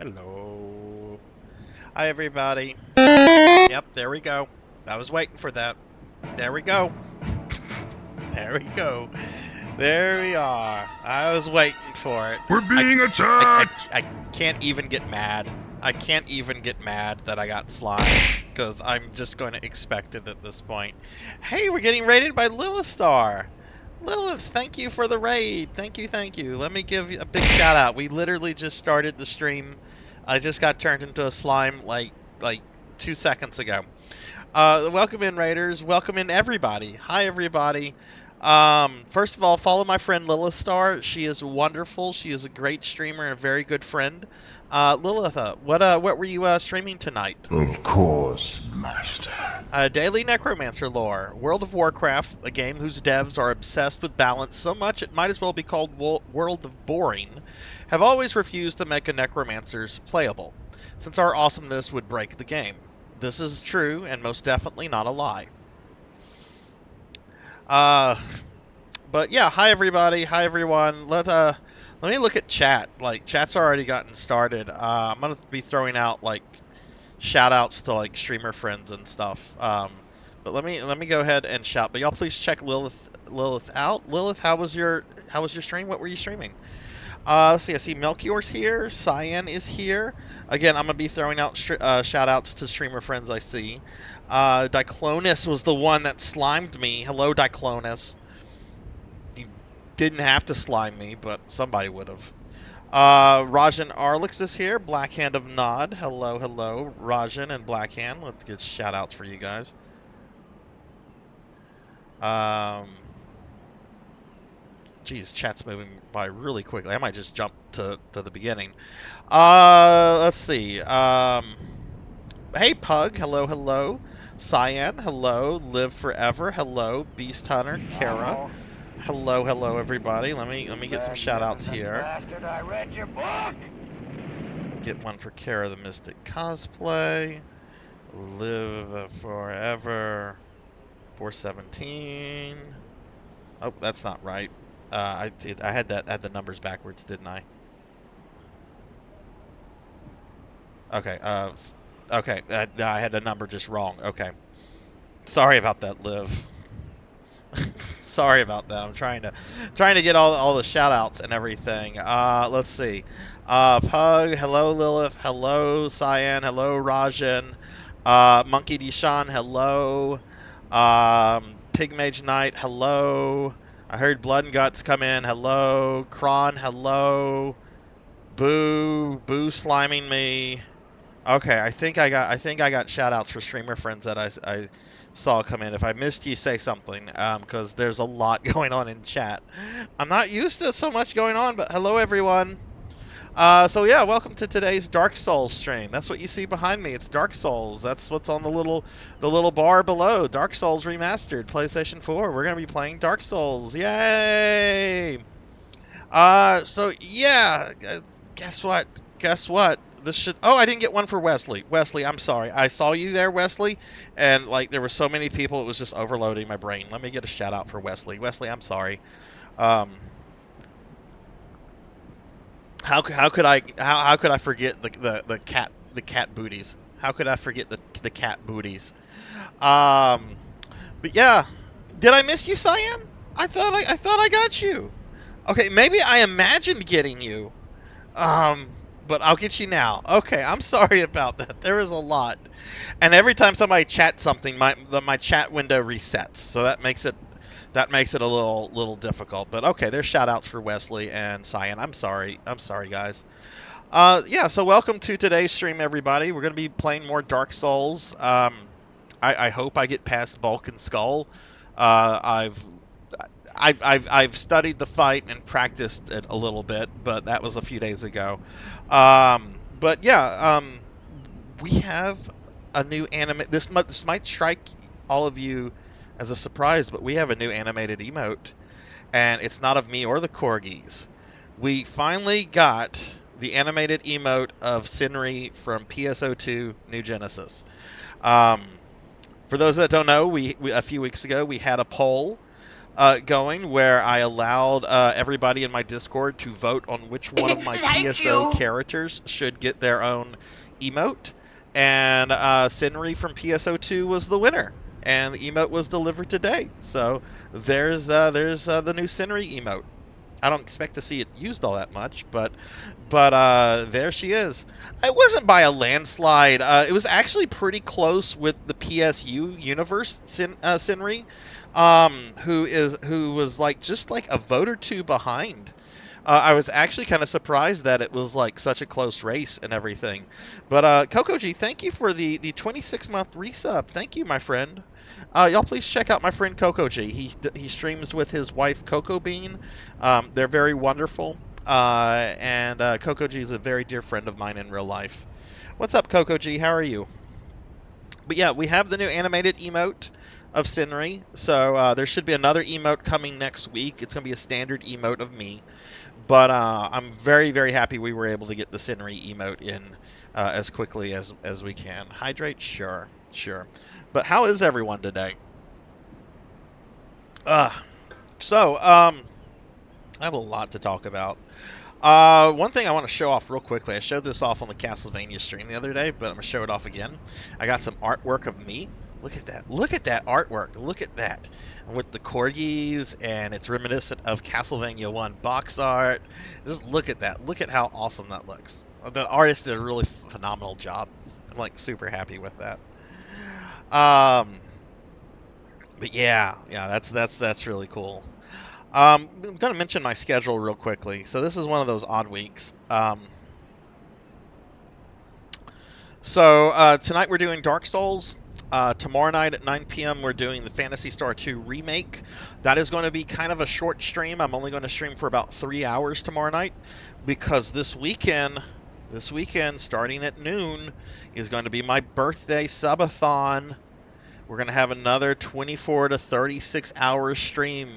Hello. Hi, everybody. Yep, there we go. I was waiting for that. There we go. There we go. There we are. I was waiting for it. We're being attacked! I can't even get mad. I can't even get mad that I got slimed, because I'm just going to expect it at this point. Hey, we're getting raided by Lilithstar. Lilith, thank you for the raid. Thank you, thank you. Let me give you a big shout out. We literally just started the stream. I just got turned into a slime like 2 seconds ago. Welcome in, Raiders. Welcome in, everybody. Hi, everybody. First of all, follow my friend Lilithstar. She is wonderful. She is a great streamer and a very good friend. Lilith, what were you streaming tonight? Of course, Master. Daily Necromancer lore. World of Warcraft, a game whose devs are obsessed with balance so much it might as well be called World of Boring, have always refused to make a Necromancers playable, since our awesomeness would break the game. This is true and most definitely not a lie. But yeah, hi everybody, hi everyone. Let me look at chat. Like, chat's already gotten started. I'm gonna be throwing out like shout outs to like streamer friends and stuff. But let me go ahead and shout. But y'all please check Lilith out. Lilith, how was your stream? What were you streaming? Let's see. I see Melchior's here. Cyan is here. Again, I'm gonna be throwing out shout outs to streamer friends I see. Diclonus was the one that slimed me. Hello, Diclonus. You didn't have to slime me, but somebody would have. Rajan Arlix is here. Blackhand of Nod. Hello, hello, Rajan and Blackhand. Let's get shout outs for you guys. Geez, chat's moving by really quickly. I might just jump to the beginning. Let's see. Hey, Pug. Hello, hello. Cyan. Hello. Live Forever. Hello. Beast Hunter. Kara. Hello, hello, everybody. Let me get some shout outs here. Bastard, I read your book. Get one for Kara the Mystic Cosplay. Live Forever. 417. Oh, that's not right. I had the numbers backwards, didn't I? Okay. Okay. No, I had the number just wrong. Okay. Sorry about that, Liv. Sorry about that. I'm trying to get all the shout outs and everything. Let's see. Pug, hello Lilith, hello Cyan, hello Rajan, Monkey Deshawn, hello. Pigmage Knight, hello. I heard Blood and Guts come in, hello. Kron, hello. Boo sliming me. Okay, I think I got shout outs for streamer friends that I saw come in. If I missed you, say something, because there's a lot going on in chat. I'm not used to so much going on, but hello everyone. So yeah, welcome to today's Dark Souls stream. That's what you see behind me. It's Dark Souls. That's what's on the little bar below. Dark Souls Remastered, PlayStation 4. We're gonna be playing Dark Souls. Yay! So yeah, guess what? This should. Oh, I didn't get one for Wesley. Wesley, I'm sorry. I saw you there, Wesley, and like there were so many people, it was just overloading my brain. Let me get a shout out for Wesley. Wesley, I'm sorry. How could I forget the cat booties? How could I forget the cat booties? But yeah, did I miss you, Cyan? I thought I got you. Okay, maybe I imagined getting you. But I'll get you now. Okay, I'm sorry about that. There is a lot, and every time somebody chats something, my chat window resets, so that makes it a little difficult. But okay, there's shout outs for Wesley and Cyan. I'm sorry, guys. Yeah, so welcome to today's stream, everybody. We're gonna be playing more Dark Souls. I hope I get past Vulcan Skull. I've studied the fight and practiced it a little bit, but that was a few days ago. But yeah, we have a new anime. This might strike all of you as a surprise, but we have a new animated emote, and it's not of me or the corgis. We finally got the animated emote of Sinri from PSO2 New Genesis. For those that don't know, we a few weeks ago we had a poll. going where I allowed everybody in my Discord to vote on which one of my Thank PSO you. characters should get their own emote. And Sinri from PSO2 was the winner. And the emote was delivered today. So there's the new Sinri emote. I don't expect to see it used all that much, but there she is. It wasn't by a landslide. It was actually pretty close with the PSU universe Sinri, who was like just like a vote or two behind. I was actually kind of surprised that it was like such a close race and everything. But Coco G, thank you for the 26-month resub. Thank you, my friend. Y'all please check out my friend Coco G. He streams with his wife Coco Bean. They're very wonderful. And Coco G is a very dear friend of mine in real life. What's up, Coco G? How are you? But yeah, we have the new animated emote of Sinri. So there should be another emote coming next week. It's going to be a standard emote of me. But I'm very, very happy we were able to get the Sinri emote in as quickly as we can. Hydrate? Sure, sure. But how is everyone today? Uh, so, I have a lot to talk about. One thing I want to show off real quickly. I showed this off on the Castlevania stream the other day, but I'm going to show it off again. I got some artwork of me. Look at that. Look at that artwork. Look at that. With the corgis, and it's reminiscent of Castlevania 1 box art. Just look at that. Look at how awesome that looks. The artist did a really phenomenal job. I'm like super happy with that. Um, but yeah, that's really cool. I'm going to mention my schedule real quickly. So this is one of those odd weeks. So tonight we're doing Dark Souls. Tomorrow night at 9 p.m. we're doing the Phantasy Star 2 remake. That is going to be kind of a short stream. I'm only going to stream for about 3 hours tomorrow night because this weekend, starting at noon, is going to be my birthday subathon. We're going to have another 24 to 36 hour stream.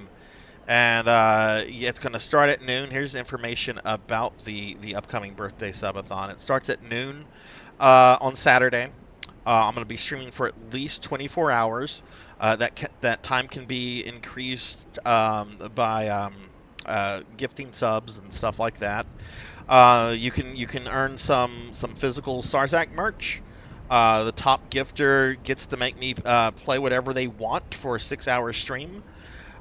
And yeah, it's going to start at noon. Here's information about the upcoming birthday subathon. It starts at noon on Saturday. I'm going to be streaming for at least 24 hours. That time can be increased by gifting subs and stuff like that. You can earn some physical Sarzac merch. The top gifter gets to make me play whatever they want for a 6-hour stream.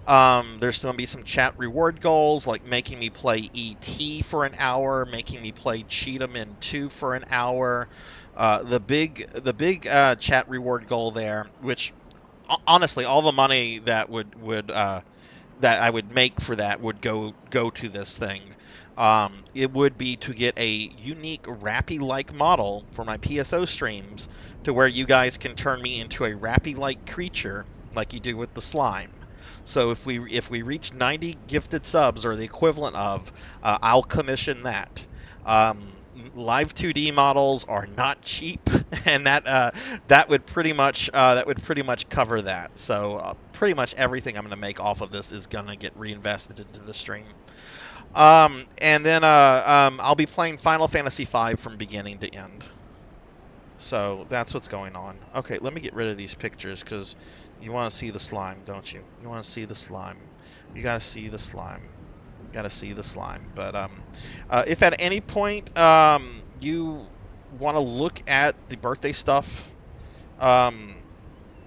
There's going to be some chat reward goals, like making me play ET for an hour, making me play Cheetahman 2 for an hour. The big chat reward goal there, which honestly, all the money that would that I would make for that would go to this thing. It would be to get a unique Rappy-like model for my PSO streams, to where you guys can turn me into a Rappy-like creature, like you do with the slime. So if we reach 90 gifted subs or the equivalent of, I'll commission that. Um, Live 2D models are not cheap, and that would pretty much cover that. So pretty much everything I'm going to make off of this is going to get reinvested into the stream. And then I'll be playing Final Fantasy V from beginning to end. So that's what's going on. Okay, let me get rid of these pictures because you want to see the slime, don't you? You want to see the slime. You got to see the slime. Got to see the slime. But if at any point you want to look at the birthday stuff, um,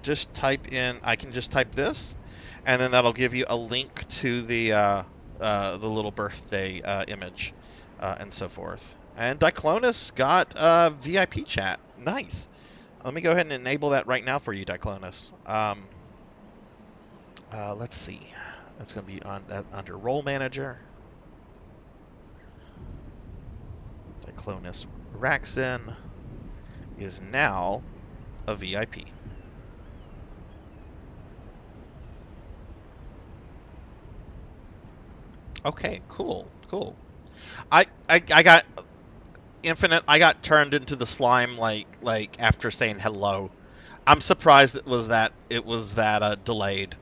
just type in. I can just type this, and then that'll give you a link to the little birthday image and so forth. And Diclonus got VIP chat. Nice. Let me go ahead and enable that right now for you, Diclonus. Let's see. That's going to be under Role Manager. Diclonus Raxin is now a VIP. Okay, cool. I got Infinite. I got turned into the slime like after saying hello. I'm surprised it was that delayed.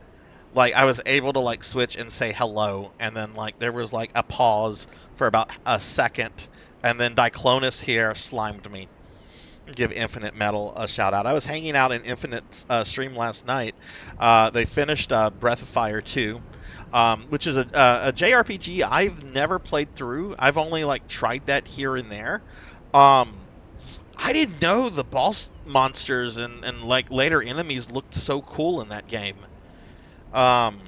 Like I was able to like switch and say hello, and then like there was like a pause for about a second, and then Diclonus here slimed me. give Infinite Metal a shout out. I was hanging out in Infinite's stream last night. They finished Breath of Fire 2, which is a JRPG I've never played through. I've only like tried that here and there. Um, I didn't know the boss monsters and like later enemies looked so cool in that game. Um,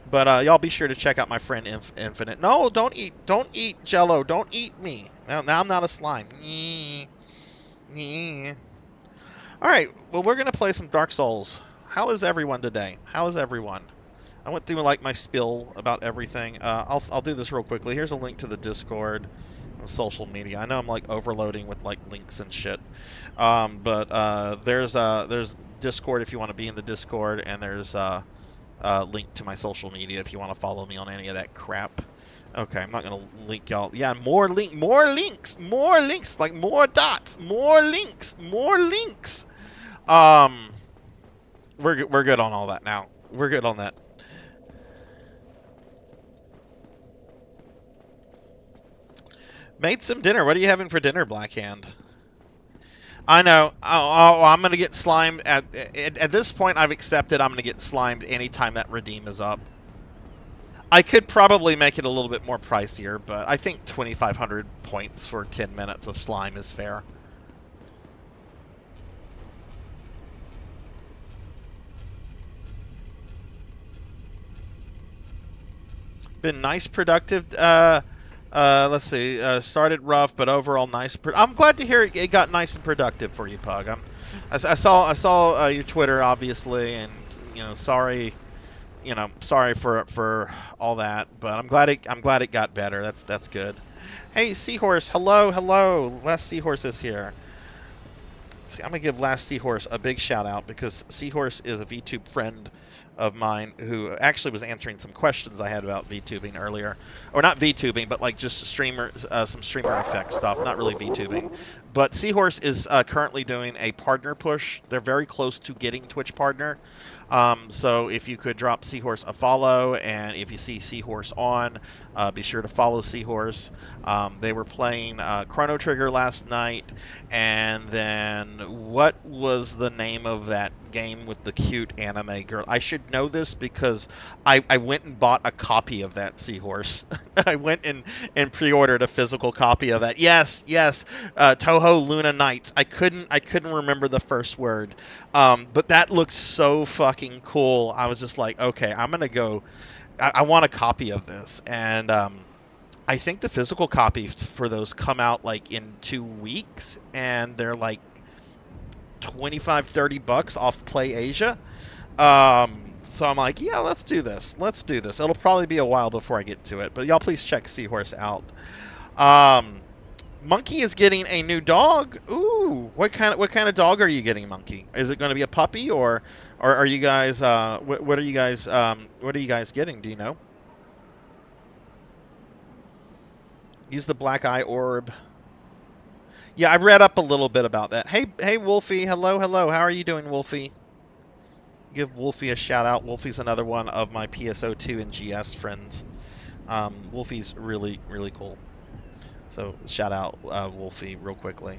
but y'all be sure to check out my friend Infinite. No, don't eat Jello, don't eat me. Now I'm not a slime. Nyeh, nyeh. All right, well we're gonna play some Dark Souls. How is everyone today? How is everyone? I went through like my spill about everything. I'll do this real quickly. Here's a link to the Discord and social media. I know I'm like overloading with like links and shit. But there's Discord if you want to be in the Discord, and there's link to my social media if you want to follow me on any of that crap. Okay, I'm not gonna link y'all. Yeah, more links, like more dots, more links, more links. Um, we're good on all that now. We're good on that. Made some dinner. What are you having for dinner, Blackhand? I know. I'm gonna get slimed at this point. I've accepted I'm gonna get slimed anytime that redeem is up. I could probably make it a little bit more pricier, but I think 2,500 points for 10 minutes of slime is fair. Been nice, productive. Let's see. Started rough, but overall nice. I'm glad to hear it got nice and productive for you, Pug. I saw your Twitter, obviously, and sorry, sorry for all that, but I'm glad it got better. That's good. Hey, Seahorse, hello. Last Seahorse is here. See, I'm gonna give Last Seahorse a big shout out because Seahorse is a VTube friend of mine who actually was answering some questions I had about VTubing earlier, or not VTubing, but like just some streamer effect stuff, not really VTubing. But Seahorse is currently doing a partner push. They're very close to getting Twitch partner. So if you could drop Seahorse a follow, and if you see Seahorse on, be sure to follow Seahorse. They were playing Chrono Trigger last night, and then what was the name of that game with the cute anime girl? I should know this because I went and bought a copy of that, Seahorse. I went and pre-ordered a physical copy of that. Yes, Toho Luna Nights. I couldn't remember the first word. But that looked so fucking cool. I was just like, okay, I'm gonna go. I want a copy of this, and I think the physical copies for those come out like in 2 weeks, and they're like 25-30 bucks off Play Asia. So I'm like, yeah, let's do this. It'll probably be a while before I get to it, but y'all please check Seahorse out. Um, Monkey is getting a new dog. Ooh, what kind of dog are you getting, Monkey? Is it going to be a puppy, or are you guys what are you guys getting? Do you know? Use the black eye orb. Yeah, I've read up a little bit about that. Hey, Wolfie. Hello. How are you doing, Wolfie? Give Wolfie a shout out. Wolfie's another one of my PSO2 and GS friends. Wolfie's really cool. So shout out Wolfie real quickly.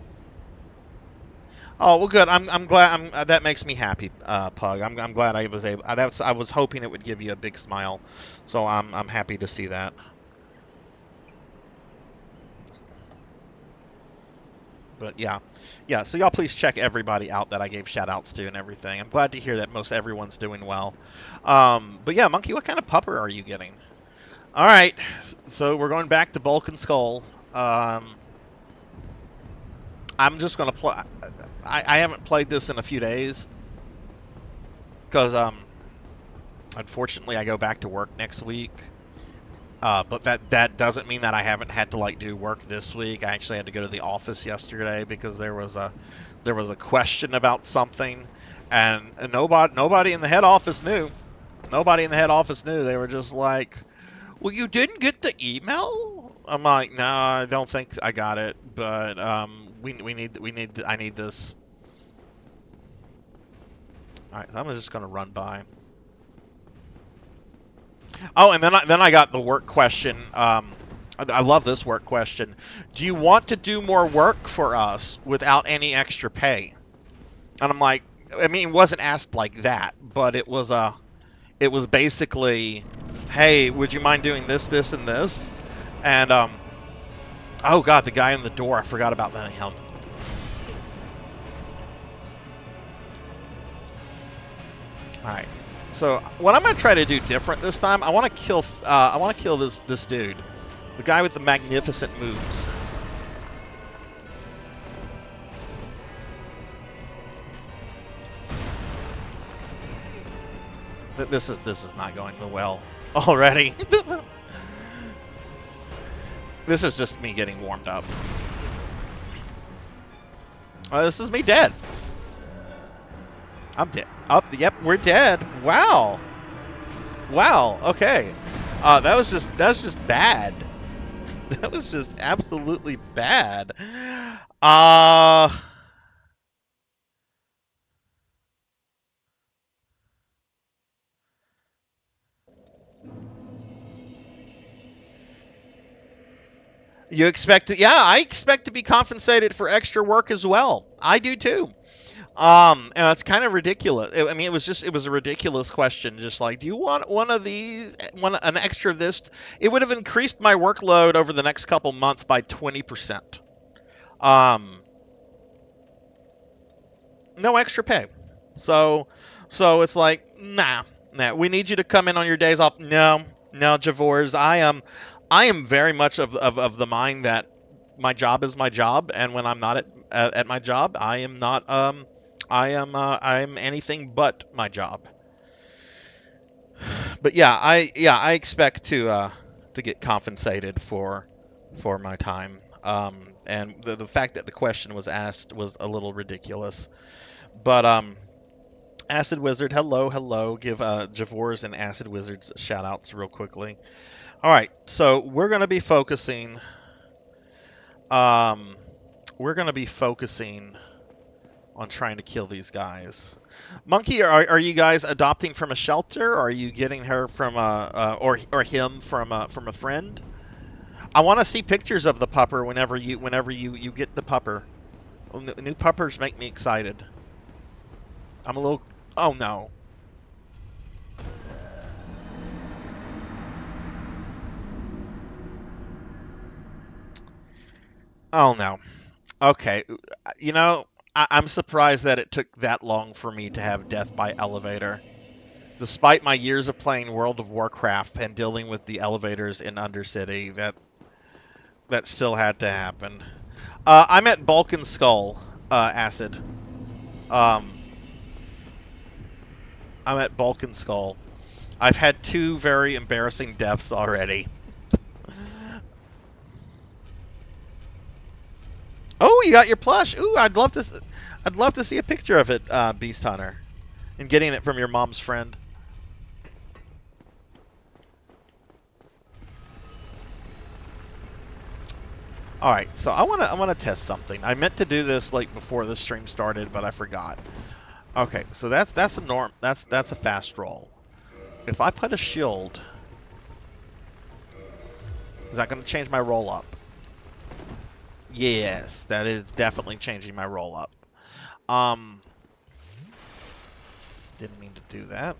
Oh well, good. I'm glad. That makes me happy, Pug. I'm glad I was able. I was hoping it would give you a big smile, so I'm happy to see that. But yeah. So y'all please check everybody out that I gave shout outs to and everything. I'm glad to hear that most everyone's doing well. But yeah, Monkey, what kind of pupper are you getting? All right, so we're going back to Bulk and Skull. I'm just gonna play. I haven't played this in a few days because unfortunately I go back to work next week. But that doesn't mean that I haven't had to like do work this week. I actually had to go to the office yesterday because there was a question about something, and nobody in the head office knew. Nobody in the head office knew. They were just like, "Well, you didn't get the email?" I'm like, "No, I don't think I got it, but I need this." All right, so I'm just gonna run by. Oh, and then I got the work question. I love this work question. Do you want to do more work for us without any extra pay? And I'm like, I mean, it wasn't asked like that, but it was basically, hey, would you mind doing this, this, and this? And oh god, the guy in the door, I forgot about that him. All right. So what I'm gonna try to do different this time, I want to kill this dude, the guy with the magnificent moves. This is not going well already. This is just me getting warmed up. This is me dead. I'm dead. Up. Yep, we're dead. Wow. Wow. Okay. That was just bad. That was just absolutely bad. You expect to? Yeah, I expect to be compensated for extra work as well. I do too. And it's kind of ridiculous. I mean, it was a ridiculous question. Just like, do you want one of these, an extra of this? It would have increased my workload over the next couple months by 20%. No extra pay. So, it's like, nah. We need you to come in on your days off. No, Javors. I am very much of the mind that my job is my job, and when I'm not at my job, I am not I am anything but my job. But yeah, I expect to get compensated for my time. And the fact that the question was asked was a little ridiculous. But Acid Wizard, hello, hello. Give Javors and Acid Wizards shout outs real quickly. All right, so um we're gonna be focusing on trying to kill these guys. Monkey, are you guys adopting from a shelter? Or are you getting her from or him from a friend? I want to see pictures of the pupper whenever you get the pupper. New puppers make me excited. I'm a little. Oh no. Oh no. Okay. You know, I'm surprised that it took that long for me to have death by elevator. Despite my years of playing World of Warcraft and dealing with the elevators in Undercity, that still had to happen. I'm at Balkan Skull, Acid. Um, I'm at Balkan Skull. I've had two very embarrassing deaths already. Oh, you got your plush. Ooh, I'd love to see a picture of it, Beast Hunter, and getting it from your mom's friend. All right, so I wanna test something. I meant to do this like before the stream started, but I forgot. Okay, so that's a norm. That's a fast roll. If I put a shield, is that going to change my roll up? Yes, that is definitely changing my roll up. Didn't mean to do that.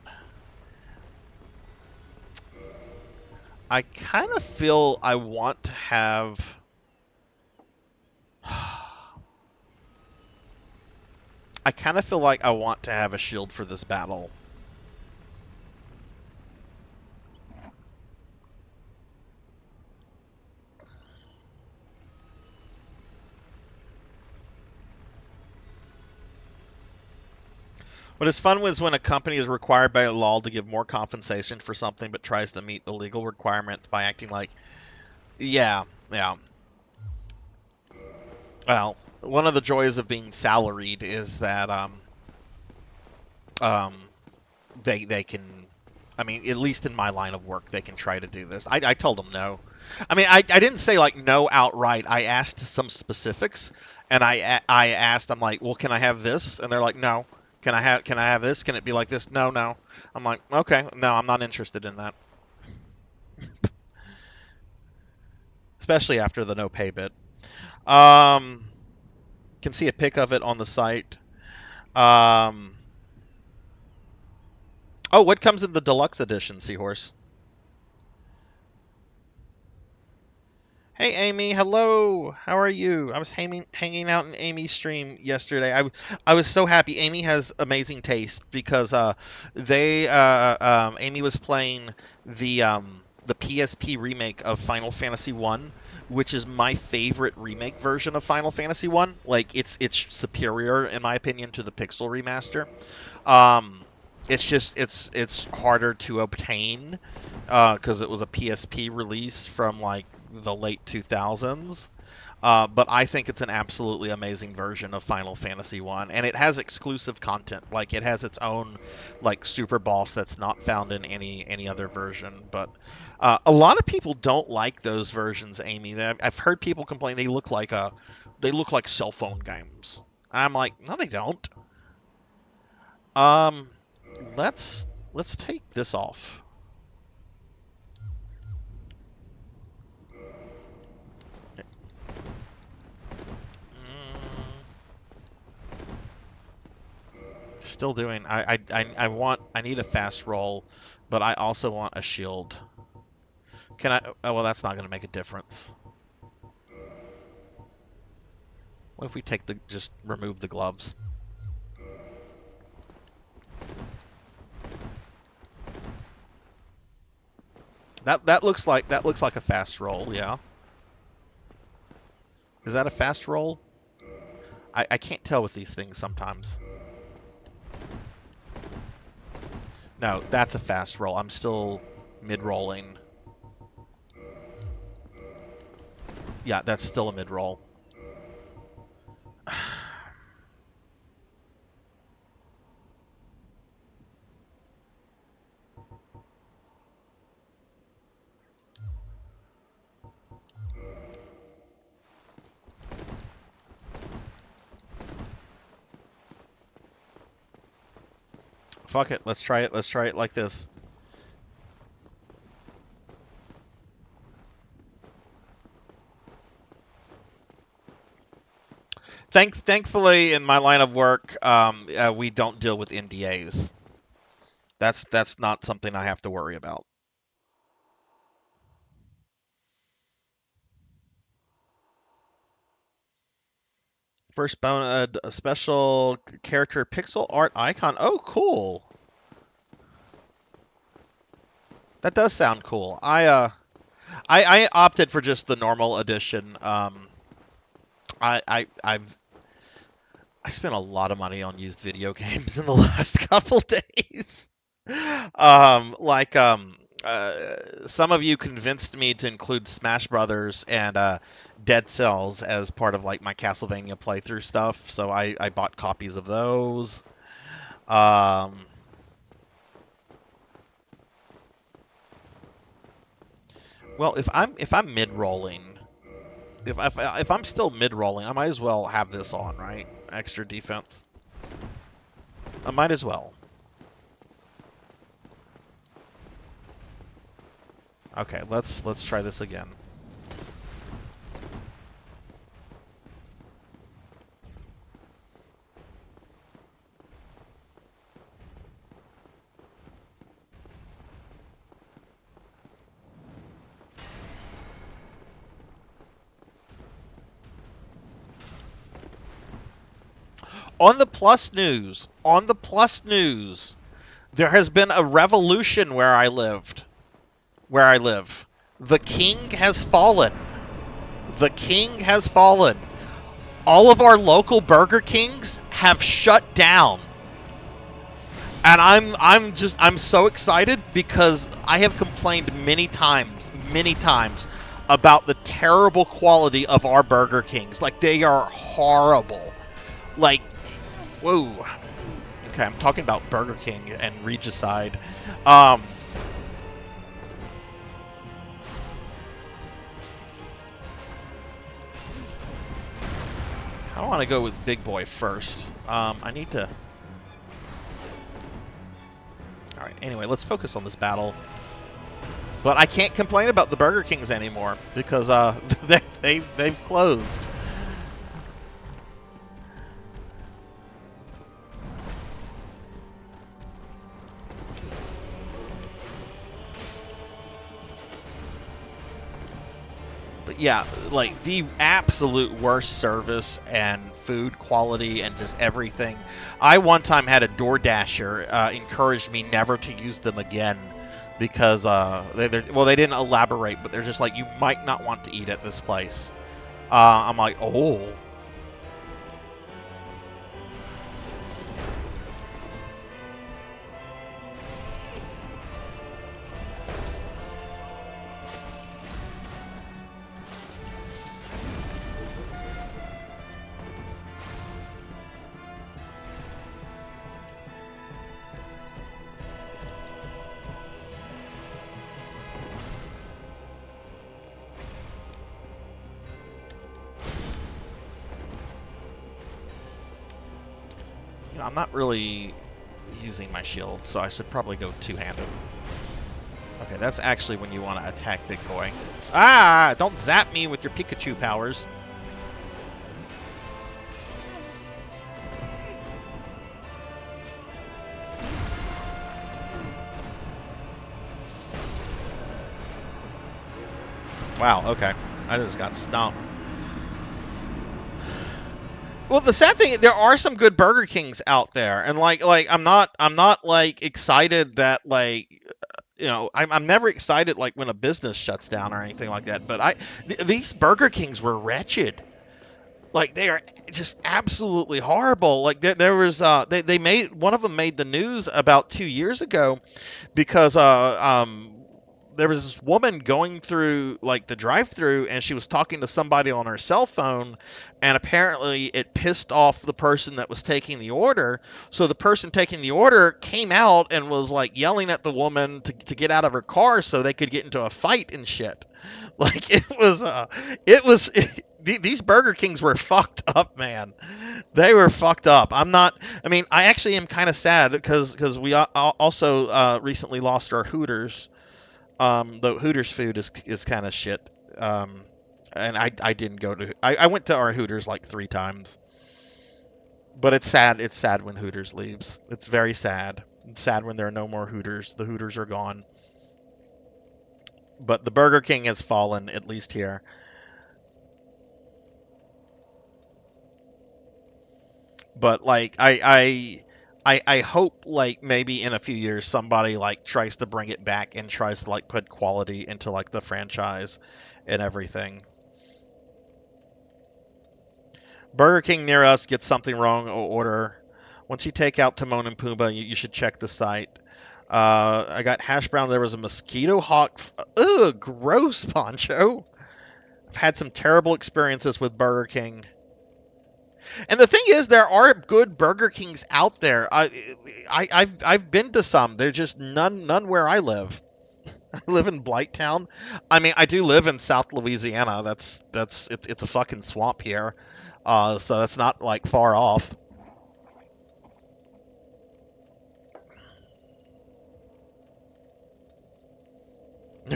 I kind of feel I want to have. I kind of feel like I want to have a shield for this battle. What is fun is when a company is required by law to give more compensation for something but tries to meet the legal requirements by acting like, yeah. Well, one of the joys of being salaried is that um, they can, I mean, at least in my line of work, they can try to do this. I told them no. I mean, I didn't say like no outright. I asked some specifics, and I asked, I'm like, well, can I have this? And they're like, no. Can I have this? Can it be like this? No. I'm like, okay, no, I'm not interested in that. especially after the no pay bit. Can see a pic of it on the site. Um, oh, what comes in the deluxe edition, Seahorse? Hey, Amy. Hello. How are you? I was hanging out in Amy's stream yesterday. I was so happy. Amy has amazing taste because Amy was playing the PSP remake of Final Fantasy One, which is my favorite remake version of Final Fantasy One. Like it's superior in my opinion to the Pixel remaster. Um, it's just it's harder to obtain because it was a PSP release from like the late 2000s. But I think it's an absolutely amazing version of Final Fantasy One, and it has exclusive content. Like it has its own like super boss that's not found in any other version. But a lot of people don't like those versions, Amy. I've heard people complain they look like cell phone games. I'm like, no, they don't. Um, let's take this off. Mm, still doing. I need a fast roll, but I also want a shield. Can I? Oh well, that's not going to make a difference. What if we just remove the gloves? That looks like a fast roll. Yeah. Is that a fast roll? I can't tell with these things sometimes. No, that's a fast roll. I'm still mid-rolling. Yeah, that's still a mid-roll. Fuck it. Let's try it. Let's try it like this. Thankfully, in my line of work, we don't deal with NDAs. That's not something I have to worry about. First a special character pixel art icon. Oh, cool. That does sound cool. I opted for just the normal edition. I've I spent a lot of money on used video games in the last couple days. Like some of you convinced me to include Smash Brothers and Dead Cells as part of like my Castlevania playthrough stuff, so I bought copies of those. Um, well, if I'm mid rolling, if I'm still mid rolling, I might as well have this on, right? Extra defense. I might as well. Okay, let's try this again. On the plus news, there has been a revolution where I lived. Where I live. The king has fallen. The king has fallen. All of our local Burger Kings have shut down. And I'm so excited because I have complained many times about the terrible quality of our Burger Kings. Like they are horrible. Like whoa. Okay, I'm talking about Burger King and Regicide. I want to go with Big Boy first. I need to... Alright, anyway, let's focus on this battle. But I can't complain about the Burger Kings anymore because they've closed. But yeah, like the absolute worst service and food quality and just everything. I one time had a DoorDasher encourage me never to use them again because they didn't elaborate, but they're just like, you might not want to eat at this place. I'm like, oh. I'm not really using my shield, so I should probably go two-handed. Okay, that's actually when you want to attack Big Boy. Ah! Don't zap me with your Pikachu powers. Wow, okay. I just got stomped. Well, the sad thing, there are some good Burger Kings out there, and like I'm not like excited that I'm never excited like when a business shuts down or anything like that. But these Burger Kings were wretched. Like they are just absolutely horrible. Like there was they made one of them made the news about 2 years ago because there was this woman going through like the drive-through and she was talking to somebody on her cell phone, and apparently it pissed off the person that was taking the order. So the person taking the order came out and was like yelling at the woman to get out of her car so they could get into a fight and shit. Like these Burger Kings were fucked up, man. They were fucked up. I mean, I actually am kind of sad because we also recently lost our Hooters. The Hooters food is kind of shit. And I didn't go to. I went to our Hooters like 3 times. But it's sad. It's sad when Hooters leaves. It's very sad. It's sad when there are no more Hooters. The Hooters are gone. But the Burger King has fallen, at least here. But like I hope like maybe in a few years somebody like tries to bring it back and tries to like put quality into like the franchise and everything. Burger King near us gets something wrong, order. Once you take out Timon and Pumbaa, you should check the site. I got hash brown. There was a mosquito hawk. Ugh, gross, Poncho. I've had some terrible experiences with Burger King. And the thing is, there are good Burger Kings out there. I've been to some. There's just none where I live. I live in Blighttown. I mean, I do live in South Louisiana. It's a fucking swamp here. So that's not like far off.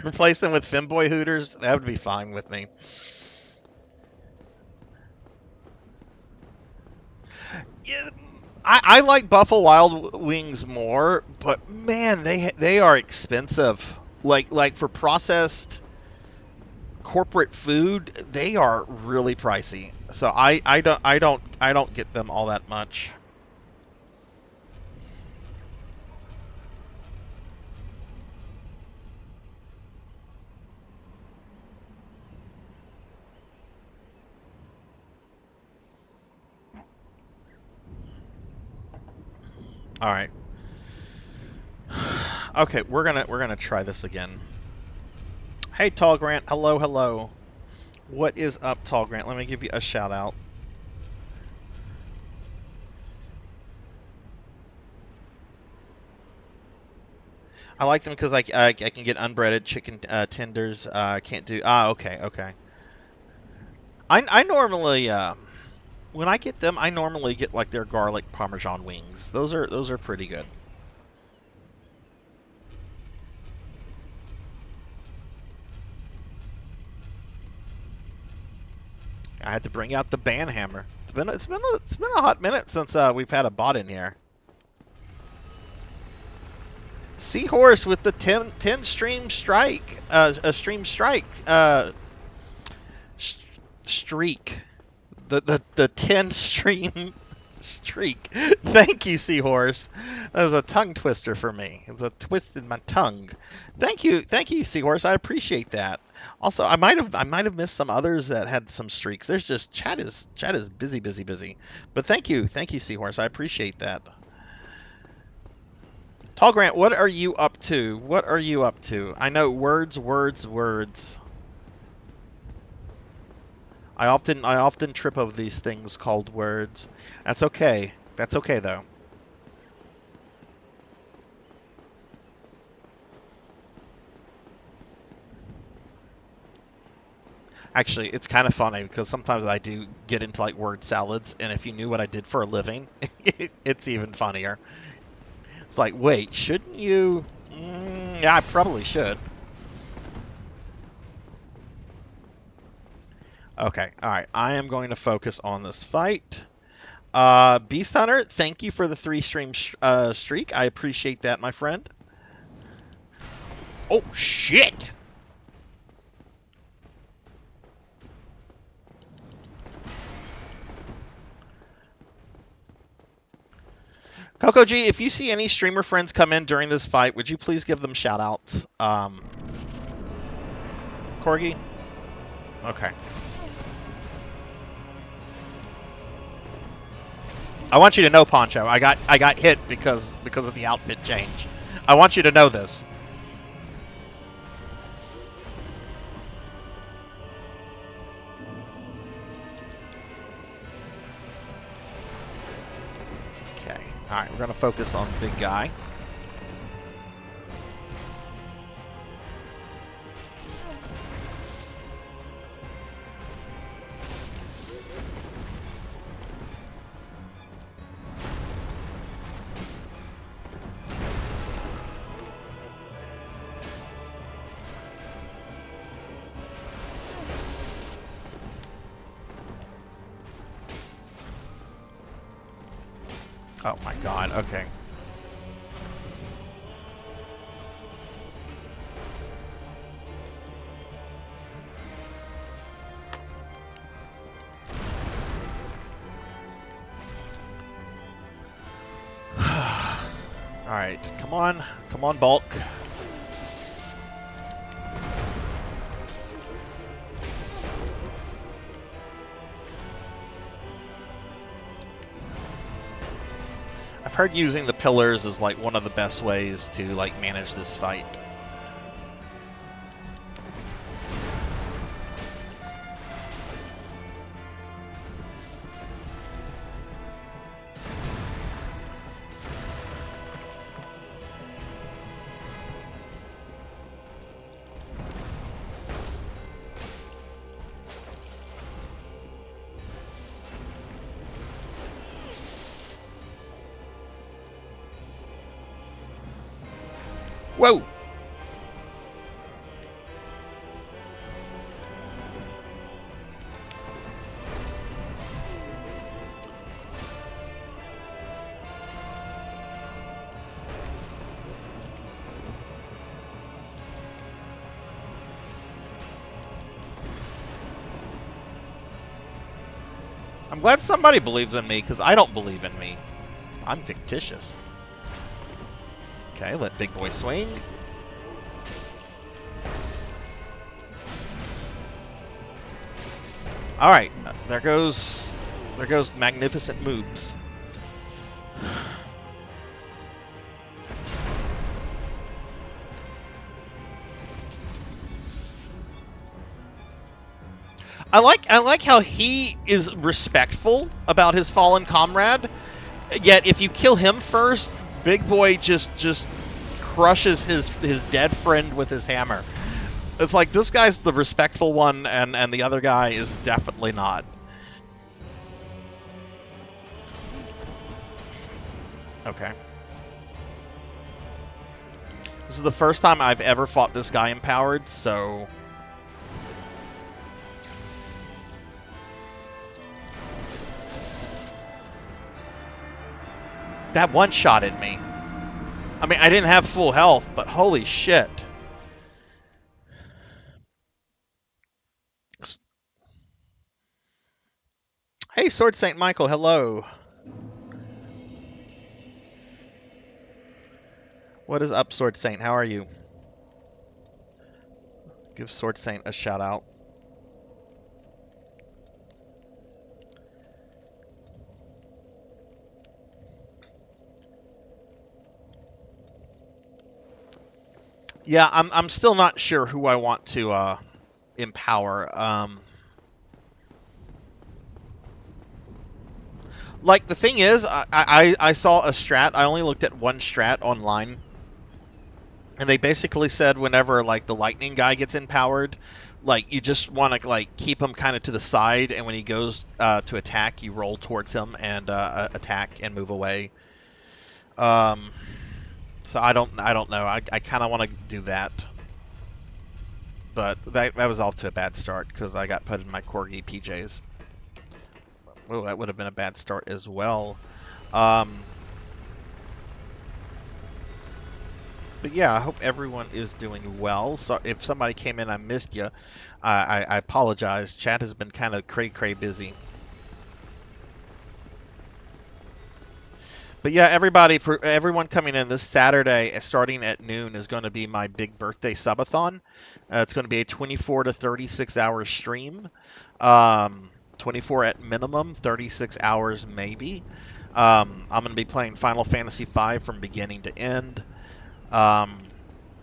Replace them with Femboy Hooters. That would be fine with me. Yeah, I like Buffalo Wild Wings more, but man, they are expensive. Like for processed corporate food, they are really pricey. So I don't get them all that much. All right. Okay, we're gonna try this again. Hey, Tall Grant. Hello, hello. What is up, Tall Grant? Let me give you a shout out. I like them because I can get unbreaded chicken tenders. Can't do. Okay, okay. I normally when I get them, I normally get like their garlic parmesan wings. Those are pretty good. I had to bring out the banhammer. It's been a hot minute since we've had a bot in here. Seahorse with the 10 stream strike, a stream strike, streak, the 10 stream streak. Thank you, Seahorse. That was a tongue twister for me. It's a twist in my tongue. Thank you, Seahorse. I appreciate that. Also, I might have missed some others that had some streaks. There's just chat is busy. But thank you, Seahorse. I appreciate that. Tall Grant, what are you up to? What are you up to? I know words. I often trip over these things called words. That's okay. That's okay though. Actually, it's kind of funny because sometimes I do get into like word salads, and if you knew what I did for a living, it's even funnier. It's like, wait, shouldn't you? Yeah, I probably should. Okay, alright. I am going to focus on this fight. Beast Hunter, thank you for the 3-stream streak. I appreciate that, my friend. Oh, shit! Coco G, if you see any streamer friends come in during this fight, would you please give them shout-outs? Corgi? Okay. I want you to know, Poncho, I got hit because of the outfit change. I want you to know this. Okay. Alright, we're gonna focus on the big guy. Oh my god, okay. Alright, come on, Bulk. I've heard using the pillars is like one of the best ways to like manage this fight. Whoa! I'm glad somebody believes in me, because I don't believe in me. I'm fictitious. Okay, let big boy swing. All right, there goes magnificent moves. I like how he is respectful about his fallen comrade. Yet if you kill him first, Big Boy just crushes his dead friend with his hammer. It's like this guy's the respectful one, and the other guy is definitely not. Okay. This is the first time I've ever fought this guy empowered, so... That one-shotted me. I mean, I didn't have full health, but holy shit. Hey, Sword Saint Michael, hello. What is up, Sword Saint? How are you? Give Sword Saint a shout out. Yeah, I'm still not sure who I want to empower. Like the thing is, I saw a strat. I only looked at one strat online, and they basically said whenever like the lightning guy gets empowered, like you just want to like keep him kind of to the side, and when he goes to attack, you roll towards him and attack and move away. Um, so I don't know. I kind of want to do that, but that was off to a bad start because I got put in my corgi PJs. Oh, that would have been a bad start as well. But yeah, I hope everyone is doing well. So if somebody came in, I missed you. I apologize. Chat has been kind of cray busy. But yeah, for everyone coming in this Saturday, starting at noon, is going to be my big birthday subathon. It's going to be a 24 to 36 hour stream. 24 at minimum, 36 hours maybe. I'm going to be playing Final Fantasy V from beginning to end.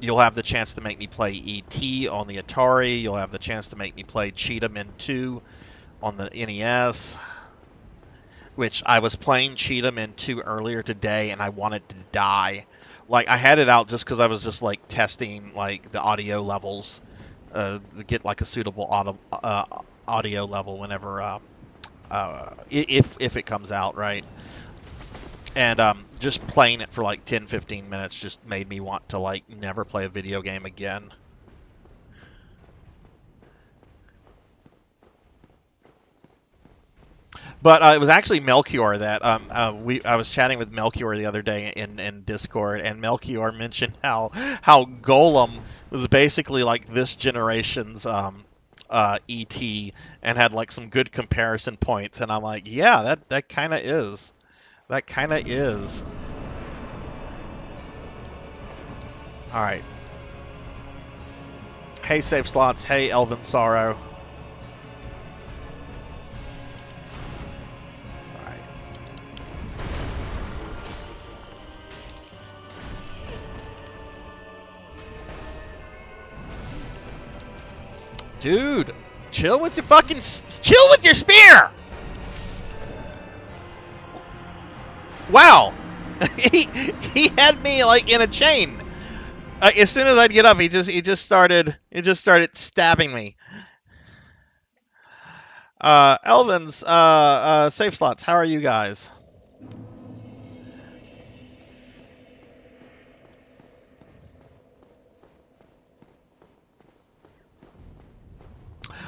You'll have the chance to make me play E.T. on the Atari. You'll have the chance to make me play Cheetah Men 2 on the NES, which I was playing Cheetah Men 2 earlier today, and I wanted to die. Like, I had it out just because I was just, like, testing, like, the audio levels to get, like, a suitable audio level whenever, if it comes out, right? And just playing it for like 10-15 minutes just made me want to like never play a video game again. But it was actually Melchior that I was chatting with Melchior the other day in Discord, and Melchior mentioned how Golem was basically like this generation's ET and had like some good comparison points, and I'm like, yeah, that kind of is. That kind of is. All right. Hey, Save Slots. Hey, Elvin Sorrow. All right. Dude, chill with your spear. Wow. he had me like in a chain. As soon as I'd get up, he just started stabbing me. Elvin's Safe Slots. How are you guys?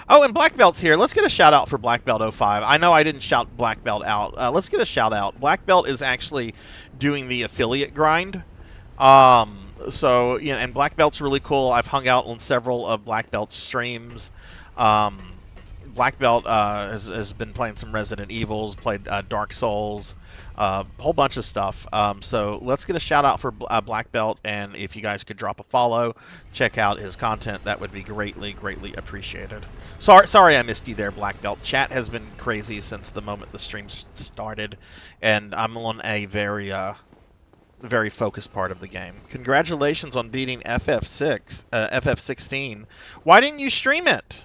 Oh, and Black Belt's here. Let's get a shout out for Black Belt 05. I know I didn't shout Black Belt out. Let's get a shout out. Black Belt is actually doing the affiliate grind. So, you know, and Black Belt's really cool. I've hung out on several of Black Belt's streams. Black Belt has been playing some Resident Evils, played Dark Souls, a whole bunch of stuff. So let's get a shout out for Black Belt, and if you guys could drop a follow, check out his content, that would be greatly appreciated. Sorry I missed you there, Black Belt. Chat has been crazy since the moment the stream started, and I'm on a very focused part of the game. Congratulations on beating FF16. Why didn't you stream it?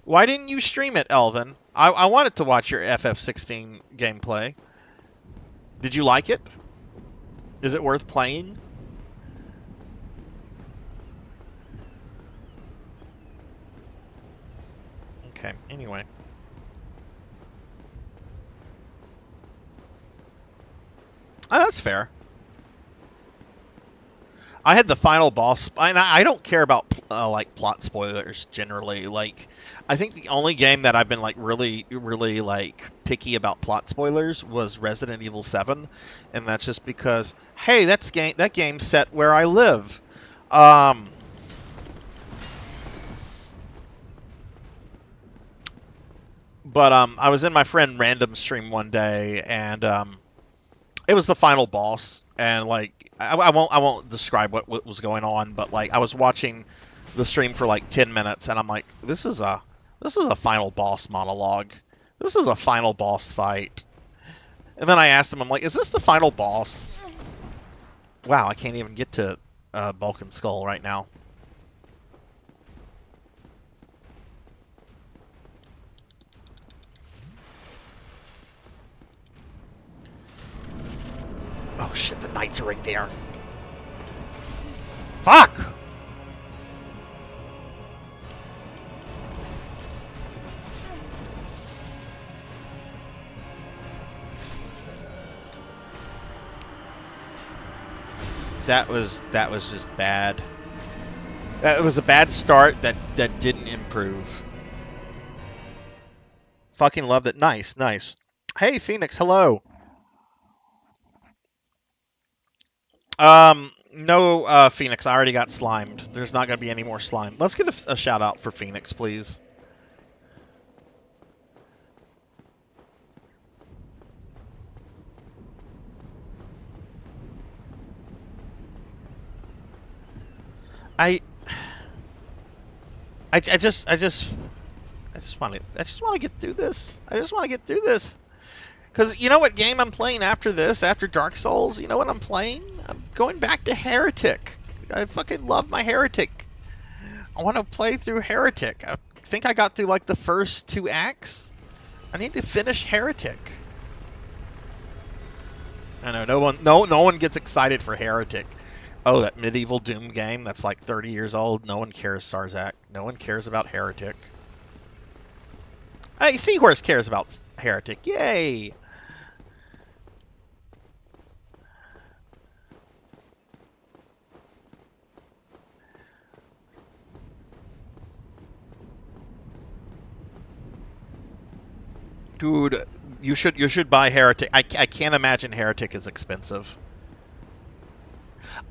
Why didn't you stream it, Elvin? I wanted to watch your FF16 gameplay. Did you like it? Is it worth playing? Okay, anyway. Oh, that's fair. I had the final boss, and I don't care about like plot spoilers generally. Like, I think the only game that I've been like really like picky about plot spoilers was Resident Evil 7, and that's just because hey, that game's set where I live. Um, but I was in my friend Random stream one day, and it was the final boss, and like I won't describe what was going on, but like I was watching the stream for like 10 minutes, and I'm like, this is a final boss monologue. This is a final boss fight. And then I asked him, I'm like, is this the final boss? Wow, I can't even get to Balkan Skull right now. Oh shit, the knights are right there. Fuck! That was just bad. It was a bad start that didn't improve. Fucking loved it. Nice, nice. Hey, Phoenix, hello. No, Phoenix, I already got slimed. There's not going to be any more slime. Let's get a shout out for Phoenix, please. I, I just want to get through this. I just want to get through this. Because you know what game I'm playing after this, after Dark Souls? You know what I'm playing? I'm going back to Heretic. I fucking love my Heretic. I want to play through Heretic. I think I got through like the first 2 acts. I need to finish Heretic. I know no one gets excited for Heretic. Oh, that medieval Doom game that's like 30 years old. No one cares, Sarzac. No one cares about Heretic. Hey, Seahorse cares about Heretic. Yay! Dude, you should buy Heretic. I can't imagine Heretic is expensive.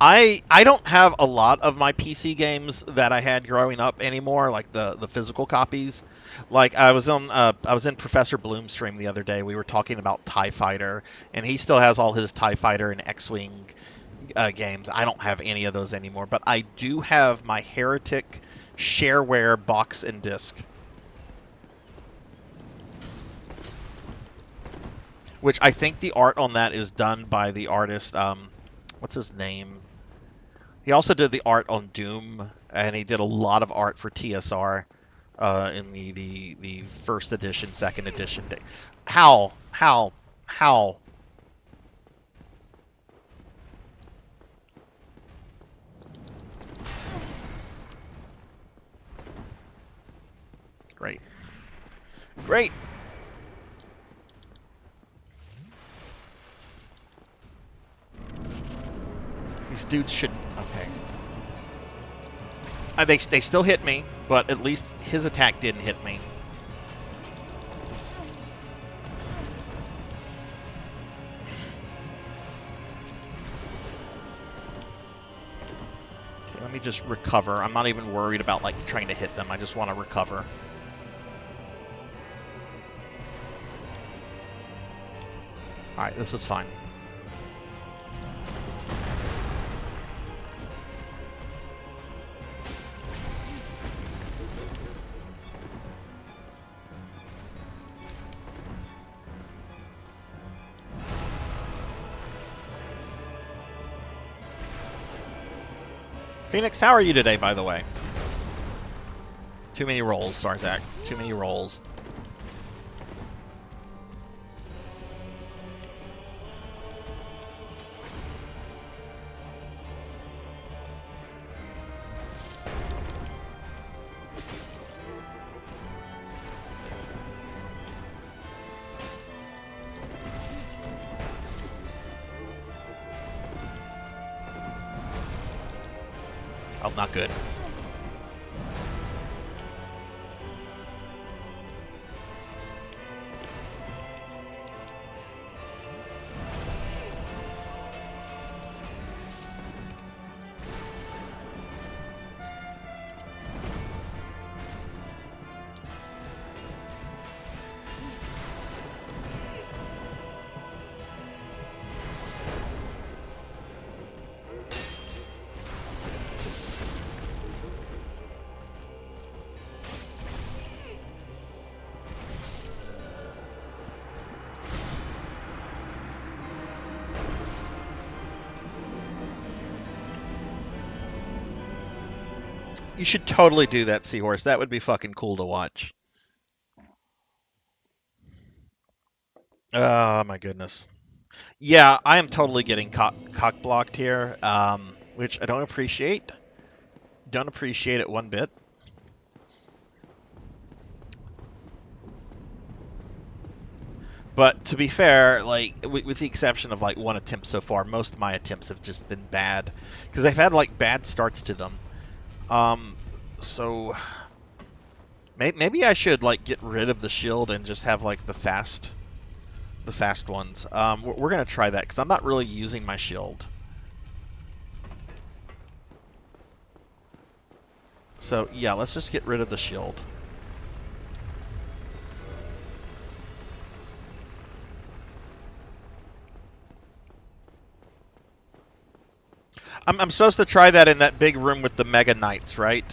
I don't have a lot of my PC games that I had growing up anymore, like the physical copies. Like I was in Professor Bloom's stream the other day. We were talking about TIE Fighter, and he still has all his TIE Fighter and X-wing games. I don't have any of those anymore, but I do have my Heretic shareware box and disc, which I think the art on that is done by the artist. What's his name? He also did the art on Doom, and he did a lot of art for TSR in the first edition, second edition. How? Great, great. These dudes shouldn't. Okay. They still hit me, but at least his attack didn't hit me. Okay, let me just recover. I'm not even worried about like trying to hit them. I just want to recover. All right, this is fine. Phoenix, how are you today, by the way? Too many rolls, Sarzac. Too many rolls. Oh, not good. You should totally do that, Seahorse. That would be fucking cool to watch. Oh my goodness. Yeah, I am totally getting cock blocked here, which I don't appreciate. Don't appreciate it one bit. But to be fair, like with the exception of like one attempt so far, most of my attempts have just been bad because they've had like bad starts to them. Um, so maybe I should like get rid of the shield and just have like the fast ones. We're gonna try that because I'm not really using my shield. So yeah, let's just get rid of the shield. I'm supposed to try that in that big room with the Mega Knights, right?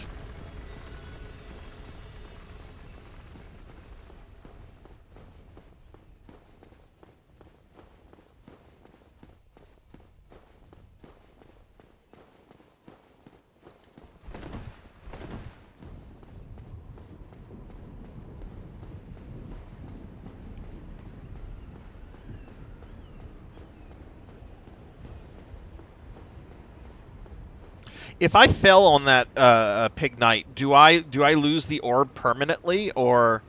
If I fell on that pig knight, do I lose the orb permanently, or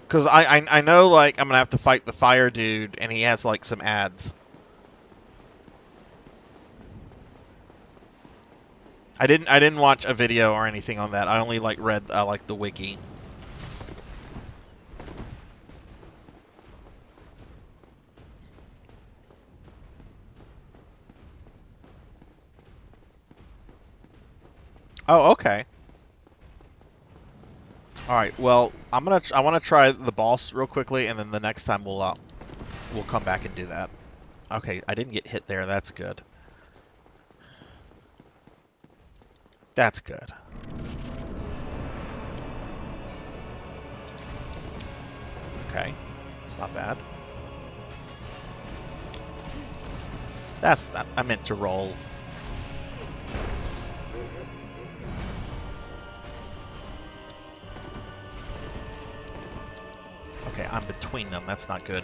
because I know like I'm gonna have to fight the fire dude and he has like some ads. I didn't watch a video or anything on that. I only like read like the wiki. Oh, okay. All right. Well, I want to try the boss real quickly, and then the next time we'll come back and do that. Okay, I didn't get hit there. That's good. That's good. Okay, that's not bad. I meant to roll. Okay, I'm between them. That's not good.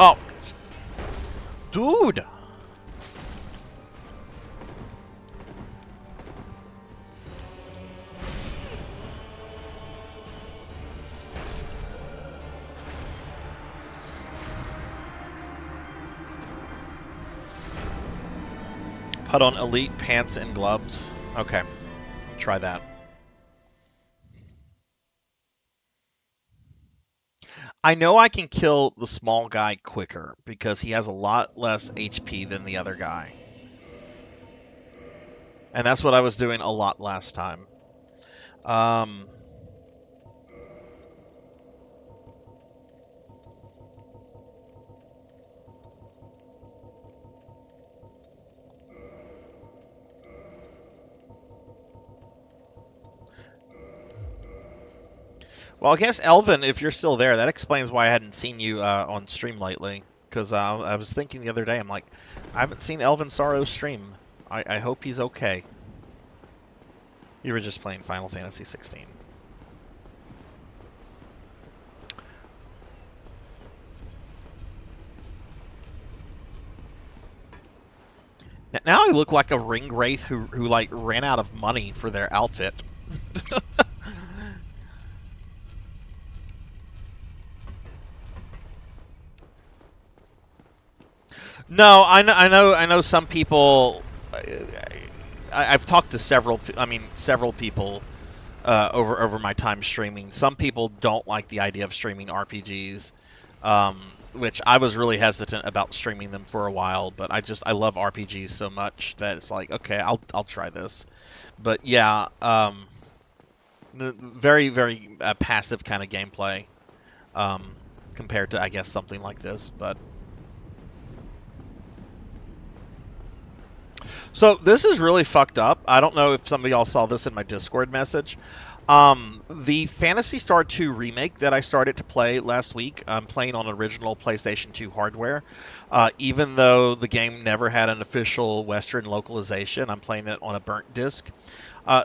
Oh, dude! Put on elite pants and gloves. Okay, try that. I know I can kill the small guy quicker because he has a lot less HP than the other guy. And that's what I was doing a lot last time. Um, well, I guess Elvin, if you're still there, that explains why I hadn't seen you on stream lately. Because I was thinking the other day, I'm like, I haven't seen Elvin Sorrow stream. I hope he's okay. You were just playing Final Fantasy 16. Now I look like a ring wraith who like ran out of money for their outfit. No, I know some people. I've talked to several people over my time streaming. Some people don't like the idea of streaming RPGs, which I was really hesitant about streaming them for a while. But I love RPGs so much that it's like, okay, I'll try this. But yeah, very passive kind of gameplay um, compared to I guess something like this. But so this is really fucked up. I don't know if some of y'all saw this in my Discord message. The Phantasy Star 2 remake that I started to play last week, I'm playing on original PlayStation 2 hardware. Even though the game never had an official Western localization, I'm playing it on a burnt disc.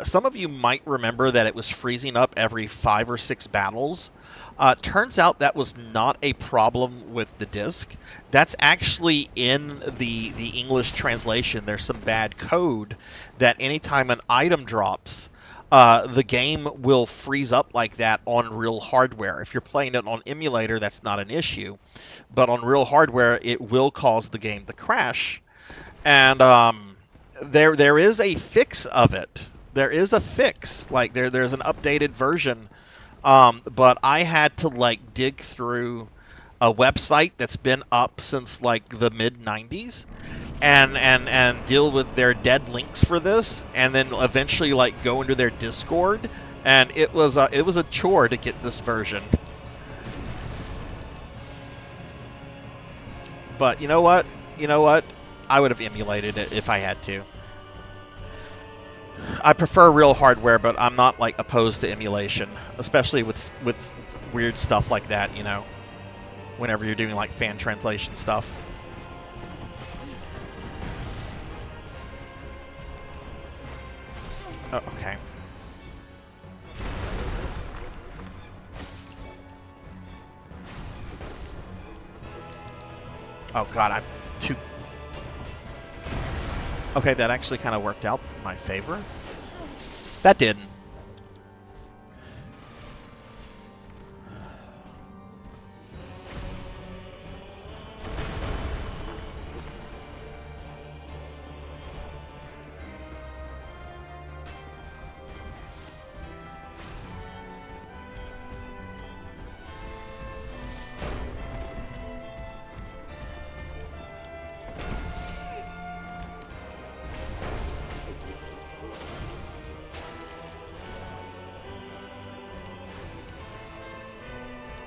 Some of you might remember that it was freezing up every 5 or 6 battles. Turns out that was not a problem with the disc. That's actually in the English translation. There's some bad code that anytime an item drops, the game will freeze up like that on real hardware. If you're playing it on emulator, that's not an issue, but on real hardware, it will cause the game to crash. And there is a fix of it. There is a fix. Like there's an updated version. But I had to like dig through a website that's been up since like the mid '90s and deal with their dead links for this, and then eventually like go into their Discord. And it was a chore to get this version. But you know what? You know what? I would have emulated it if I had to. I prefer real hardware, but I'm not like opposed to emulation, especially with weird stuff like that. You know, whenever you're doing like fan translation stuff. Oh, okay. Oh god, I'm too. Okay, that actually kind of worked out in my favor. That didn't.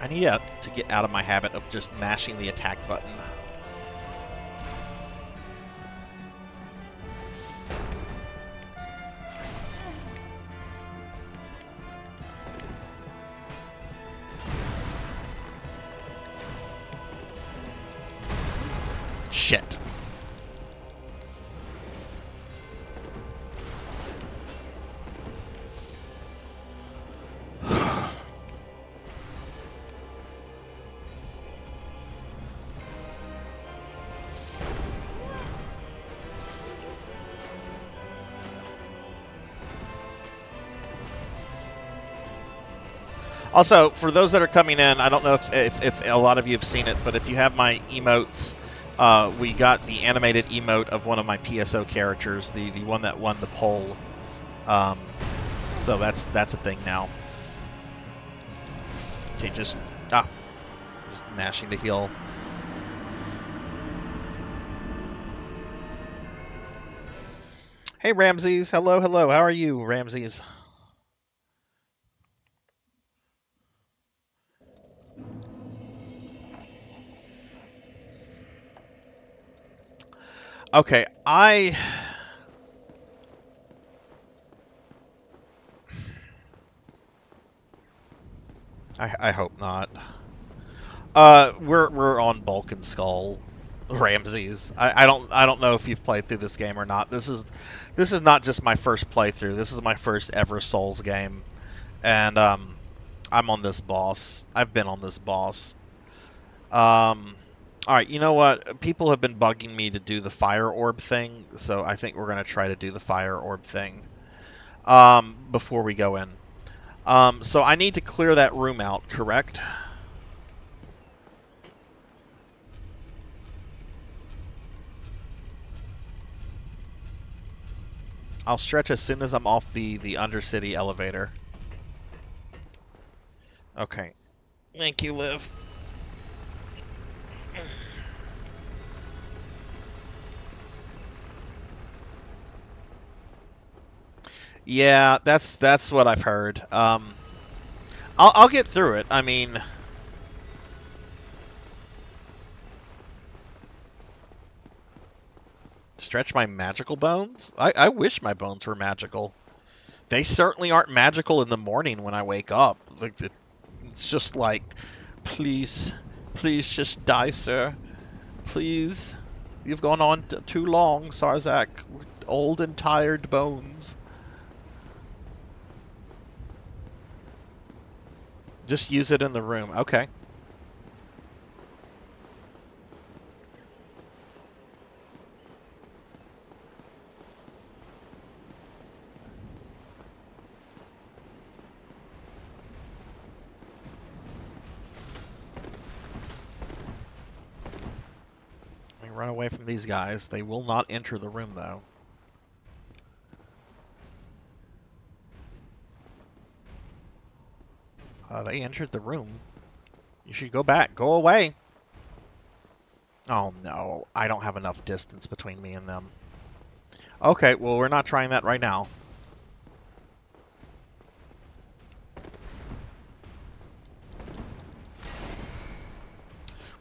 I need to get out of my habit of just mashing the attack button. Shit. Also, for those that are coming in, I don't know if a lot of you have seen it, but if you have my emotes, we got the animated emote of one of my PSO characters, the one that won the poll. Um, so that's a thing now. Okay, just mashing the heal. Hey Ramses, hello, hello. How are you, Ramses? Okay, I hope not. We're on Balkan Skull, Ramses. I don't know if you've played through this game or not. This is not just my first playthrough. This is my first ever Souls game, and I'm on this boss. I've been on this boss. Um, All right, you know what? People have been bugging me to do the fire orb thing, so I think we're gonna try to do the fire orb thing before we go in. So I need to clear that room out, correct? I'll stretch as soon as I'm off the Undercity elevator. Okay. Thank you, Liv. Yeah, that's what I've heard. I'll get through it. I mean, stretch my magical bones? I wish my bones were magical. They certainly aren't magical in the morning when I wake up. Like it's just like, please, please just die, sir. Please. You've gone on too long, Sarzac. Old and tired bones. Just use it in the room. Okay. Let me run away from these guys. They will not enter the room, though. They entered the room. You should go back. Go away. Oh, no. I don't have enough distance between me and them. Okay, well, we're not trying that right now.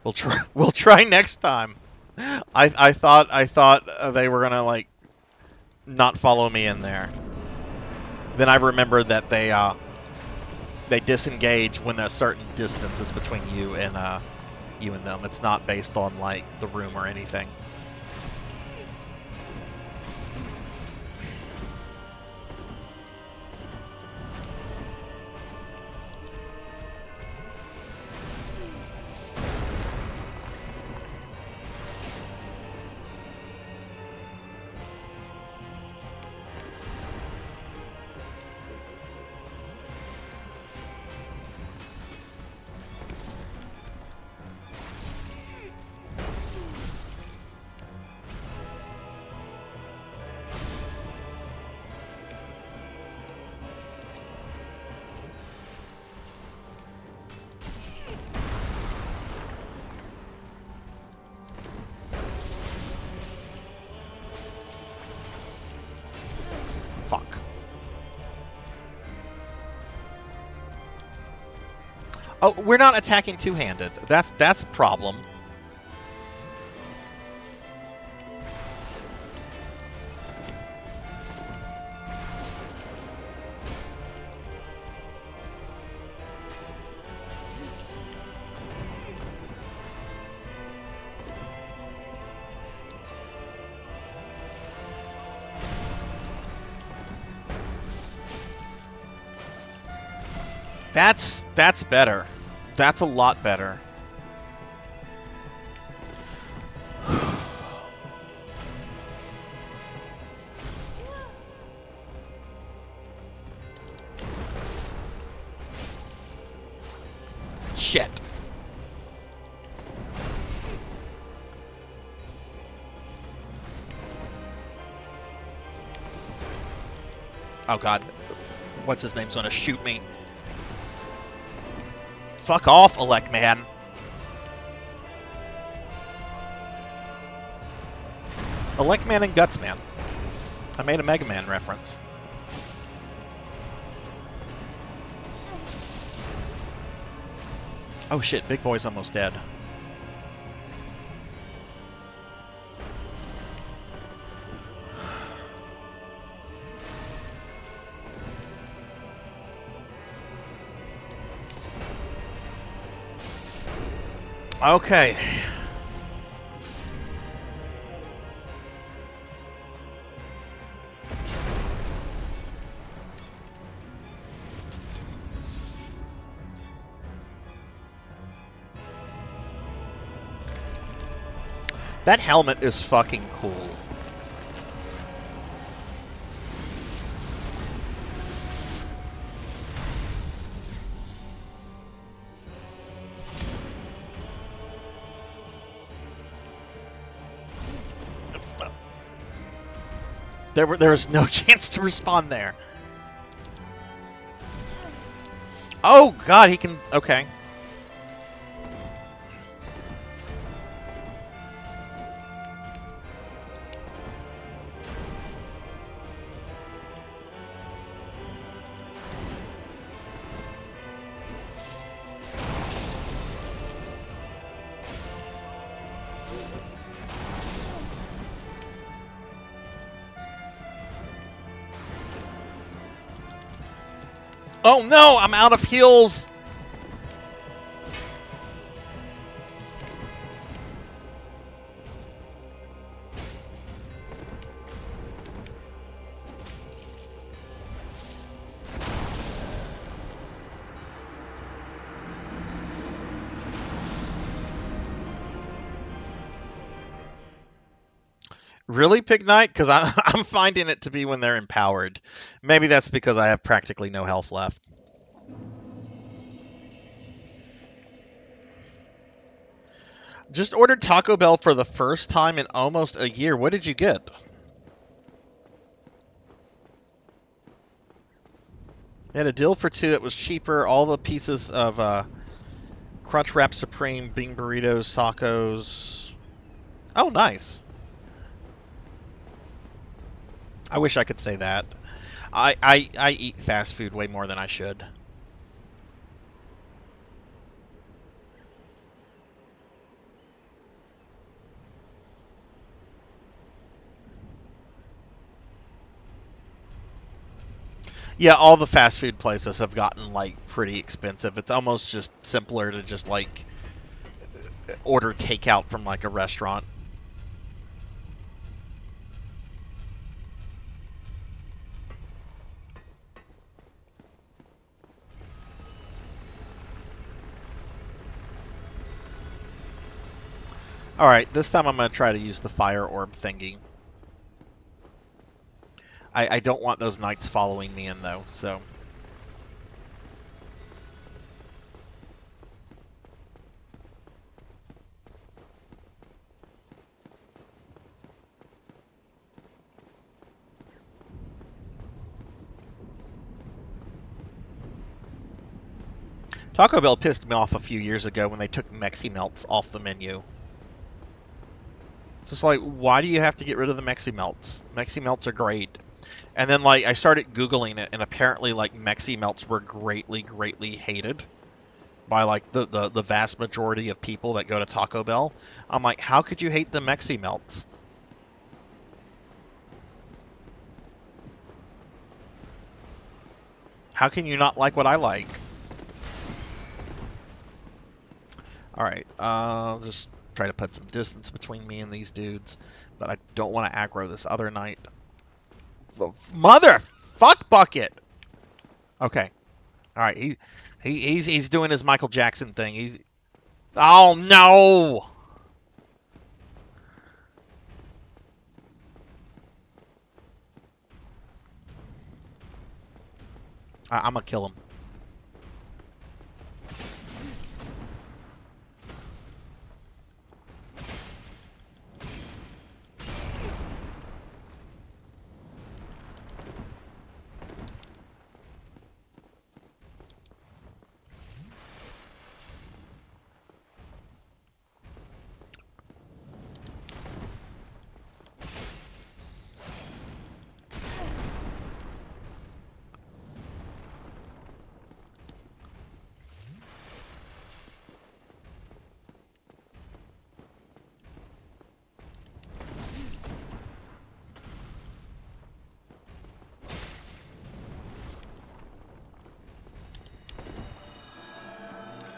We'll try next time. I thought they were gonna like not follow me in there. Then I remembered that they disengage when a certain distance is between you and them. It's not based on like the room or anything. Fuck. Oh, we're not attacking two-handed. That's a problem. That's better. That's a lot better. Shit. Oh god. What's his name's gonna shoot me? Fuck off, Elect Man. Elect Man and Guts Man. I made a Mega Man reference. Oh shit, Big Boy's almost dead. Okay. That helmet is fucking cool. There was no chance to respawn there. Oh god, he can. Okay. Oh no, I'm out of heals. Really, Pig Knight? Because I'm finding it to be when they're empowered. Maybe that's because I have practically no health left. Just ordered Taco Bell for the first time in almost a year. What did you get? They had a deal for 2 that was cheaper. All the pieces of Crunchwrap Supreme, Bean Burritos, tacos. Oh, nice. I wish I could say that. I eat fast food way more than I should. Yeah, all the fast food places have gotten like pretty expensive. It's almost just simpler to just like order takeout from like a restaurant. Alright, this time I'm going to try to use the fire orb thingy. I don't want those knights following me in, though, so... Taco Bell pissed me off a few years ago when they took Mexi Melts off the menu. It's just like, why do you have to get rid of the Mexi Melts? Mexi Melts are great. And then, like, I started Googling it, and apparently, like, Mexi Melts were greatly, greatly hated by, like, the vast majority of people that go to Taco Bell. I'm like, how could you hate the Mexi Melts? How can you not like what I like? Alright, I'll just try to put some distance between me and these dudes, but I don't want to aggro this other knight. Mother fuck bucket! Okay. Alright, he's doing his Michael Jackson thing. He's... Oh, no! I'm gonna kill him.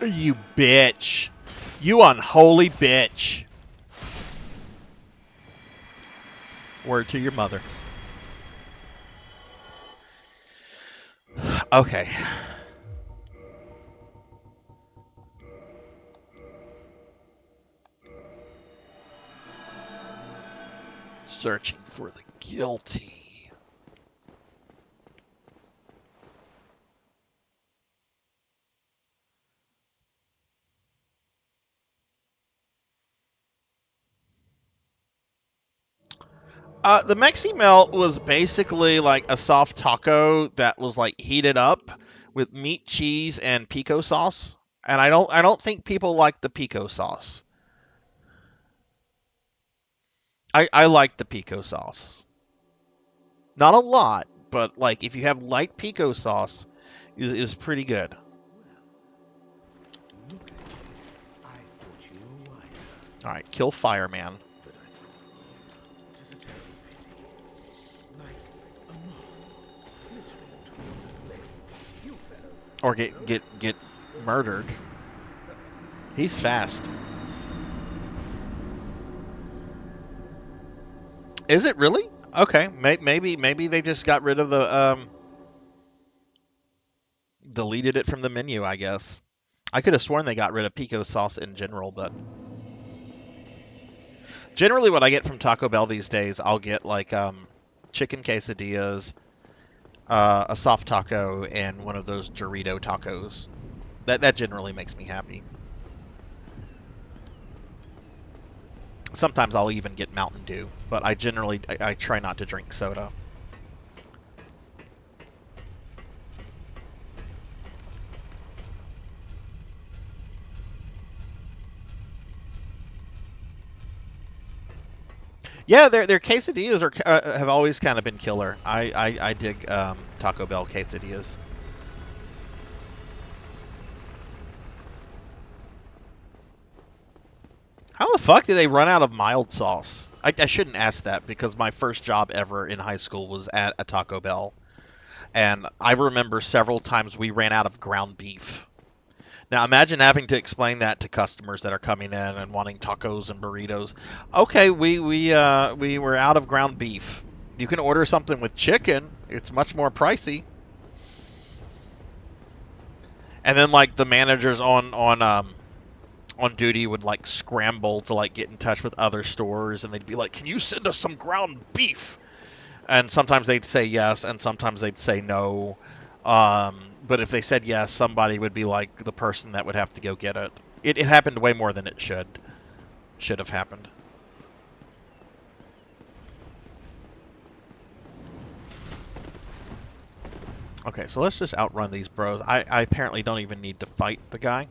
You bitch. You unholy bitch. Word to your mother. Okay. Searching for the guilty. The Mexi Melt was basically like a soft taco that was like heated up with meat, cheese, and pico sauce. And I don't think people like the pico sauce. I like the pico sauce. Not a lot, but like if you have light pico sauce, is pretty good. Look at you. I thought you were wiser, All right, kill Fireman, but I thought it is a terrible pity. Like a moth glittering towards a flame. You fellow, or get murdered. He's fast. Is it really? Okay, maybe they just got rid of the deleted it from the menu, I guess. I could have sworn they got rid of pico sauce in general, but generally what I get from Taco Bell these days, I'll get like chicken quesadillas, a soft taco, and one of those Dorito tacos. That generally makes me happy. Sometimes I'll even get Mountain Dew, but I try not to drink soda. Yeah, their quesadillas have always kind of been killer. I dig Taco Bell quesadillas. How the fuck did they run out of mild sauce? I shouldn't ask that because my first job ever in high school was at a Taco Bell, and I remember several times we ran out of ground beef. Now imagine having to explain that to customers that are coming in and wanting tacos and burritos. Okay, we were out of ground beef. You can order something with chicken. It's much more pricey. And then like the managers on duty would like scramble to like get in touch with other stores, and they'd be like, "Can you send us some ground beef?" And sometimes they'd say yes, and sometimes they'd say no. But if they said yes, somebody would be like the person that would have to go get it. It happened way more than it should have happened. Okay, so let's just outrun these bros. I apparently don't even need to fight the guy.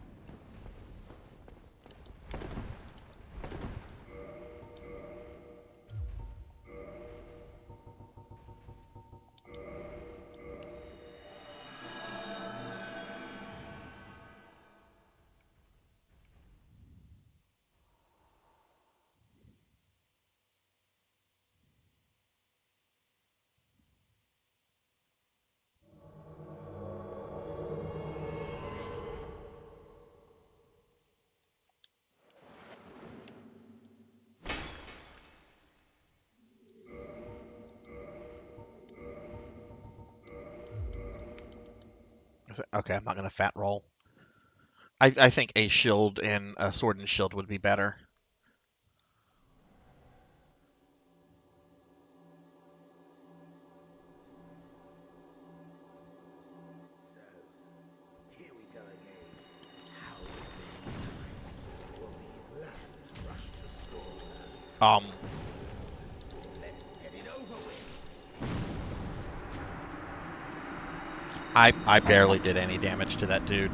Okay, I'm not gonna fat roll. I think a shield and a sword and shield would be better. So, here we go again. How many times will these lambs rush to slaughter? Um, Let's get it over with. I barely did any damage to that dude.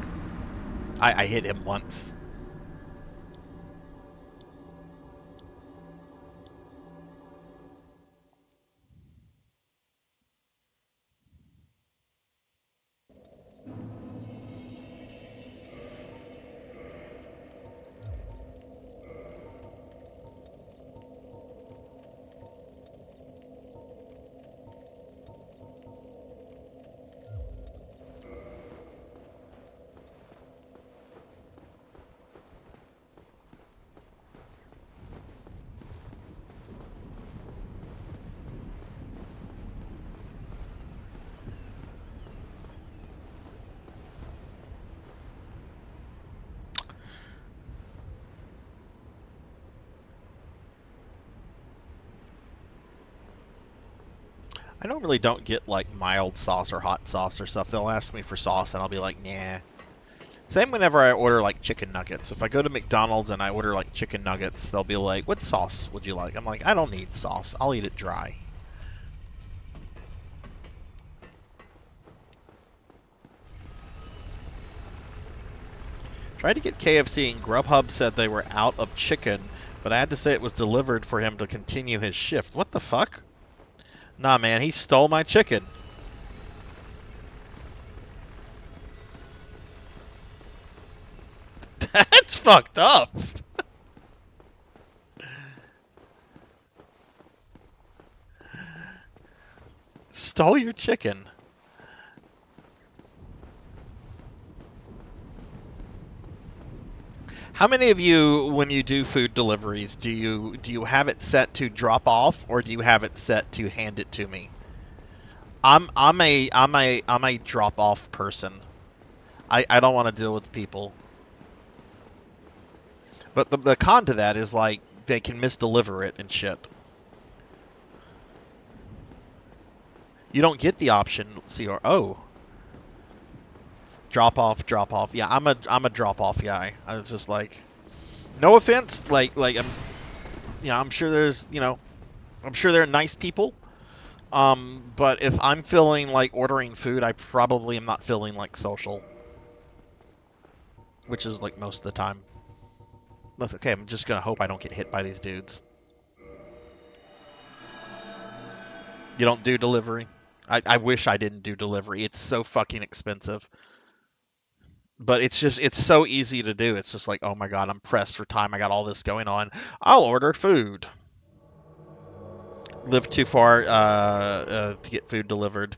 I hit him once. I normally don't get like mild sauce or hot sauce or stuff. They'll ask me for sauce and I'll be like, nah. Same whenever I order like chicken nuggets. If I go to McDonald's and I order like chicken nuggets, they'll be like, what sauce would you like? I'm like, I don't need sauce. I'll eat it dry. Tried to get KFC and Grubhub said they were out of chicken, but I had to say it was delivered for him to continue his shift. What the fuck? Nah, man, he stole my chicken. That's fucked up. Stole your chicken. How many of you, when you do food deliveries, do you have it set to drop off or do you have it set to hand it to me? I'm a drop off person. I don't want to deal with people. But the con to that is like they can misdeliver it and shit. You don't get the option. Let's see, or oh, drop off, drop off. Yeah, I'm a drop off guy. I was just like, no offense, like I'm sure there's I'm sure they're nice people. But if I'm feeling like ordering food, I probably am not feeling like social, which is like most of the time. That's okay. I'm just gonna hope I don't get hit by these dudes. You don't do delivery? I wish I didn't do delivery. It's so fucking expensive. But it's so easy to do. It's just like, oh my god, I'm pressed for time. I got all this going on. I'll order food. Live too far to get food delivered.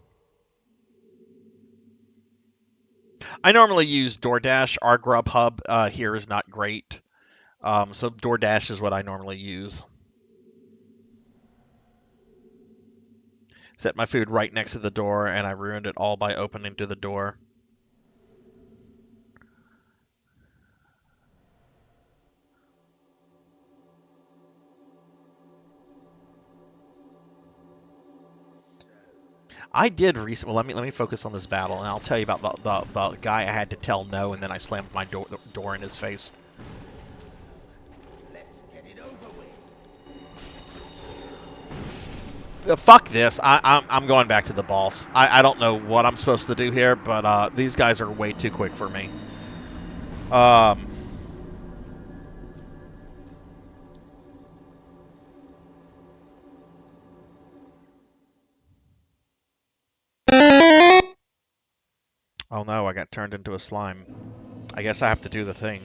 I normally use DoorDash. Our Grubhub here is not great. So DoorDash is what I normally use. Set my food right next to the door, and I ruined it all by opening to the door. I did recently. Well, let me focus on this battle, and I'll tell you about the guy I had to tell no, and then I slammed my door in his face. Let's get it over with. Fuck this. I'm going back to the boss. I don't know what I'm supposed to do here, but these guys are way too quick for me. Oh no, I got turned into a slime. I guess I have to do the thing.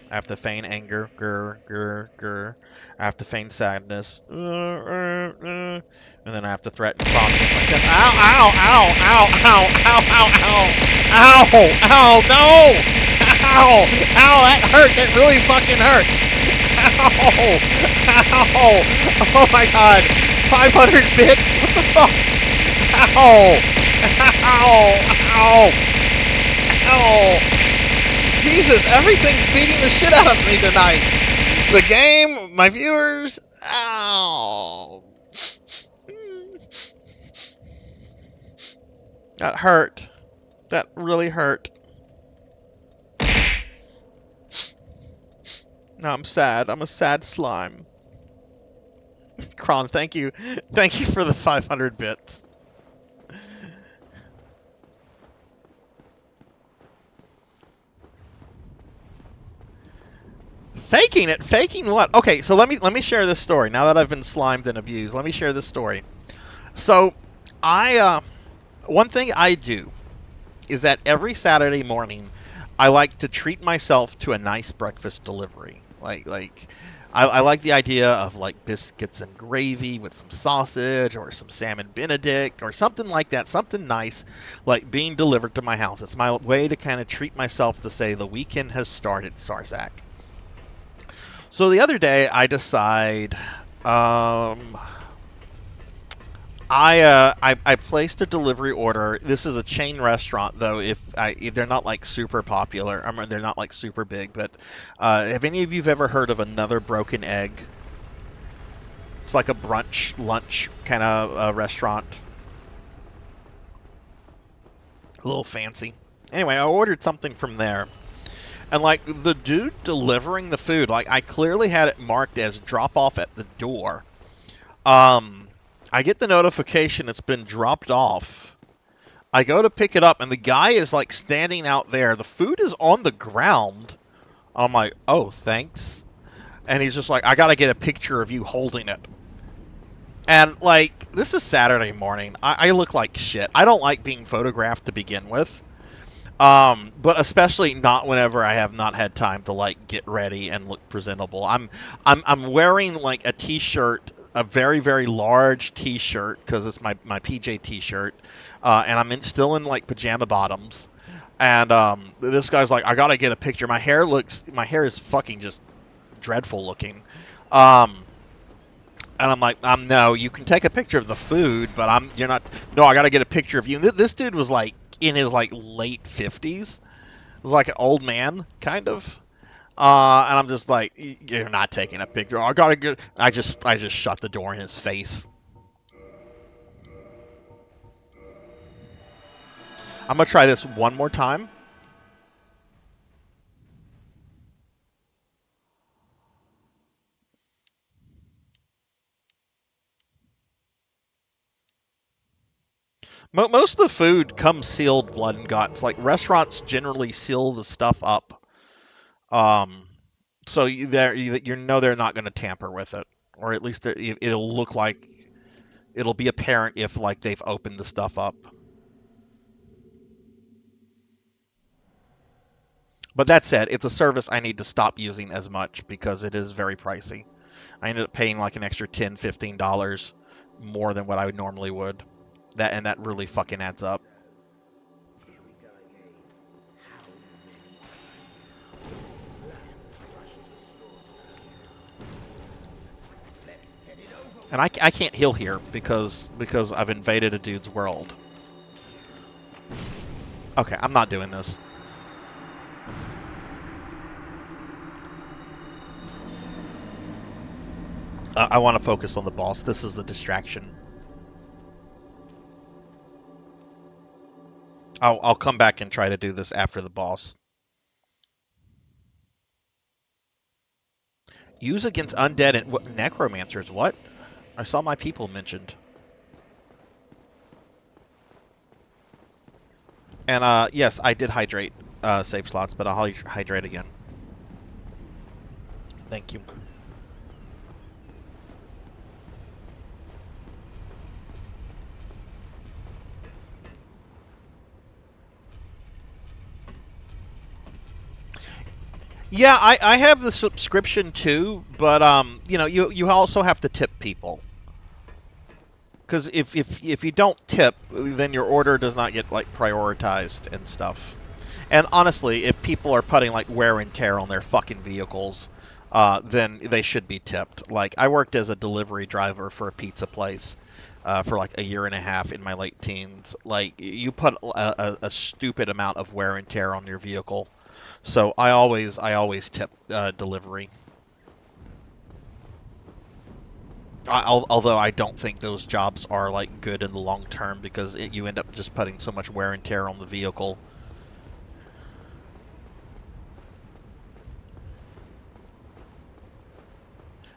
I have to feign anger, grr, grr, grr. I have to feign sadness, and then I have to threaten prompting like that. Ow, ow, ow, ow, ow, ow, ow, ow, ow, ow, no! Ow, ow, that hurt, that really fucking hurts! Ow, ow, oh my god, 500 bits? What the fuck? Ow, ow, ow, ow! Jesus, everything's beating the shit out of me tonight. The game, my viewers. Ow. That hurt. That really hurt. Now I'm sad. I'm a sad slime. Kron, thank you. Thank you for the 500 bits. Faking it? Faking what? Okay, so let me share this story. Now that I've been slimed and abused, let me share this story. So, one thing I do is that every Saturday morning, I like to treat myself to a nice breakfast delivery. I like the idea of like biscuits and gravy with some sausage or some salmon Benedict or something like that, something nice, like being delivered to my house. It's my way to kind of treat myself to say the weekend has started, Sarzac. So the other day, I decide, I placed a delivery order. This is a chain restaurant, though. If they're not like super popular, I mean, they're not like super big. But have any of you ever heard of Another Broken Egg? It's like a brunch, lunch kind of restaurant. A little fancy. Anyway, I ordered something from there. And, like, the dude delivering the food, like, I clearly had it marked as drop off at the door. I get the notification it's been dropped off. I go to pick it up, and the guy is, like, standing out there. The food is on the ground. I'm like, oh, thanks. And he's just like, I gotta get a picture of you holding it. And, like, this is Saturday morning. I look like shit. I don't like being photographed to begin with. But especially not whenever I have not had time to like get ready and look presentable. I'm wearing like a t-shirt, a very very large t-shirt because it's my PJ t-shirt, and still in like pajama bottoms. And this guy's like, I gotta get a picture. My hair is fucking just dreadful looking. Um, and I'm like, no, you can take a picture of the food, but you're not. No, I gotta get a picture of you. And this dude was like in his like late 50s. It was like an old man, kind of. And I'm just like, you're not taking a picture. I gotta get. I just shut the door in his face. I'm gonna try this one more time. Most of the food comes sealed blood and guts. Like restaurants generally seal the stuff up. Um, so you know they're not going to tamper with it, or at least it'll look like it'll be apparent if like they've opened the stuff up. But that said, it's a service I need to stop using as much because it is very pricey. I ended up paying like an extra $10, $15 more than what I normally would. That really fucking adds up. Here we go again. How many times will these lambs rush to slaughter? Let's get it over And with. I can't heal here because I've invaded a dude's world. Okay, I'm not doing this. I want to focus on the boss. This is the distraction. I'll come back and try to do this after the boss. Use against undead and necromancers. What? I saw my people mentioned. And yes, I did hydrate save slots, but I'll hydrate again. Thank you. Yeah, I have the subscription too, but you know, you also have to tip people. Because if you don't tip, then your order does not get like prioritized and stuff. And honestly, if people are putting like wear and tear on their fucking vehicles, then they should be tipped. Like I worked as a delivery driver for a pizza place for like a year and a half in my late teens. Like you put a stupid amount of wear and tear on your vehicle, so I always tip delivery. Although I don't think those jobs are like good in the long term because you end up just putting so much wear and tear on the vehicle.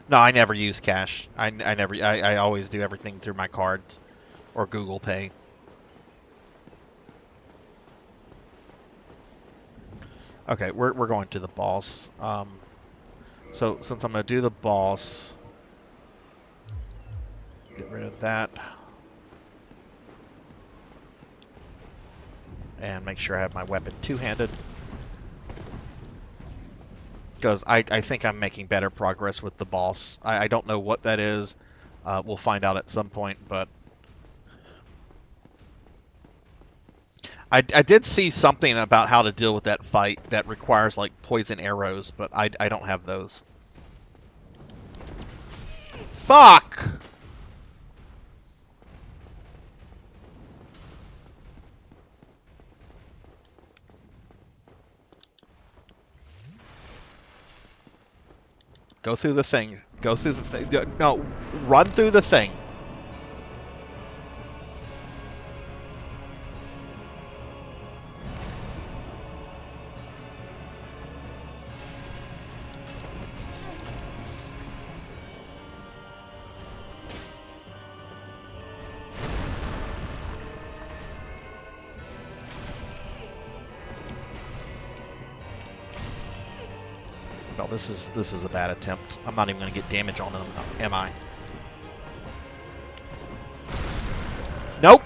No, I never use cash. I always do everything through my cards or Google Pay. Okay, we're going to the boss. So since I'm gonna do the boss, get rid of that and make sure I have my weapon two-handed because I think I'm making better progress with the boss. I don't know what that is. We'll find out at some point, but I did see something about how to deal with that fight that requires like poison arrows, but I don't have those. Fuck! Go through the thing. Go through the thing. No, run through the thing. belt. This is a bad attempt. I'm not even going to get damage on him, am I? Nope.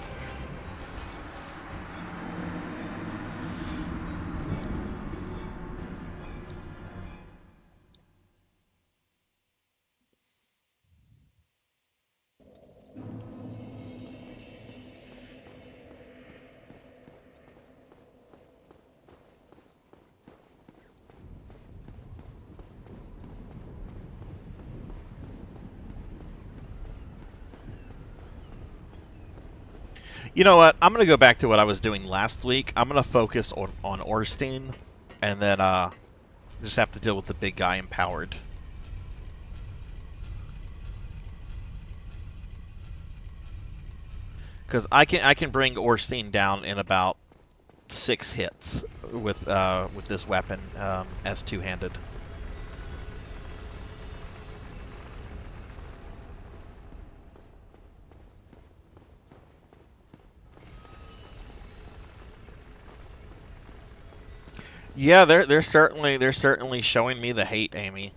You know what? I'm gonna go back to what I was doing last week. I'm gonna focus on Orstein, and then just have to deal with the big guy empowered. Because I can bring Orstein down in about 6 hits with this weapon as two-handed. Yeah, they're certainly showing me the hate, Amy.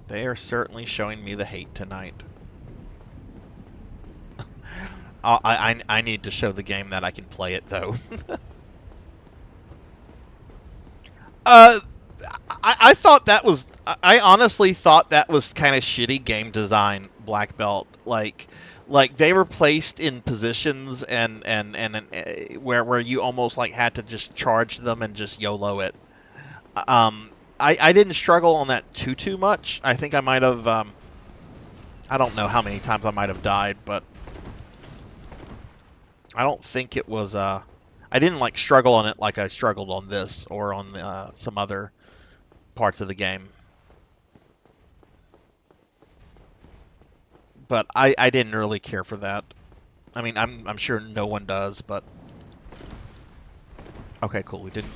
They are certainly showing me the hate tonight. I need to show the game that I can play it though. uh, I thought that was. I honestly thought that was kind of shitty game design, Black Belt. Like they were placed in positions and where you almost like had to just charge them and just YOLO it. Um, I didn't struggle on that too much. I think I might have. I don't know how many times I might have died, but I don't think it was. I didn't like struggle on it like I struggled on this or on some other parts of the game. But I didn't really care for that. I mean, I'm sure no one does, but okay, cool. We didn't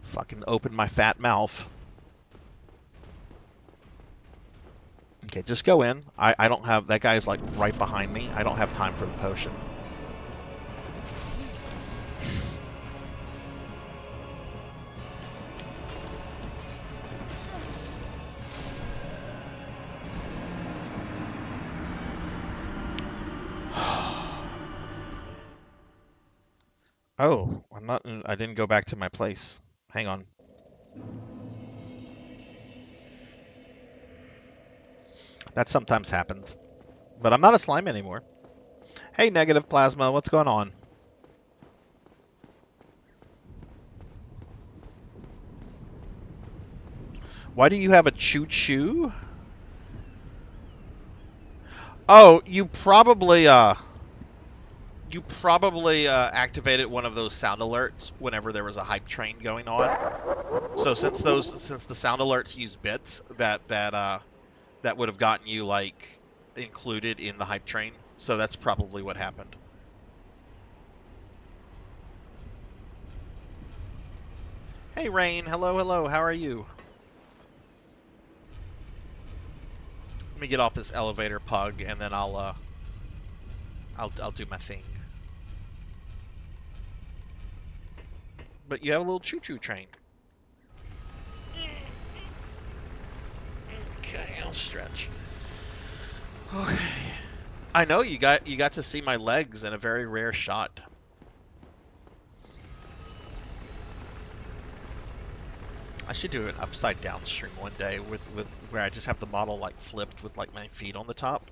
fucking open my fat mouth. Okay, just go in. I don't have that guy's like right behind me. I don't have time for the potion. Oh, I'm not. I didn't go back to my place. Hang on. That sometimes happens. But I'm not a slime anymore. Hey, negative plasma, what's going on? Why do you have a choo-choo? Oh, you probably activated one of those sound alerts whenever there was a hype train going on. So since the sound alerts use bits, that would have gotten you like included in the hype train. So that's probably what happened. Hey Rain, hello, hello. How are you? Let me get off this elevator, pug, and then I'll do my thing. But you have a little choo-choo train. Okay, I'll stretch. Okay. I know you got to see my legs in a very rare shot. I should do an upside down stream one day with where I just have the model like flipped with like my feet on the top.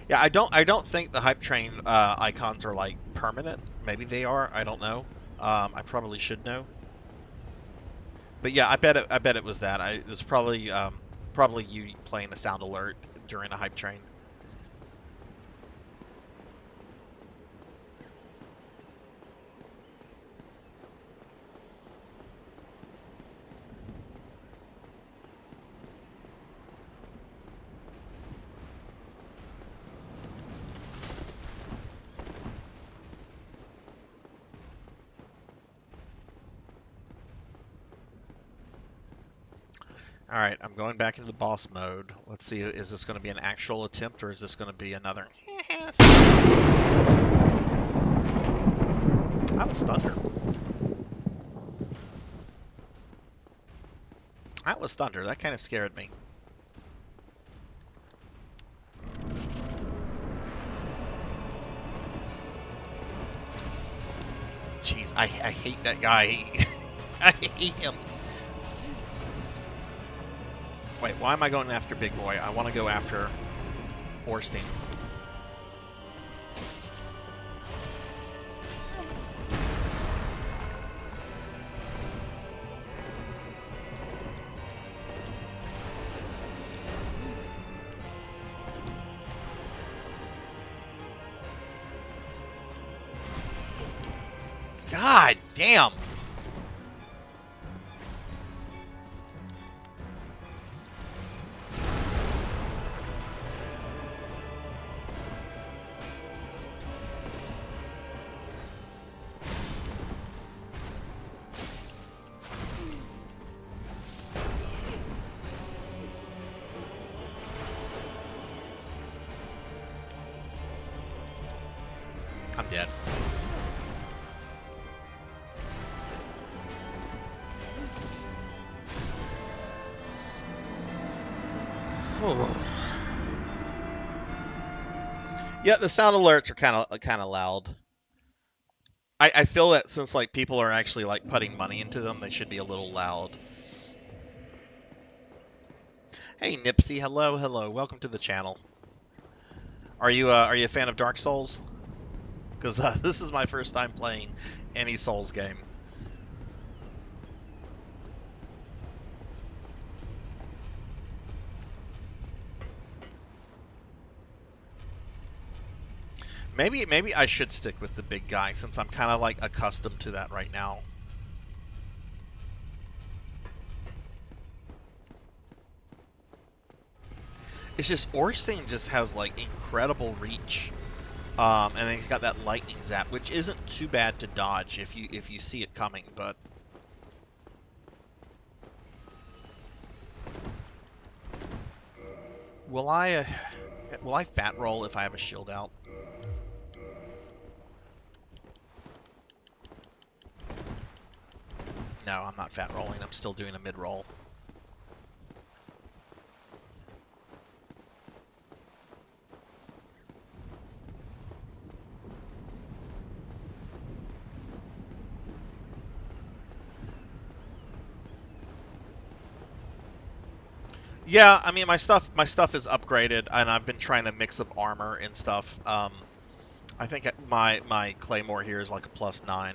Yeah, I don't think the hype train icons are like permanent. Maybe they are. I don't know. I probably should know. But yeah, I bet it was that. It was probably you playing a sound alert during a hype train. Alright, I'm going back into the boss mode. Let's see, is this going to be an actual attempt or is this going to be another... That was thunder. That was thunder. That kind of scared me. Jeez, I hate that guy. I hate him. Wait, why am I going after Big Boy? I want to go after Orstein. God damn! I'm dead. Yeah, the sound alerts are kind of loud. I feel that since like people are actually like putting money into them, they should be a little loud. Hey Nipsey, hello, hello, welcome to the channel. Are you a fan of Dark Souls? Because this is my first time playing any Souls game. Maybe I should stick with the big guy since I'm kind of like accustomed to that right now. It's just Orstein just has like incredible reach, and then he's got that lightning zap, which isn't too bad to dodge if you see it coming. But will I fat roll if I have a shield out? No, I'm not fat rolling. I'm still doing a mid roll. Yeah, I mean my stuff is upgraded, and I've been trying to mix up armor and stuff. I think my claymore here is like a +9.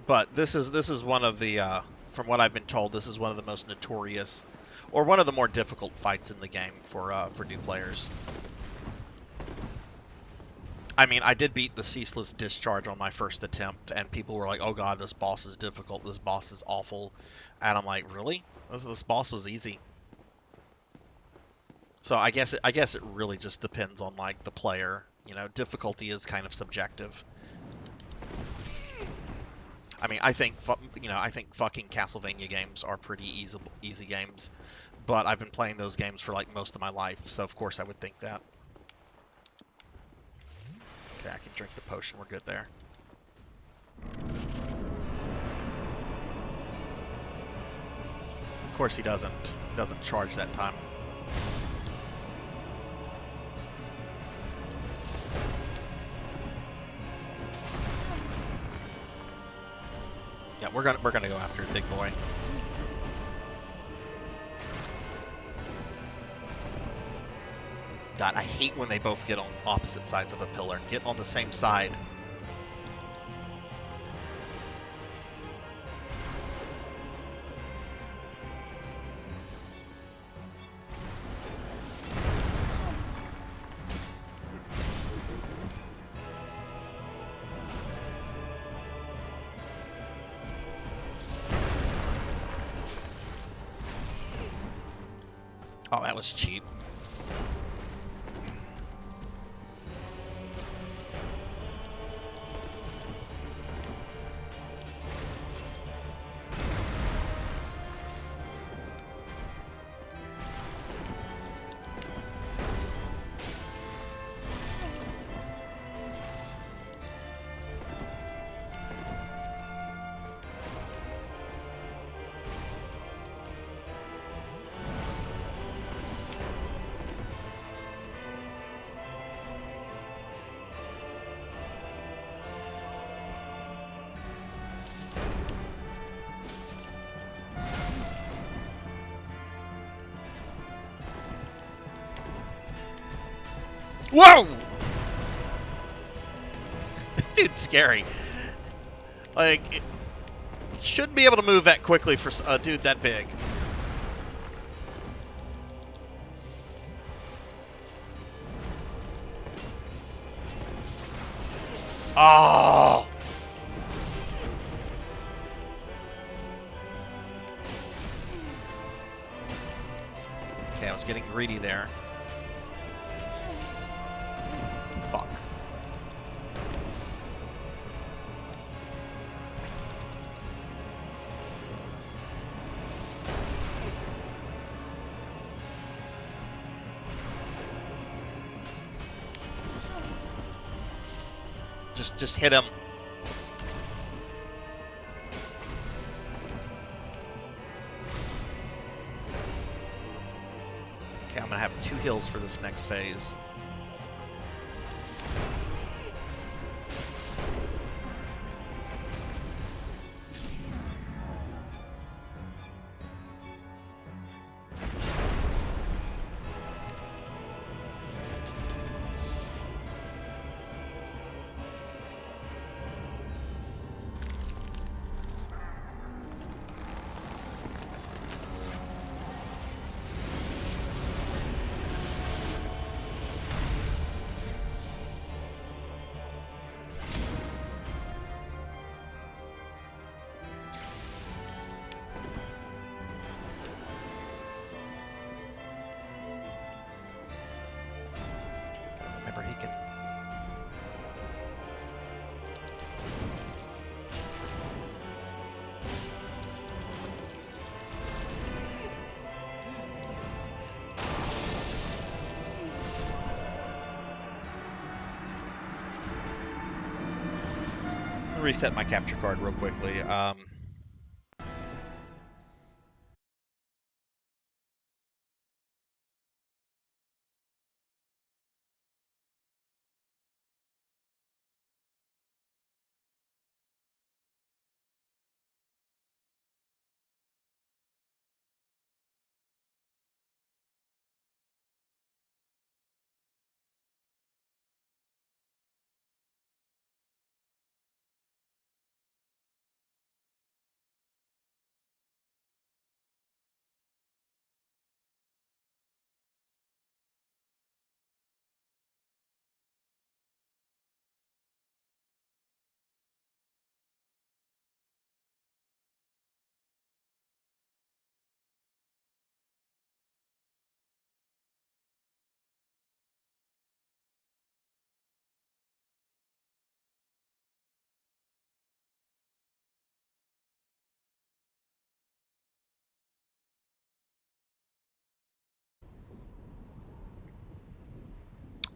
But this is one of the from what I've been told, this is one of the most notorious, or one of the more difficult fights in the game for new players. I mean, I did beat the Ceaseless Discharge on my first attempt, and people were like, "Oh God, this boss is difficult. This boss is awful," and I'm like, "Really? This boss was easy." So I guess it really just depends on like the player. You know, difficulty is kind of subjective. I mean, I think fucking Castlevania games are pretty easy games, but I've been playing those games for like most of my life, so of course I would think that. Okay, I can drink the potion. We're good there. Of course he doesn't charge that time. Yeah, we're gonna go after Big Boy. God, I hate when they both get on opposite sides of a pillar. Get on the same side. Oh, that was cheap. Whoa! Dude, scary. Like, it shouldn't be able to move that quickly for a dude that big. Oh! Okay, I was getting greedy there. Fuck. Just hit him. Okay, I'm gonna have 2 heals for this next phase. Remember, he can... reset my capture card real quickly.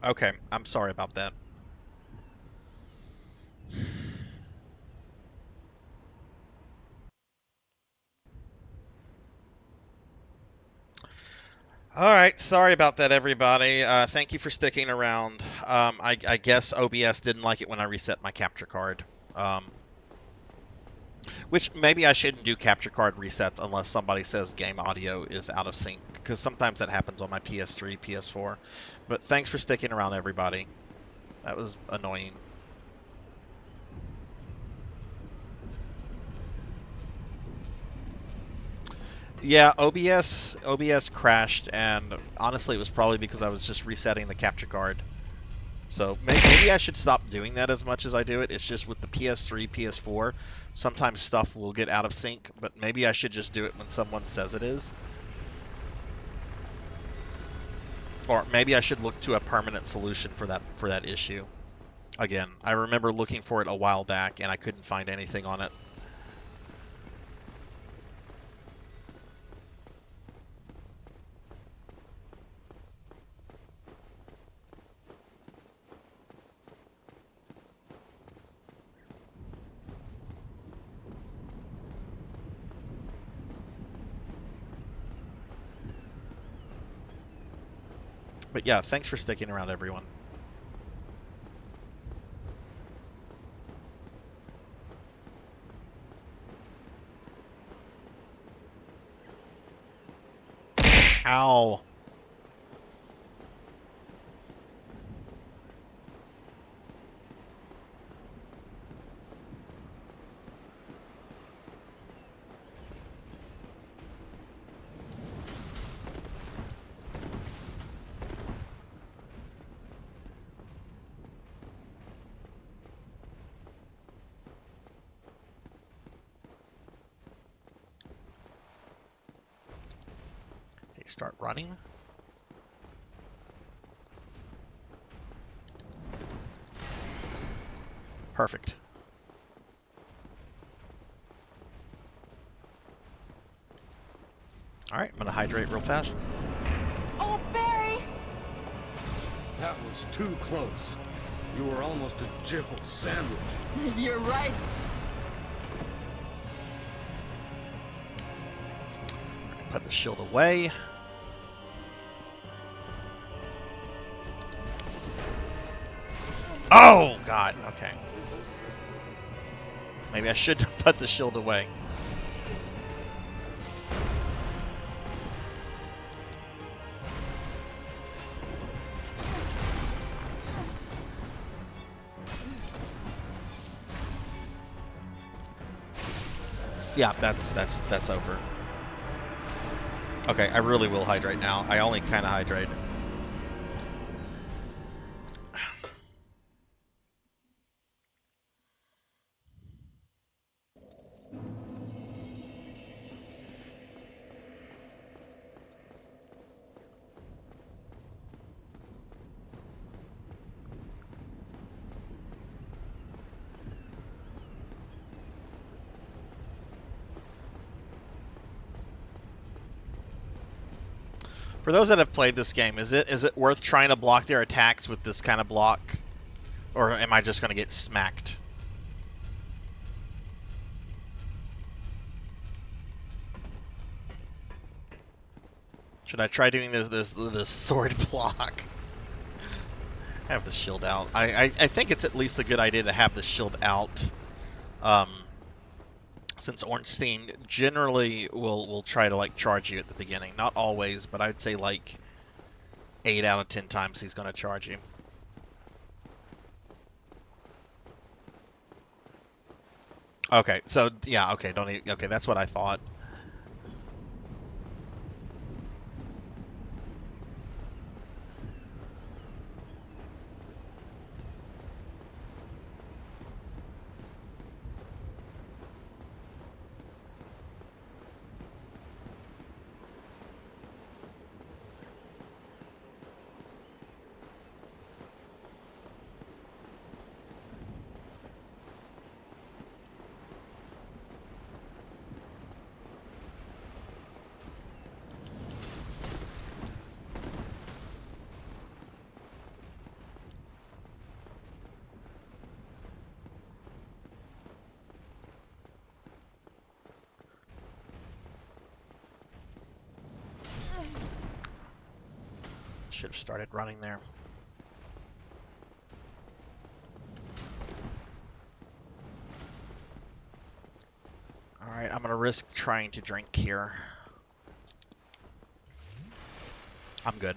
Okay, I'm sorry about that. All right, sorry about that, everybody. Thank you for sticking around. I guess OBS didn't like it when I reset my capture card. Which maybe I shouldn't do capture card resets unless somebody says game audio is out of sync, because sometimes that happens on my PS3, PS4. But thanks for sticking around, everybody. That was annoying. Yeah, OBS crashed, and honestly, it was probably because I was just resetting the capture card. So maybe I should stop doing that as much as I do it. It's just with the PS3, PS4, sometimes stuff will get out of sync, but maybe I should just do it when someone says it is. Or maybe I should look to a permanent solution for that issue. Again, I remember looking for it a while back and I couldn't find anything on it. But yeah, thanks for sticking around, everyone. Ow. Start running. Perfect. Alright, I'm gonna hydrate real fast. Oh, Barry! That was too close. You were almost a jibble sandwich. You're right. Put the shield away. Oh, God. Okay. Maybe I shouldn't have put the shield away. Yeah, that's over. Okay, I really will hydrate now. I only kind of hydrate. For those that have played this game, is it worth trying to block their attacks with this kind of block? Or am I just going to get smacked? Should I try doing this sword block? Have the shield out. I think it's at least a good idea to have the shield out. Since Ornstein generally will try to like charge you at the beginning. Not always, but I'd say like 8 out of 10 times he's going to charge you. Okay, so yeah, okay, okay, that's what I thought. Should have started running there. Alright, I'm going to risk trying to drink here. I'm good.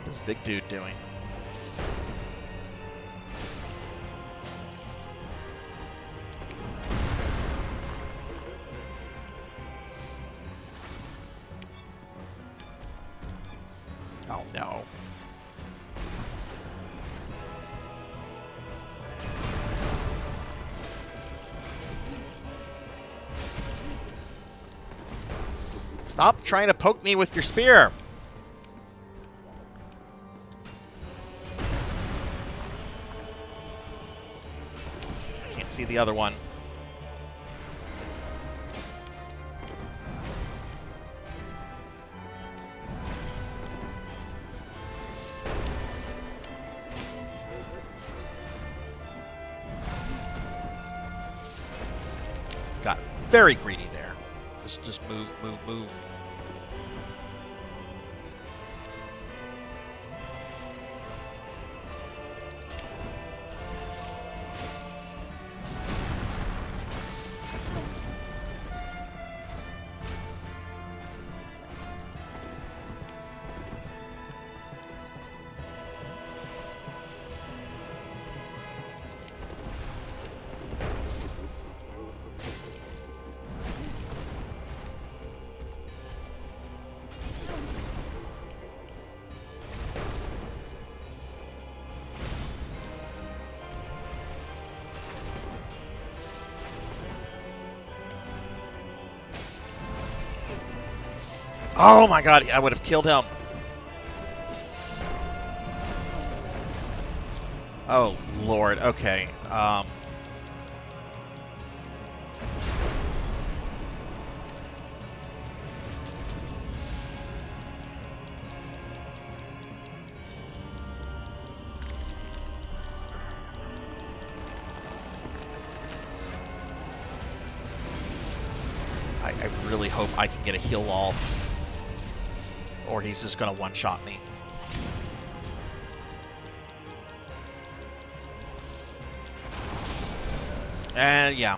What's this big dude doing? Oh no. Stop trying to poke me with your spear! I can't see the other one. Got very greedy there. Just move, move, move. Oh my god, I would have killed him. Oh lord, okay. I really hope I can get a heal off, or he's just gonna one-shot me. And yeah.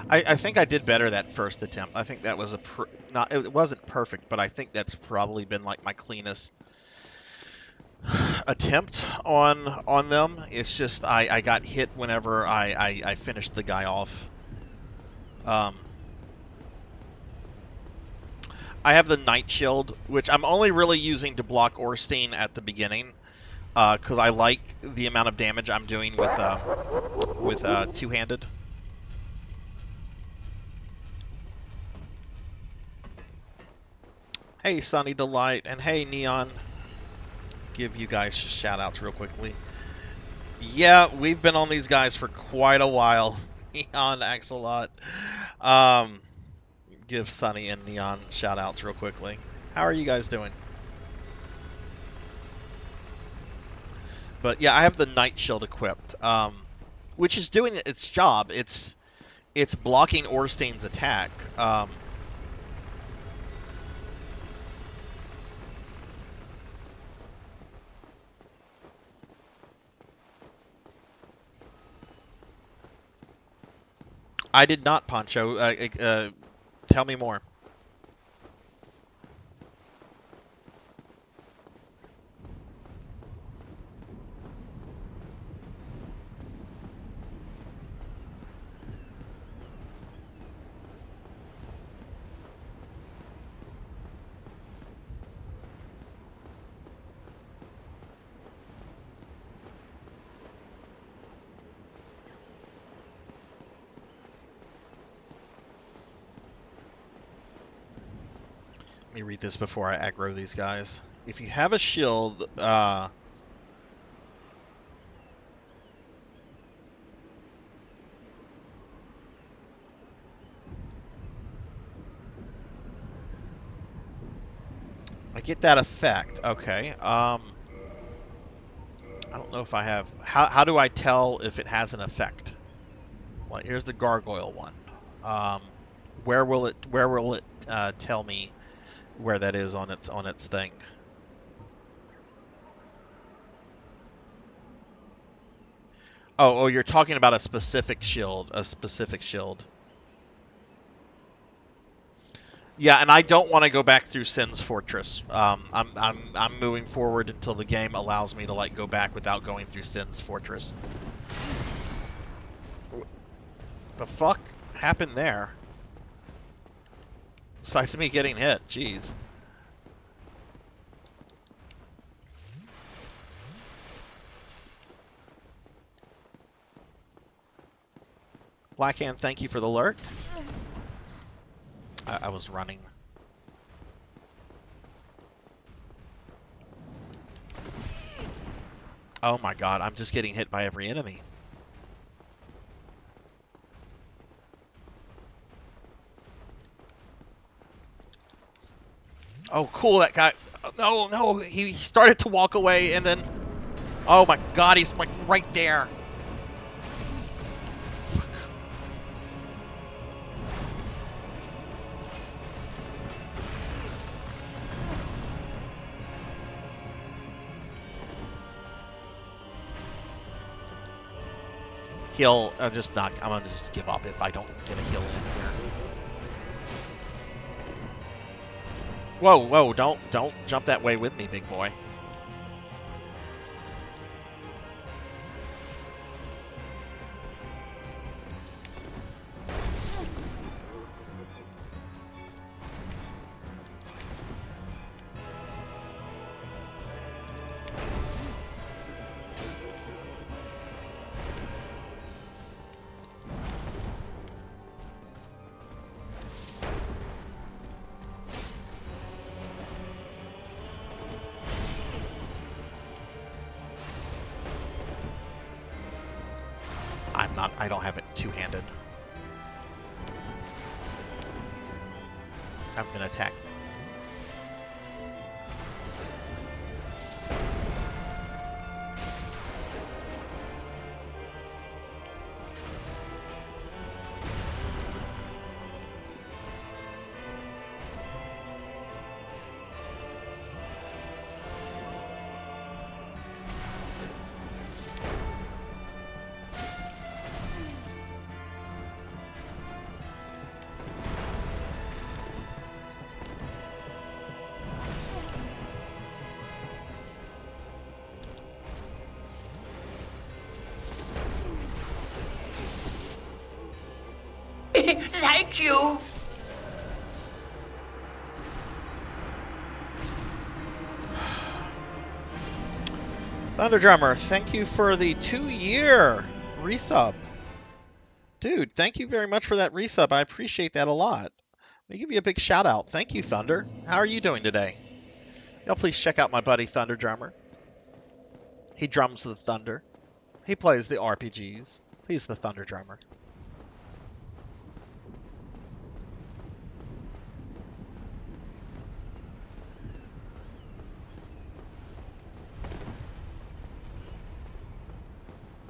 I think I did better that first attempt. I think that was not, it wasn't perfect, but I think that's probably been like my cleanest attempt on them. It's just I got hit whenever I finished the guy off. I have the Night Shield, which I'm only really using to block Orstein at the beginning, because I like the amount of damage I'm doing with two-handed. Hey, Sunny Delight, and hey, Neon. Give you guys shout-outs real quickly. Yeah, we've been on these guys for quite a while. Neon, Axolot. Give Sunny and Neon shout-outs real quickly. How are you guys doing? But yeah, I have the Night Shield equipped, which is doing its job. It's blocking Orstein's attack. I did not, Poncho. Tell me more. Let me read this before I aggro these guys. If you have a shield, I get that effect. Okay. I don't know if I have. How do I tell if it has an effect? Well, here's the gargoyle one. Where will it tell me where that is on its thing? Oh, you're talking about a specific shield. A specific shield. Yeah, and I don't want to go back through Sin's Fortress. I'm moving forward until the game allows me to like go back without going through Sin's Fortress. The fuck happened there? Besides me getting hit, jeez. Blackhand, thank you for the lurk. I was running. Oh my god, I'm just getting hit by every enemy. Oh, cool, that guy. No, he started to walk away and then... Oh my god, he's like right there. Fuck. Heal, I'm gonna just give up if I don't get a heal in here. Whoa, don't jump that way with me, big boy. I don't have it two-handed. I've been attacked. Thank you. Thunder Drummer, thank you for the 2-year resub. Dude, thank you very much for that resub. I appreciate that a lot. Let me give you a big shout out. Thank you, Thunder. How are you doing today? Y'all please check out my buddy Thunder Drummer. He drums the thunder. He plays the RPGs. He's the Thunder Drummer.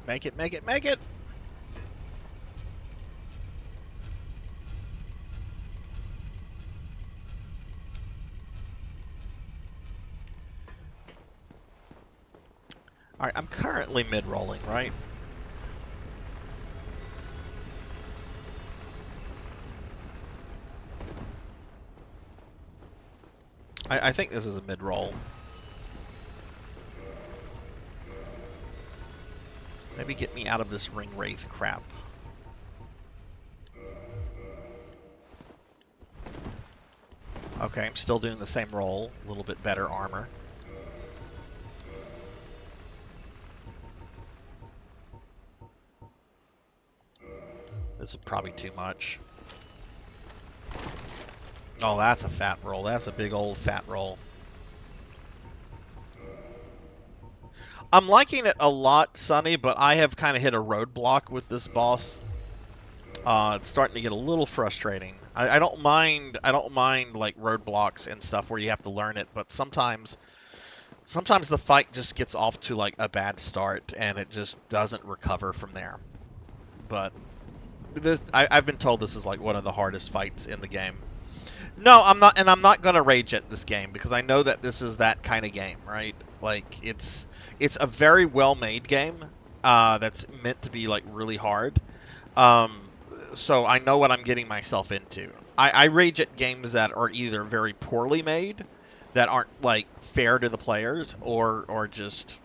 Make it, make it, make it! Alright, I'm currently mid-rolling, right? I think this is a mid-roll. Maybe get me out of this Ring Wraith crap. Okay, I'm still doing the same roll. A little bit better armor. This is probably too much. Oh, that's a fat roll. That's a big old fat roll. I'm liking it a lot, Sonny, but I have kind of hit a roadblock with this boss. It's starting to get a little frustrating. I don't mind. I don't mind like roadblocks and stuff where you have to learn it, but sometimes the fight just gets off to like a bad start and it just doesn't recover from there. But I've been told this is like one of the hardest fights in the game. No, I'm not, and I'm not gonna rage at this game because I know that this is that kind of game, right? Like it's a very well-made game that's meant to be like really hard. Um, so I know what I'm getting myself into. I rage at games that are either very poorly made, that aren't like fair to the players, or just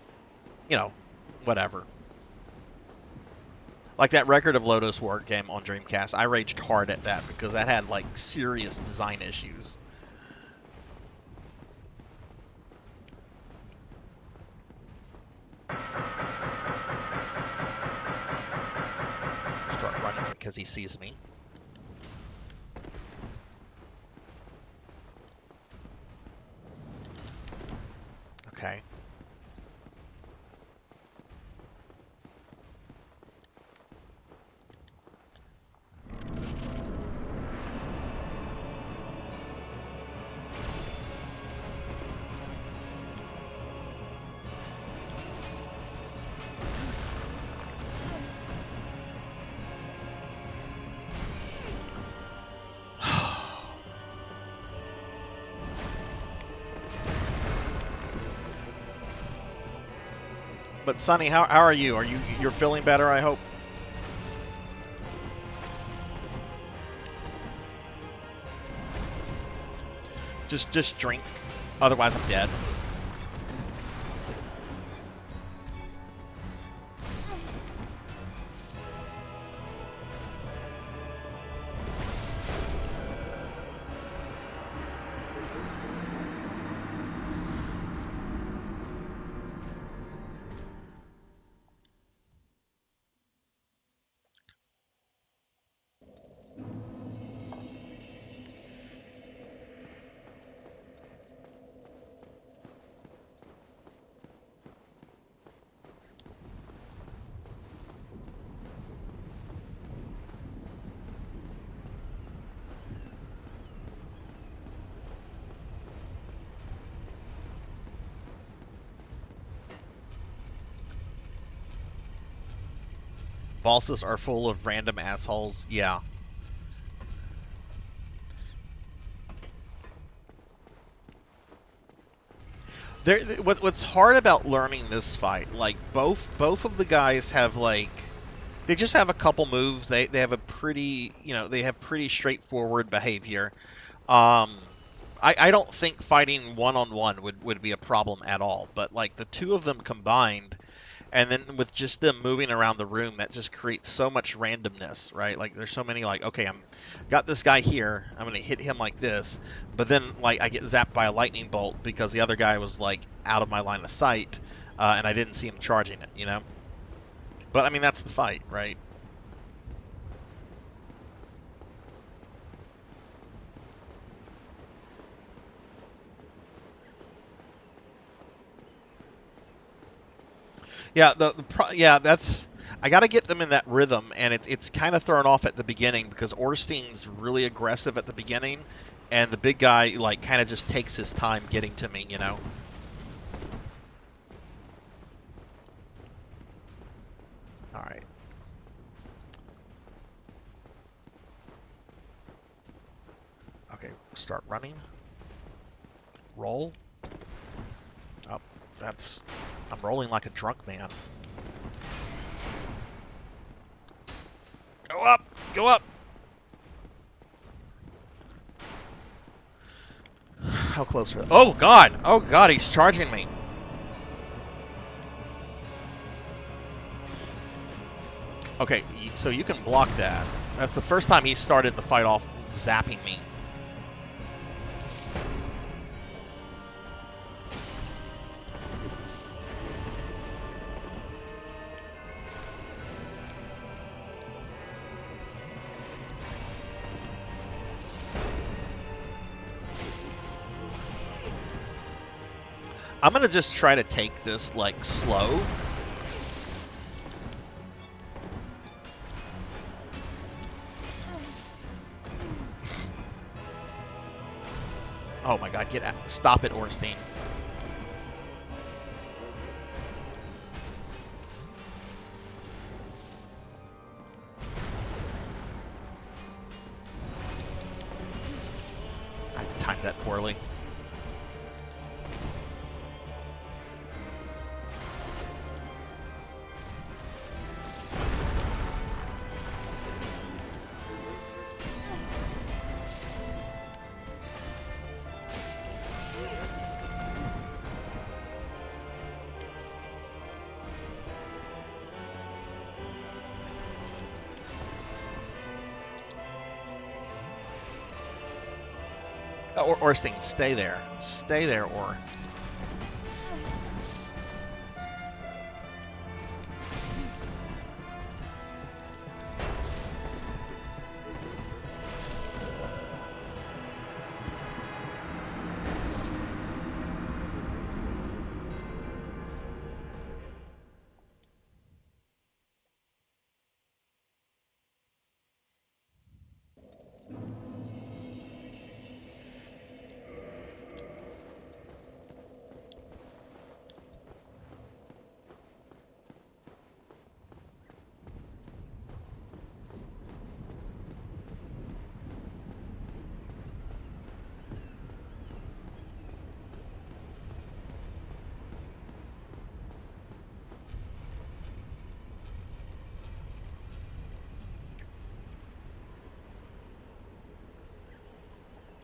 whatever. Like that Record of Lodoss War game on Dreamcast, I raged hard at that because that had like serious design issues. Start running because he sees me. Okay. But Sonny, how are you? You're feeling better, I hope? Just drink. Otherwise I'm dead. Bosses are full of random assholes. Yeah. What's hard about learning this fight, like both of the guys have they just have a couple moves. They have a pretty they have pretty straightforward behavior. Um, I don't think fighting one on one would be a problem at all. But like the two of them combined, and then with just them moving around the room, that just creates so much randomness, right? Like there's so many like, okay, I'm got this guy here, I'm gonna hit him like this, but then like I get zapped by a lightning bolt because the other guy was like out of my line of sight, and I didn't see him charging it. But I mean that's the fight, right? Yeah, yeah, that's I got to get them in that rhythm, and it's kind of thrown off at the beginning because Orstein's really aggressive at the beginning, and the big guy like kind of just takes his time getting to me. All right. Okay, start running. Roll. Oh, that's I'm rolling like a drunk man. Go up. Go up. How close are they? Oh God. Oh God, he's charging me. Okay, so you can block that. That's the first time he started the fight off zapping me. I'm gonna just try to take this like slow. Oh my God, stop it, Orstein. I timed that poorly. Orstein, stay there. Stay there, Or.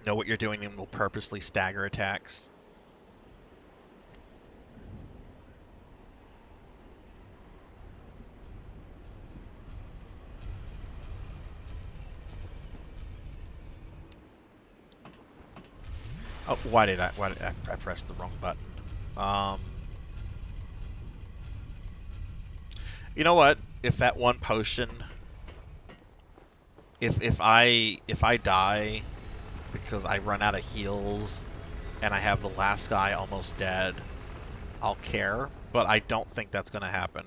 Know what you're doing and will purposely stagger attacks. Oh, why did I press the wrong button? Um, you know what? If that one potion, if I die because I run out of heals and I have the last guy almost dead, I'll care, but I don't think that's going to happen.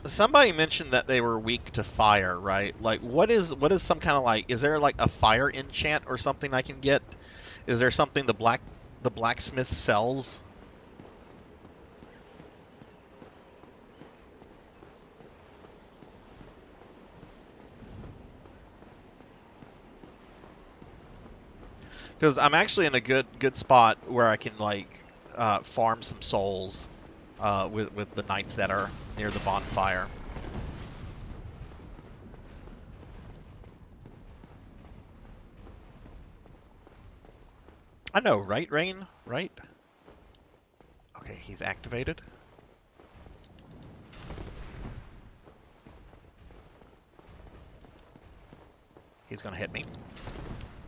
Somebody mentioned that they were weak to fire, right? Like, what is some kind of like? Is there like a fire enchant or something I can get? Is there something the blacksmith sells? Because I'm actually in a good spot where I can like farm some souls with the knights that are near the bonfire. I know, right, Rain? Right? Okay, he's activated. He's gonna hit me.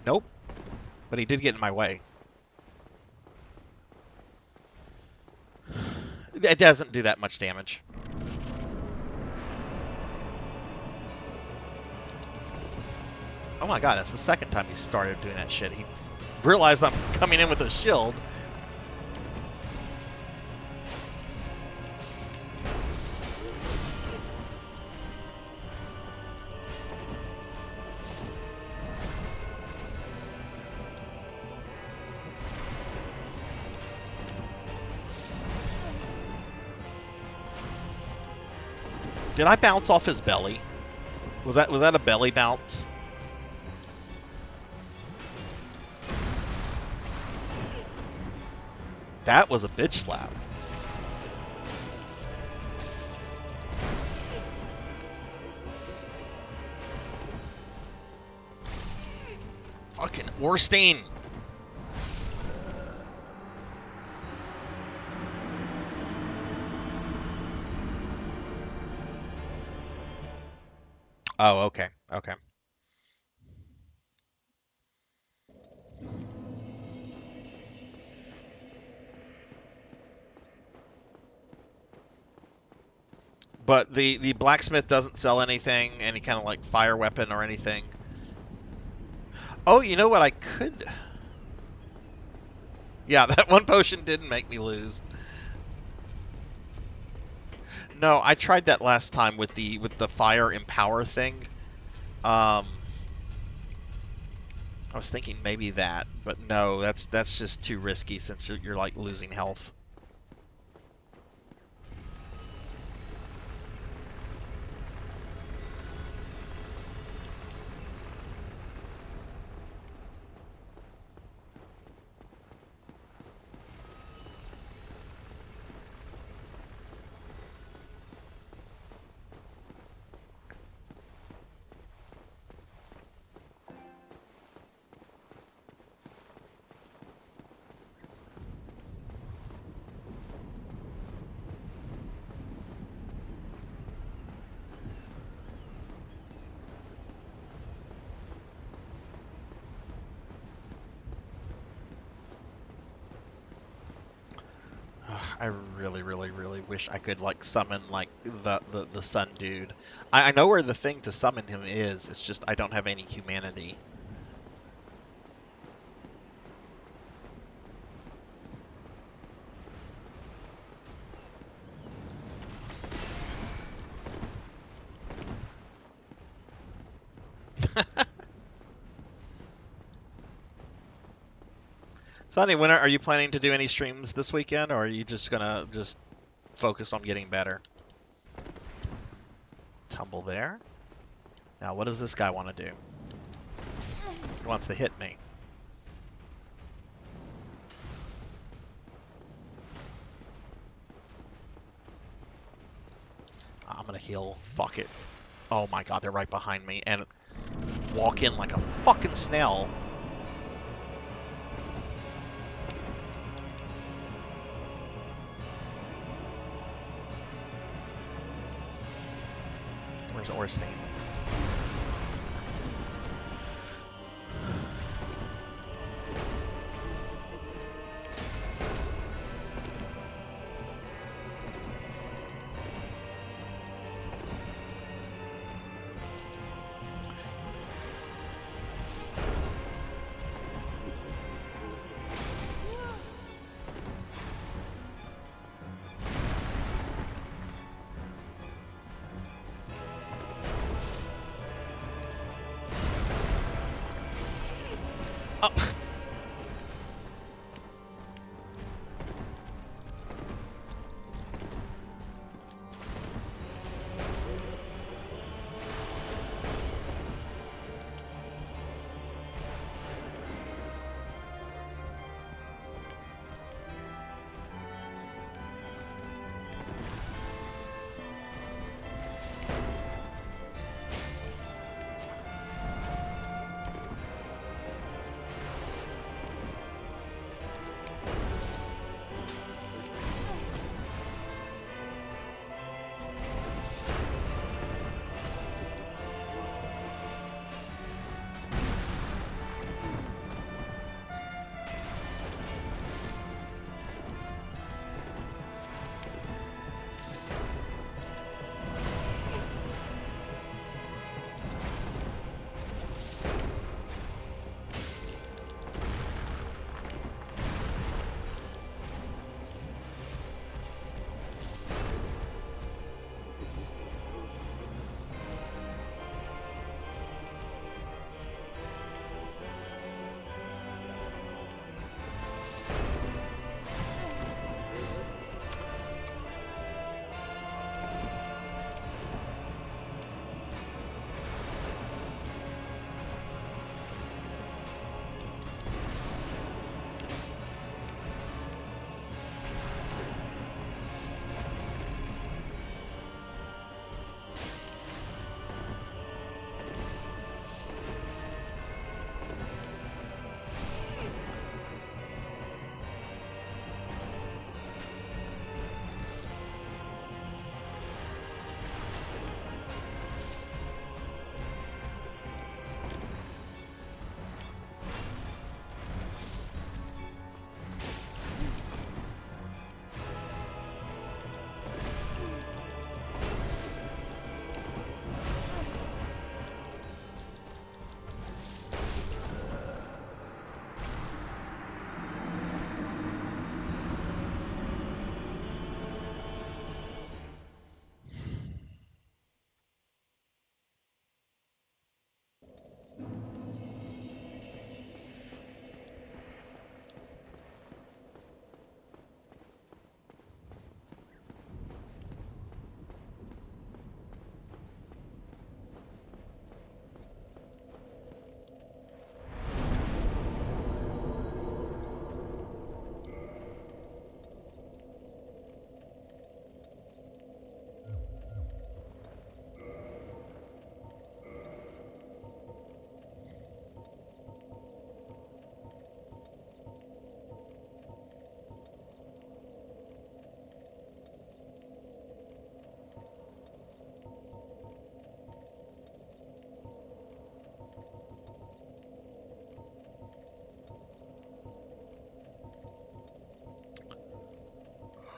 Nope, but he did get in my way. It doesn't do that much damage. Oh my god, that's the second time he started doing that shit. He realized I'm coming in with a shield. Did I bounce off his belly? Was that a belly bounce? That was a bitch slap. Fucking Orstein. Oh, okay. Okay. But the blacksmith doesn't sell anything, any kind of like fire weapon or anything. Oh, you know what I could. Yeah, that one potion didn't make me lose. No, I tried that last time with the fire empower thing. I was thinking maybe that, but no, that's just too risky since you're like losing health. I really, really, really wish I could like summon like the sun dude. I know where the thing to summon him is. It's just I don't have any humanity. Sonny, when are you planning to do any streams this weekend, or are you just gonna just focus on getting better? Tumble there. Now, what does this guy want to do? He wants to hit me. I'm gonna heal. Fuck it. Oh my god, they're right behind me, and walk in like a fucking snail. Where's Orstein?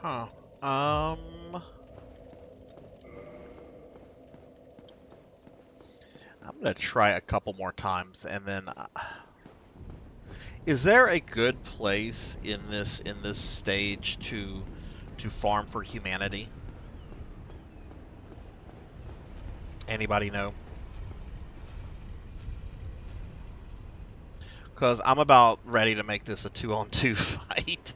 Huh. I'm gonna try a couple more times, and then is there a good place in this stage to farm for humanity? Anybody know? Because I'm about ready to make this a 2-on-2 fight.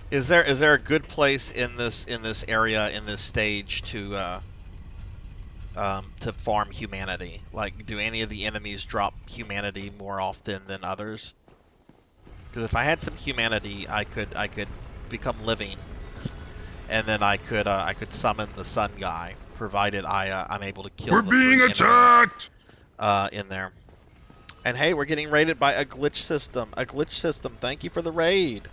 Is there a good place in this area in this stage to farm humanity? Like, do any of the enemies drop humanity more often than others? Because if I had some humanity, I could become living, and then I could summon the sun guy, provided I'm able to kill We're the being 3 attacked! enemies in there. And hey, we're getting raided by a glitch system. A glitch system. Thank you for the raid.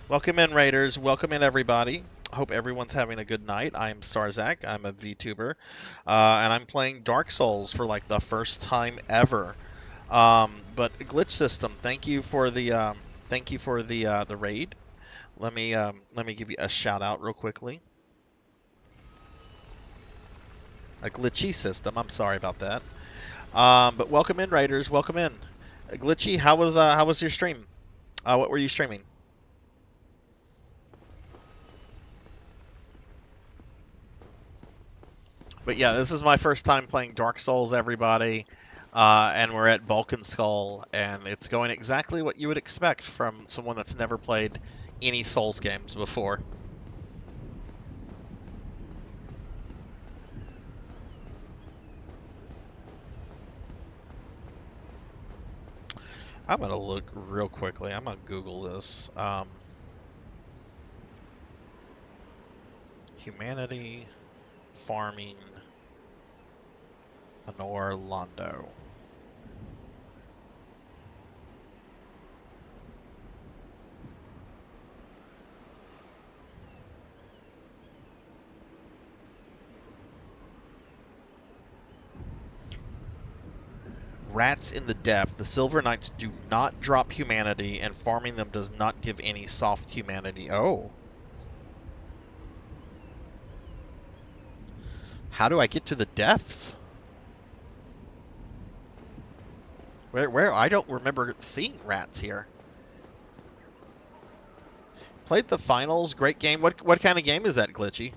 Welcome in, raiders. Welcome in, everybody. Hope everyone's having a good night. I'm Sarzac. I'm a VTuber, and I'm playing Dark Souls for like the first time ever. But glitch system. Thank you for the raid. Let me give you a shout out real quickly. A glitchy system. I'm sorry about that. But welcome in, raiders. Welcome in. Glitchy, how was your stream? What were you streaming? But yeah, this is my first time playing Dark Souls, everybody. And we're at Balkan Skull, and it's going exactly what you would expect from someone that's never played any Souls games before. I'm gonna look real quickly. I'm gonna Google this. Humanity farming Honor Londo. Rats in the depth. The Silver Knights do not drop humanity, and farming them does not give any soft humanity. Oh. How do I get to the depths? Where? I don't remember seeing rats here. Played the finals. Great game. What kind of game is that, Glitchy?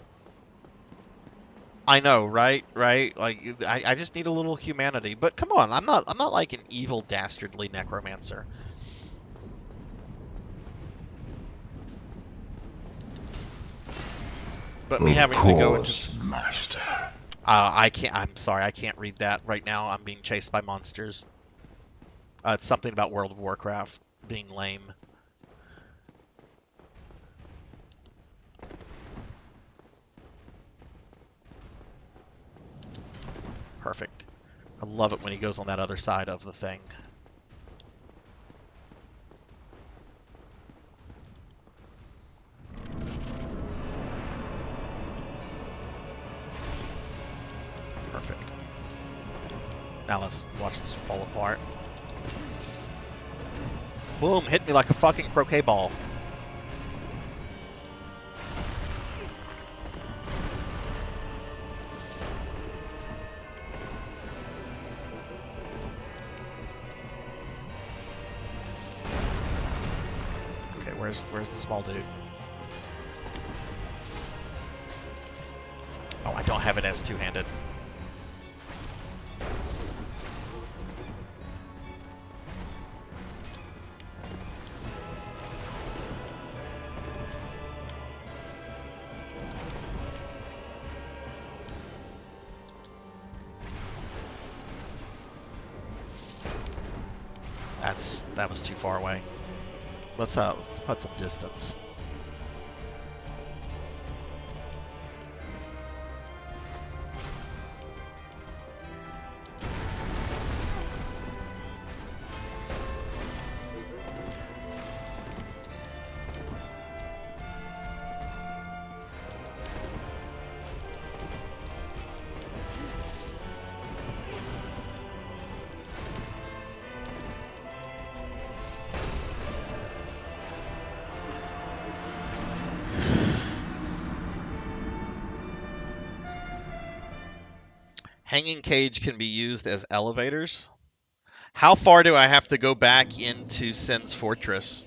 I know, right? Right? Like I just need a little humanity. But come on, I'm not like an evil dastardly necromancer. But me having to go into Master. I can't. I'm sorry, I can't read that right now. I'm being chased by monsters. It's something about World of Warcraft being lame. Perfect. I love it when he goes on that other side of the thing. Perfect. Now let's watch this fall apart. Boom! Hit me like a fucking croquet ball. Okay, where's the small dude? Oh, I don't have it as two-handed. That was too far away. Let's put some distance. Hanging cage can be used as elevators. How far do I have to go back into Sin's Fortress?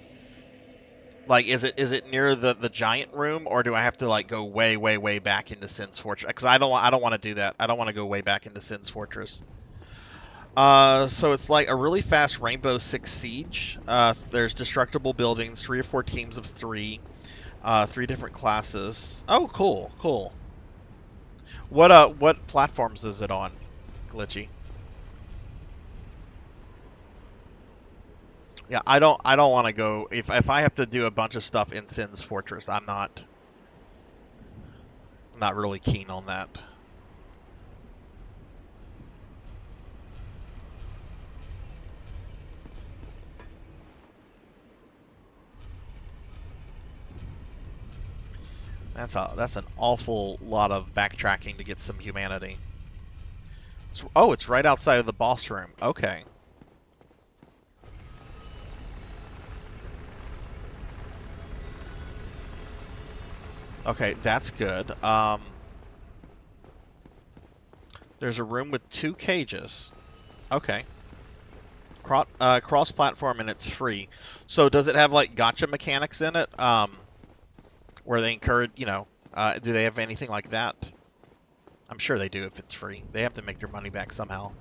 Like, is it near the giant room, or do I have to like go way way way back into Sin's Fortress? Because I don't want to do that. I don't want to go way back into Sin's Fortress. So it's like a really fast Rainbow Six Siege. There's destructible buildings, 3 or 4 teams of 3, 3 different classes. Oh, cool, cool. What platforms is it on, Glitchy? Yeah, I don't want to go if I have to do a bunch of stuff in Sin's Fortress. I'm not really keen on that. That's an awful lot of backtracking to get some humanity. Oh, it's right outside of the boss room. Okay. Okay, that's good. There's a room with 2 cages. Okay. Cross-platform and it's free. So does it have like gotcha mechanics in it? Where they encourage, do they have anything like that? I'm sure they do if it's free. They have to make their money back somehow.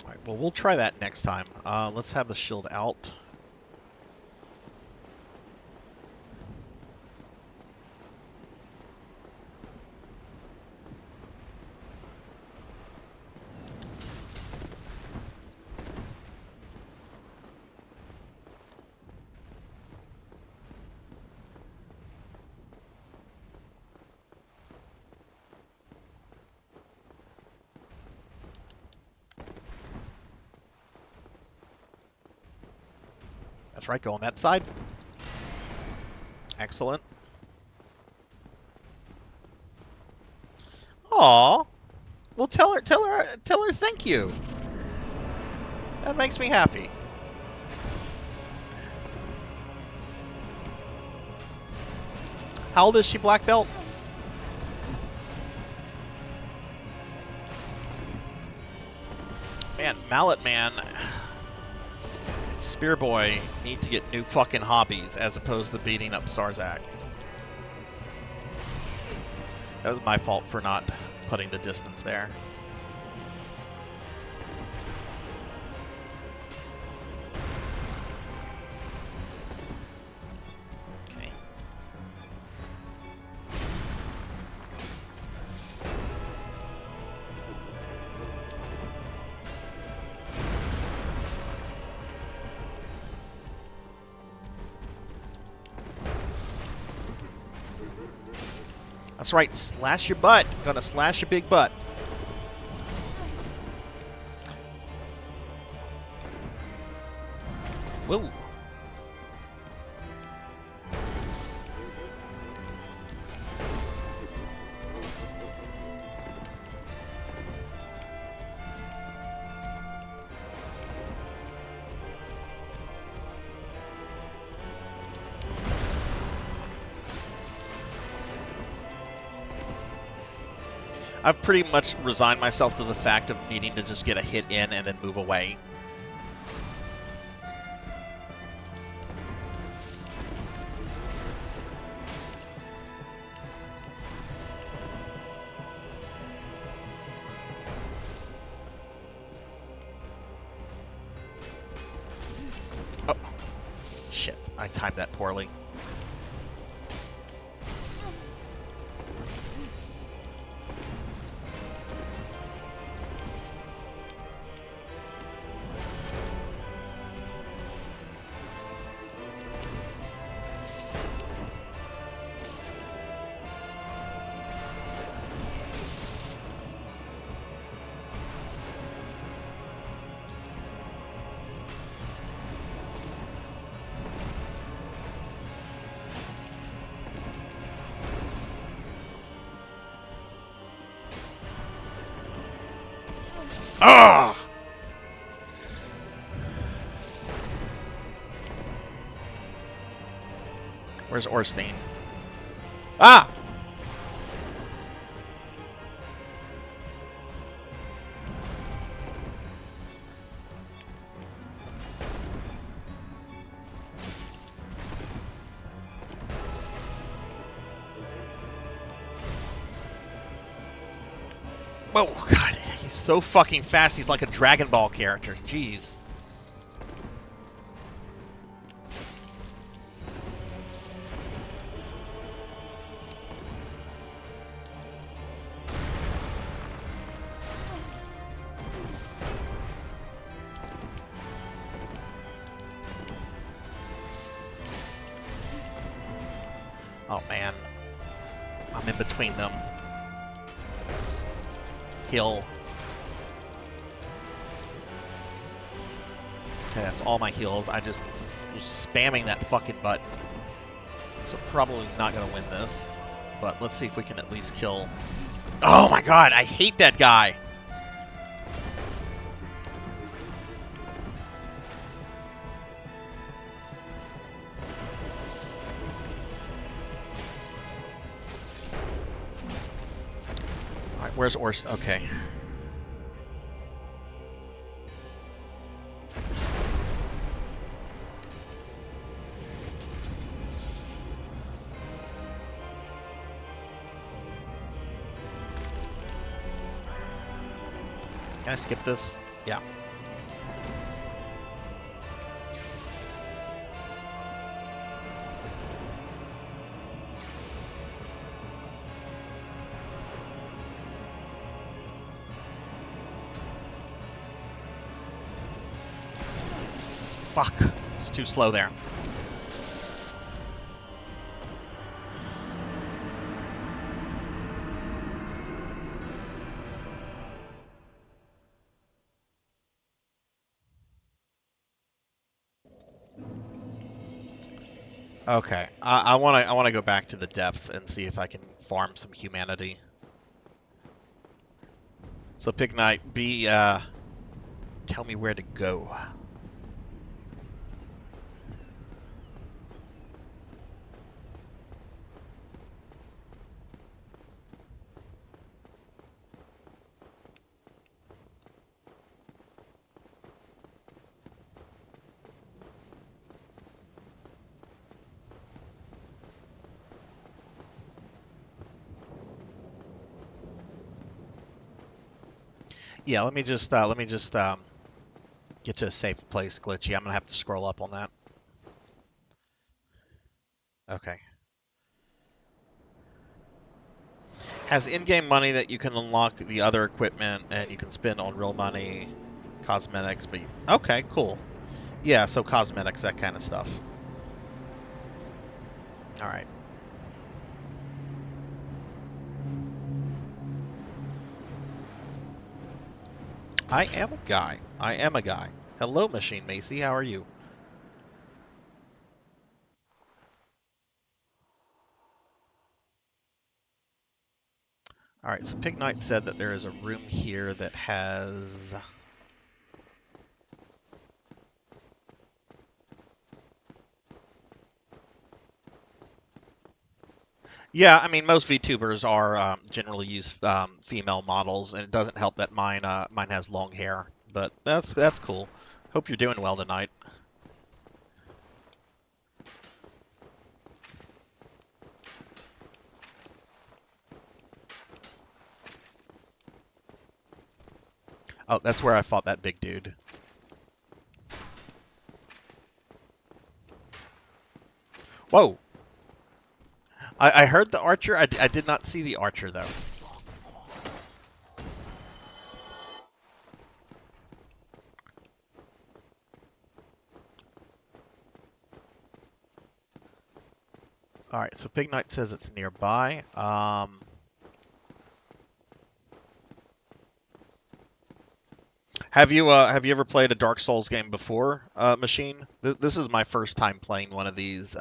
Alright, well, we'll try that next time. Let's have the shield out. That's right, go on that side. Excellent. Aw. Well, tell her thank you. That makes me happy. How old is she, Black Belt? Man, Mallet Man and Spear Boy need to get new fucking hobbies as opposed to beating up Sarzac. That was my fault for not putting the distance there. Okay. That's right, slash your butt. Gonna slash your big butt. Whoa. I've pretty much resigned myself to the fact of needing to just get a hit in and then move away. Oh, shit. I timed that poorly. Ah! Where's Orstein? Ah! Whoa, God, he's so fucking fast. He's like a Dragon Ball character. Jeez. Oh, man. I'm in between them. Heal. Okay, that's all my heals. I just was spamming that fucking button. So probably not going to win this. But let's see if we can at least kill... Oh my god, I hate that guy! Alright, where's Orst? Okay. Can I skip this? Yeah. Fuck. It's too slow there. Okay, I wanna go back to the depths and see if I can farm some humanity. So Pig Knight, tell me where to go. Yeah, let me just get to a safe place, Glitchy. I'm gonna have to scroll up on that. Okay. Has in-game money that you can unlock the other equipment and you can spend on real money, cosmetics, but okay, cool. Yeah, so cosmetics, that kind of stuff. All right. I am a guy. I am a guy. Hello, Machine Macy. How are you? All right, so Pig Knight said that there is a room here that has... Yeah, I mean, most VTubers are generally use female models, and it doesn't help that mine has long hair. But that's cool. Hope you're doing well tonight. Oh, that's where I fought that big dude. Whoa! I heard the archer. I did not see the archer, though. Alright, so Pig Knight says it's nearby. Have you ever played a Dark Souls game before, Machine? This is my first time playing one of these.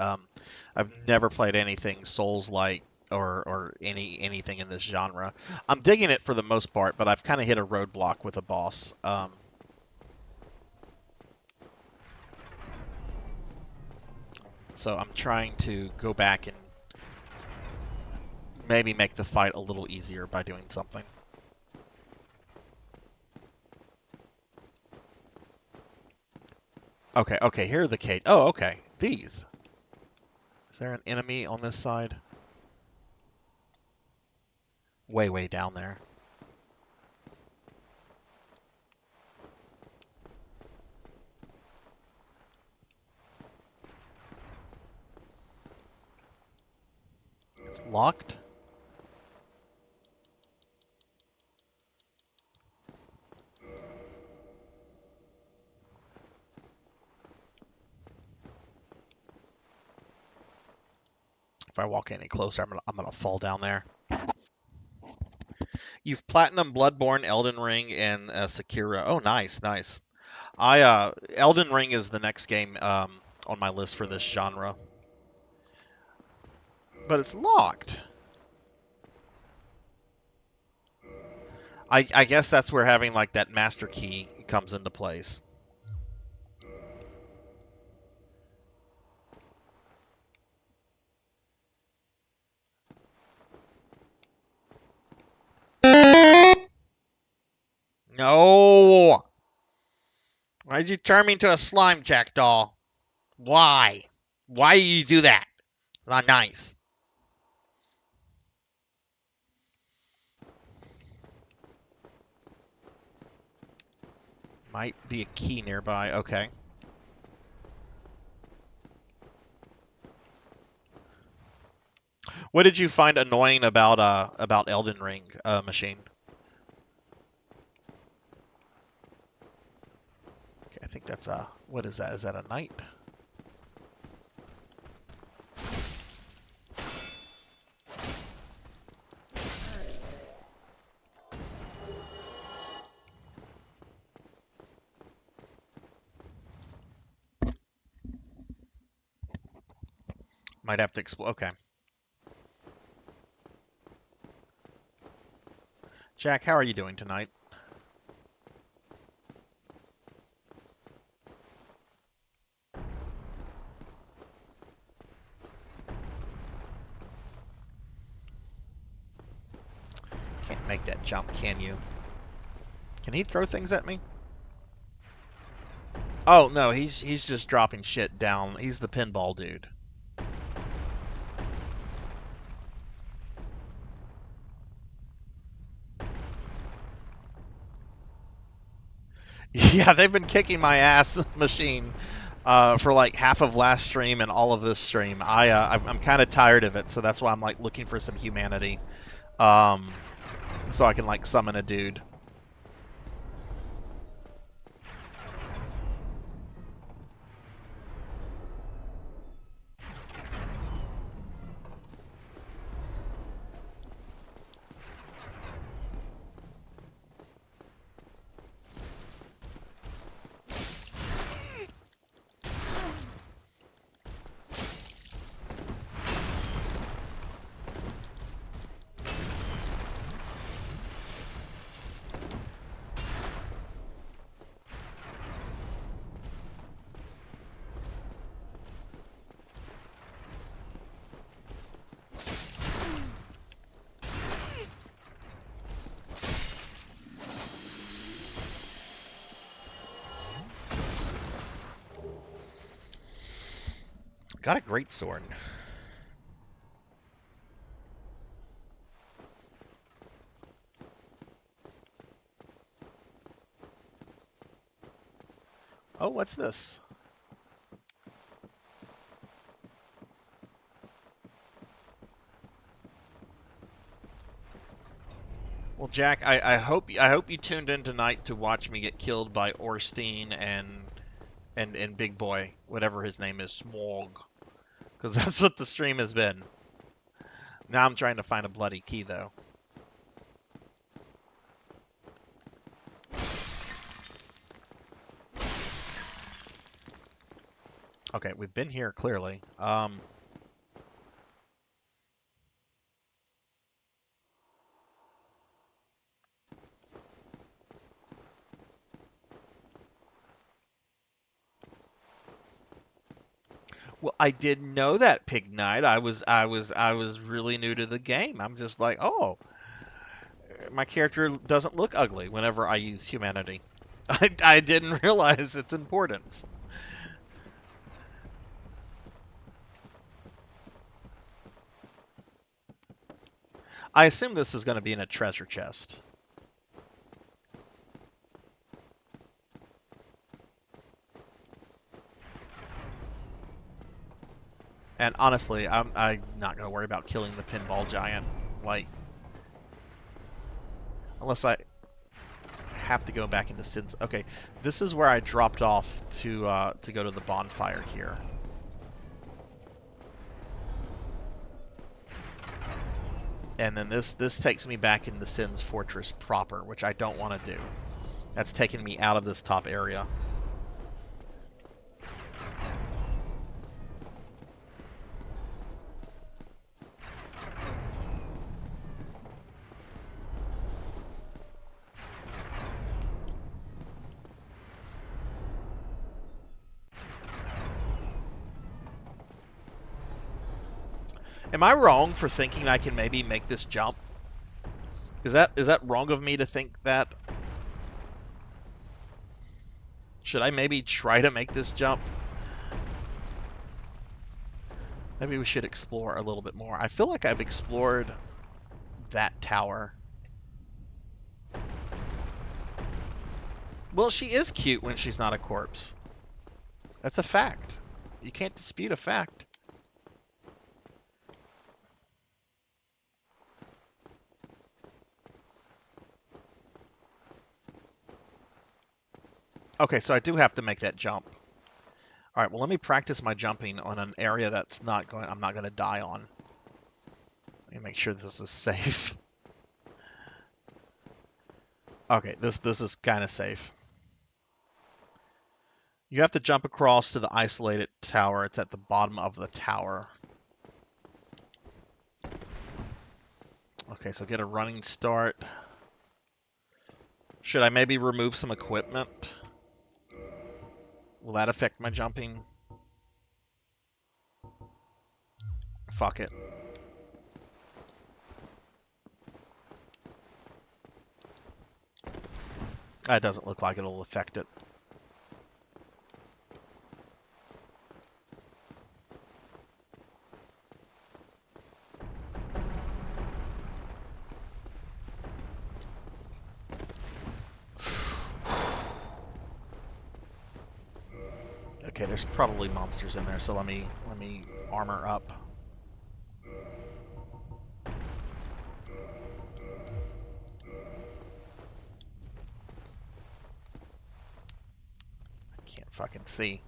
I've never played anything Souls-like or anything in this genre. I'm digging it for the most part, but I've kind of hit a roadblock with a boss. So I'm trying to go back and maybe make the fight a little easier by doing something. Okay, okay, here are the cage. Oh, okay, these. Is there an enemy on this side? Way, way down there. It's locked. If I walk any closer, I'm gonna fall down there. You've platinum Bloodborne, Elden Ring, and Sekiro. Oh, nice, nice. Elden Ring is the next game on my list for this genre, but it's locked. I guess that's where having like that master key comes into place. No! Why'd you turn me into a slime jackdaw? Why? Why do you do that? It's not nice. Might be a key nearby. Okay. What did you find annoying about Elden Ring, Machine? Okay, I think that's a what is that? Is that a knight? Might have to explore. Okay. Jack, how are you doing tonight? Can't make that jump, can you? Can he throw things at me? Oh no, he's just dropping shit down. He's the pinball dude. Yeah, they've been kicking my ass, Machine, for like half of last stream and all of this stream. I'm kind of tired of it, so that's why I'm like looking for some humanity, um, so I can like summon a dude. Got a great sword. Oh, what's this? Well, Jack, I hope you tuned in tonight to watch me get killed by Orstein and Big Boy, whatever his name is, Smog, because that's what the stream has been. Now I'm trying to find a bloody key though. Okay, we've been here clearly. Well, I didn't know that, Pig Knight. I was really new to the game. I'm just like, oh, my character doesn't look ugly whenever I use humanity. I didn't realize its importance. I assume this is going to be in a treasure chest. And honestly, I'm not going to worry about killing the pinball giant. Like, unless I have to go back into Sins. Okay, this is where I dropped off to go to the bonfire here. And then this takes me back into Sin's Fortress proper, which I don't want to do. That's taking me out of this top area. Am I wrong for thinking I can maybe make this jump? Is that wrong of me to think that? Should I maybe try to make this jump? Maybe we should explore a little bit more. I feel like I've explored that tower. Well, she is cute when she's not a corpse. That's a fact. You can't dispute a fact. Okay, so I do have to make that jump. All right, well, let me practice my jumping on an area that's not going. I'm not going to die on. Let me make sure this is safe. Okay, this is kind of safe. You have to jump across to the isolated tower. It's at the bottom of the tower. Okay, so get a running start. Should I maybe remove some equipment? Will that affect my jumping? Fuck it. That doesn't look like it'll affect it. Okay, there's probably monsters in there, so let me armor up. Can't fucking see.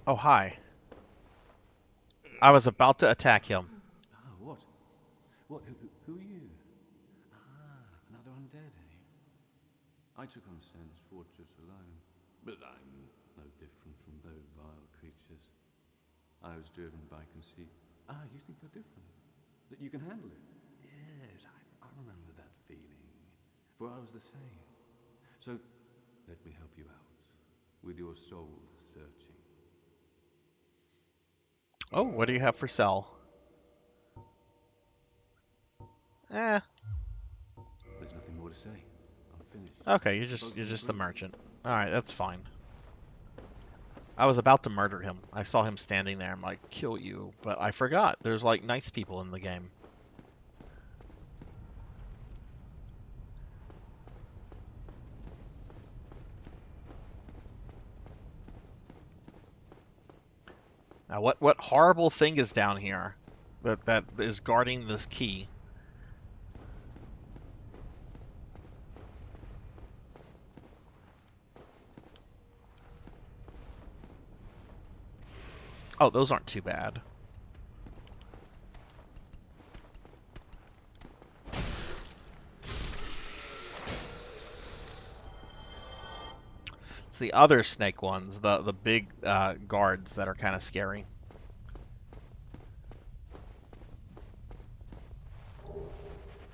Oh, hi. I was about to attack him. Ah, what? What? Who are you? Ah, another undead, eh? I took on Sen's fortress alone, but I'm no different from those vile creatures. I was driven by conceit. Ah, you think you're different? That you can handle it? Yes, I remember that feeling, for I was the same. So, let me help you out, with your soul searching. Oh, what do you have for sale? Eh. There's nothing more to say. I'm finished. Okay, you're just the merchant. All right, that's fine. I was about to murder him. I saw him standing there. I'm like, kill you, but I forgot. There's like nice people in the game. Now, what horrible thing is down here that is guarding this key? Oh, those aren't too bad. It's the other snake ones, the big guards that are kind of scary.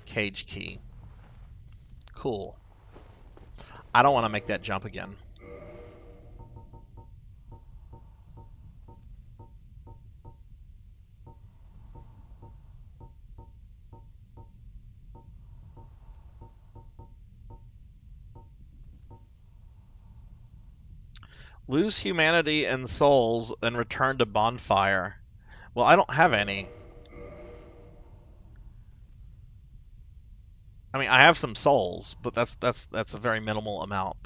Cage key. Cool. I don't want to make that jump again. Lose humanity and souls and return to bonfire. Well, I don't have any. I mean, I have some souls, but that's a very minimal amount.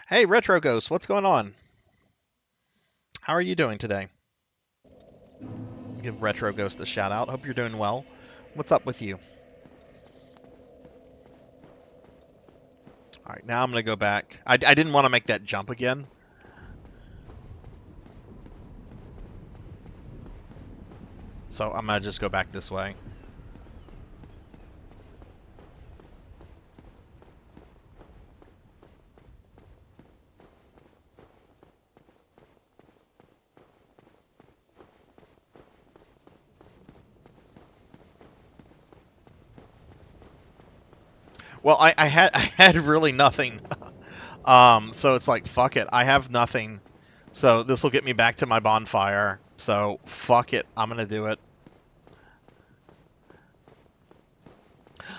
Hey, Retro Ghost, what's going on? How are you doing today? Give Retro Ghost a shout out. Hope you're doing well. What's up with you? All right, now I'm gonna go back. I didn't want to make that jump again. So I'm gonna just go back this way. Well, I had I had really nothing. So it's like fuck it. I have nothing. So this will get me back to my bonfire. So fuck it. I'm gonna do it.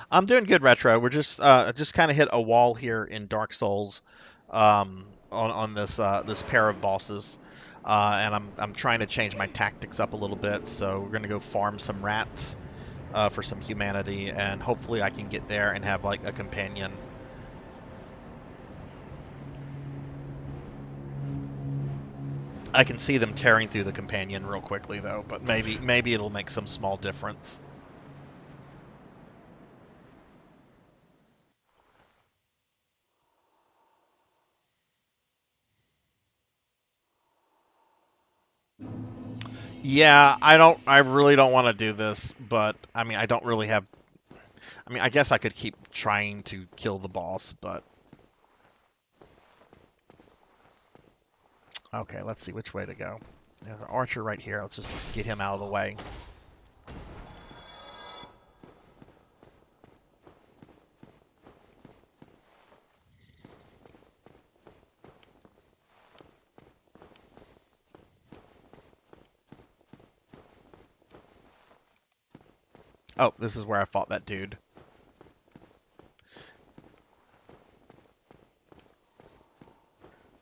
I'm doing good, Retro. We're just kind of hit a wall here in Dark Souls, on this this pair of bosses, and I'm trying to change my tactics up a little bit. So we're gonna go farm some rats, for some humanity, and hopefully I can get there and have like a companion. I can see them tearing through the companion real quickly though, but maybe it'll make some small difference. Yeah, I really don't want to do this, but I mean, I don't really have. I mean, I guess I could keep trying to kill the boss, but okay, let's see which way to go. There's an archer right here. Let's just get him out of the way. Oh, this is where I fought that dude.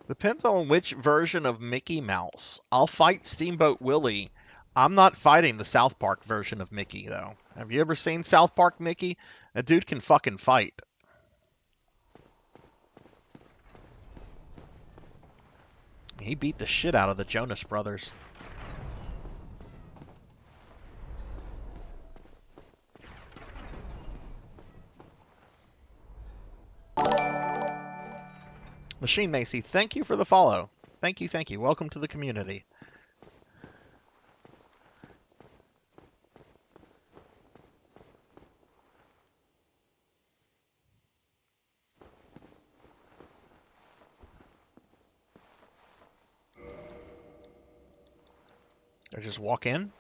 Depends on which version of Mickey Mouse. I'll fight Steamboat Willie. I'm not fighting the South Park version of Mickey, though. Have you ever seen South Park Mickey? That dude can fucking fight. He beat the shit out of the Jonas Brothers. Machine Macy, thank you for the follow. Thank you, thank you. Welcome to the community. I just walk in?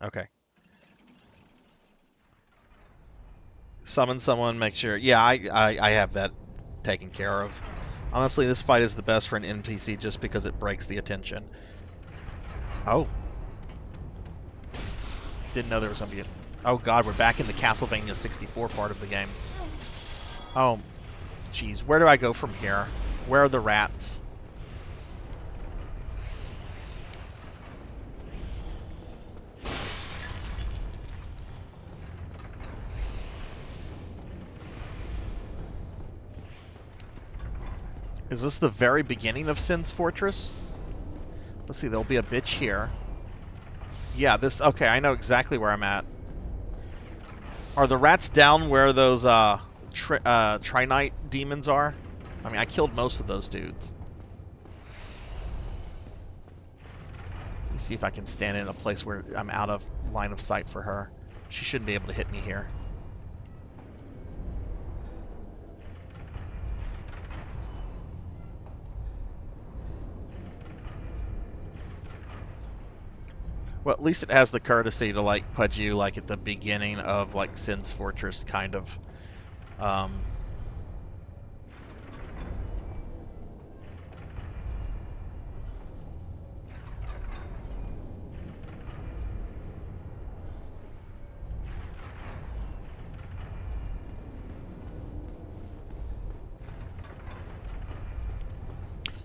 Okay. Summon someone, make sure. Yeah, I have that taken care of. Honestly, this fight is the best for an NPC just because it breaks the attention. Oh. Didn't know there was going to be a... Oh god, we're back in the Castlevania 64 part of the game. Oh, jeez. Where do I go from here? Where are the rats? Is this the very beginning of Sin's Fortress? Let's see, there'll be a bitch here. Yeah, this... Okay, I know exactly where I'm at. Are the rats down where those Trinite demons are? I mean, I killed most of those dudes. Let me see if I can stand in a place where I'm out of line of sight for her. She shouldn't be able to hit me here. Well, at least it has the courtesy to, like, put you, like, at the beginning of, like, Sin's Fortress, kind of.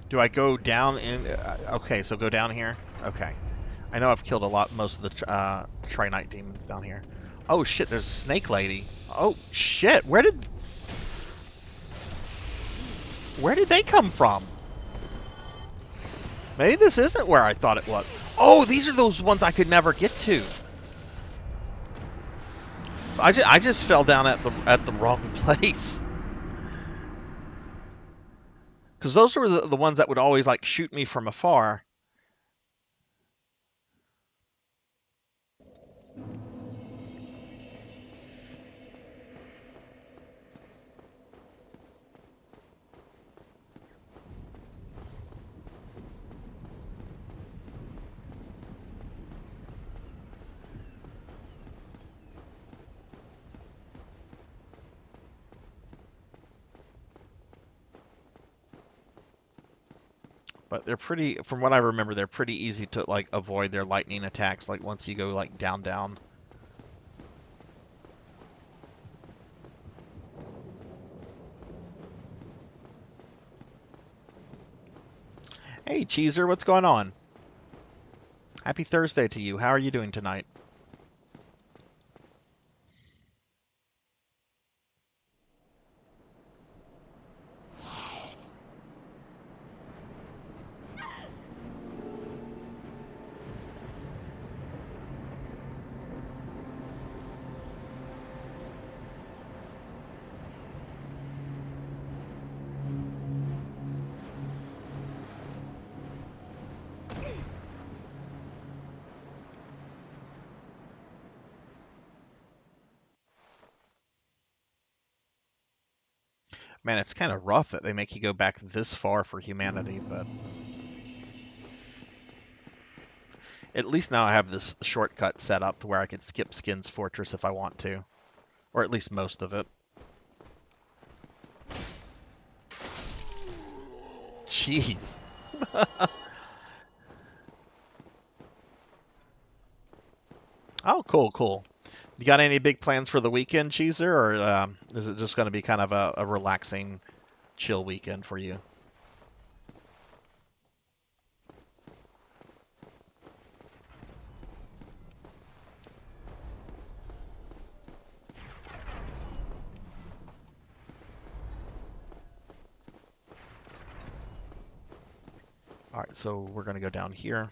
Do I go down in? Okay, so go down here. Okay. I know I've killed most of the Trinite demons down here. Oh shit, there's a snake lady. Oh shit, where did they come from? Maybe this isn't where I thought it was. Oh, these are those ones I could never get to. So I just fell down at the wrong place. Because those were the ones that would always like shoot me from afar. But they're pretty, from what I remember, they're pretty easy to like avoid their lightning attacks. Like once you go like down. Hey, Cheeser, what's going on? Happy Thursday to you. How are you doing tonight? Man, it's kind of rough that they make you go back this far for humanity, but at least now I have this shortcut set up to where I could skip Skin's Fortress if I want to, or at least most of it. Jeez. Oh, cool. You got any big plans for the weekend, Cheeser, or is it just going to be kind of a relaxing, chill weekend for you? All right, so we're going to go down here.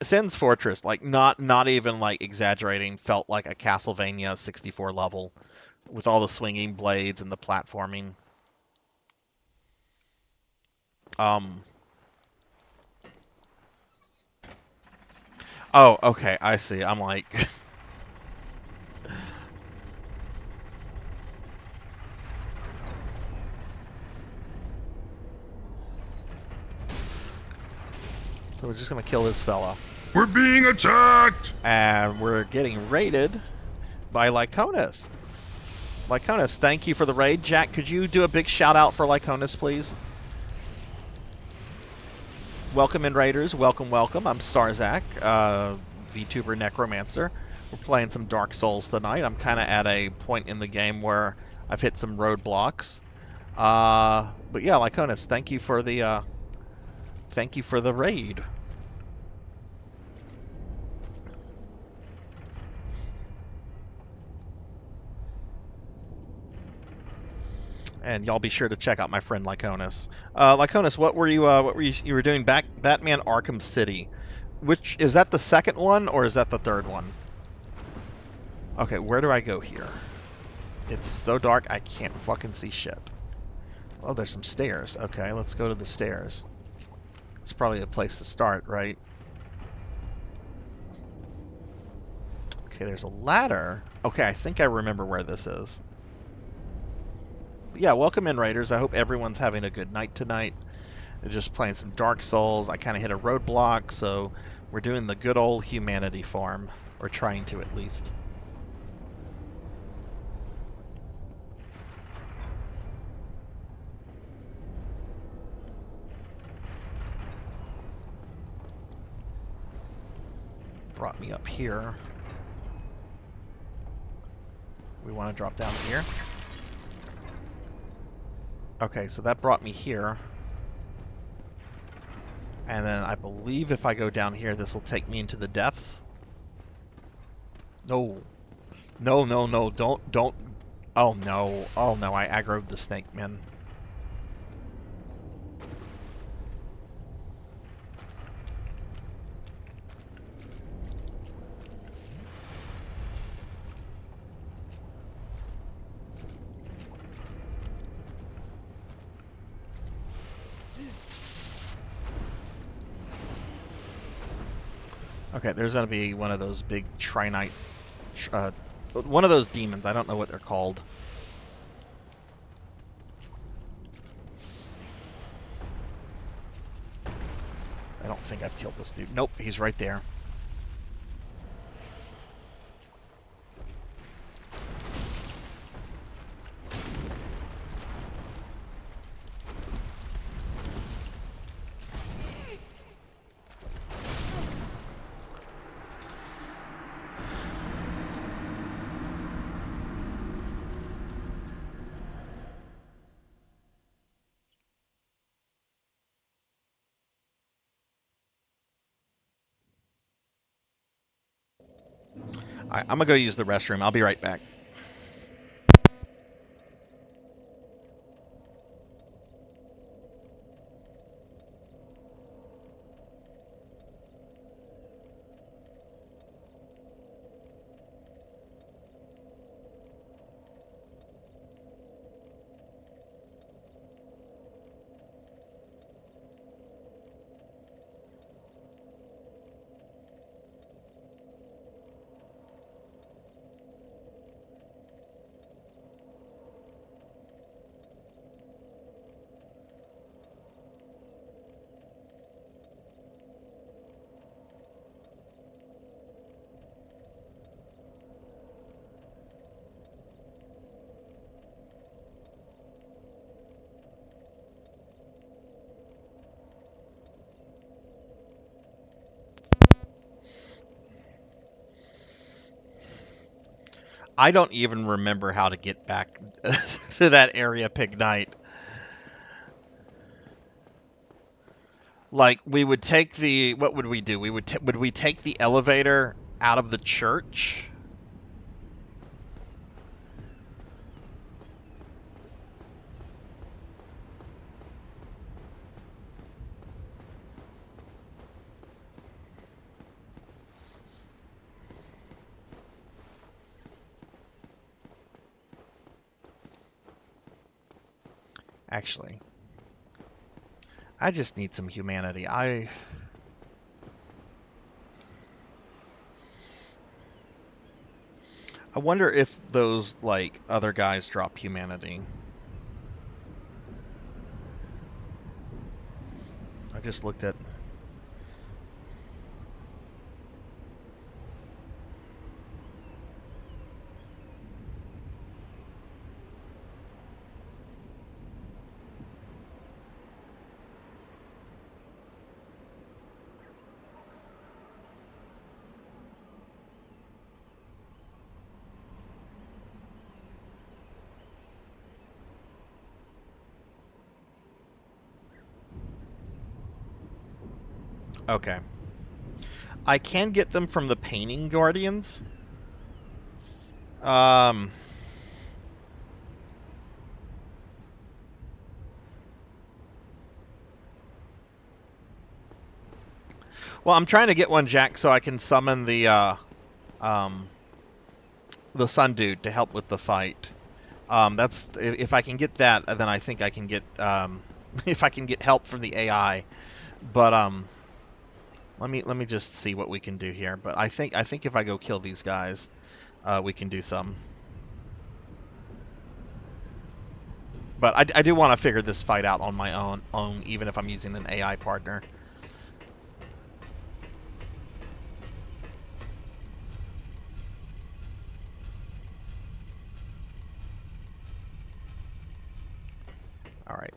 Sin's Fortress, like not even like exaggerating, felt like a Castlevania 64 level with all the swinging blades and the platforming. Um. Oh, okay, I see. I'm like. So we're just gonna kill this fella. We're being attacked! And we're getting raided by Lyconis. Lyconis, thank you for the raid. Jack, could you do a big shout out for Lyconis, please? Welcome in, Raiders. Welcome. I'm Sarzac, VTuber Necromancer. We're playing some Dark Souls tonight. I'm kind of at a point in the game where I've hit some roadblocks. But yeah, Lyconis, thank you for the raid. And y'all be sure to check out my friend Lyconis. Lyconis, what were you were doing Batman Arkham City? Which is that the second one or is that the third one? Okay, where do I go here? It's so dark I can't fucking see shit. Oh, there's some stairs. Okay, let's go to the stairs. It's probably a place to start, right? Okay, there's a ladder. Okay, I think I remember where this is. But yeah, welcome in, Raiders. I hope everyone's having a good night tonight. They're just playing some Dark Souls. I kind of hit a roadblock, so we're doing the good old humanity farm. Or trying to, at least. Brought me up here. We want to drop down here. Okay, so that brought me here. And then I believe if I go down here, this will take me into the depths. No. No, no, no, don't. Oh no, oh no, I aggroed the snake, man. Okay, there's gonna be one of those big trinite, one of those demons. I don't know what they're called. I don't think I've killed this dude. Nope, he's right there. I'm gonna go use the restroom. I'll be right back. I don't even remember how to get back to that area, Pig Knight. Like, we would take the... What would we do? Would we take the elevator out of the church? Actually, I just need some humanity. I wonder if those, like, other guys drop humanity. I just looked at... Okay. I can get them from the painting guardians. Well, I'm trying to get one, Jack, so I can summon the sun dude to help with the fight. That's if I can get that, then I think I can get if I can get help from the AI. But let me just see what we can do here. But I think if I go kill these guys, we can do some. But I do want to figure this fight out on my own, even if I'm using an AI partner. All right.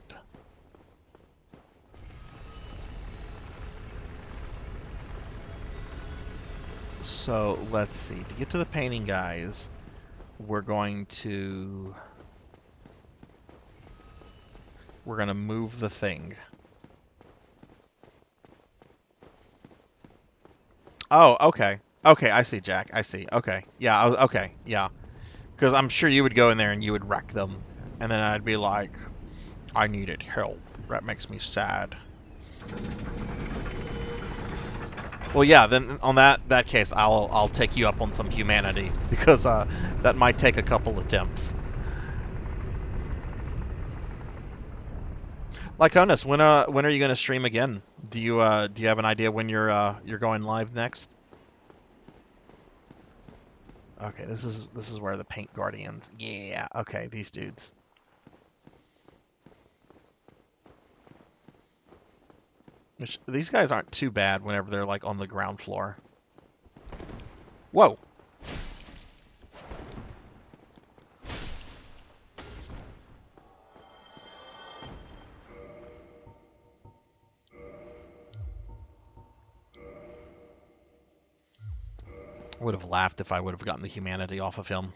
So let's see. To get to the painting guys, we're going to... We're gonna move the thing. Oh, okay. Okay, I see, Jack. I see. Okay. Yeah, okay. Yeah. Because I'm sure you would go in there and you would wreck them. And then I'd be like, I needed help. That makes me sad. Well, yeah, then on that case, I'll take you up on some humanity. Because that might take a couple attempts. Lyconis, when are you gonna stream again? Do you have an idea when you're going live next? Okay, this is where the paint guardians. Yeah, okay, these dudes. Which these guys aren't too bad whenever they're like on the ground floor. Whoa. I would have laughed if I would have gotten the humanity off of him.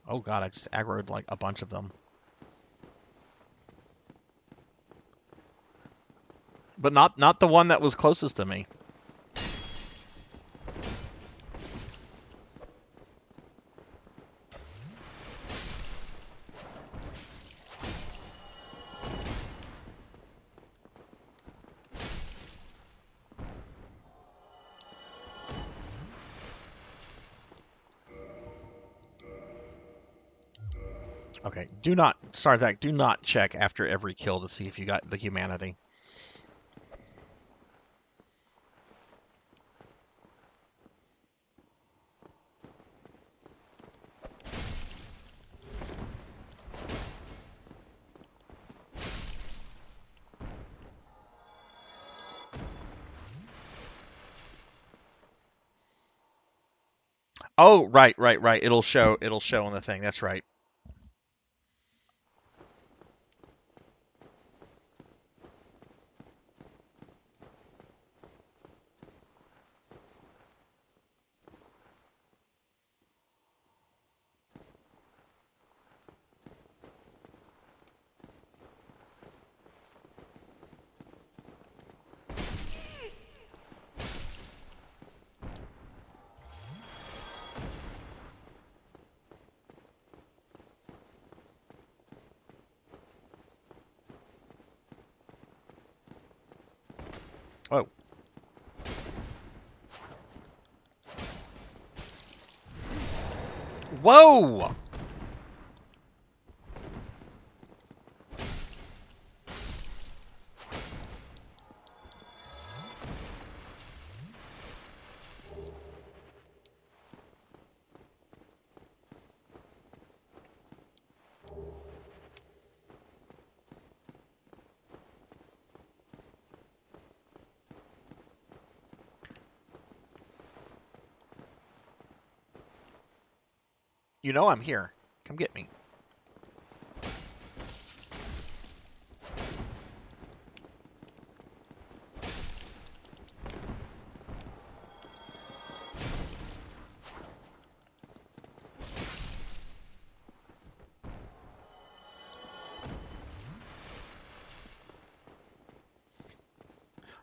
Oh god, I just aggroed like a bunch of them. But not the one that was closest to me. Okay, do not, Sarzac, do not check after every kill to see if you got the humanity. Oh, right. It'll show on the thing. That's right. Oh. Whoa! You know I'm here. Come get me.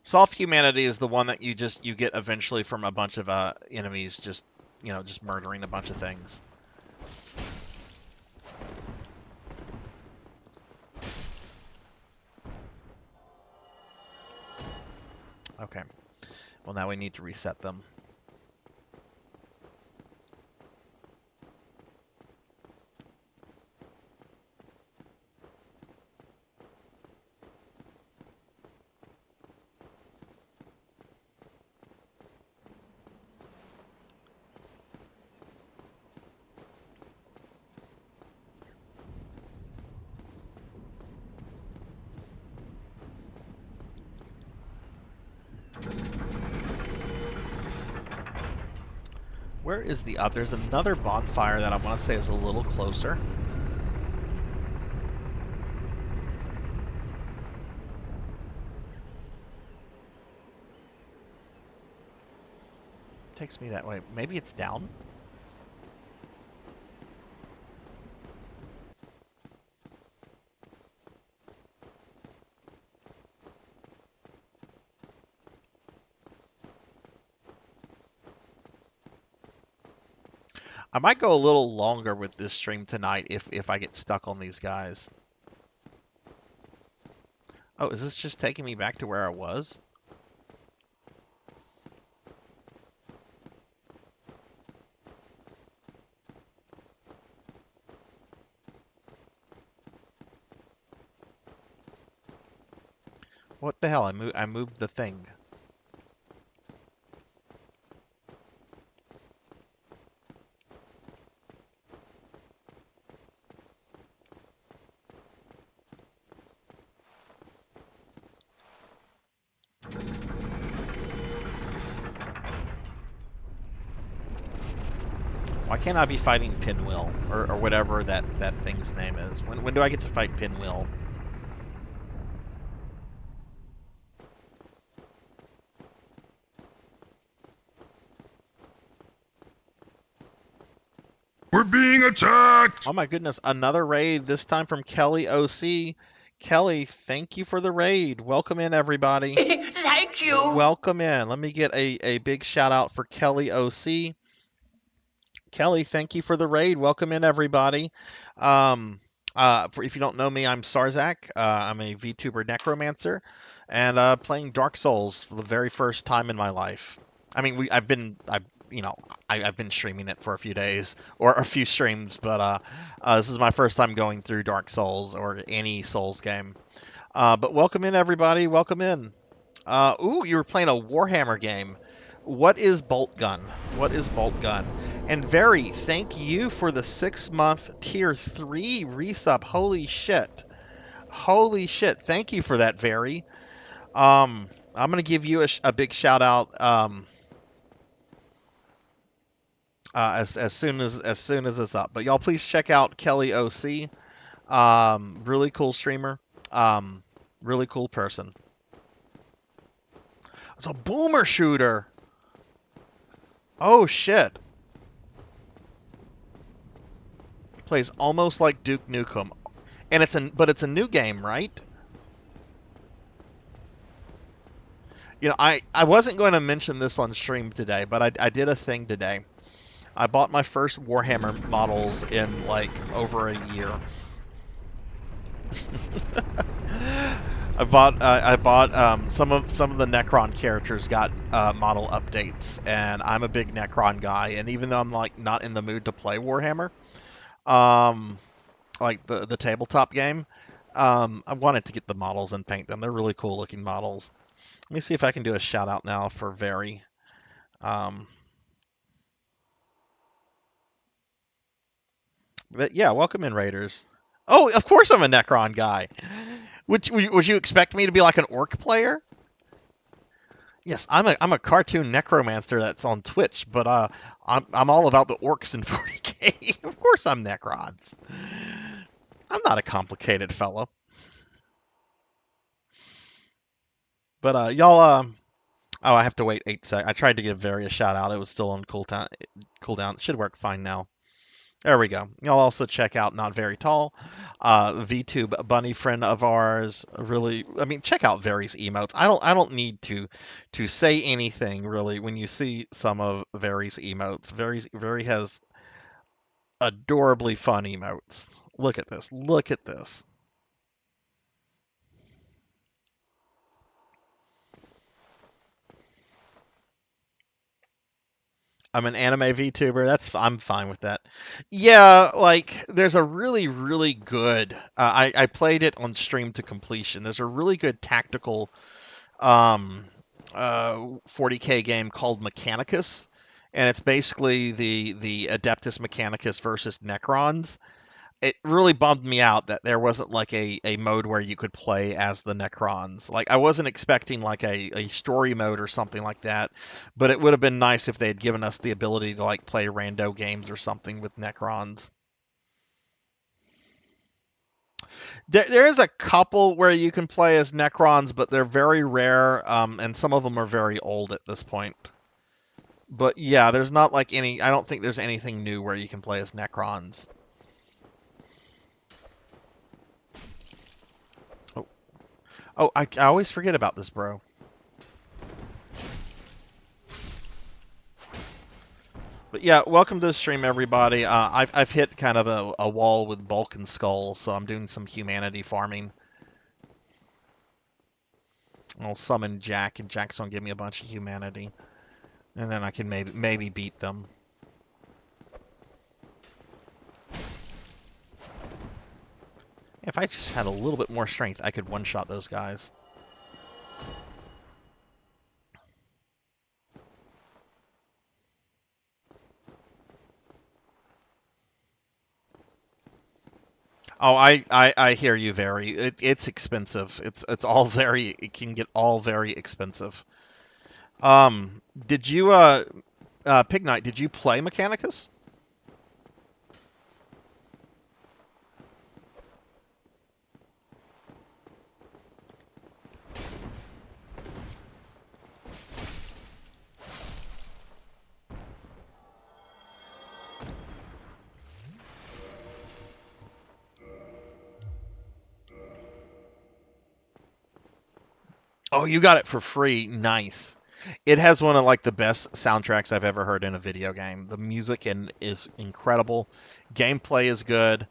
Soft humanity is the one that you get eventually from a bunch of enemies just just murdering a bunch of things. Okay. Well, now we need to reset them. Where is the other? There's another bonfire that I want to say is a little closer. takes me that way? Maybe it's down? I might go a little longer with this stream tonight if I get stuck on these guys. Oh, is this just taking me back to where I was? What the hell? I moved the thing. Why can't I be fighting Pinwheel or whatever that thing's name is? When do I get to fight Pinwheel? We're being attacked! Oh my goodness, another raid, this time from Kelly OC. Kelly, thank you for the raid. Welcome in, everybody. Thank you. Welcome in. Let me get a big shout out for Kelly OC. Kelly, thank you for the raid. Welcome in, everybody. If you don't know me, I'm Sarzac. I'm a VTuber necromancer, and playing Dark Souls for the very first time in my life. I mean, I've been streaming it for a few days or a few streams, but this is my first time going through Dark Souls or any Souls game. But welcome in, everybody. Welcome in. Ooh, you were playing a Warhammer game. What is Bolt Gun? What is Bolt Gun? And Very, thank you for the 6-month tier 3 resub. Holy shit. Holy shit. Thank you for that, Very. I'm gonna give you a big shout out as soon as it's up. But y'all please check out Kelly OC. Really cool streamer. Really cool person. It's a boomer shooter. Oh shit. Plays almost like Duke Nukem. And it's a new game, right? You know, I wasn't going to mention this on stream today, but I did a thing today. I bought my first Warhammer models in like over a year. I bought some of the Necron characters got model updates, and I'm a big Necron guy. And even though I'm like not in the mood to play Warhammer, like the tabletop game, I wanted to get the models and paint them. They're really cool looking models. Let me see if I can do a shout out now for Very. But yeah, welcome in, Raiders. Oh, of course I'm a Necron guy. Would you expect me to be like an orc player? Yes, I'm a cartoon necromancer that's on Twitch, but I'm all about the orcs in 40K. Of course I'm Necrons. I'm not a complicated fellow. But y'all oh, I have to wait 8 seconds. I tried to give Very a shout out. It was still on cooldown. It should work fine now. There we go. Y'all also check out Not Very Tall, VTube bunny friend of ours. Really, I mean, check out Very's emotes. I don't need to say anything really when you see some of Very's emotes. Very has adorably fun emotes. Look at this. Look at this. I'm an anime VTuber. I'm fine with that. Yeah, like there's a really good. I played it on stream to completion. There's a really good tactical 40K game called Mechanicus, and it's basically the Adeptus Mechanicus versus Necrons. It really bummed me out that there wasn't like a mode where you could play as the Necrons. Like I wasn't expecting like a story mode or something like that, but it would have been nice if they had given us the ability to like play rando games or something with Necrons. There is a couple where you can play as Necrons, but they're very rare, and some of them are very old at this point. But yeah, there's not like any. I don't think there's anything new where you can play as Necrons. Oh, oh, I always forget about this, bro. But yeah, welcome to the stream, everybody. I've hit kind of a wall with bulk and skull, so I'm doing some humanity farming. I'll summon Jack, and Jack's gonna give me a bunch of humanity, and then I can maybe beat them. If I just had a little bit more strength, I could one-shot those guys. Oh, I hear you, very. It's expensive. It's all very. It can get all very expensive. Did you Pig Knight? Did you play Mechanicus? Oh, you got it for free. Nice. It has one of like the best soundtracks I've ever heard in a video game. The music is incredible. Gameplay is good.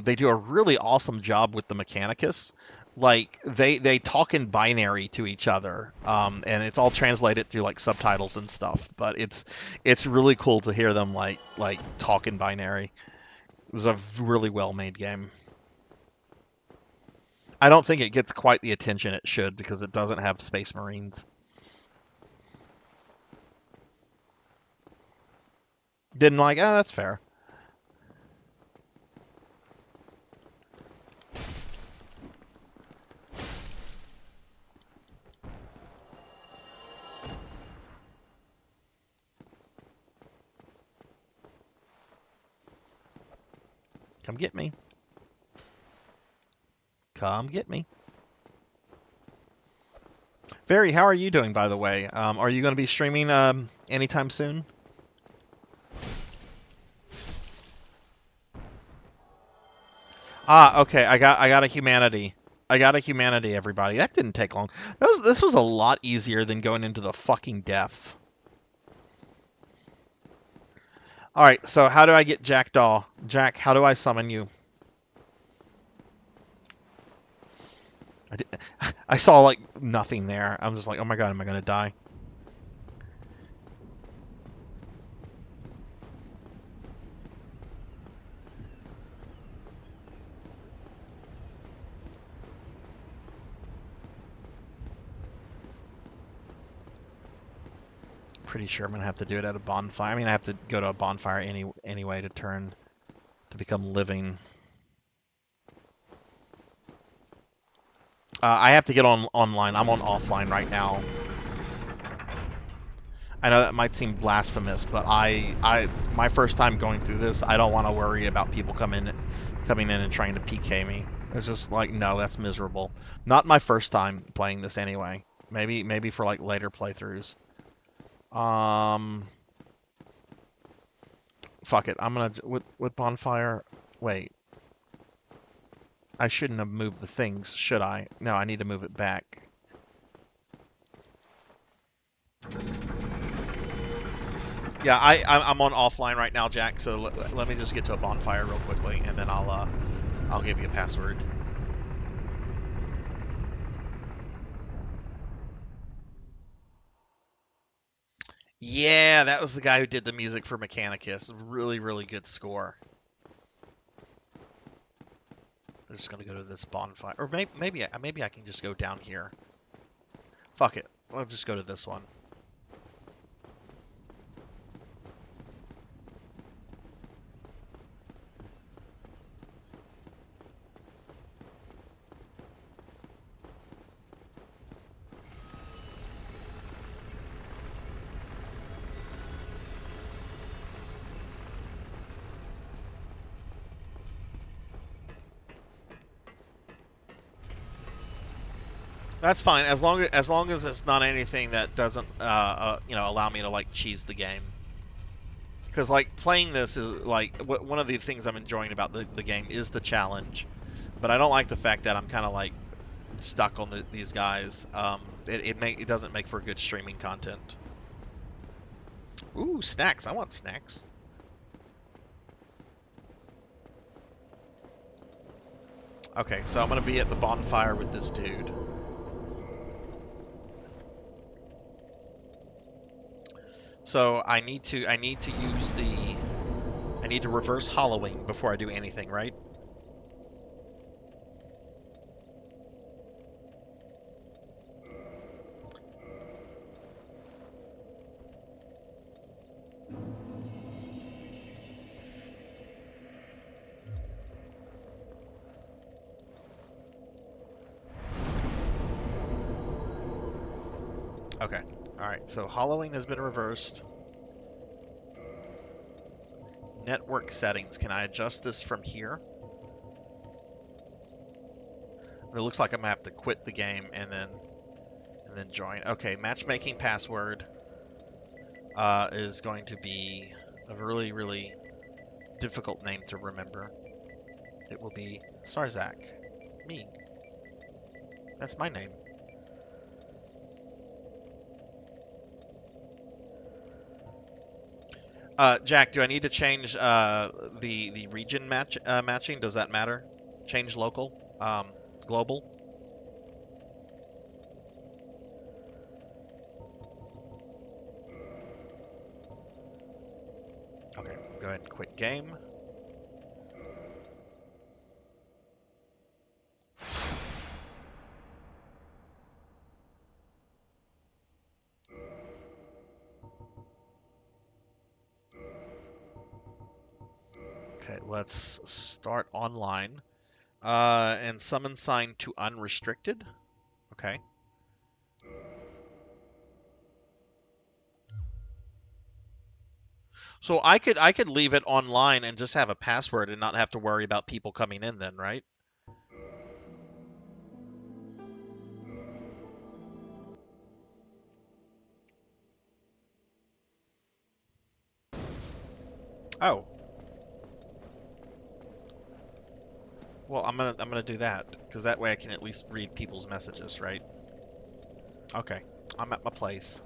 They do a really awesome job with the Mechanicus. Like they talk in binary to each other, and it's all translated through like subtitles and stuff. But it's really cool to hear them like talk in binary. It was a really well made game. I don't think it gets quite the attention it should because it doesn't have Space Marines. Didn't like, oh, that's fair. Come get me. Come get me. Barry, how are you doing, by the way? Are you going to be streaming anytime soon? Ah, okay. I got a humanity. I got a humanity, everybody. That didn't take long. This was a lot easier than going into the fucking depths. All right. So how do I get Jackdaw? Jack, how do I summon you? I saw like nothing there. I'm just like, oh my god, am I gonna die? Pretty sure I'm gonna have to do it at a bonfire. I mean, I have to go to a bonfire anyway to become living. I have to get online. I'm on offline right now. I know that might seem blasphemous, but my first time going through this, I don't want to worry about people coming in and trying to PK me. It's just like, no, that's miserable. Not my first time playing this anyway. Maybe for like later playthroughs. Fuck it. I'm gonna with bonfire. Wait. I shouldn't have moved the things, should I? No, I need to move it back. Yeah, I'm on offline right now, Jack. So let me just get to a bonfire real quickly, and then I'll give you a password. Yeah, that was the guy who did the music for Mechanicus. Really, really good score. I'm just gonna go to this bonfire, or maybe I can just go down here. Fuck it, I'll just go to this one. That's fine as long as it's not anything that doesn't allow me to like cheese the game. Because like playing this is like one of the things I'm enjoying about the game is the challenge, but I don't like the fact that I'm kind of like stuck on these guys. It doesn't make for good streaming content. Ooh, snacks! I want snacks. Okay, so I'm gonna be at the bonfire with this dude. So I need to use I need to reverse hollowing before I do anything, right? Okay. All right. So hollowing has been reversed. Network settings. Can I adjust this from here? It looks like I'm gonna have to quit the game and then join. Okay. Matchmaking password is going to be a really, really difficult name to remember. It will be Sarzac. Me. That's my name. Jack, do I need to change the region matching? Does that matter? Change local, global. Okay, go ahead and quit game. Okay, let's start online. And summon sign to unrestricted. Okay. So I could leave it online and just have a password and not have to worry about people coming in then, right? Oh. Well, I'm gonna do that because that way I can at least read people's messages, right? Okay. I'm at my place.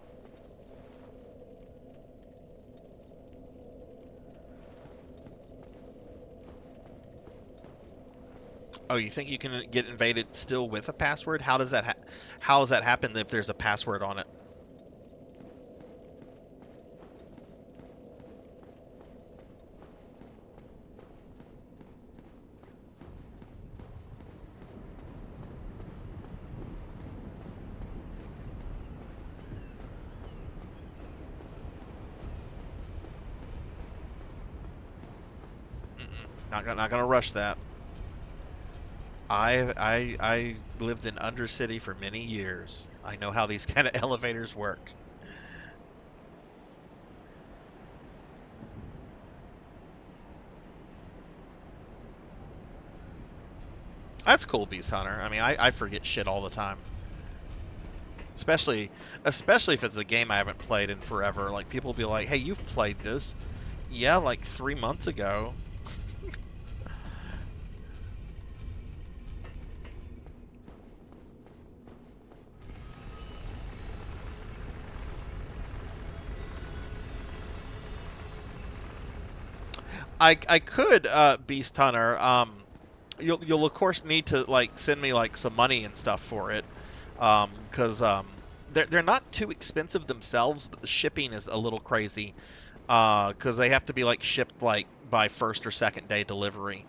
Oh, you think you can get invaded still with a password? How does that happen if there's a password on it? Not gonna rush that. I lived in Undercity for many years. I know how these kind of elevators work. That's cool, Beast Hunter. I mean, I forget shit all the time. Especially if it's a game I haven't played in forever. Like people will be like, "Hey, you've played this?" Yeah, like 3 months ago. I could Beast Hunter. You'll of course need to like send me like some money and stuff for it, because they're not too expensive themselves, but the shipping is a little crazy, because they have to be like shipped like by first or second day delivery.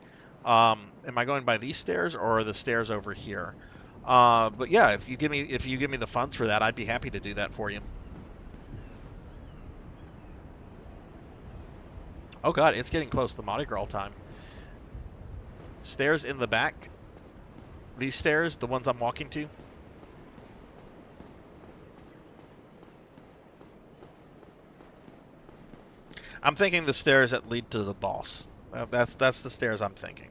Am I going by these stairs or are the stairs over here? But yeah, if you give me the funds for that, I'd be happy to do that for you. Oh god, it's getting close to Mardi Gras time. Stairs in the back. These stairs, the ones I'm walking to. I'm thinking the stairs that lead to the boss. That's the stairs I'm thinking.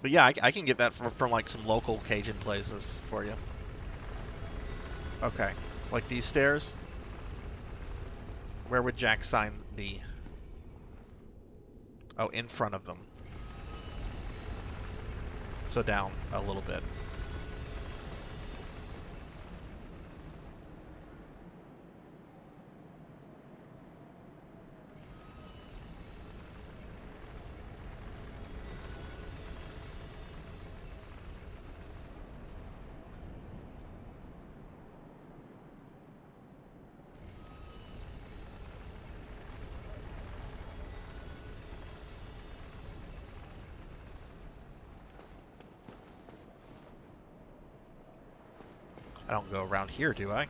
But yeah, I can get that from like some local Cajun places for you. Okay, like these stairs. Where would Jack's sign be? Oh, in front of them. So down a little bit. I don't go around here, do I?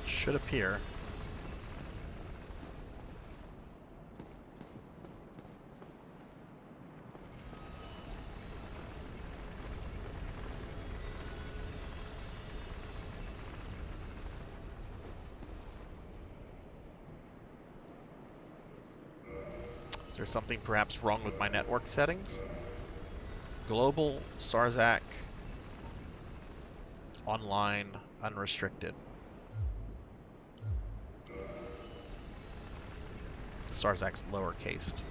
Should appear. Is there something perhaps wrong with my network settings? Global, Sarzac, online, unrestricted. Sarzac's lowercased.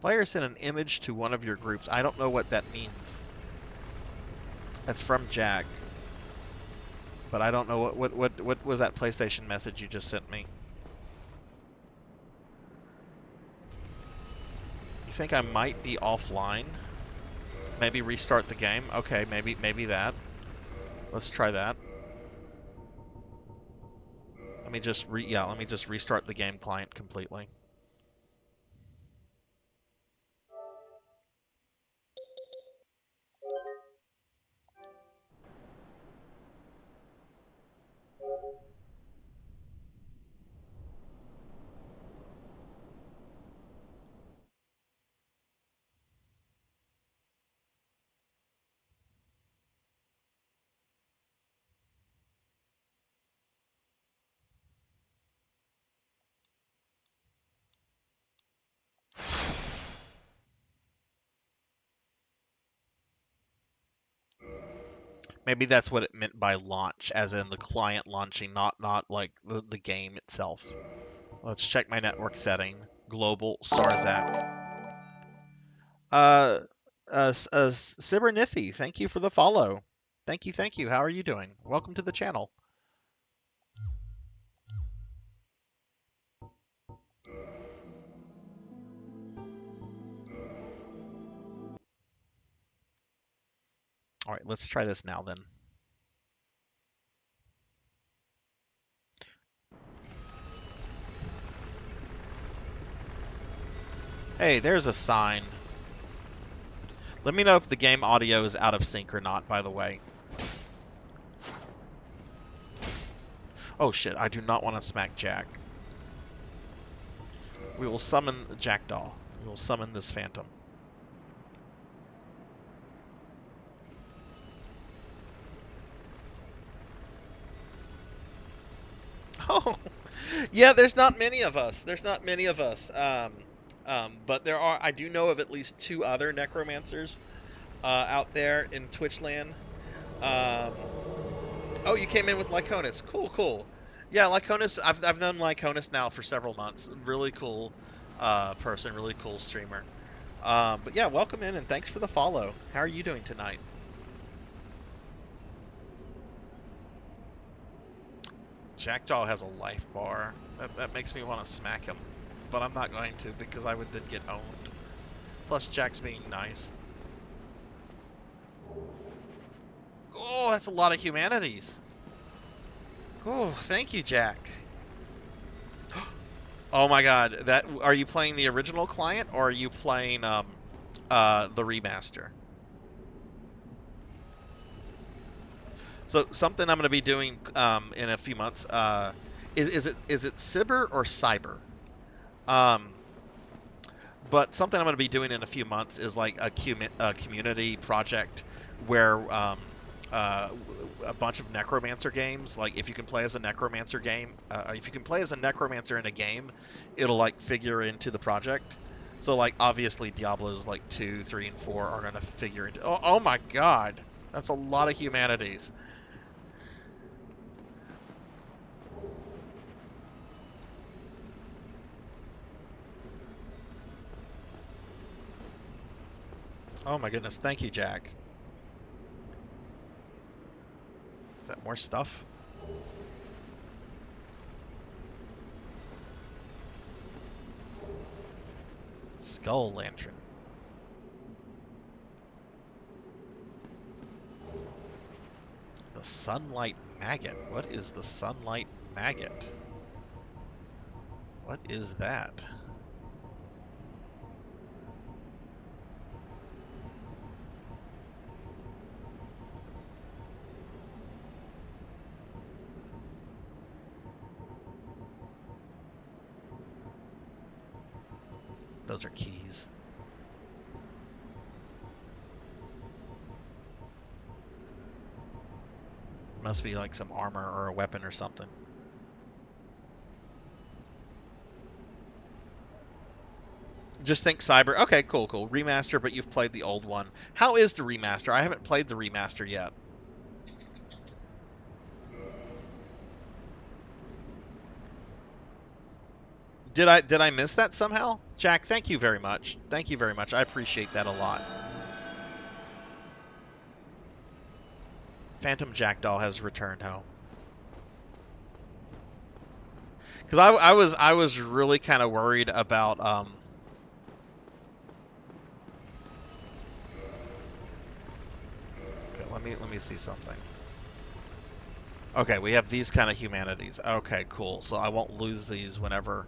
Player sent an image to one of your groups. I don't know what that means. That's from Jack. But I don't know what was that PlayStation message you just sent me. You think I might be offline? Maybe restart the game? Okay, maybe that. Let's try that. Let me just restart the game client completely. Maybe that's what it meant by launch, as in the client launching, not like the game itself. Let's check my network setting. Global Sarzac. Uh, Cybernithy, thank you for the follow. Thank you, thank you. How are you doing? Welcome to the channel. All right, let's try this now then. Hey, there's a sign. Let me know if the game audio is out of sync or not, by the way. Oh shit, I do not want to smack Jack. We will summon Jackdaw. We will summon this phantom. Oh, yeah, there's not many of us. There's not many of us. But there are, I do know of at least 2 other necromancers out there in Twitchland. Oh, you came in with Lyconis. Cool, cool. Yeah, Lyconis, I've known Lyconis now for several months. Really cool person, really cool streamer. But yeah, welcome in and thanks for the follow. How are you doing tonight? Jackdaw has a life bar. That makes me want to smack him. But I'm not going to because I would then get owned. Plus Jack's being nice. Oh, that's a lot of humanities. Oh, thank you, Jack. Oh my god, that are you playing the original client or are you playing the remaster? So something I'm going to be doing in a few months is it Cyber or Cyber? Um, but something I'm going to be doing in a few months is like a community project where uh, a bunch of necromancer games, like if you can play as a necromancer game, if you can play as a necromancer in a game, it'll like figure into the project. So like obviously Diablos like 2, 3, and 4 are going to figure into. Oh my god, that's a lot of humanities. Oh my goodness, thank you, Jack. Is that more stuff? Skull Lantern. The Sunlight Maggot. What is the Sunlight Maggot? What is that? Those are keys. Must be like some armor or a weapon or something. Just think cyber. Okay, cool. Remaster, but you've played the old one. How is the remaster? I haven't played the remaster yet. Did I miss that somehow? Jack, thank you very much. Thank you very much. I appreciate that a lot. Phantom Jackdaw has returned home. Because I was really kind of worried about Okay, let me see something. Okay, we have these kind of humanities. Okay, cool. So I won't lose these whenever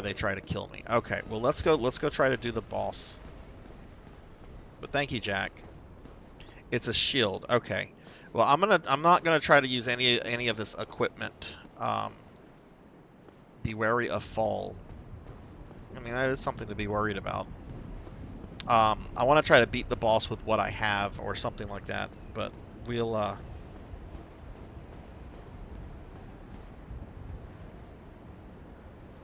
they try to kill me. Okay, well let's go try to do the boss. But thank you, Jack. It's a shield. Okay. Well, I'm not gonna try to use any of this equipment. Be wary of fall. I mean, that is something to be worried about. I want to try to beat the boss with what I have or something like that, but we'll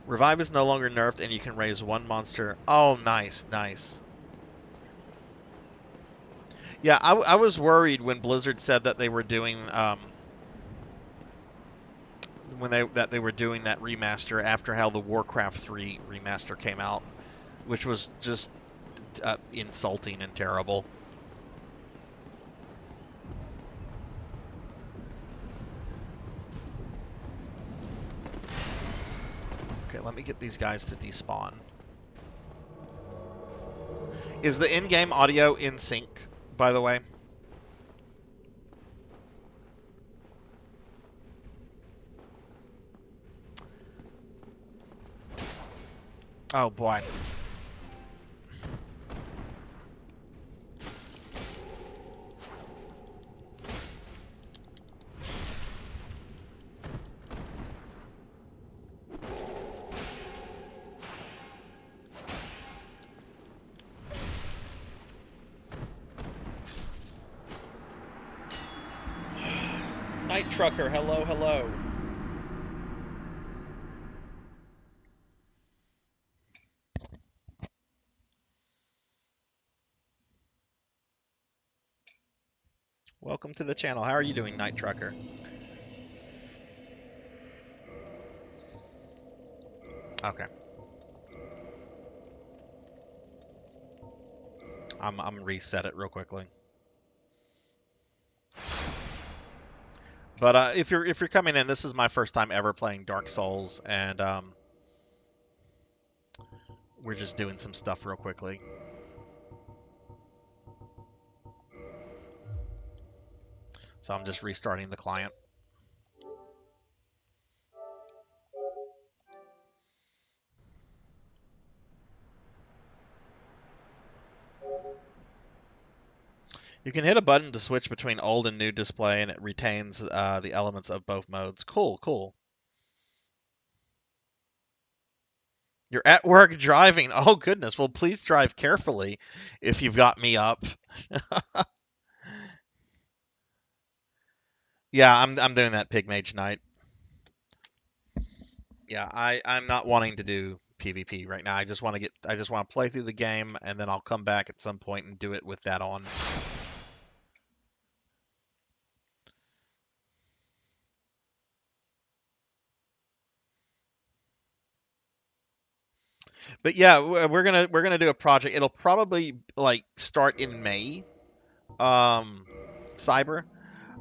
Revive is no longer nerfed, and you can raise one monster. Oh, nice, nice. Yeah, I was worried when Blizzard said that they were doing that they were doing that remaster after how the Warcraft 3 remaster came out, which was just insulting and terrible. Okay, let me get these guys to despawn. Is the in-game audio in sync, by the way? Oh boy. Night Trucker, hello, hello. Welcome to the channel. How are you doing, Night Trucker? Okay. I'm reset it real quickly. But if you're coming in, this is my first time ever playing Dark Souls, and we're just doing some stuff real quickly. So I'm just restarting the client. You can hit a button to switch between old and new display, and it retains the elements of both modes. Cool, cool. You're at work driving. Oh goodness. Well, please drive carefully if you've got me up. Yeah, I'm doing that pig mage night. Yeah, I'm not wanting to do PvP right now. I just want to play through the game, and then I'll come back at some point and do it with that on. But yeah, we're gonna do a project. It'll probably like start in May. Cyber.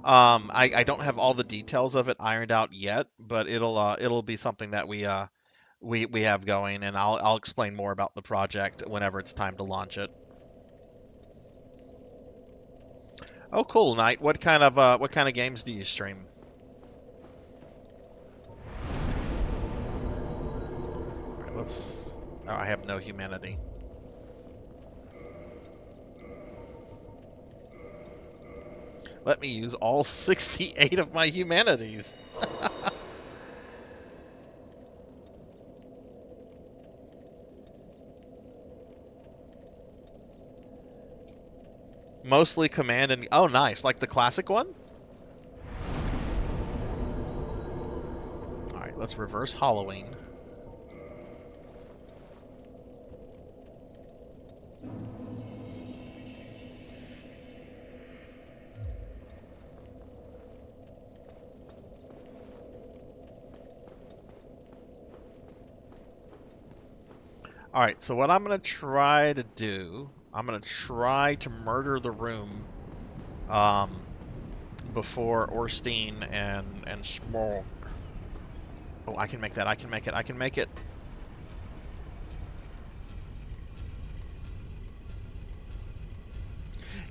I don't have all the details of it ironed out yet, but it'll be something that we have going, and I'll explain more about the project whenever it's time to launch it. Oh, cool, Knight. What kind of games do you stream? All right, let's. Oh, I have no humanity. Let me use all 68 of my humanities. Mostly command and oh, nice, like the classic one. All right, let's reverse Halloween. All right, so what I'm gonna try to do, I'm gonna try to murder the room um, before Orstein and Smorg. Oh, I can make that. I can make it. I can make it.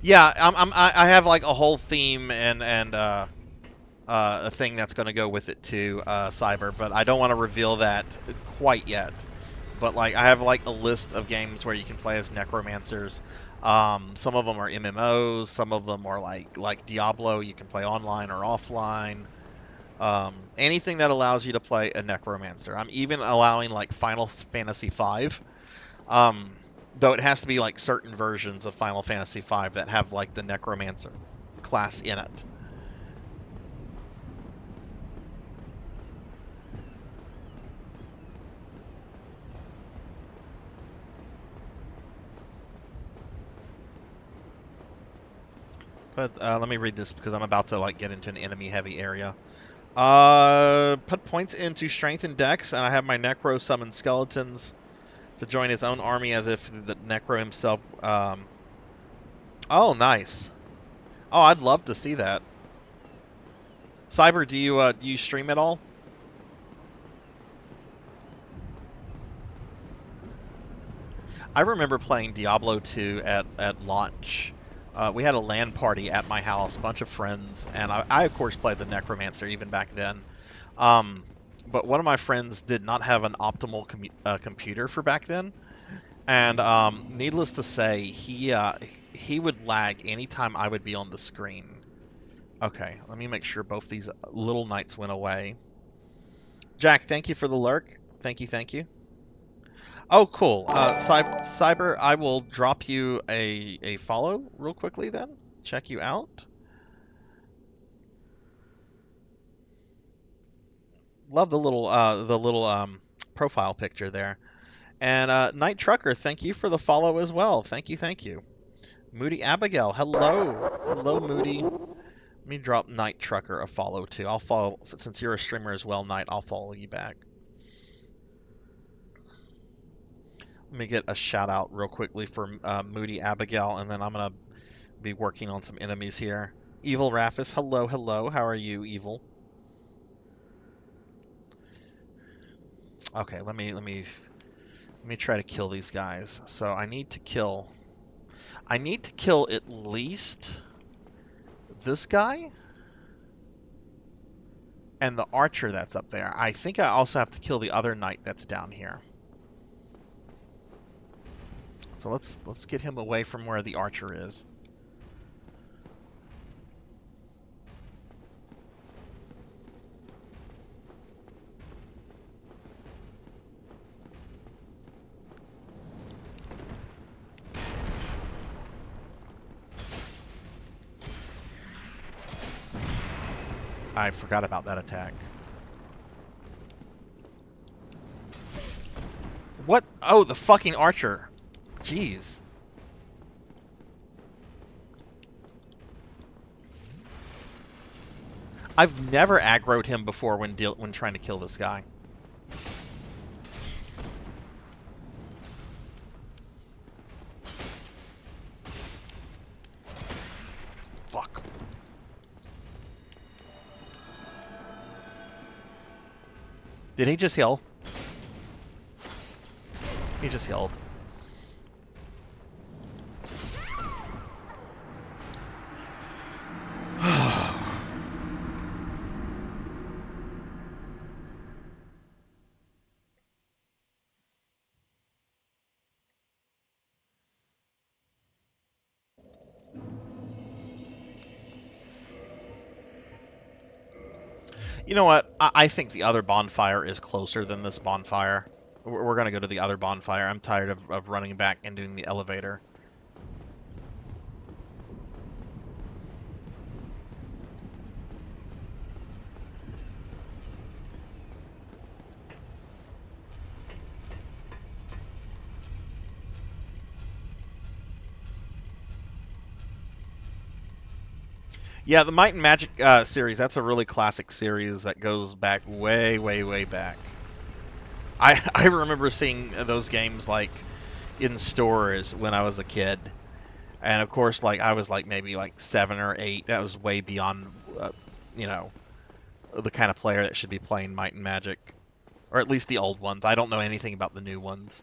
Yeah, I have like a whole theme and a thing that's gonna go with it too, Cyber. But I don't want to reveal that quite yet. But like I have like a list of games where you can play as necromancers. Some of them are MMOs, some of them are like Diablo. You can play online or offline. Anything that allows you to play a necromancer. I'm even allowing like Final Fantasy V. Um, though it has to be like certain versions of Final Fantasy V that have like the necromancer class in it. But let me read this because I'm about to like get into an enemy-heavy area. Put points into strength and dex, and I have my Necro summon skeletons to join his own army as if the Necro himself. Oh, nice. Oh, I'd love to see that. Cyber, do you stream at all? I remember playing Diablo 2 at launch. We had a LAN party at my house, a bunch of friends, and I of course played the Necromancer even back then. Um, but one of my friends did not have an optimal computer for back then, and needless to say, he would lag anytime I would be on the screen. Okay, let me make sure both these little knights went away. Jack, thank you for the lurk. Thank you, thank you. Oh, cool. Cyber, I will drop you a follow real quickly then. Check you out. Love the little profile picture there. And Night Trucker, thank you for the follow as well. Thank you, thank you. Moody Abigail, hello. Hello, Moody. Let me drop Night Trucker a follow too. I'll follow since you're a streamer as well, Night. I'll follow you back. Let me get a shout out real quickly for Moody Abigail, and then I'm gonna be working on some enemies here. Evil Raffus, hello, hello. How are you, Evil? Okay, let me try to kill these guys. So I need to kill at least this guy and the archer that's up there. I think I also have to kill the other knight that's down here. So let's get him away from where the archer is. I forgot about that attack. What? Oh, the fucking archer. Jeez. I've never aggroed him before when trying to kill this guy. Fuck. Did he just heal? He just healed. You know what? I think the other bonfire is closer than this bonfire. We're going to go to the other bonfire. I'm tired of running back and doing the elevator. Yeah, the Might and Magic series, that's a really classic series that goes back way, way, way back. I remember seeing those games, like, in stores when I was a kid. And, of course, like, I was, like, maybe, like, 7 or 8. That was way beyond, you know, the kind of player that should be playing Might and Magic. Or at least the old ones. I don't know anything about the new ones.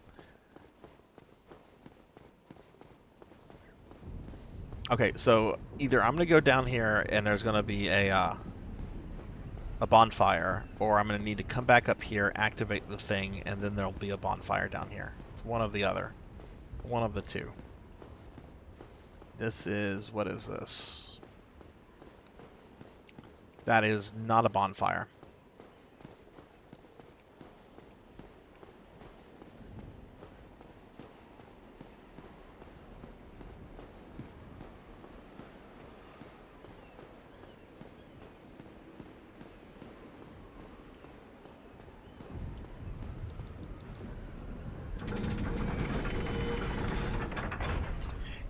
Okay, so either I'm going to go down here and there's going to be a bonfire, or I'm going to need to come back up here, activate the thing, and then there'll be a bonfire down here. It's one of the other. One of the two. This is... what is this? That is not a bonfire.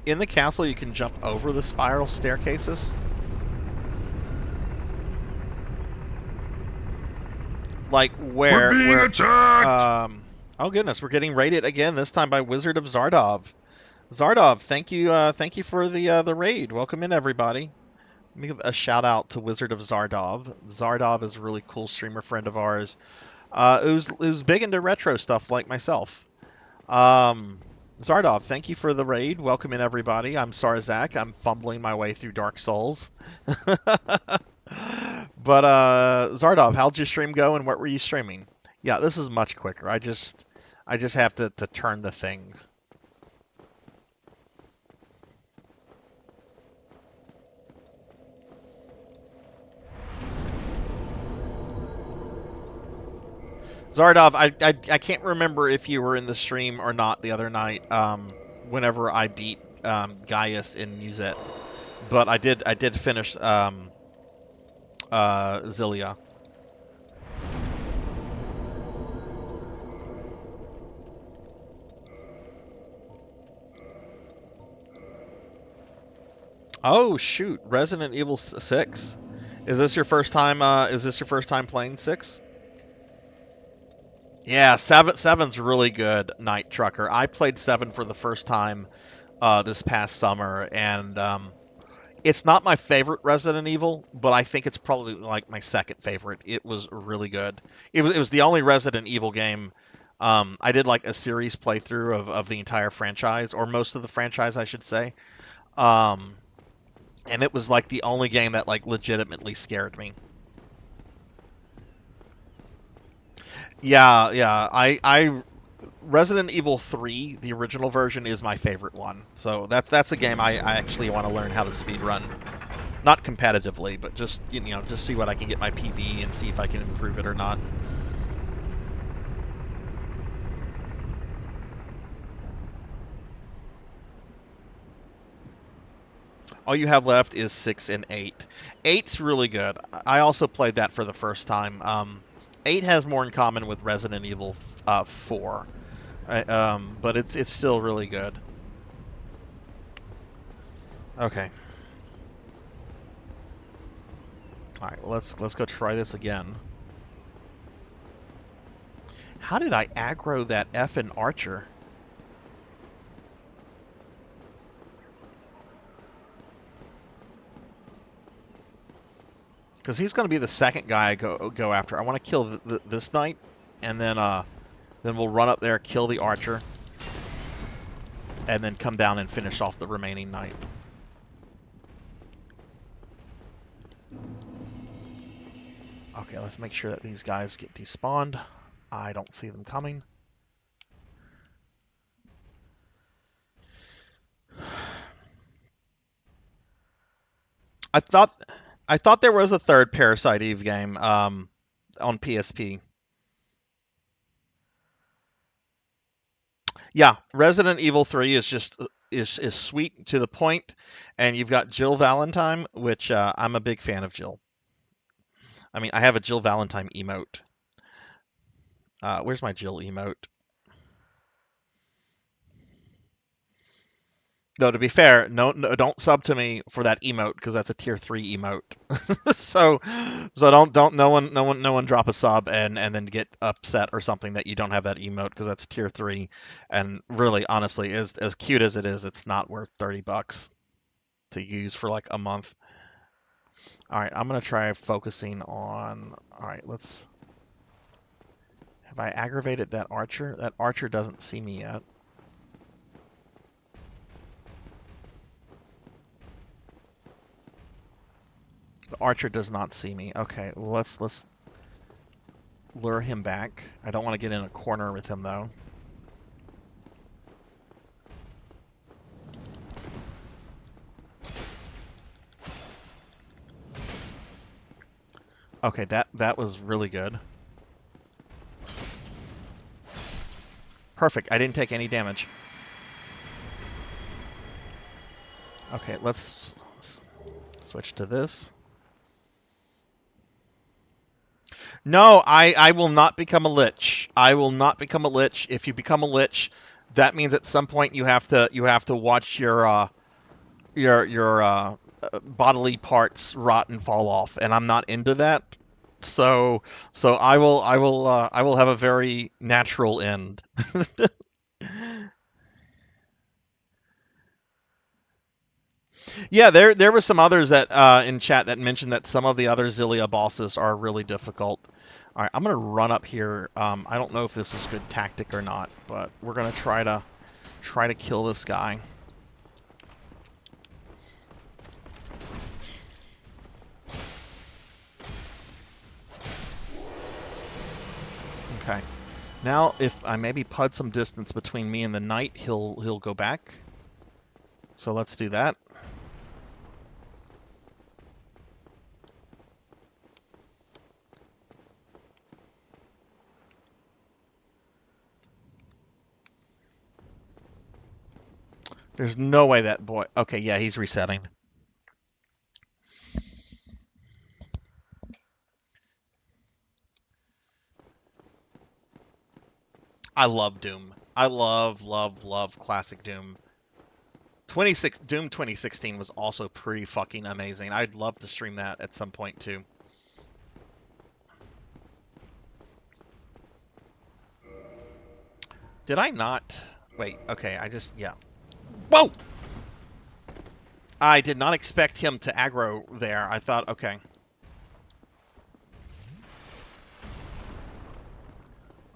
In the castle, you can jump over the spiral staircases. Like We're being attacked! Oh goodness, we're getting raided again. This time by Wizard of Zardov. Zardov, thank you for the raid. Welcome in, everybody. Let me give a shout out to Wizard of Zardov. Zardov is a really cool streamer friend of ours, who's big into retro stuff like myself. Zardov, thank you for the raid. Welcome in, everybody. I'm Sarzac. I'm fumbling my way through Dark Souls. But, Zardov, how'd your stream go, and what were you streaming? Yeah, this is much quicker. I just have to turn the thing. Zardov, I can't remember if you were in the stream or not the other night, whenever I beat Gaius in Musette, but I did finish Zilia. Oh shoot, Resident Evil 6. Is this your first time? Is this your first time playing 6? Yeah, seven's really good, Night Trucker. I played 7 for the first time this past summer, and It's not my favorite Resident Evil, but I think it's probably like my second favorite. It was really good. It was the only Resident Evil game. I did like a series playthrough of the entire franchise, or most of the franchise, I should say. Um, and it was like the only game that like legitimately scared me. Yeah, yeah. I Resident Evil 3, the original version, is my favorite one. So that's a game I actually want to learn how to speed run. Not competitively, but just just see what I can get my PB and see if I can improve it or not. All you have left is 6 and 8. 8's really good. I also played that for the first time. 8 has more in common with Resident Evil 4, but it's still really good. Okay. All right, let's go try this again. How did I aggro that effing archer? Because he's going to be the second guy I go after. I want to kill this knight, and then we'll run up there, kill the archer, and then come down and finish off the remaining knight. Okay, let's make sure that these guys get despawned. I don't see them coming. I thought there was a third Parasite Eve game on PSP. Yeah, Resident Evil 3 is just is sweet to the point, and you've got Jill Valentine, which I'm a big fan of Jill. I mean, I have a Jill Valentine emote. Where's my Jill emote? Though to be fair, no, don't sub to me for that emote because that's a tier 3 emote. so don't no one drop a sub and then get upset or something that you don't have that emote because that's tier 3. And really, honestly, as cute as it is, it's not worth $30 to use for like a month. All right, I'm gonna try focusing on. All right, let's. Have I aggravated that archer? That archer doesn't see me yet. The archer does not see me. Okay, well, let's lure him back. I don't want to get in a corner with him though. Okay, that was really good. Perfect. I didn't take any damage. Okay, let's switch to this. No, I will not become a lich. I will not become a lich. If you become a lich, that means at some point you have to watch your bodily parts rot and fall off, and I'm not into that. So I will have a very natural end. Yeah, there were some others that in chat that mentioned that some of the other Zillia bosses are really difficult. All right, I'm gonna run up here. I don't know if this is good tactic or not, but we're gonna try to kill this guy. Okay. Now, if I maybe put some distance between me and the knight, he'll go back. So let's do that. There's no way that boy... Okay, yeah, he's resetting. I love Doom. I love classic Doom. Doom 2016 was also pretty fucking amazing. I'd love to stream that at some point too. Did I not? Wait, okay, yeah. Whoa! I did not expect him to aggro there. I thought, okay.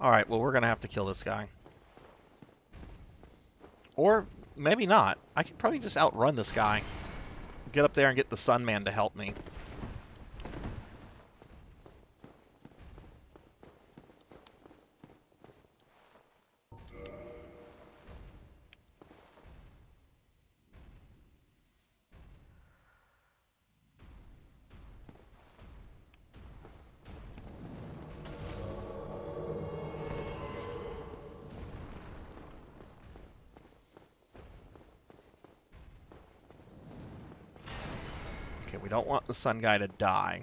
Alright, well, we're going to have to kill this guy. Or maybe not. I could probably just outrun this guy. Get up there and get the Sun Man to help me. Okay, we don't want the Sun Guy to die.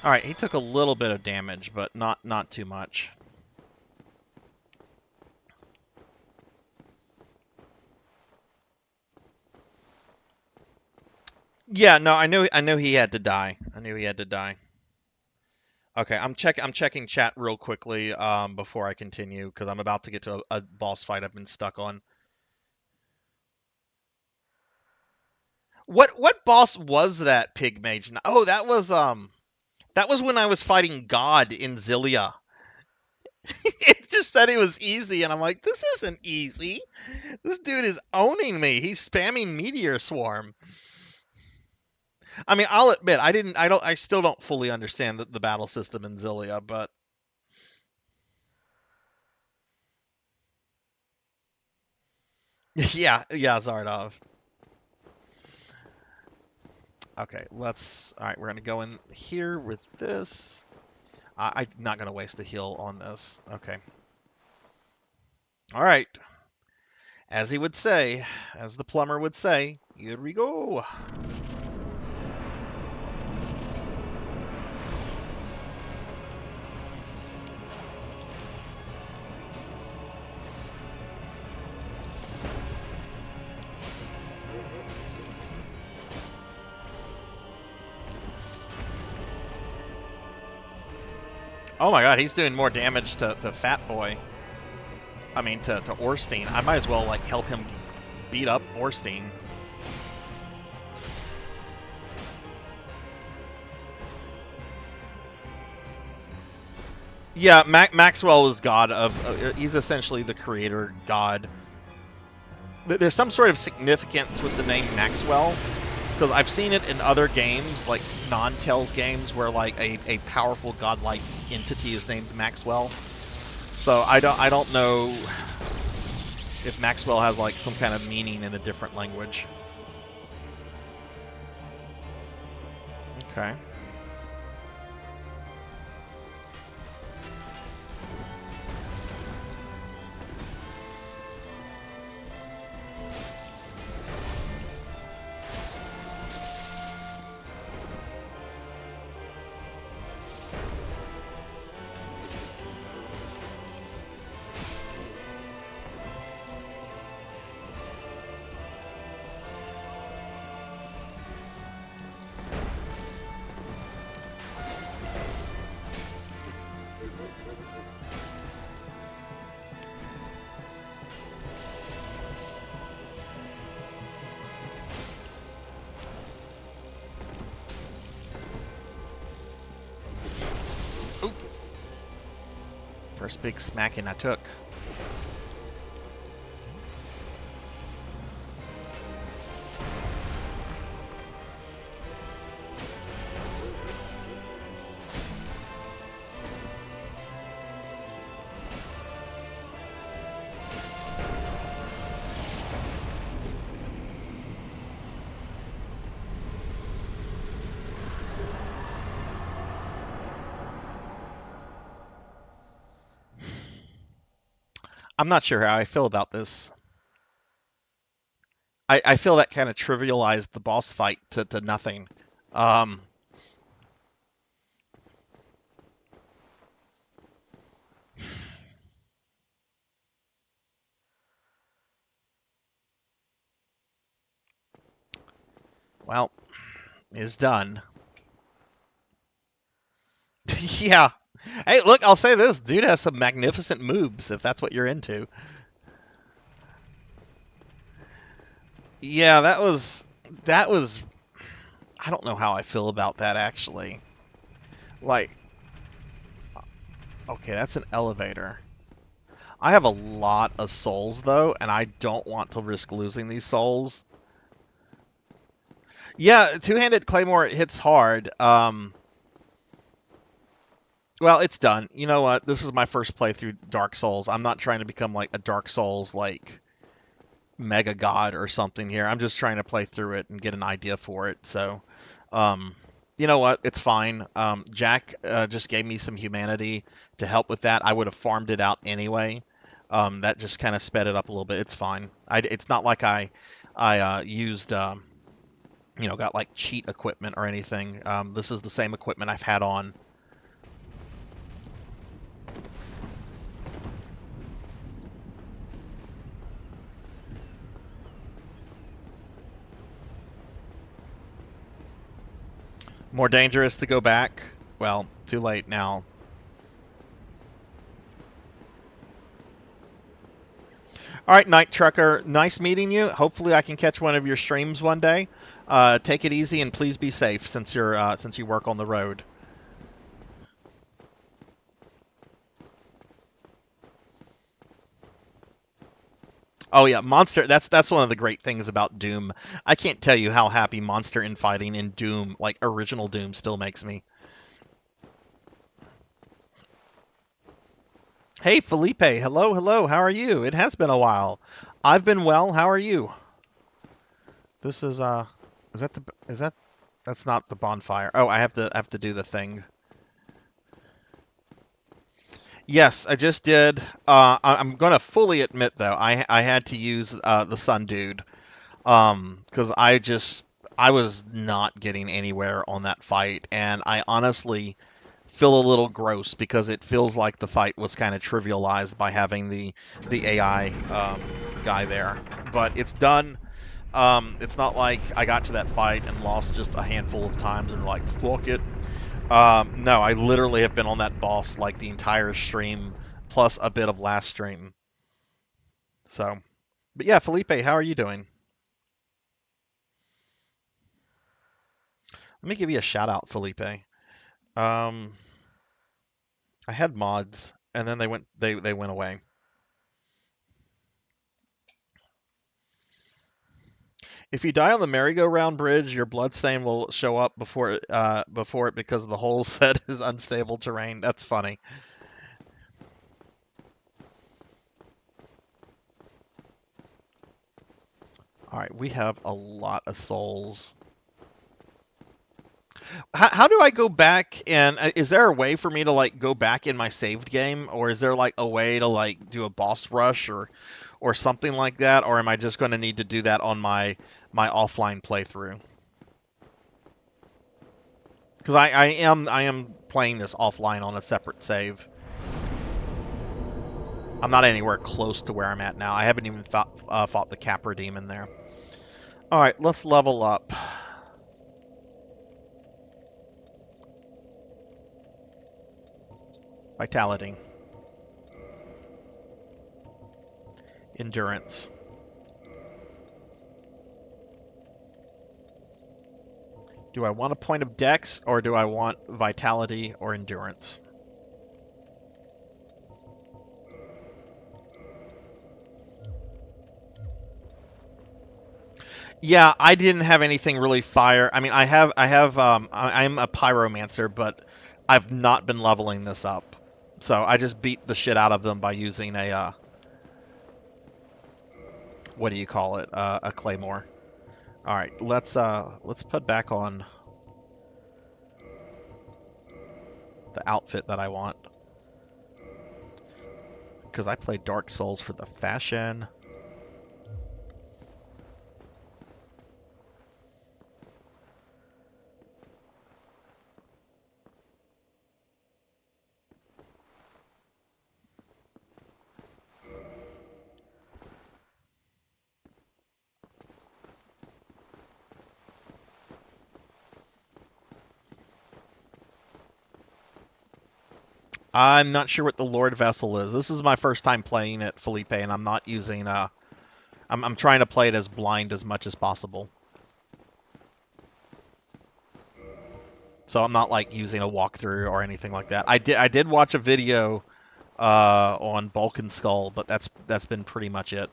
Alright, he took a little bit of damage, but not too much. Yeah, no, I knew he had to die. I knew he had to die. Okay, I'm checking chat real quickly before I continue because I'm about to get to a boss fight I've been stuck on. What boss was that, Pig Mage? Oh, that was when I was fighting God in Zilia. It just said it was easy, and I'm like, this isn't easy. This dude is owning me. He's spamming Meteor Swarm. I mean, I'll admit, I still don't fully understand the battle system in Zilia, but yeah, Zardov. Okay, all right, we're gonna go in here with this. I'm not gonna waste a heal on this. Okay. All right. As he would say, as the plumber would say, here we go. Oh my god, he's doing more damage to Fat Boy. I mean, to Orstein. I might as well, like, help him beat up Orstein. Yeah, Maxwell is god of... he's essentially the creator god. There's some sort of significance with the name Maxwell, because I've seen it in other games, like non-Tales games, where, like, a powerful godlike entity is named Maxwell. So I don't know if Maxwell has, like, some kind of meaning in a different language. Okay. First big smacking I took. I'm not sure how I feel about this. I feel that kind of trivialized the boss fight to nothing. Um, well, it's done. Yeah. Hey, look, I'll say this. Dude has some magnificent moves, if that's what you're into. Yeah, that was I don't know how I feel about that actually. Like, okay, that's an elevator. I have a lot of souls though, and I don't want to risk losing these souls. Yeah, two-handed claymore hits hard. Well, it's done. You know what? This is my first playthrough Dark Souls. I'm not trying to become like a Dark Souls like mega god or something here. I'm just trying to play through it and get an idea for it. So, um, you know what? It's fine. Jack just gave me some humanity to help with that. I would have farmed it out anyway. That just kind of sped it up a little bit. It's fine. It's not like I used got like cheat equipment or anything. This is the same equipment I've had on. More dangerous to go back. Well, too late now. All right, Night Trucker, nice meeting you. Hopefully, I can catch one of your streams one day. Take it easy and please be safe since you work on the road. Oh yeah, monster. That's one of the great things about Doom. I can't tell you how happy monster infighting in Doom, like original Doom, still makes me. Hey Felipe, hello, hello. How are you? It has been a while. I've been well. How are you? This is that the is that that's not the bonfire. Oh, I have to do the thing. Yes, I just did. I'm going to fully admit though, I had to use the Sun Dude because I was not getting anywhere on that fight, and I honestly feel a little gross because it feels like the fight was kind of trivialized by having the AI guy there. But it's done. It's not like I got to that fight and lost just a handful of times and like fuck it. No, I literally have been on that boss like the entire stream plus a bit of last stream. So, but yeah, Felipe, how are you doing? Let me give you a shout out, Felipe. Um, I had mods and then they went away. If you die on the merry-go-round bridge, your bloodstain will show up before it because the whole set is unstable terrain. That's funny. All right, we have a lot of souls. How do I go back and is there a way for me to like go back in my saved game, or is there like a way to like do a boss rush or something like that, or am I just going to need to do that on my offline playthrough? Because I am playing this offline on a separate save. I'm not anywhere close to where I'm at now. I haven't even fought the Capra demon there. All right, let's level up. Vitality. Endurance. Do I want a point of dex, or do I want vitality or endurance? Yeah, I didn't have anything really fire. I mean, I'm a pyromancer, but I've not been leveling this up. So I just beat the shit out of them by using what do you call it? A claymore. All right, let's put back on the outfit that I want because I played Dark Souls for the fashion. I'm not sure what the Lord Vessel is. This is my first time playing it, Felipe, and I'm not using. I'm trying to play it as blind as much as possible. So I'm not like using a walkthrough or anything like that. I did watch a video on Balkan Skull, but that's been pretty much it.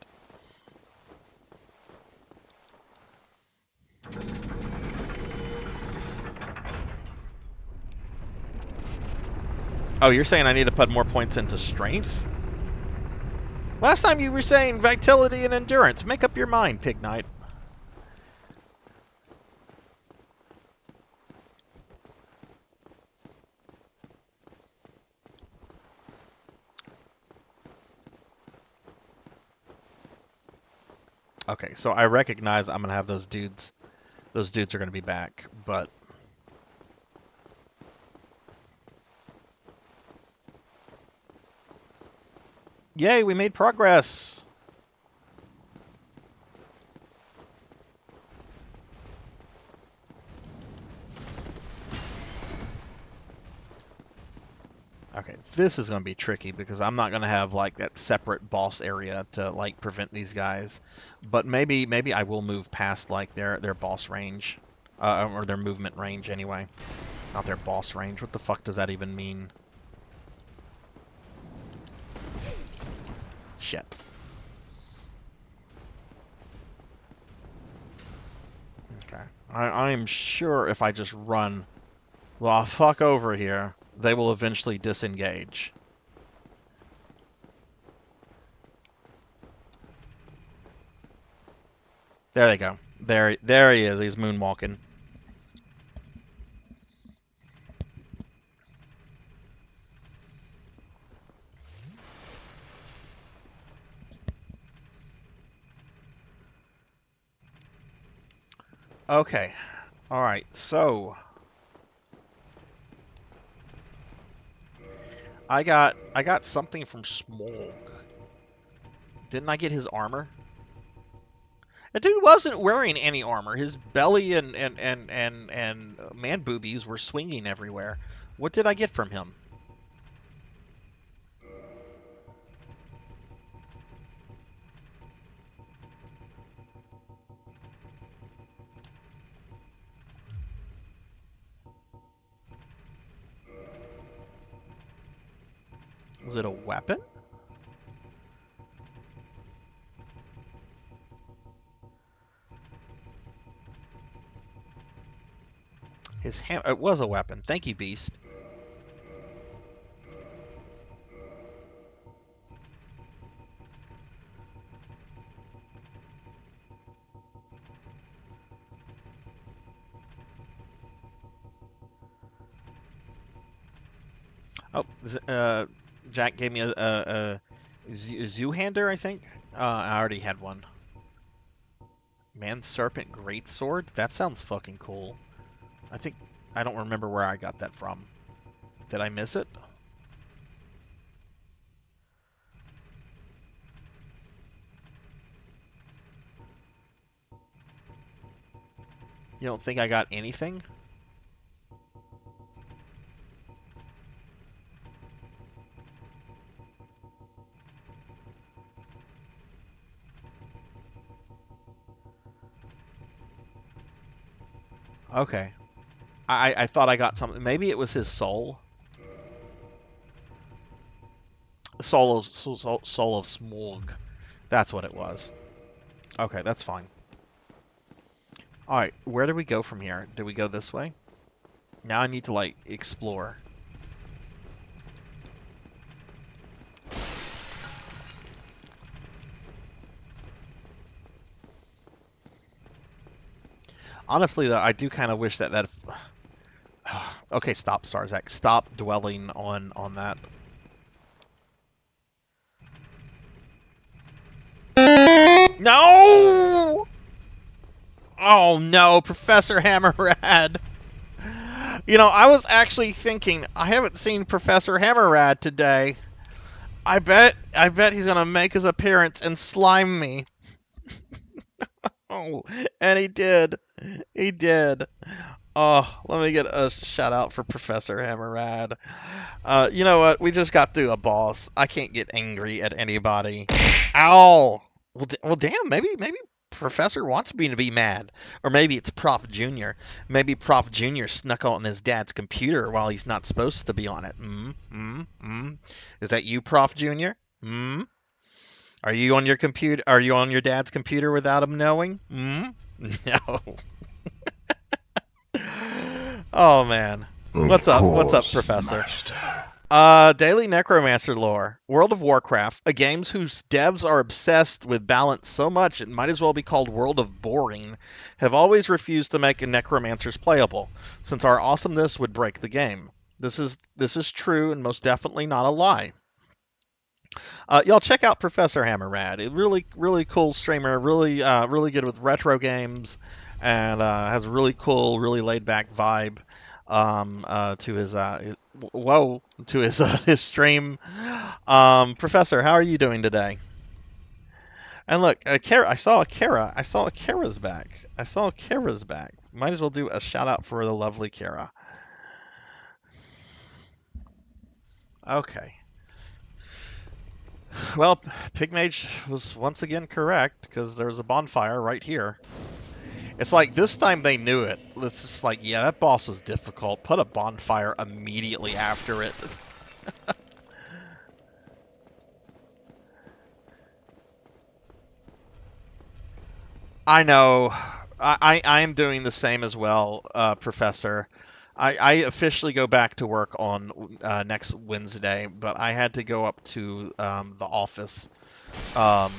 Oh, you're saying I need to put more points into strength? Last time you were saying vitality and endurance. Make up your mind, Pig Knight. Okay, so I recognize I'm gonna have those dudes. Those dudes are gonna be back, but yay, we made progress. Okay, this is going to be tricky because I'm not going to have like that separate boss area to like prevent these guys. But maybe I will move past like their boss range, or their movement range anyway. Not their boss range. What the fuck does that even mean? Shit. Okay. I'm sure if I just run the fuck over here, they will eventually disengage. There they go. There he is. He's moonwalking. Okay. All right. So I got something from Smog. Didn't I get his armor? The dude wasn't wearing any armor. His belly and man boobies were swinging everywhere. What did I get from him? Was it a weapon? His ham. It was a weapon. Thank you, Beast. Oh, Jack gave me a Zoo-hander, I think. I already had one. Man Serpent Greatsword? That sounds fucking cool. I don't remember where I got that from. Did I miss it? You don't think I got anything? Okay. I thought I got something. Maybe it was his soul. Soul of Smog. That's what it was. Okay, that's fine. Alright, where do we go from here? Do we go this way? Now I need to, like, explore. Honestly, though, I do kind of wish that... Okay, stop, Sarzac. Stop dwelling on that. No! Oh, no, Professor Hammerrad. You know, I was actually thinking, I haven't seen Professor Hammerrad today. I bet he's gonna make his appearance and slime me. Oh, and he did. He did. Oh, let me get a shout out for Professor Hammerrad. You know what? We just got through a boss. I can't get angry at anybody. Ow! Well, damn. Maybe Professor wants me to be mad, or maybe it's Prof Junior. Maybe Prof Junior snuck on his dad's computer while he's not supposed to be on it. Is that you, Prof Junior? Are you on your computer? Are you on your dad's computer without him knowing? No. Oh man. What's up? What's up, Professor? Daily Necromancer lore. World of Warcraft, a game whose devs are obsessed with balance so much it might as well be called World of Boring, have always refused to make Necromancers playable, since our awesomeness would break the game. This is true and most definitely not a lie. Y'all check out Professor Hammerrad. A really cool streamer, really good with retro games, and has a really cool, really laid back vibe to his stream. Professor, how are you doing today? And look, Kara, I saw a Kara. I saw a Kara's back. I saw a Kara's back. Might as well do a shout out for the lovely Kara. Okay. Well, Pigmage was once again correct because there's a bonfire right here. It's like this time they knew it. It's just like, yeah, that boss was difficult. Put a bonfire immediately after it. I know. I am doing the same as well, Professor. I officially go back to work on next Wednesday, but I had to go up to the office um,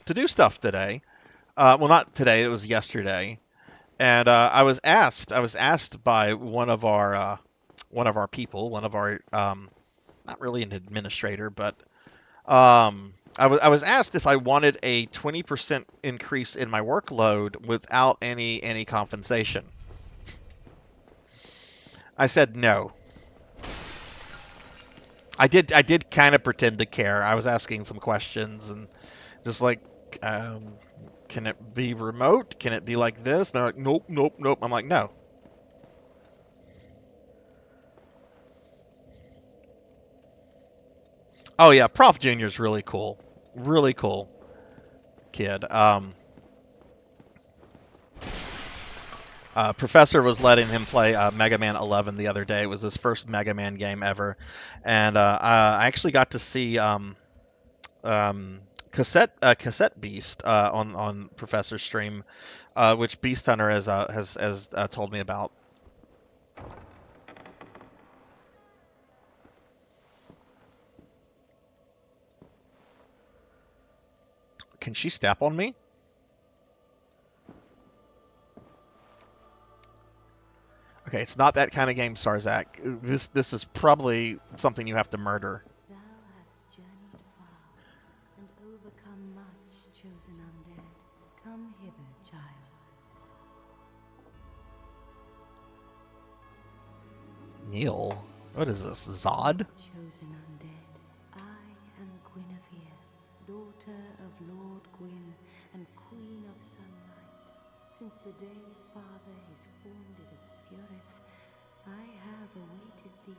to do stuff today. Well, not today. It was yesterday, and I was asked by one of our people, one of our not really an administrator, but I was asked if I wanted a 20% increase in my workload without any compensation. I said no. I did kind of pretend to care. I was asking some questions and just like, um, can it be remote? Can it be like this? They're like, nope, nope, nope. I'm like, no. Oh yeah, Prof Junior's really cool kid. Professor was letting him play Mega Man 11 the other day. It was his first Mega Man game ever, and I actually got to see Cassette Beast on Professor's stream, which Beast Hunter has told me about. Can she step on me? Okay, it's not that kind of game, Sarzac. This is probably something you have to murder. Thou hast journeyed far and overcome much, chosen undead. Come hither, child. Neil, what is this? Zod? Chosen undead, I am Guinevere, daughter of Lord Gwyn and Queen of Sunlight. Since the day Father his form did obscureth, I have awaited thee.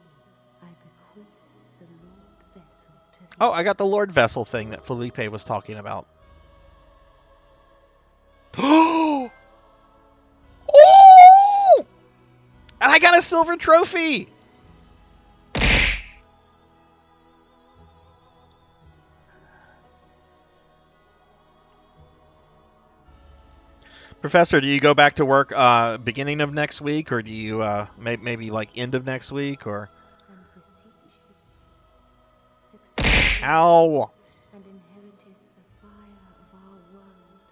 I bequeath the Lord Vessel to thee. Oh, I got the Lord Vessel thing that Felipe was talking about. Oh! And I got a silver trophy! Professor, do you go back to work beginning of next week, or do you maybe like end of next week, or? And beseech thee, succeed Ow! and inheriteth the fire of our world.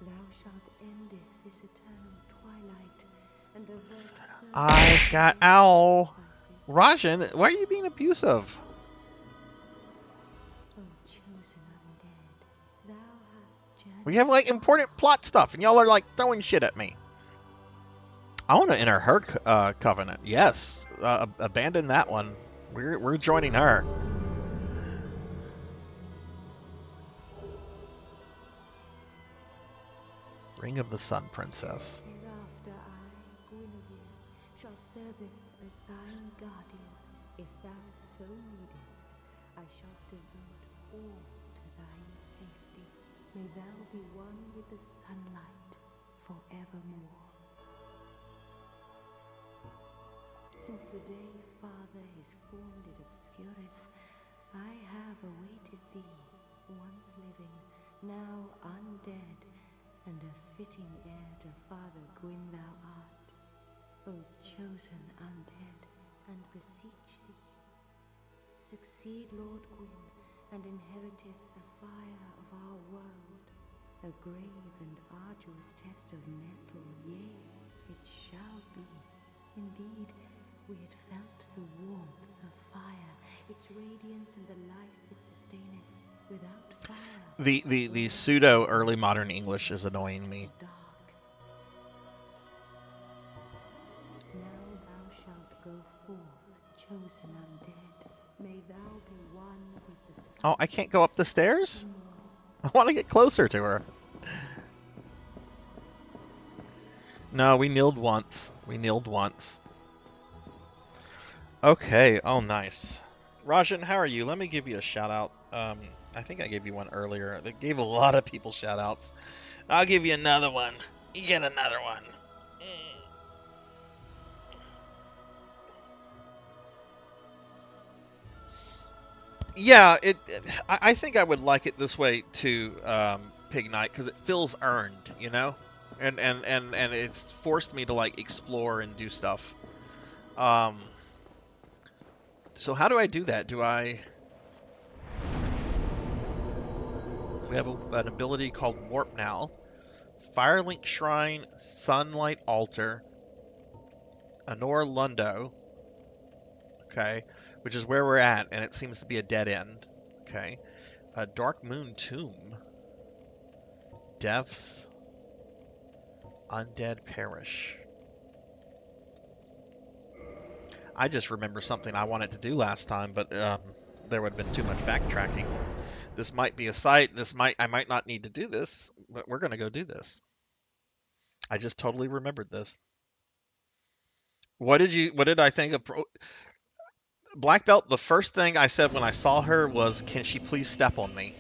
Thou shalt endeth this eternal twilight and avert I got ow! Rajan, why are you being abusive? O chosen undead, thou hast journeyed. We have like important plot stuff, and y'all are like throwing shit at me. I want to enter her covenant. Yes, abandon that one. We're joining her. Ring of the Sun Princess. Hereafter I, Guinevere, serveth as thine guardian. If thou so needest, I shall devote all to thine safety. May thou be one with the sunlight forevermore. Since the day Father his formed it obscureth, I have awaited thee, once living, now undead, and a fitting heir to Father Gwyn thou art. O chosen undead, and beseech thee, succeed Lord Gwyn, and inheriteth the fire of our world. A grave and arduous test of metal, yea, it shall be. Indeed, we had felt the warmth of fire, its radiance and the life it sustaineth. Without fire, The pseudo early modern English is annoying me. dark. Now thou shalt go forth, chosen undead. May thou be one with the sun. Oh, I can't go up the stairs? I want to get closer to her. No, we kneeled once. We kneeled once. Okay, oh nice. Rajan, how are you? Let me give you a shout out. I think I gave you one earlier. They gave a lot of people shout outs. I'll give you another one. You get another one. Yeah, I think I would like it this way too, Pig Knight, because it feels earned, you know? And it's forced me to like explore and do stuff. So how do I do that? We have an ability called Warp now. Firelink Shrine, Sunlight Altar, Honor Lundo, okay, which is where we're at, and it seems to be a dead end, okay. Dark Moon Tomb, Deaths, Undead Parish. I just remember something I wanted to do last time, but there would have been too much backtracking. This might be a site. I might not need to do this, but we're gonna go do this. I just totally remembered this. What did I think of Black Belt? The first thing I said when I saw her was, "Can she please step on me?"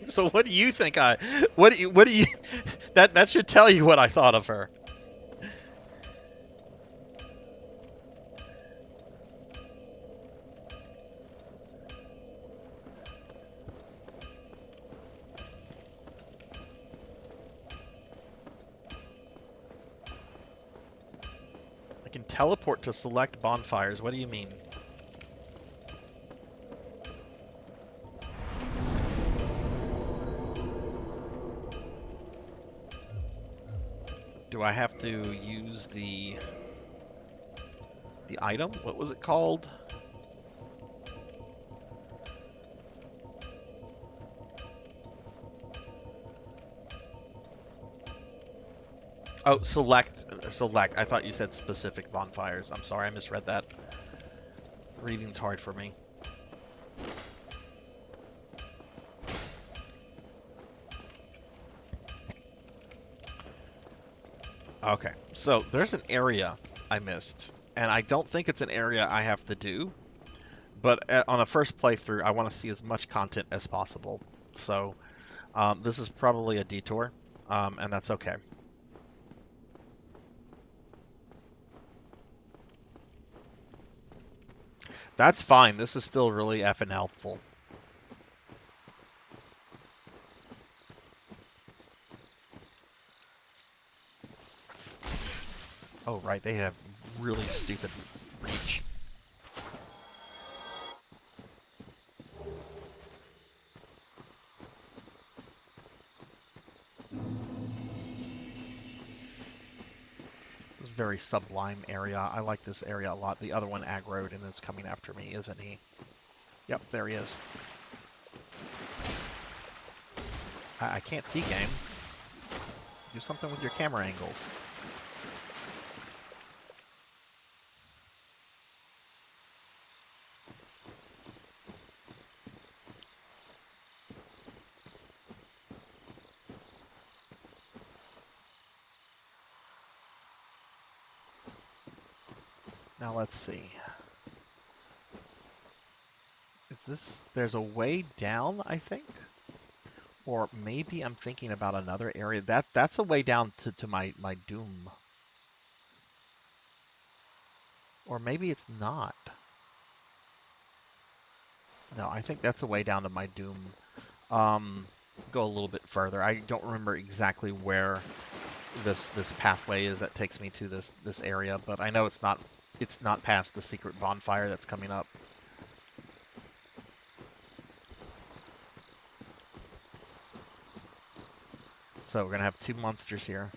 So what do you think what do you that should tell you what I thought of her. I can teleport to select bonfires. What do you mean? Do I have to use the item? What was it called? Oh, select. I thought you said specific bonfires. I'm sorry, I misread that. Reading's hard for me. Okay, so there's an area I missed, and I don't think it's an area I have to do, but on a first playthrough, I want to see as much content as possible. So this is probably a detour, and that's okay. That's fine. This is still really effing helpful. Oh, right. They have really stupid reach. This is a very sublime area. I like this area a lot. The other one aggroed and is coming after me, isn't he? Yep, there he is. I can't see, game. Do something with your camera angles. Now let's see. Is this... There's a way down, I think? Or maybe I'm thinking about another area. That's a way down to my doom. Or maybe it's not. No, I think that's a way down to my doom. Go a little bit further. I don't remember exactly where this pathway is that takes me to this area, but I know it's not past the secret bonfire that's coming up. So we're gonna have two monsters here.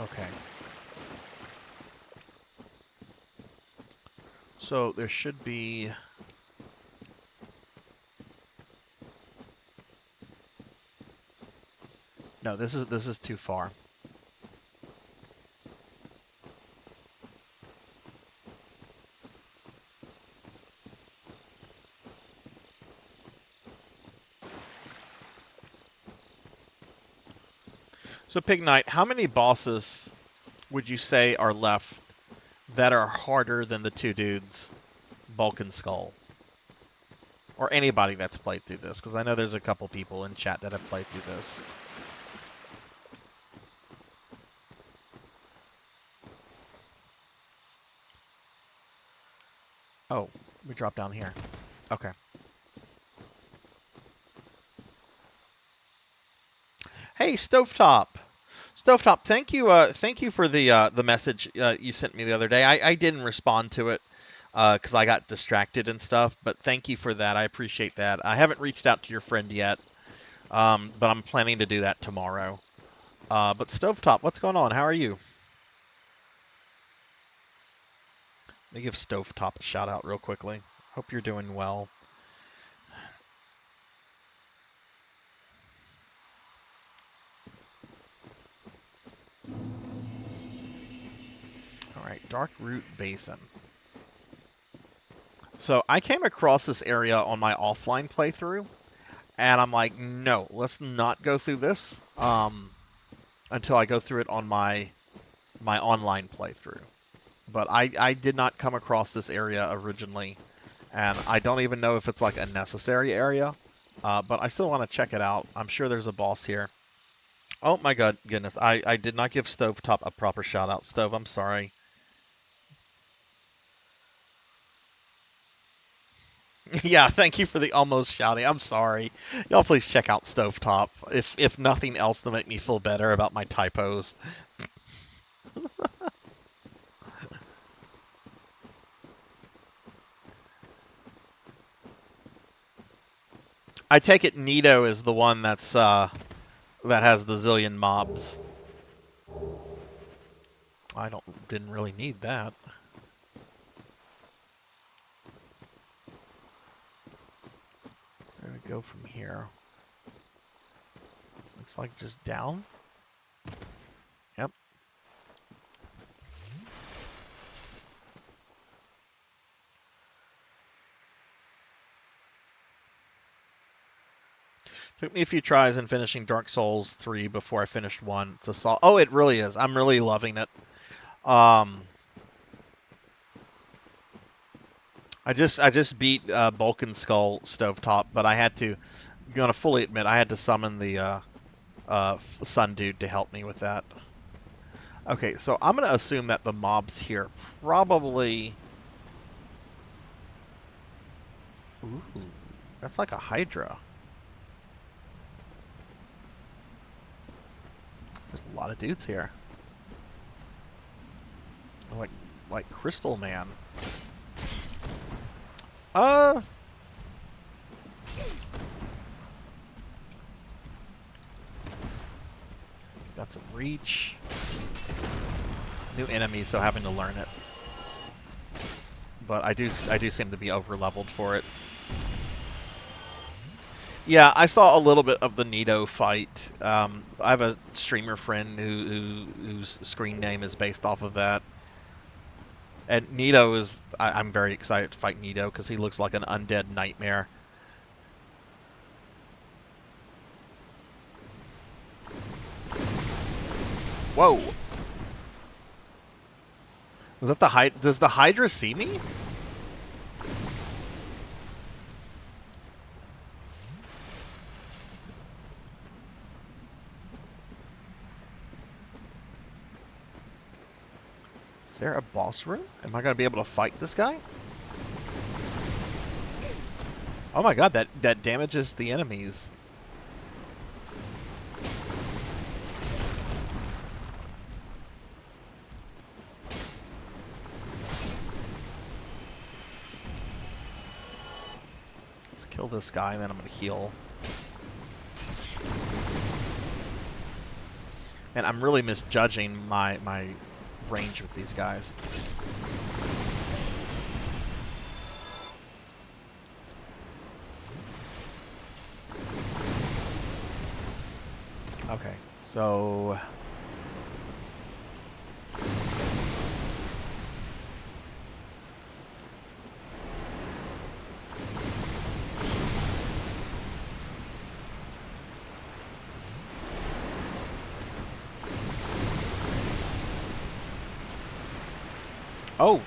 Okay. So there should be... No, this is too far. So Pig Knight, how many bosses would you say are left that are harder than the two dudes, Bulk and Skull? Or anybody that's played through this, because I know there's a couple people in chat that have played through this. Oh, we drop down here. Okay. Hey, Stovetop. Stovetop, thank you for the message you sent me the other day. I didn't respond to it because I got distracted and stuff, but thank you for that. I appreciate that. I haven't reached out to your friend yet, but I'm planning to do that tomorrow. But Stovetop, what's going on? How are you? Let me give Stovetop a shout out real quickly. Hope you're doing well. Alright, Dark Root Basin. So I came across this area on my offline playthrough, and I'm like, no, let's not go through this until I go through it on my online playthrough. But I did not come across this area originally, and I don't even know if it's like a necessary area, but I still want to check it out. I'm sure there's a boss here. Oh my goodness, I did not give Stovetop a proper shout out. Stove, I'm sorry. Yeah, thank you for the almost shouting. I'm sorry. Y'all please check out Stovetop, if nothing else to make me feel better about my typos. I take it Nito is the one that's that has the zillion mobs. I didn't really need that. Where do we go from here? Looks like just down. Yep. Took me a few tries in finishing Dark Souls 3 before I finished 1. It's a oh, it really is. I'm really loving it. I just beat Bulk and Skull Stovetop, but I had to, I'm gonna fully admit, I had to summon the Sun Dude to help me with that. Okay, so I'm gonna assume that the mobs here probably... Ooh, that's like a Hydra. There's a lot of dudes here. Like Crystal Man. Got some reach. New enemy, so having to learn it. But I do seem to be over leveled for it. Yeah, I saw a little bit of the Nito fight. I have a streamer friend whose screen name is based off of that. And Nito is... I'm very excited to fight Nito because he looks like an undead nightmare. Whoa! Was that the Hydra? Does the Hydra see me? Is there a boss room? Am I going to be able to fight this guy? Oh my god, that damages the enemies. Let's kill this guy and then I'm going to heal. And I'm really misjudging my range with these guys. Okay, so... Oh!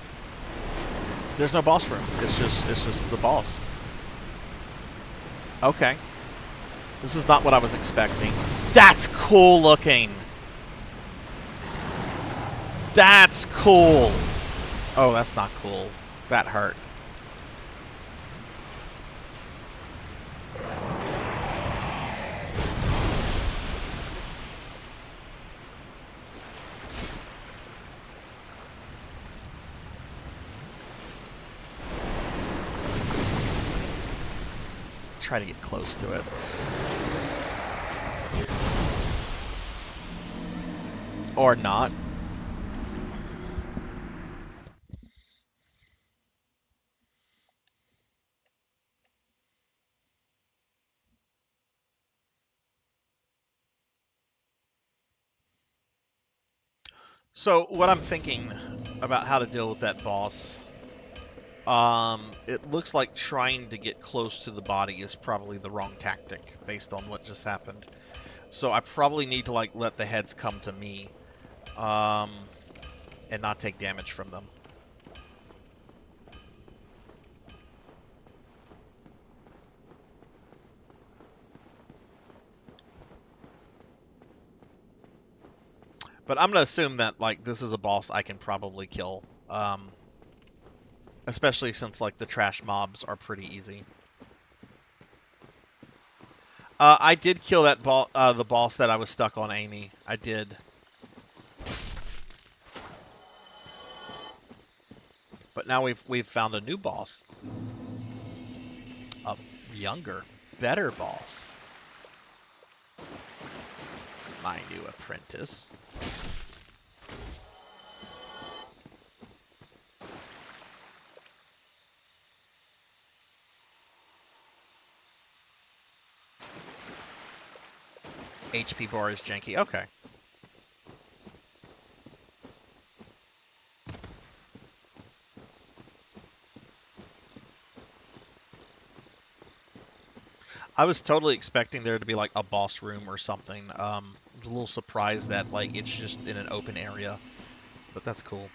There's no boss room. It's just the boss. Okay. This is not what I was expecting. That's cool looking! That's cool! Oh, that's not cool. That hurt. Try to get close to it. Or not. So, what I'm thinking about how to deal with that boss, it looks like trying to get close to the body is probably the wrong tactic based on what just happened. So I probably need to, like, let the heads come to me, and not take damage from them. But I'm going to assume that, like, this is a boss I can probably kill. Especially since, like, the trash mobs are pretty easy. I did kill that the boss that I was stuck on, Amy. I did. But now we've found a new boss. A younger, better boss. My new apprentice. HP bar is janky. Okay. I was totally expecting there to be like a boss room or something. I was a little surprised that like it's just in an open area, but that's cool.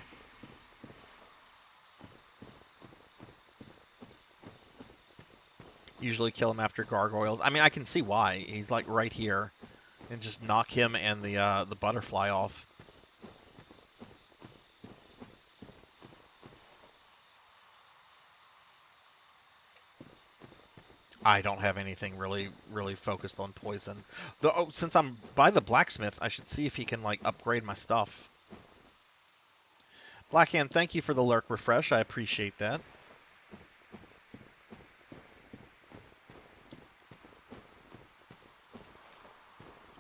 Usually kill him after gargoyles. I mean, I can see why. He's like right here, and just knock him and the butterfly off. I don't have anything really focused on poison. Though, oh, since I'm by the blacksmith, I should see if he can like upgrade my stuff. Blackhand, thank you for the lurk refresh. I appreciate that.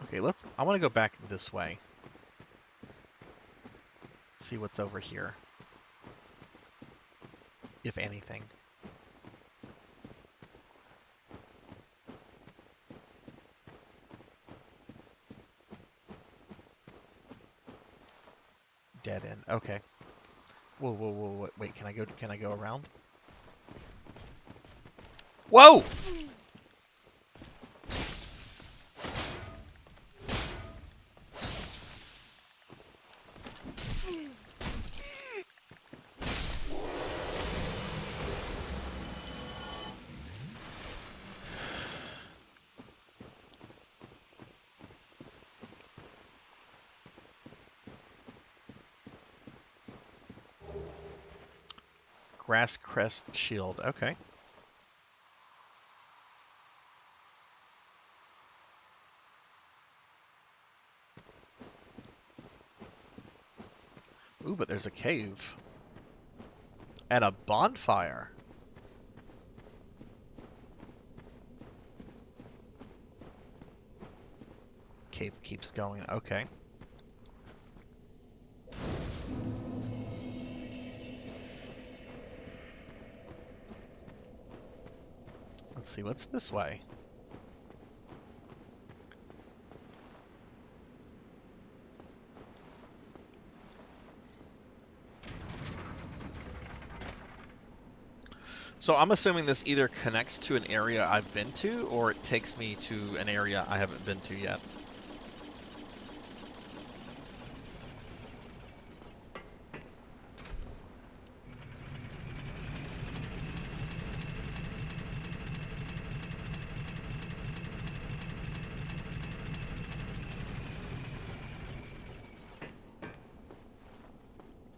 Okay, I want to go back this way. See what's over here. If anything. Dead end. Okay. Whoa, whoa, whoa, whoa, wait, can I go around? Whoa! Grass crest shield, okay. Ooh, but there's a cave. And a bonfire. Cave keeps going, okay. Let's see, what's this way? So I'm assuming this either connects to an area I've been to, or it takes me to an area I haven't been to yet.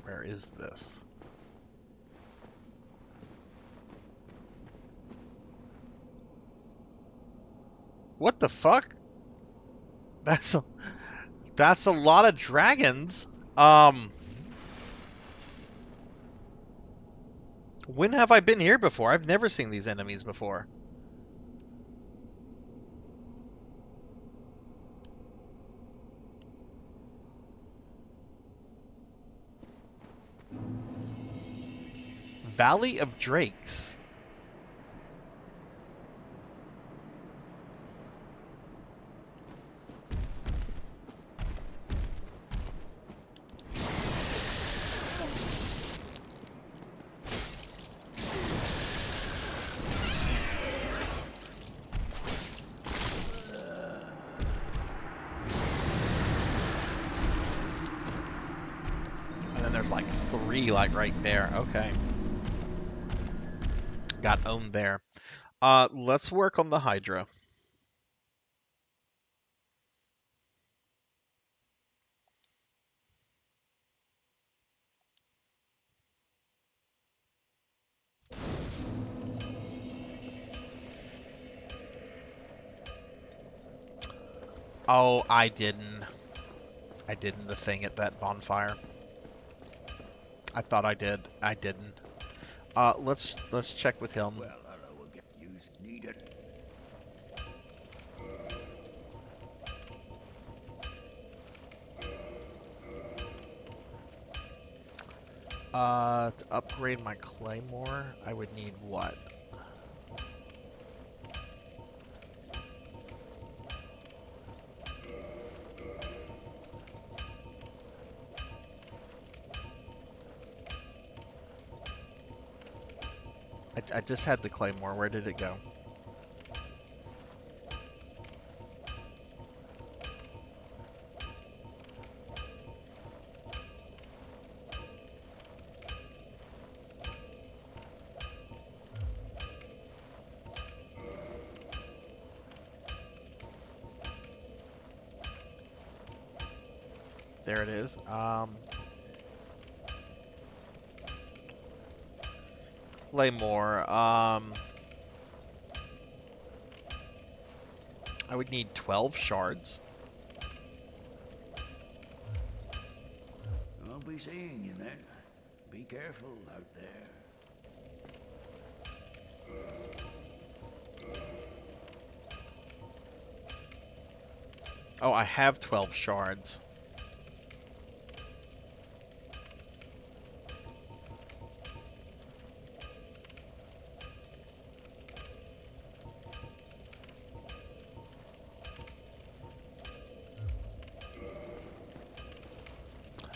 Where is this? What the fuck? That's a, that's a lot of dragons. When have I been here before? I've never seen these enemies before. Valley of Drakes. And then there's like 3 like right there. Okay. Got owned there. Let's work on the Hydra. Oh, I didn't. I didn't the thing at that bonfire. I thought I did. I didn't. Let's check with him. Well, hello again. Use needed. To upgrade my claymore, I would need what? I just had the claymore. Where did it go? There it is. Claymore. I would need 12 shards. I'll be seeing you then. Be careful out there. Oh, I have 12 shards.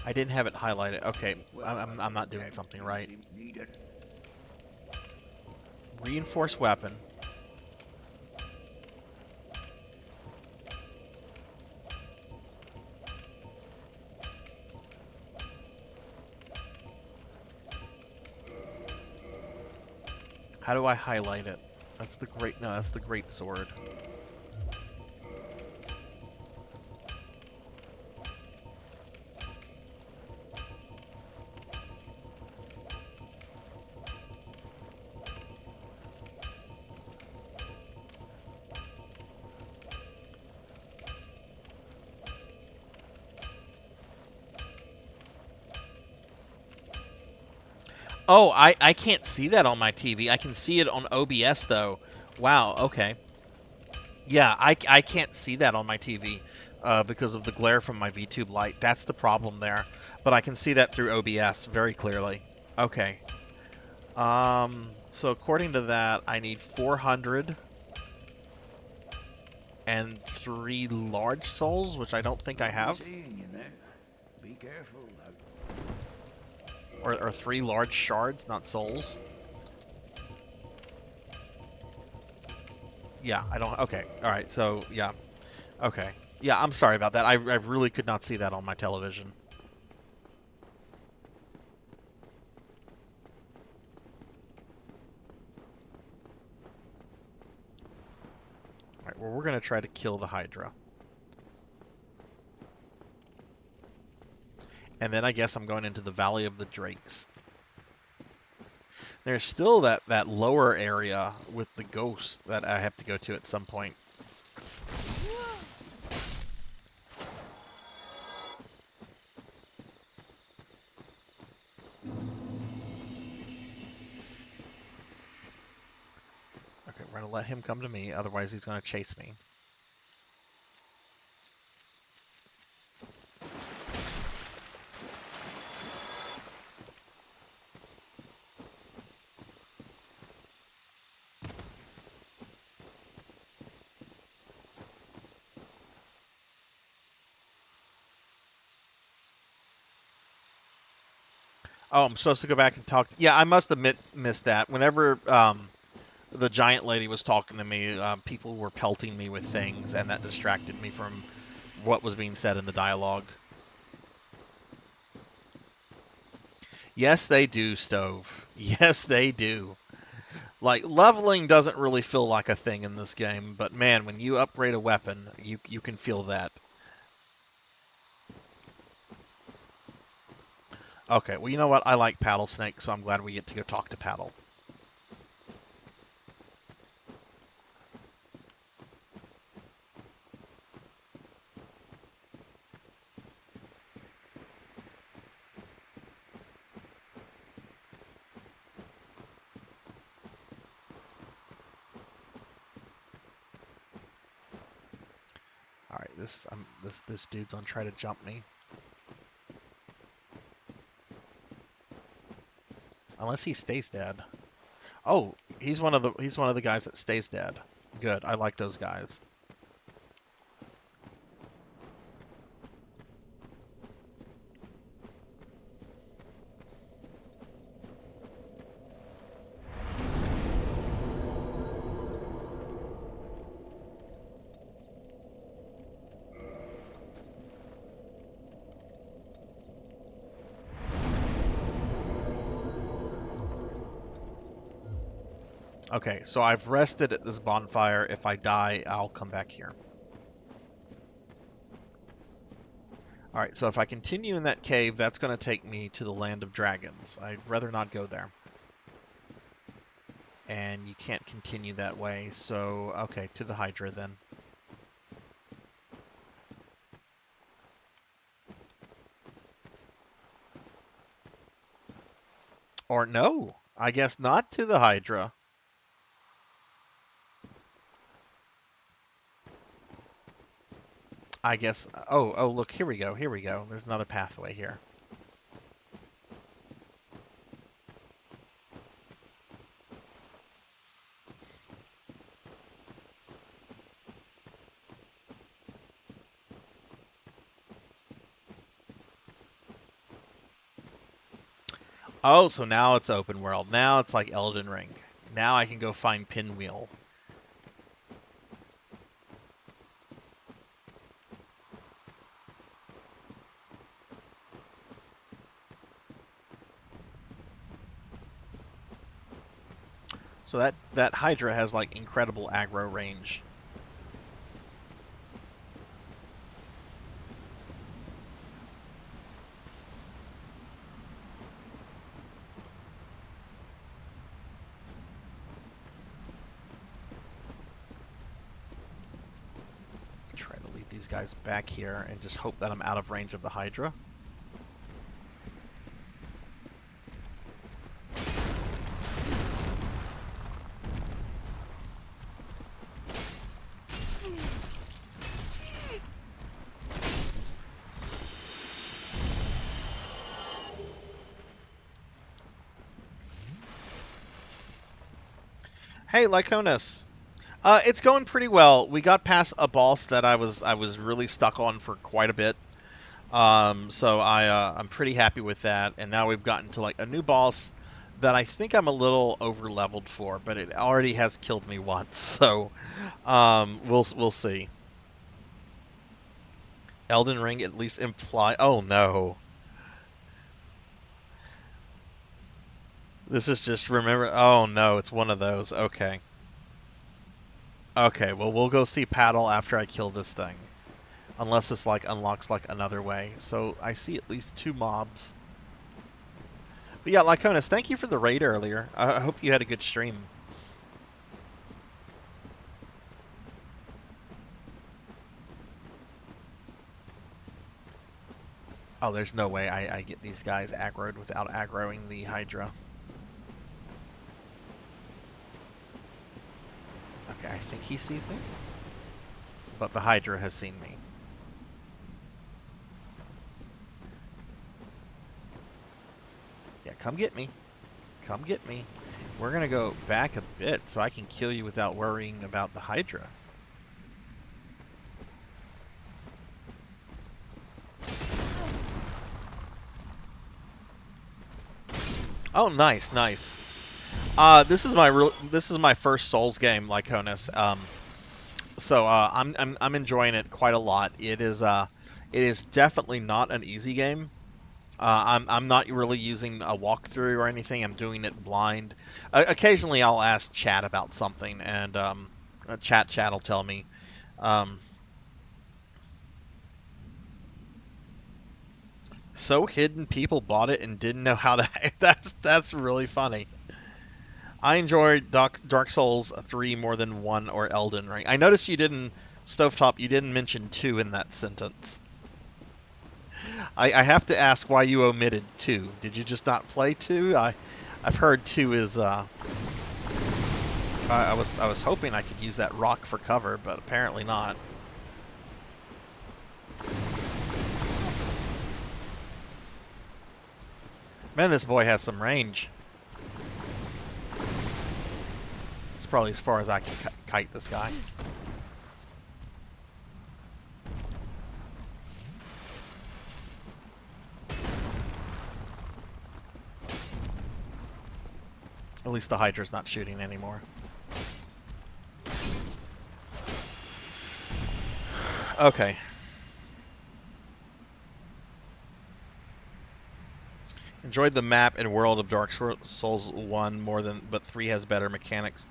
I didn't have it highlighted. Okay, I'm not doing something right. Reinforced weapon. How do I highlight it? That's the great. No, that's the great sword. Oh, I can't see that on my TV. I can see it on OBS though. Wow. Okay. Yeah, I can't see that on my TV because of the glare from my VTube light. That's the problem there. But I can see that through OBS very clearly. Okay. So according to that, I need 400 and 3 large souls, which I don't think I have. Be careful. Or 3 large shards, not souls. Yeah, I don't. Okay. All right. So, yeah. Okay. Yeah, I'm sorry about that. I really could not see that on my television. All right, well, we're going to try to kill the Hydra. And then I guess I'm going into the Valley of the Drakes. There's still that lower area with the ghost that I have to go to at some point. Okay, we're going to let him come to me, otherwise he's going to chase me. Oh, I'm supposed to go back and talk. Yeah, I must have missed that. Whenever the giant lady was talking to me, people were pelting me with things, and that distracted me from what was being said in the dialogue. Yes, they do, Stove. Yes, they do. Like, leveling doesn't really feel like a thing in this game, but man, when you upgrade a weapon, you can feel that. Okay, well, you know what? I like Paddle Snake, so I'm glad we get to go talk to Paddle. All right, this dude's gonna try to jump me. Unless he stays dead. Oh, he's one of the guys that stays dead. Good. I like those guys. Okay, so I've rested at this bonfire. If I die, I'll come back here. Alright, so if I continue in that cave, that's going to take me to the Land of Dragons. I'd rather not go there. And you can't continue that way, so okay, to the Hydra then. Or no, I guess not to the Hydra. I guess, oh, look, here we go, here we go. There's another pathway here. Oh, so now it's open world. Now it's like Elden Ring. Now I can go find Pinwheel. So that Hydra has like incredible aggro range. Try to lead these guys back here and just hope that I'm out of range of the Hydra. Hey, Lyconis. It's going pretty well. We got past a boss that I was really stuck on for quite a bit. So I'm pretty happy with that. And now we've gotten to like a new boss that I think I'm a little over leveled for, but it already has killed me once. So we'll see. Elden Ring at least imply. Oh no. This is just remember. Oh no, it's one of those. Okay. Okay, well we'll go see Paddle after I kill this thing. Unless this like unlocks like another way. So I see at least 2 mobs. But yeah, Lyconis, thank you for the raid earlier. I hope you had a good stream. Oh, there's no way I get these guys aggroed without aggroing the Hydra. Okay, I think he sees me. But the Hydra has seen me. Yeah, come get me. Come get me. We're going to go back a bit so I can kill you without worrying about the Hydra. Oh, nice, nice. This is my first Souls game, Lyconis. So I'm enjoying it quite a lot. It is definitely not an easy game. I'm not really using a walkthrough or anything. I'm doing it blind. Occasionally, I'll ask chat about something, and chat will tell me. So hidden, people bought it and didn't know how to. That's really funny. I enjoyed Dark Souls 3 more than 1 or Elden Ring. I noticed you didn't, Stovetop, you didn't mention 2 in that sentence. I have to ask why you omitted 2. Did you just not play 2? I've heard 2 is I was hoping I could use that rock for cover, but apparently not. Man, this boy has some range. It's probably as far as I can kite this guy. At least the Hydra's not shooting anymore. Okay. Enjoyed the map and world of Dark Souls 1 more than, but 3 has better mechanics.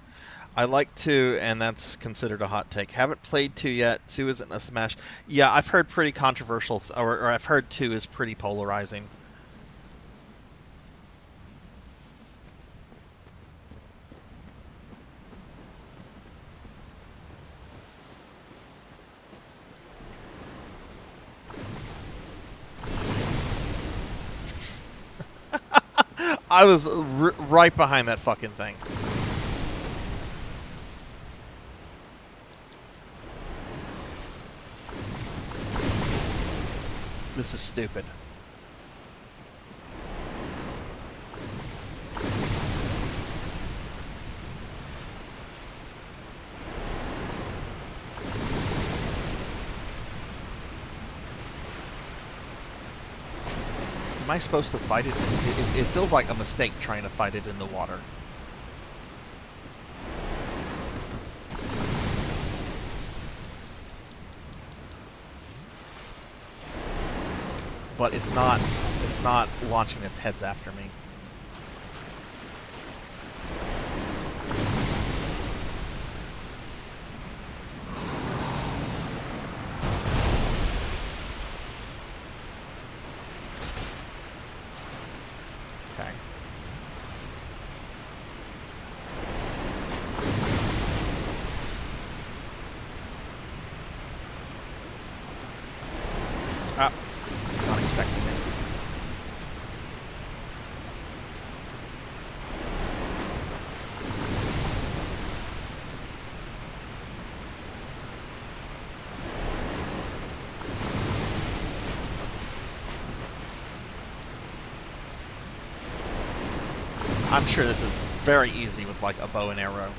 I like 2, and that's considered a hot take. Haven't played 2 yet. 2 isn't a smash. Yeah, I've heard pretty controversial, or I've heard 2 is pretty polarizing. I was right behind that fucking thing. This is stupid. Am I supposed to fight it? It feels like a mistake trying to fight it in the water. But it's not launching its heads after me. Okay. Ah, not expecting it. I'm sure this is very easy with like a bow and arrow.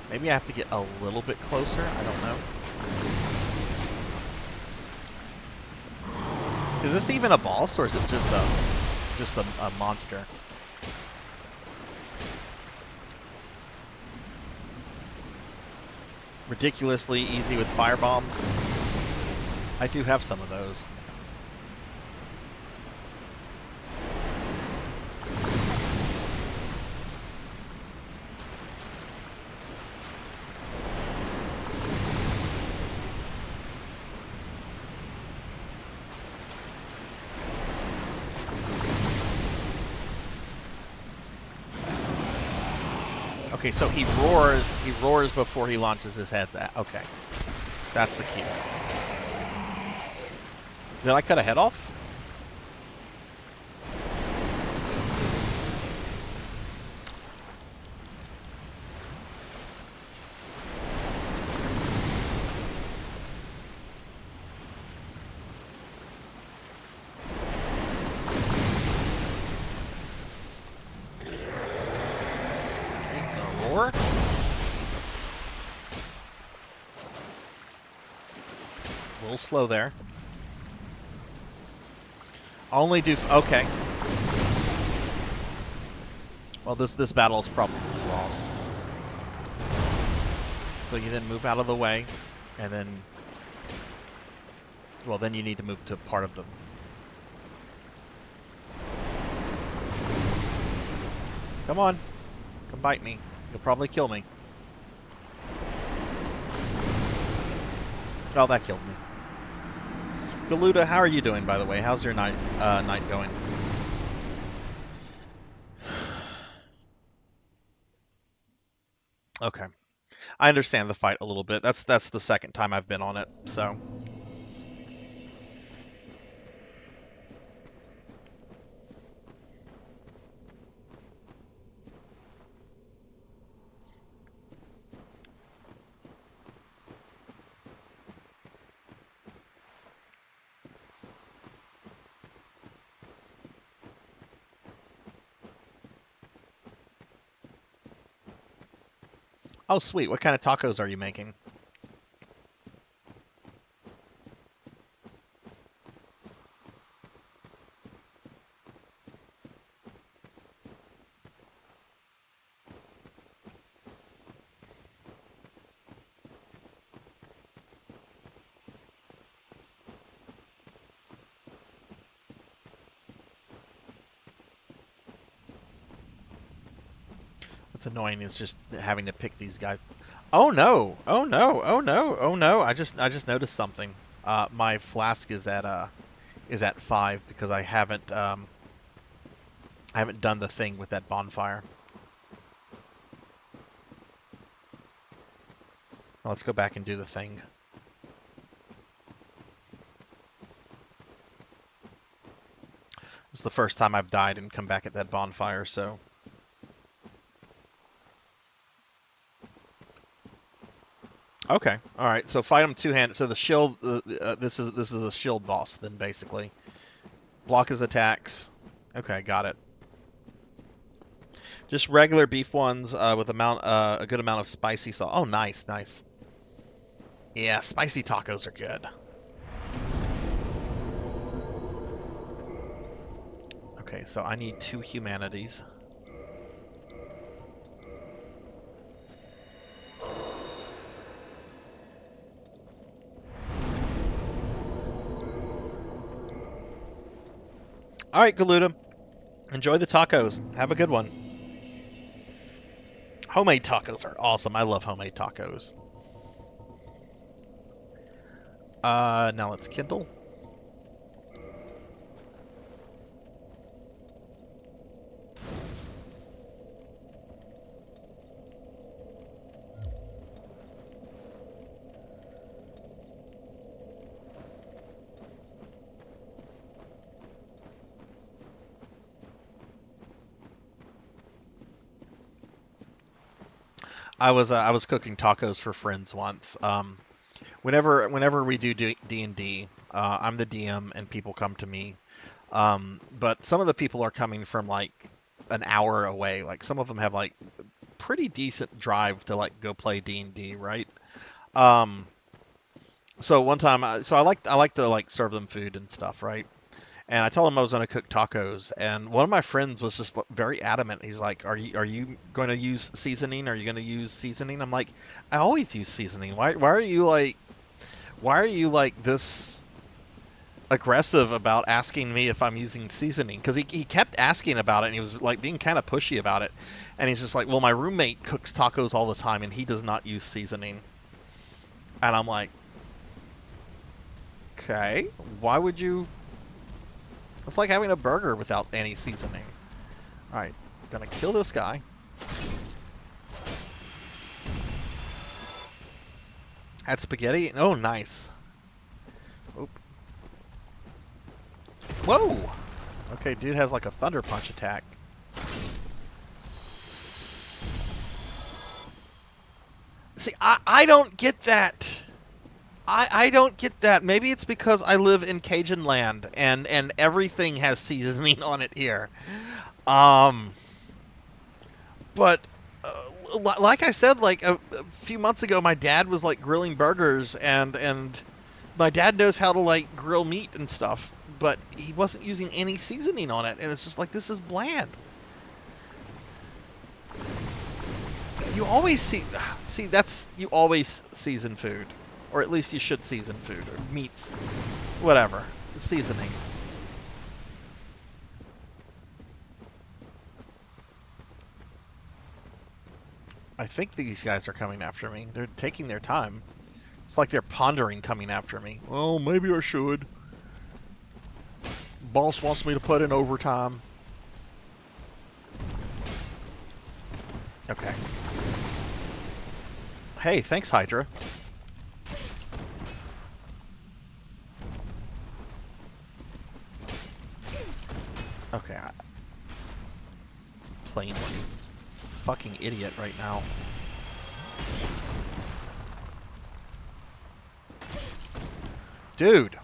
Maybe I have to get a little bit closer. I don't know. Is this even a boss, or is it just a monster? Ridiculously easy with fire bombs. I do have some of those. Okay, so he roars before he launches his head. Okay, that's the key. Did I cut a head off? Roar. A little slow there. Only do okay. Well, this battle is probably lost. So you then move out of the way, and then, well, then you need to move to part of the. Come on, come bite me. You'll probably kill me. Oh, that killed me. Galuda, how are you doing, by the way? How's your night going? Okay. I understand the fight a little bit. That's the second time I've been on it, so. Oh, sweet. What kind of tacos are you making? What's annoying is just having to pick these guys. Oh no! Oh no! Oh no! Oh no! I just noticed something. My flask is at 5 because I haven't done the thing with that bonfire. Well, let's go back and do the thing. It's the first time I've died and come back at that bonfire, so. Okay, all right. So fight him two-handed. So the shield. This is a shield boss then, basically. Block his attacks. Okay, got it. Just regular beef ones with a good amount of spicy sauce. Oh, nice, nice. Yeah, spicy tacos are good. Okay, so I need 2 humanities. All right, Galuda. Enjoy the tacos. Have a good one. Homemade tacos are awesome. I love homemade tacos. Now let's kindle. I was cooking tacos for friends once. Whenever we do D&D, I'm the DM and people come to me. But some of the people are coming from like an hour away. Like some of them have like pretty decent drive to like go play D&D, right? Um, so one time, I like to like serve them food and stuff, right? And I told him I was going to cook tacos, and one of my friends was just very adamant. He's like, "Are you going to use seasoning? Are you going to use seasoning?" I'm like, "I always use seasoning. Why are you like this aggressive about asking me if I'm using seasoning?" Because he kept asking about it, and he was like being kind of pushy about it. And he's just like, "Well, my roommate cooks tacos all the time, and he does not use seasoning." And I'm like, "Okay, why would you?" It's like having a burger without any seasoning. Alright, gonna kill this guy. Had spaghetti? Oh, nice. Oop. Whoa! Okay, dude has like a thunder punch attack. See, I don't get that. I don't get that. Maybe it's because I live in Cajun land and everything has seasoning on it here. Um, but like I said, like a few months ago, my dad was like grilling burgers, and my dad knows how to like grill meat and stuff, but he wasn't using any seasoning on it, and it's just like this is bland. You always see that's you always season food, or at least you should season food or meats, whatever seasoning. I think these guys are coming after me. They're taking their time. It's like they're pondering coming after me. Well, maybe I should. Boss wants me to put in overtime. Okay. Hey, thanks, Hydra. Okay. Plain fucking idiot right now. Dude.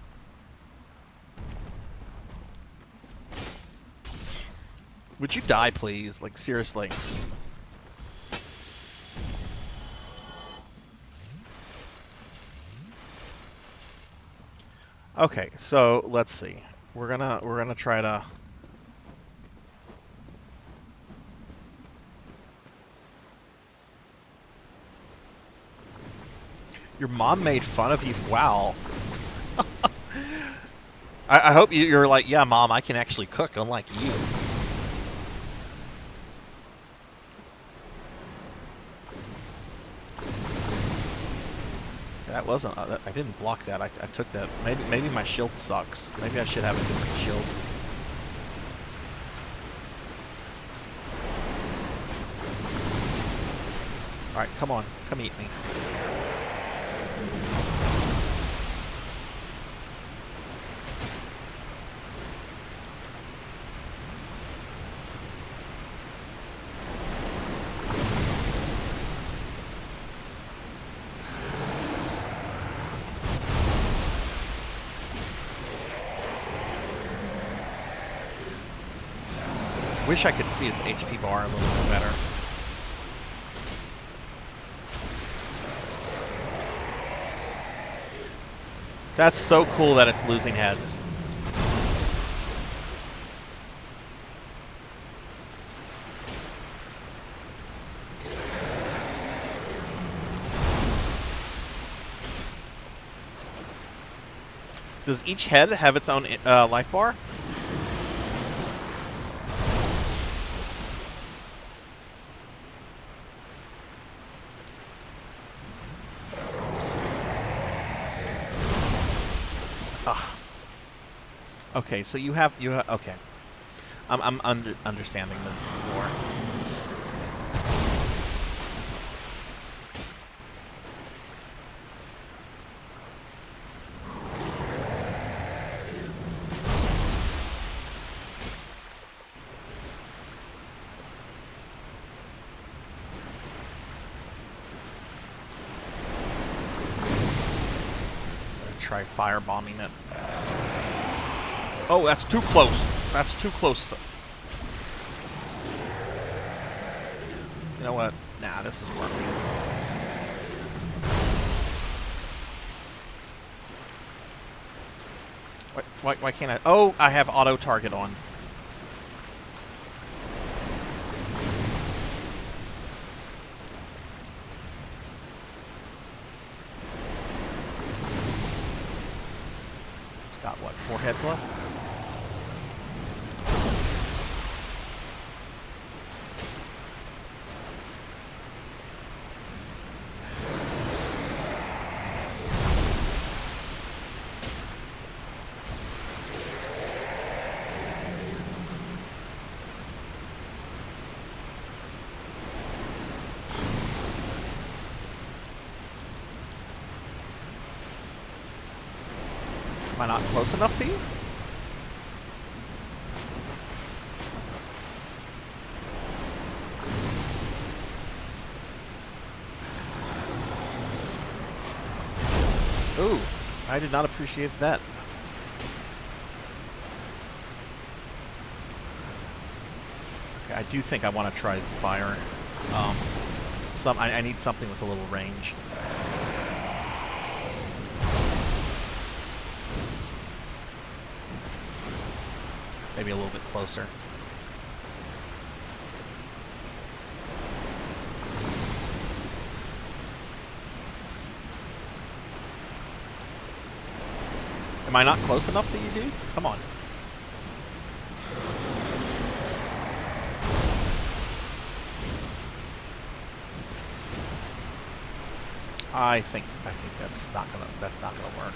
Would you die, please? Like, seriously. Okay, so let's see. We're gonna try to. Your mom made fun of you. Wow. I hope you're like, yeah, mom, I can actually cook, unlike you. That wasn't. I didn't block that. I took that. Maybe my shield sucks. Maybe I should have a different shield. All right, come on, come eat me. Wish I could see its HP bar a little bit better. That's so cool that it's losing heads. Does each head have its own life bar? Ugh. Okay, so you have okay. I'm understanding this more. Try firebombing it. Oh, that's too close. That's too close. You know what? Nah, this is working. Why can't I? Oh, I have auto target on. It's got what? 4 heads left? Am I not close enough to you? Ooh, I did not appreciate that. Okay, I do think I want to try fire. I need something with a little range. Maybe a little bit closer. Am I not close enough that you do? Come on. I think that's not gonna work.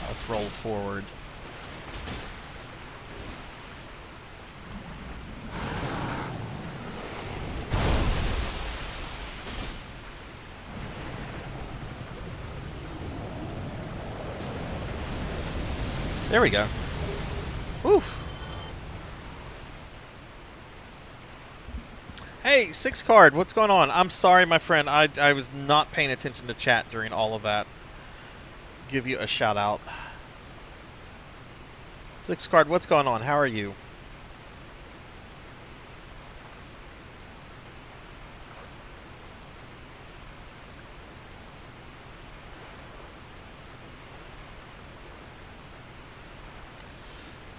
Let's roll forward. There we go. Oof. Hey, 6 card, what's going on? I'm sorry, my friend. I was not paying attention to chat during all of that. Give you a shout out. 6 card, what's going on? How are you?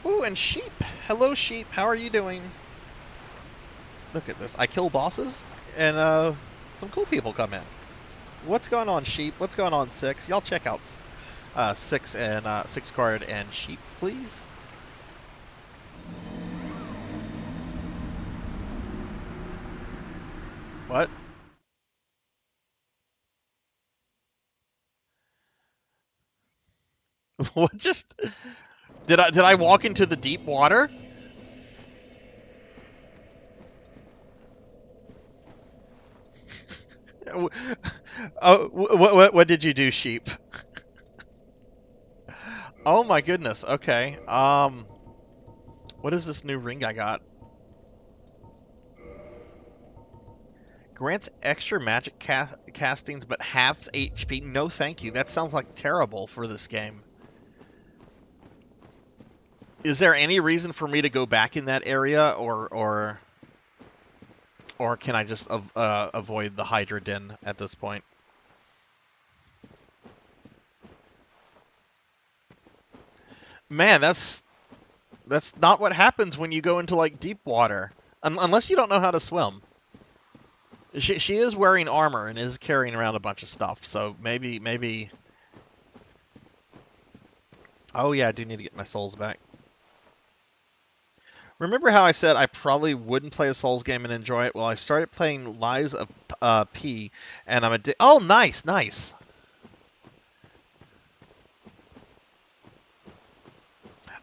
Ooh, and Sheep. Hello, Sheep. How are you doing? Look at this. I kill bosses, and some cool people come in. What's going on, Sheep? What's going on, 6? Y'all check out 6 and 6 card and Sheep, please. What? What just? Did I walk into the deep water? Oh, what did you do, Sheep? Oh my goodness. Okay. What is this new ring I got? Grants extra magic castings, but halves HP. No, thank you. That sounds like terrible for this game. Is there any reason for me to go back in that area, or can I just avoid the Hydra Den at this point? Man, that's not what happens when you go into like deep water, unless you don't know how to swim. She is wearing armor and is carrying around a bunch of stuff, so maybe. Oh yeah, I do need to get my souls back. Remember how I said I probably wouldn't play a Souls game and enjoy it? Well, I started playing Lies of P, and I'm oh, nice.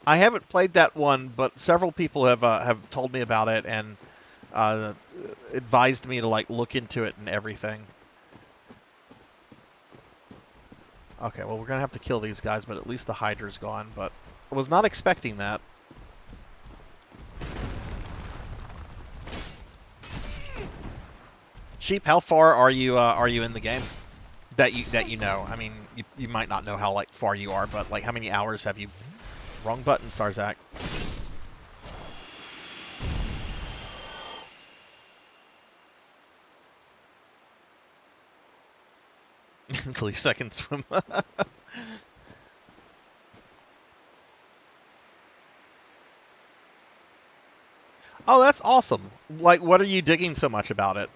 I haven't played that one, but several people have told me about it and advised me to like look into it and everything. Okay, well we're gonna have to kill these guys, but at least the Hydra's gone. But I was not expecting that. Sheep, how far are you in the game? That you know. I mean, you might not know how like far you are, but like how many hours have you? Wrong button, Sarzac. 3 seconds swim. Oh, that's awesome. Like, what are you digging so much about it?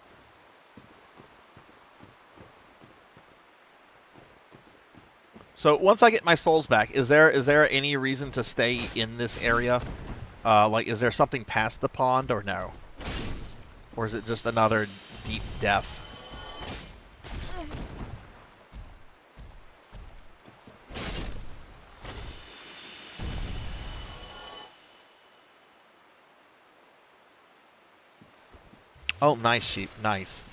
So once I get my souls back, is there any reason to stay in this area? Like, is there something past the pond or no? Or is it just another deep death? Oh, nice sheep, nice.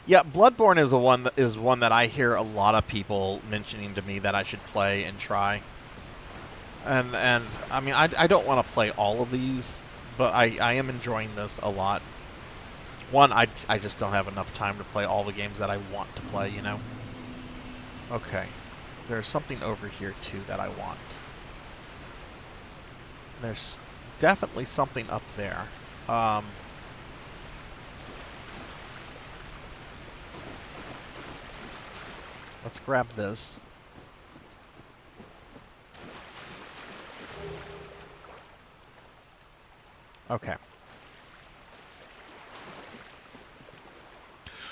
Yeah, Bloodborne is one that I hear a lot of people mentioning to me that I should play and try. And I mean, I don't want to play all of these, but I am enjoying this a lot. One, I just don't have enough time to play all the games that I want to play, you know? Okay. There's something over here, too, that I want. There's definitely something up there. Let's grab this. Okay.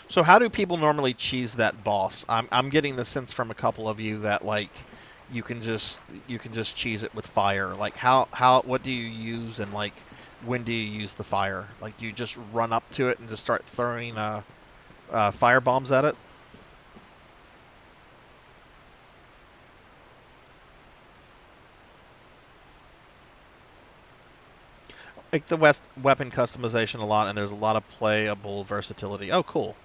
So how do people normally cheese that boss? I'm getting the sense from a couple of you that like you can just cheese it with fire. Like what do you use, and like when do you use the fire? Like, do you just run up to it and just start throwing fire bombs at it? Like the weapon customization a lot, and there's a lot of playable versatility. Oh, cool.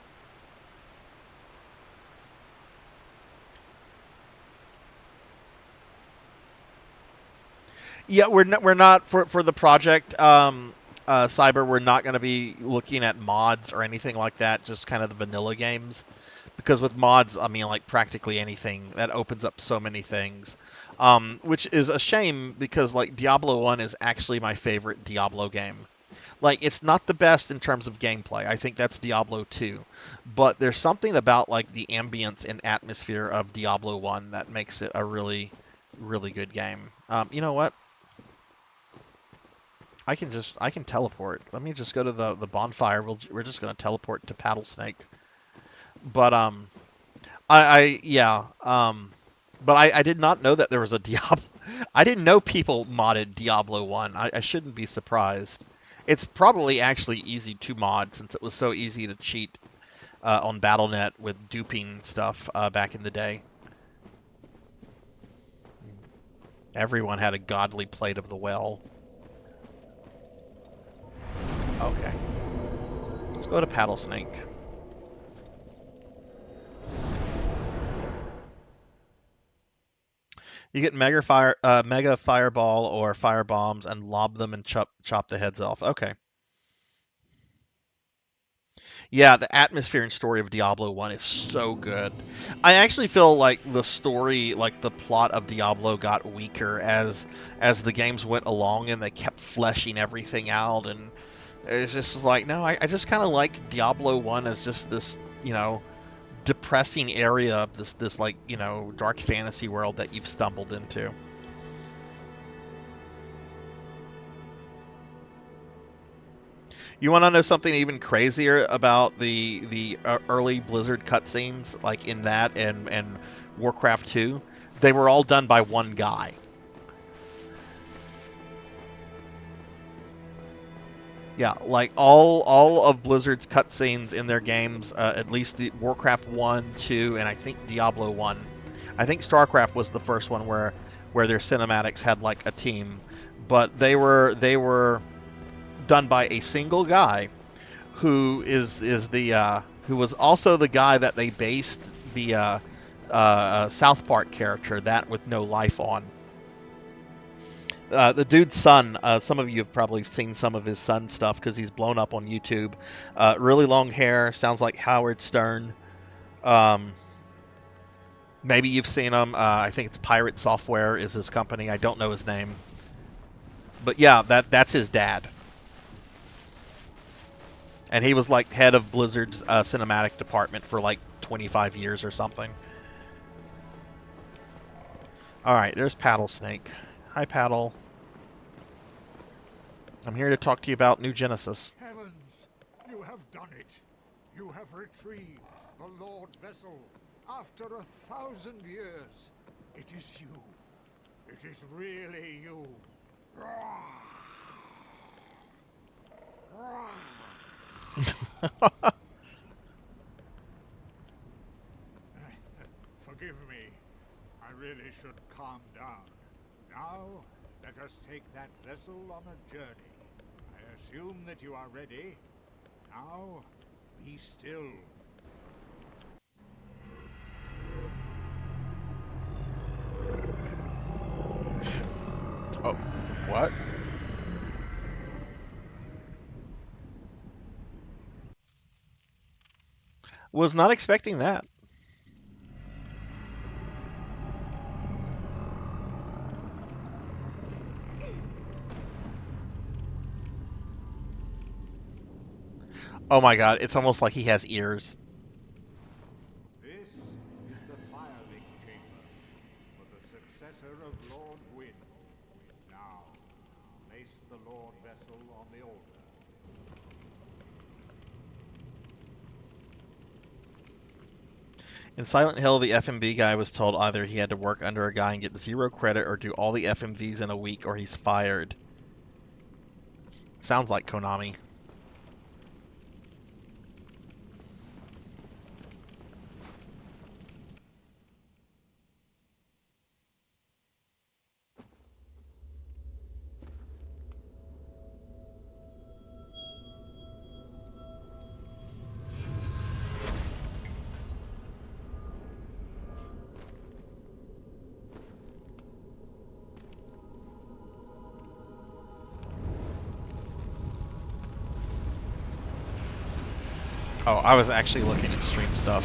Yeah, we're not for the project Cyber. We're not going to be looking at mods or anything like that. Just kind of the vanilla games, because with mods, I mean, like practically anything that opens up so many things, which is a shame because like Diablo 1 is actually my favorite Diablo game. Like, it's not the best in terms of gameplay. I think that's Diablo 2, but there's something about like the ambience and atmosphere of Diablo 1 that makes it a really, really good game. You know what? I can teleport. Let me just go to the bonfire. We're just gonna teleport to Paddlesnake. But but I did not know that there was a Diablo. I didn't know people modded Diablo 1. I shouldn't be surprised. It's probably actually easy to mod since it was so easy to cheat on Battle.net with duping stuff back in the day. Everyone had a godly plate of the well. Okay. Let's go to Paddlesnake. You get mega fireball or fire bombs and lob them and chop the heads off. Okay. Yeah, the atmosphere and story of Diablo 1 is so good. I actually feel like the story, like the plot of Diablo got weaker as the games went along and they kept fleshing everything out, and it's just like, no, I just kind of like Diablo 1 as just this, depressing area of this like, dark fantasy world that you've stumbled into. You want to know something even crazier about the early Blizzard cutscenes, like in that and Warcraft 2? They were all done by one guy. Yeah, like all of Blizzard's cutscenes in their games, at least the Warcraft 1, 2, and I think Diablo 1. I think StarCraft was the first one where their cinematics had like a team, but they were done by a single guy who is the who was also the guy that they based the South Park character, that with no life, on. The dude's son. Some of you have probably seen some of his son stuff because he's blown up on YouTube. Really long hair, sounds like Howard Stern. Um, Maybe you've seen him. I think it's Pirate Software is his company. I don't know his name, but yeah, that's his dad. And he was like head of Blizzard's cinematic department for like 25 years or something. All right, there's Paddle Snake. Hi, Paddle. I'm here to talk to you about New Genesis. Heavens, you have done it. You have retrieved the Lord Vessel after 1,000 years. It is you. It is really you. Forgive me. I really should calm down. Now, let us take that vessel on a journey. I assume that you are ready. Now, be still. Oh, what? Was not expecting that. Oh my god, it's almost like he has ears. This is the firing chamber for the successor of Lord Gwyn. Now, place the Lord Vessel on the altar. In Silent Hill, the FMV guy was told either he had to work under a guy and get 0 credit or do all the FMVs in a week or he's fired. Sounds like Konami. Oh, I was actually looking at stream stuff.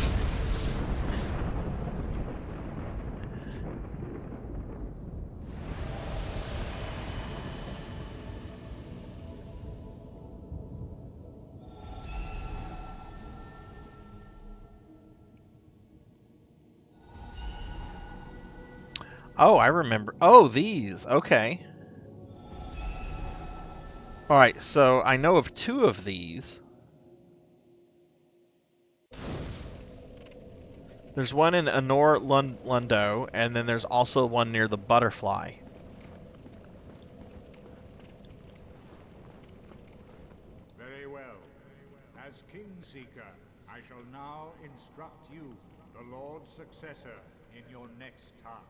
Oh, I remember. Oh, these. Okay. Alright, so I know of 2 of these. There's one in Honor Lundo, and then there's also one near the Butterfly. Very well. As Kingseeker, I shall now instruct you, the Lord's successor, in your next task.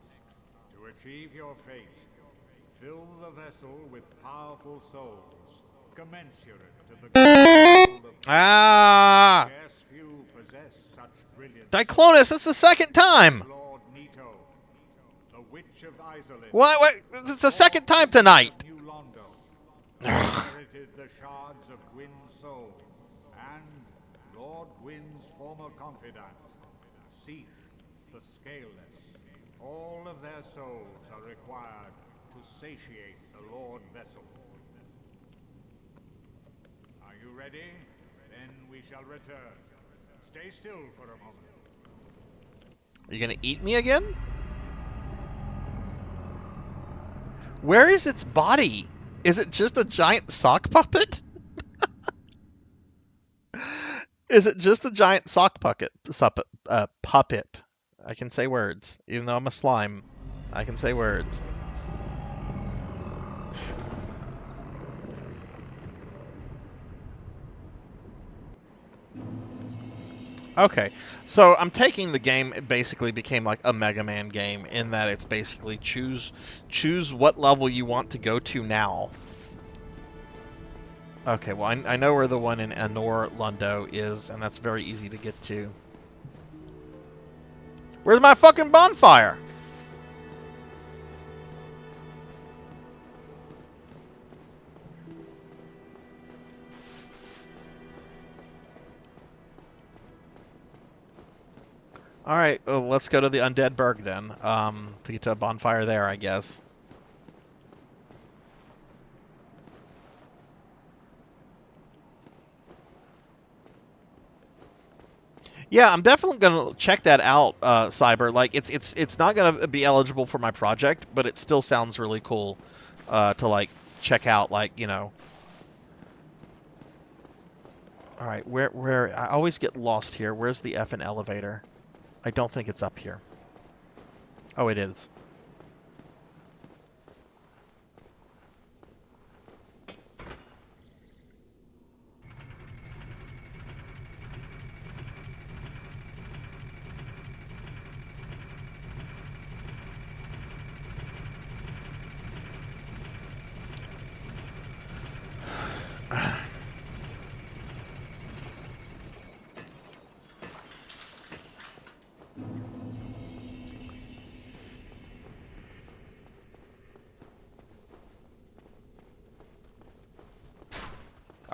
To achieve your fate, fill the vessel with powerful souls, commensurate to the goal of Ah! scarce few possess such brilliance. Diclonus, that's the second time! Lord Nito, the Witch of Isolith. What? It's the second time tonight. New Londo. Inherited the shards of Gwyn's soul, and Lord Gwyn's former confidant, Seath the Scaleless. All of their souls are required to satiate the Lord Vessel. Are you ready? Then we shall return. Stay still for a moment. Are you gonna eat me again? Where is its body? Is it just a giant sock puppet? Is it just a giant sock puppet? I can say words, even though I'm a slime. I can say words. Okay, so I'm taking the game. It basically became like a Mega Man game in that it's basically choose what level you want to go to now. Okay, well I know where the one in Anor Lundo is, and that's very easy to get to. Where's my fucking bonfire? All right, well, let's go to the Undead Burg then. To get to a bonfire there, I guess. Yeah, I'm definitely gonna check that out, Cyber. Like, it's not gonna be eligible for my project, but it still sounds really cool to like check out. Like, you know. All right, where I always get lost here. Where's the effing elevator? I don't think it's up here. Oh, it is.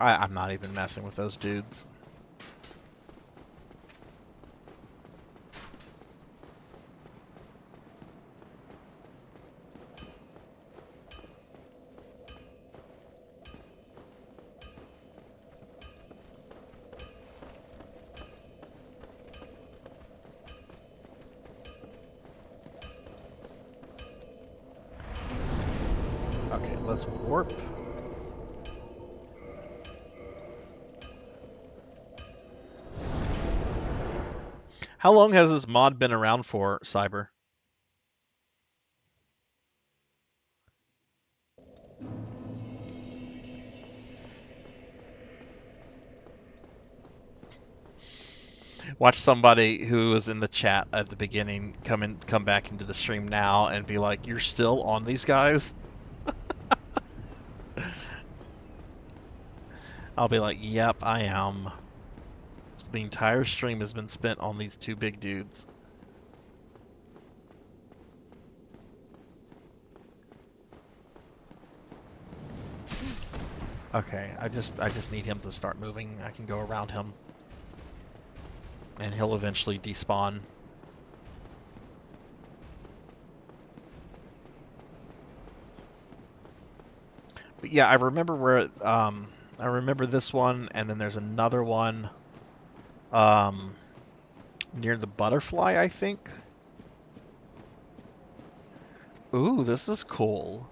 I'm not even messing with those dudes. Okay, let's warp. How long has this mod been around for, Cyber? Watch somebody who was in the chat at the beginning come back into the stream now and be like, "You're still on these guys?" I'll be like, "Yep, I am." The entire stream has been spent on these two big dudes. Okay, I just need him to start moving. I can go around him. And he'll eventually despawn. But yeah, I remember where I remember this one, and then there's another one near the butterfly, I think. Ooh, this is cool.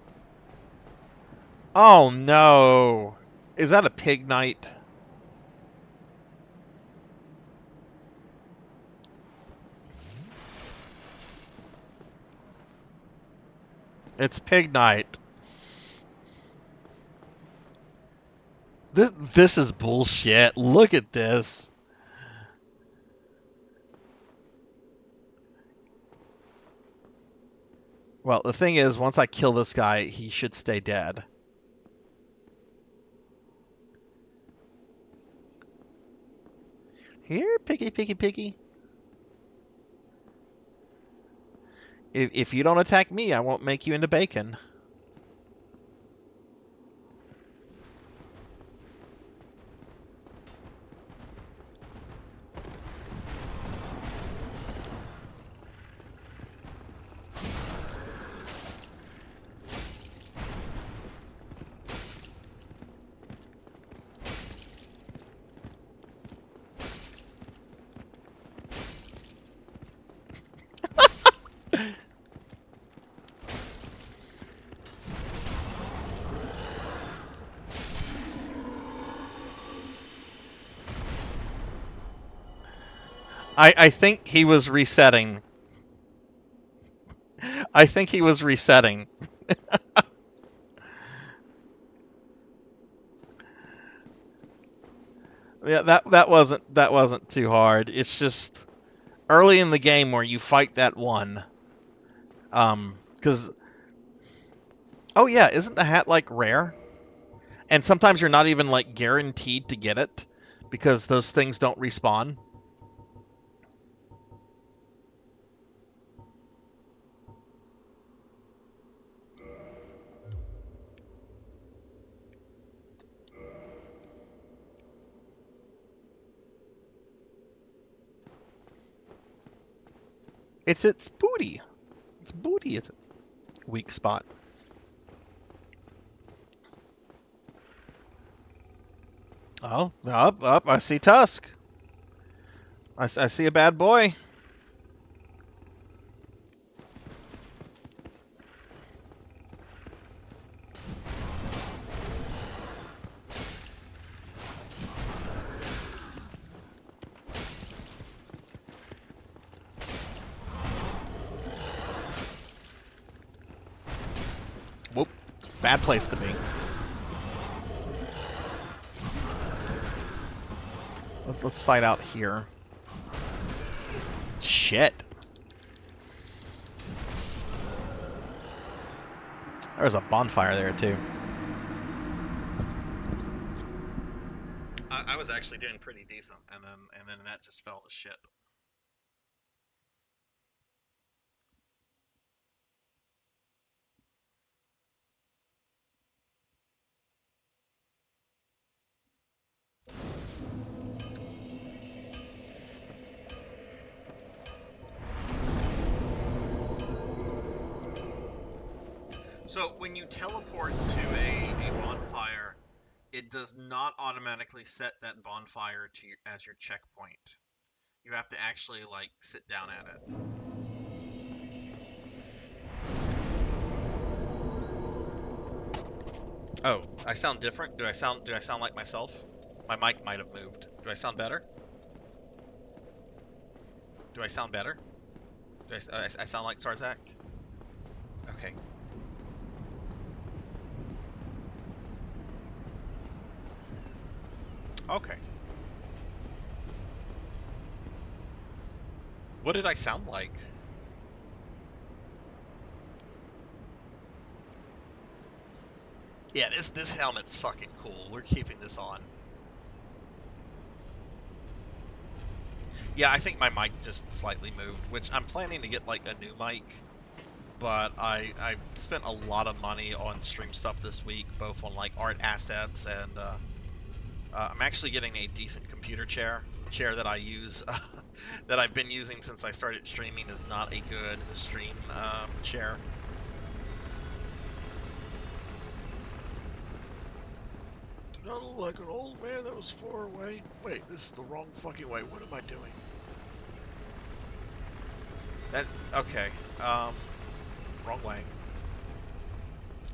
Oh no! Is that a pig knight? It's pig knight. This is bullshit. Look at this. Well, the thing is, once I kill this guy, he should stay dead. Here, piggy, piggy, piggy. If you don't attack me, I won't make you into bacon. I think he was resetting. I think he was resetting. Yeah, that wasn't too hard. It's just early in the game where you fight that one. Because oh yeah, isn't the hat like rare? And sometimes you're not even like guaranteed to get it because those things don't respawn. Its booty. Its booty is its weak spot. Oh, up! I see Tusk. I see a bad boy. Whoop! Bad place to be. Let's fight out here. Shit. There's a bonfire there too. I was actually doing pretty decent, and then that just fell to shit. So when you teleport to a bonfire, it does not automatically set that bonfire to as your checkpoint. You have to actually like sit down at it. Oh, I sound different? Do I sound like myself? My mic might have moved. Do I sound better? Do I sound better? I sound like Sarzac? Okay. Okay. What did I sound like? Yeah, this helmet's fucking cool. We're keeping this on. Yeah, I think my mic just slightly moved, which I'm planning to get like a new mic, but I spent a lot of money on stream stuff this week, both on like art assets and I'm actually getting a decent computer chair. The chair that I use, that I've been using since I started streaming, is not a good stream chair. Do not look like an old man that was far away. Wait, this is the wrong fucking way. What am I doing? That okay. Wrong way.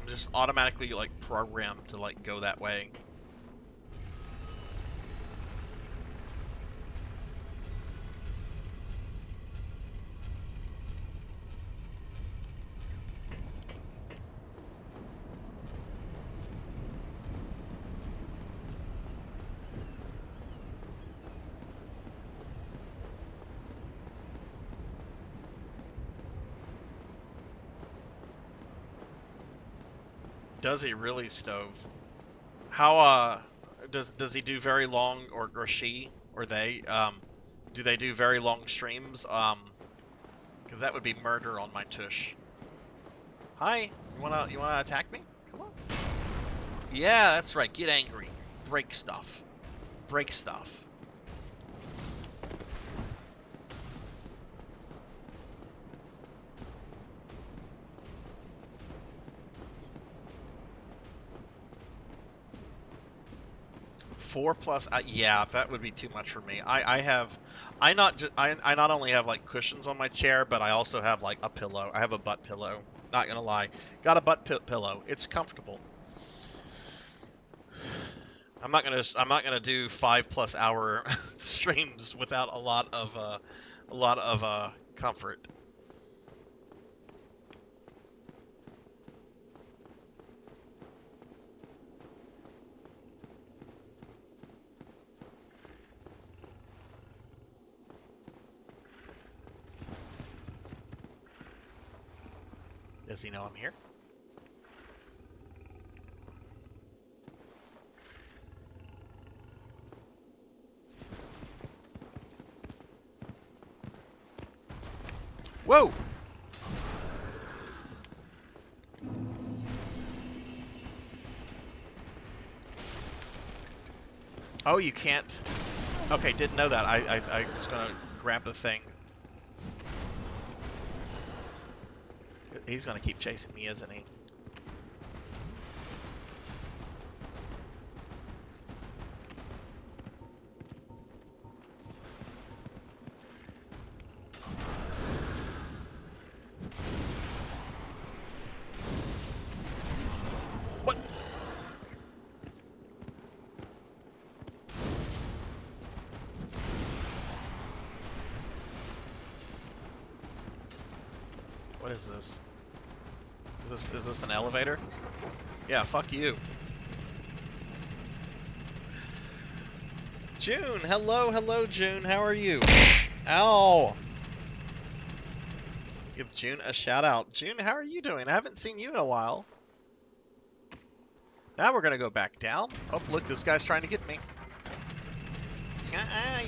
I'm just automatically like programmed to like go that way. Does he really, Stove? How does he do very long, or she or they do they do very long streams? Because that would be murder on my tush. Hi, you wanna attack me? Come on. Yeah, that's right. Get angry. Break stuff. Break stuff. Four plus, yeah, that would be too much for me. I not only have like cushions on my chair, but I also have like a pillow. I have a butt pillow. Not gonna lie, got a pillow. It's comfortable. I'm not gonna do 5+ hour streams without a lot of comfort. Does he know I'm here? Whoa! Oh, you can't. Okay, didn't know that. I was gonna grab the thing. He's gonna keep chasing me, isn't he? What? What is this? Is this an elevator? Yeah, fuck you. June, hello, June. How are you? Ow! Give June a shout out. June, how are you doing? I haven't seen you in a while. Now we're gonna go back down. Oh, look, this guy's trying to get me. You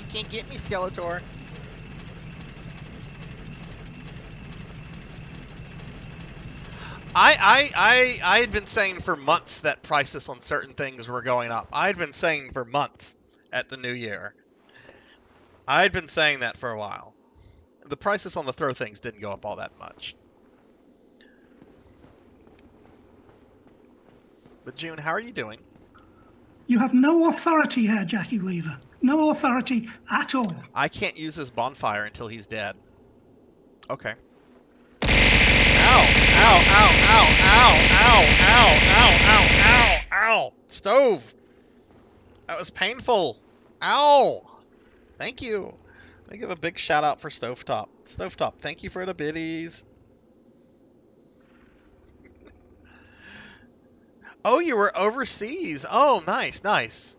can't get me, Skeletor. I had been saying for months that prices on certain things were going up. I had been saying for months at the new year. I had been saying that for a while. The prices on the throw things didn't go up all that much. But June, how are you doing? You have no authority here, Jackie Weaver. No authority at all. I can't use this bonfire until he's dead. Okay. Ow! Ow! Ow! Ow! Ow! Ow! Ow! Ow! Ow! Ow! Ow! Stove! That was painful. Ow! Thank you. Let me give a big shout out for Stovetop. Stovetop, thank you for the biddies. Oh, you were overseas. Oh, nice, nice.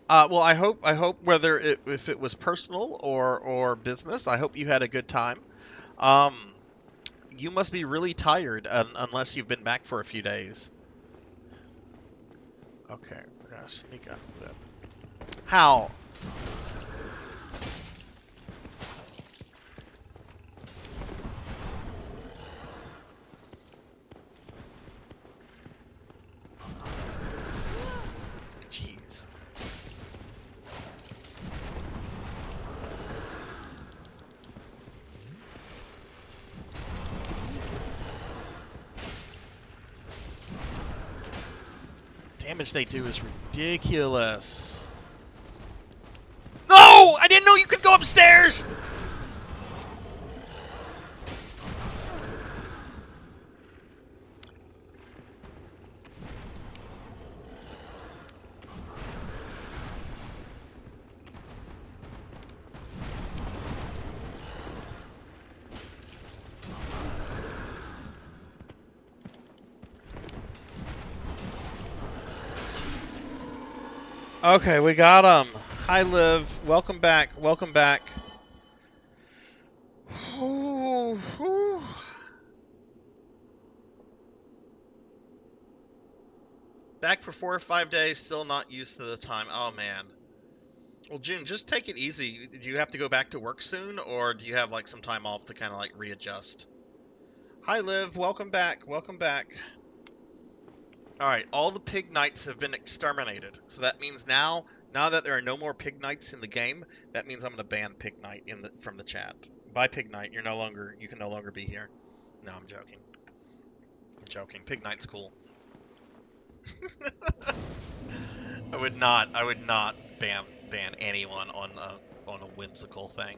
Well, I hope whether if it was personal or business, I hope you had a good time. Um, you must be really tired unless you've been back for a few days. Okay, we're gonna sneak up with it. How? Jeez. Damage they do is ridiculous. No! I didn't know you could go upstairs! Okay, we got him. Hi, Liv. Welcome back. Welcome back. Ooh, ooh. Back for 4 or 5 days, still not used to the time. Oh, man. Well, June, just take it easy. Do you have to go back to work soon, or do you have like some time off to kind of like readjust? Hi, Liv. Welcome back. Welcome back. All right, all the pig knights have been exterminated. So that means now that there are no more pig knights in the game, that means I'm going to ban pig knight from the chat. Bye, pig knight. You can no longer be here. No, I'm joking. I'm joking. Pig knight's cool. I would not ban anyone on a whimsical thing.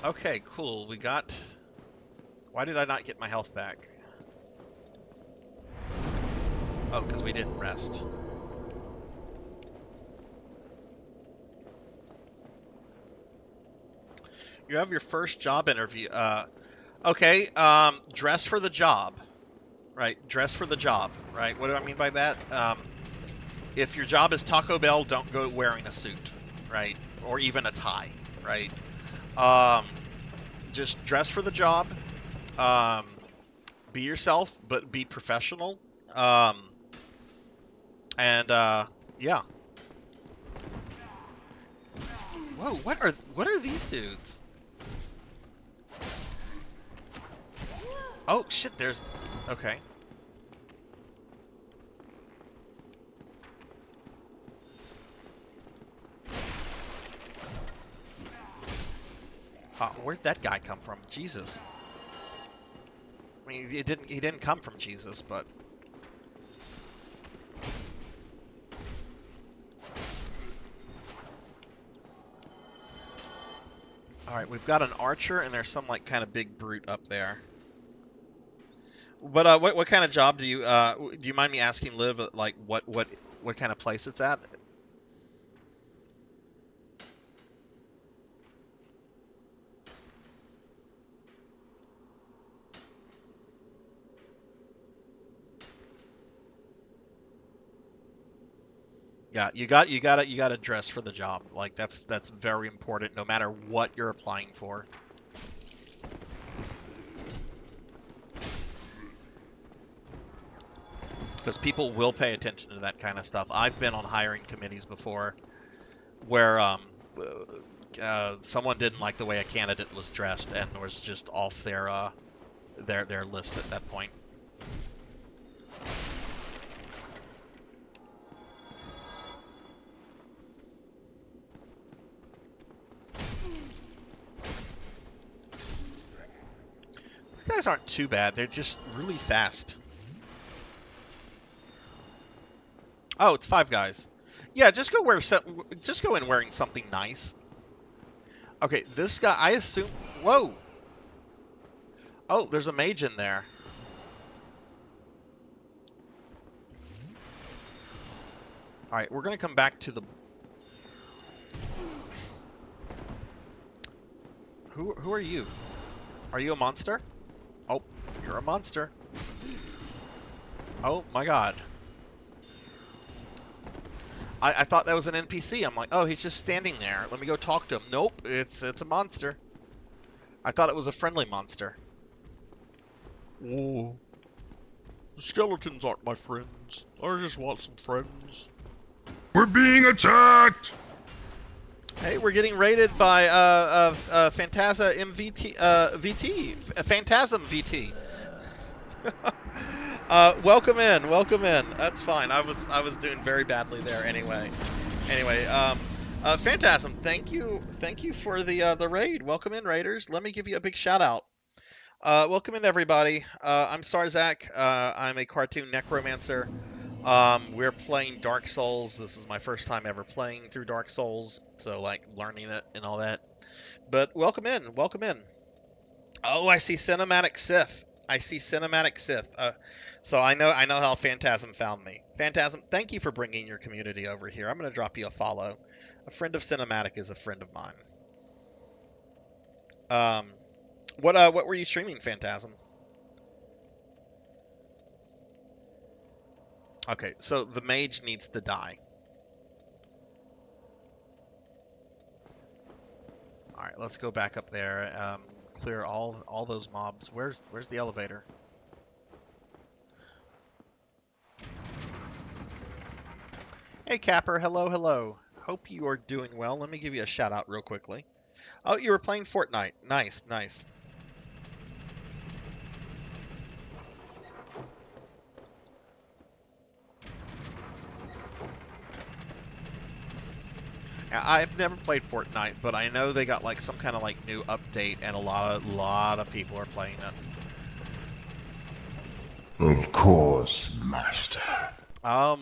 Okay, cool. We got. Why did I not get my health back? Oh, because we didn't rest. You have your first job interview. Okay. Dress for the job. Right. Dress for the job. Right. What do I mean by that? If your job is Taco Bell, don't go wearing a suit. Right. Or even a tie. Right. Just dress for the job. Be yourself, but be professional. And yeah. Whoa, what are these dudes? Oh shit, there's okay. Where'd that guy come from? Jesus. I mean, he didn't come from Jesus, but all right, we've got an archer, and there's some like kind of big brute up there. But what kind of job do you mind me asking, Liv? Like what kind of place it's at? Yeah, you gotta dress for the job. Like that's very important, no matter what you're applying for. Because people will pay attention to that kind of stuff. I've been on hiring committees before where someone didn't like the way a candidate was dressed and was just off their list at that point. These guys aren't too bad. They're just really fast. Oh, it's 5 guys. Yeah, just go in wearing something nice. Okay, this guy, I assume. Whoa. Oh, there's a mage in there. All right, we're gonna come back to the. Who are you? Are you a monster? Oh, you're a monster. Oh my god. I thought that was an NPC. I'm like, oh, he's just standing there. Let me go talk to him. Nope, it's a monster. I thought it was a friendly monster. Whoa. Skeletons aren't my friends. I just want some friends. We're being attacked! Hey, we're getting raided by Phantasm Phantasm VT. Welcome in, welcome in. That's fine. I was doing very badly there anyway. Anyway, Phantasm, thank you for the raid. Welcome in, raiders. Let me give you a big shout out. Welcome in, everybody. I'm Sarzac. I'm a cartoon necromancer. We're playing Dark Souls. This is my first time ever playing through Dark Souls, so like learning it and all that. But welcome in, welcome in. Oh, I see Cinematic Sith. I see Cinematic Sith. So I know how Phantasm found me. Phantasm, thank you for bringing your community over here. I'm gonna drop you a follow. A friend of Cinematic is a friend of mine. What were you streaming, Phantasm? Okay, so the mage needs to die. All right, let's go back up there. Clear all those mobs. Where's the elevator? Hey, Capper. Hello, hello. Hope you are doing well. Let me give you a shout out real quickly. Oh, you were playing Fortnite. Nice, nice. I've never played Fortnite, but I know they got like some kind of like new update, and a lot of people are playing it. Of course, Master. I'm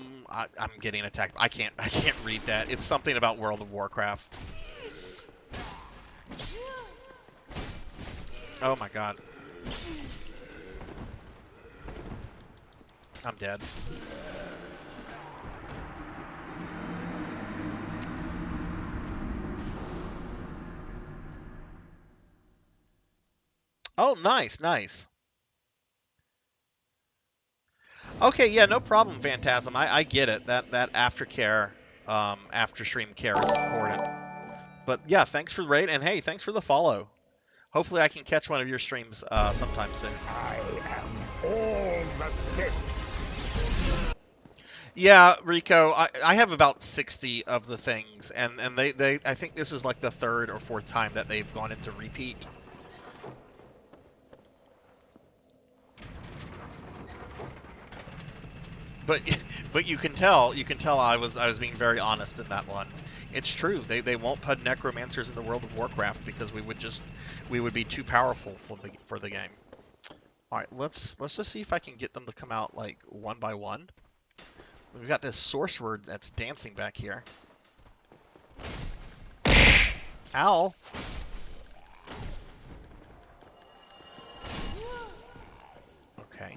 getting attacked. I can't read that. It's something about World of Warcraft. Oh my god. I'm dead. Oh, nice, nice. Okay, yeah, no problem, Phantasm. I get it. That aftercare, after stream care is important. But yeah, thanks for the raid, and hey, thanks for the follow. Hopefully I can catch one of your streams sometime soon. I am all the Sith. Yeah, Rico, I have about 60 of the things, and they I think this is like the third or fourth time that they've gone into repeat. But but you can tell I was being very honest in that one. It's true. They won't put necromancers in the World of Warcraft because we would be too powerful for the game. All right, let's just see if I can get them to come out like one by one. We've got this sorcerer that's dancing back here. Ow. Okay.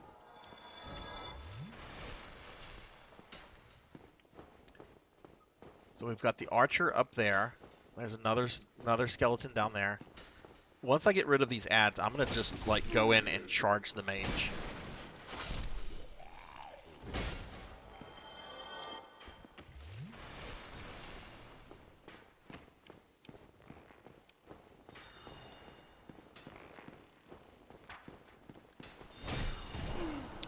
So we've got the archer up there. There's another skeleton down there. Once I get rid of these ads, I'm gonna just like go in and charge the mage.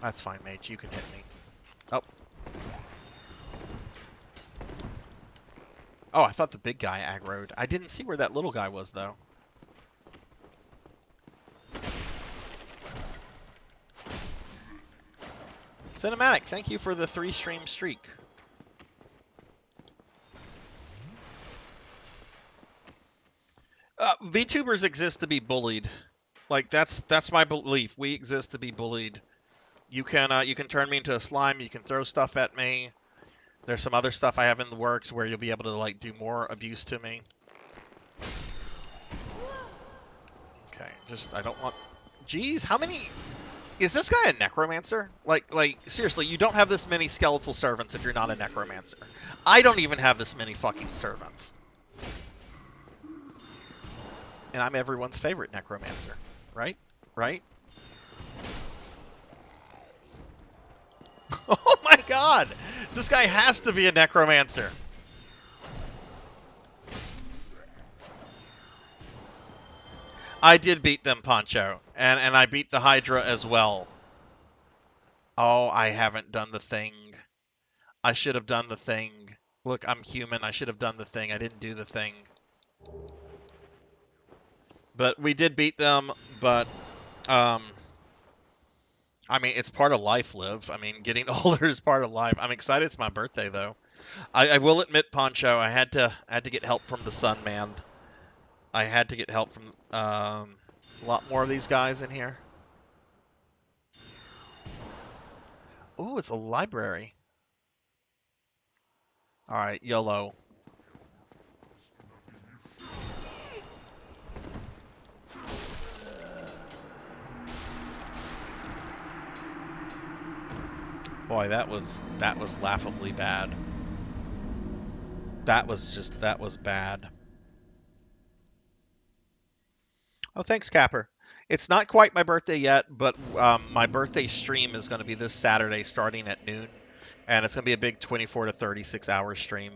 That's fine, mage. You can hit me. Oh. Oh, I thought the big guy aggroed. I didn't see where that little guy was, though. Cinematic, thank you for the 3-stream streak. VTubers exist to be bullied. Like, that's my belief. We exist to be bullied. You can turn me into a slime. You can throw stuff at me. There's some other stuff I have in the works where you'll be able to like do more abuse to me. Okay, just I don't want. Jeez, how many? Is this guy a necromancer? Like seriously, you don't have this many skeletal servants if you're not a necromancer. I don't even have this many fucking servants. And I'm everyone's favorite necromancer, right? Right? Oh my god! This guy has to be a necromancer. I did beat them, Poncho. And I beat the Hydra as well. Oh, I haven't done the thing. I should have done the thing. Look, I'm human. I should have done the thing. I didn't do the thing. But we did beat them, but I mean, it's part of life, Liv. I mean, getting older is part of life. I'm excited it's my birthday, though. I will admit, Poncho, I had to get help from the Sun Man. I had to get help from a lot more of these guys in here. Ooh, it's a library. All right, YOLO. Boy, that was laughably bad. That was bad. Oh, thanks, Capper. It's not quite my birthday yet, but my birthday stream is going to be this Saturday starting at noon, and it's going to be a big 24 to 36 hour stream.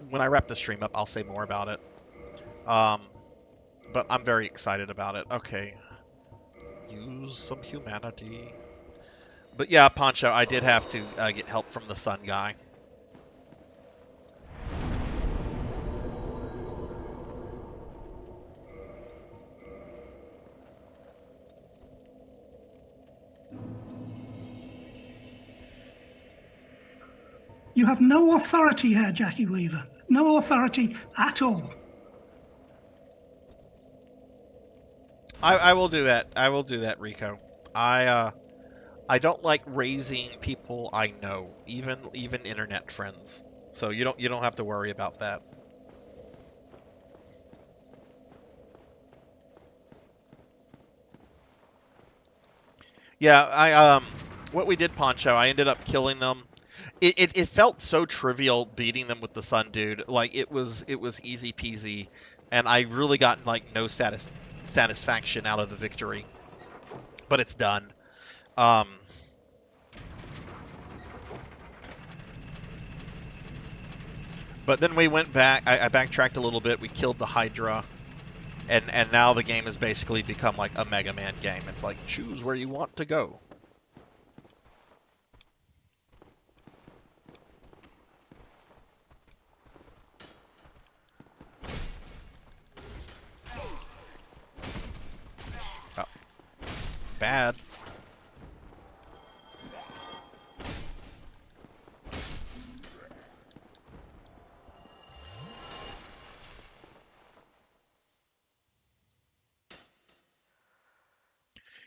When I wrap the stream up, I'll say more about it. But I'm very excited about it. Okay. Use some humanity. But yeah, Poncho, I did have to get help from the Sun guy. You have no authority here, Jackie Weaver. No authority at all. I will do that. I will do that, Rico. I don't like raising people I know, even internet friends. So you don't have to worry about that. Yeah, what we did, Poncho, I ended up killing them. It felt so trivial beating them with the Sun Dude. Like it was easy peasy, and I really got like no satisfaction out of the victory. But it's done. Um, but then we went back. I backtracked a little bit. We killed the Hydra, and now the game has basically become like a Mega Man game. It's like choose where you want to go. Oh, bad.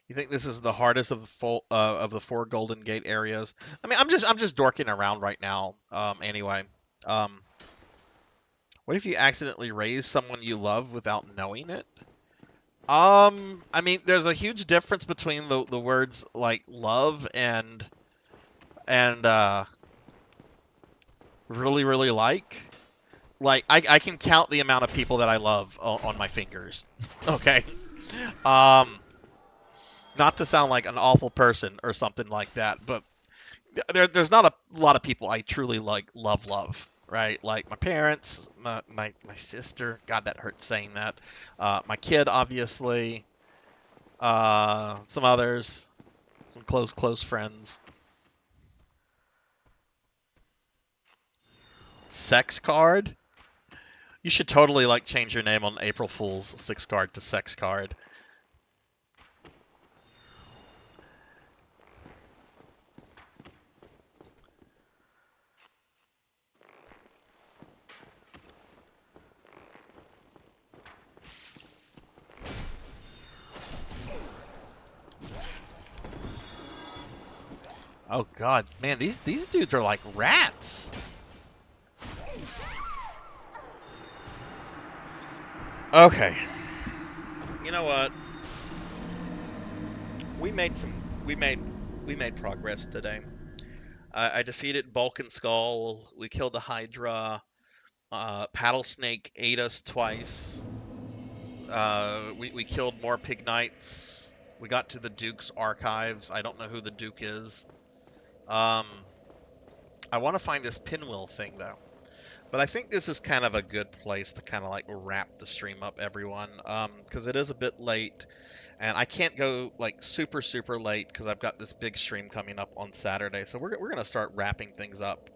You think this is the hardest of the four Golden Gate areas? I mean, I'm just dorking around right now. Anyway, um, what if you accidentally raise someone you love without knowing it? I mean, there's a huge difference between the words like love and really really like. Like I can count the amount of people that I love on my fingers. Okay. Um, not to sound like an awful person or something like that, but there's not a lot of people I truly like love, right? Like my parents, my sister. God, that hurts saying that. My kid, obviously. Some others, some close friends. Sex card. You should totally like change your name on April Fool's 6 card to sex card. Oh God, man, these dudes are like rats. Okay, you know what? We made some. We made progress today. I defeated Bulk and Skull. We killed the Hydra. Paddlesnake ate us twice. We killed more Pig Knights. We got to the Duke's archives. I don't know who the Duke is. Um, I want to find this pinwheel thing though. But I think this is kind of a good place to kind of like wrap the stream up, everyone. Because it is a bit late, and I can't go like super late because I've got this big stream coming up on Saturday. So we're gonna start wrapping things up.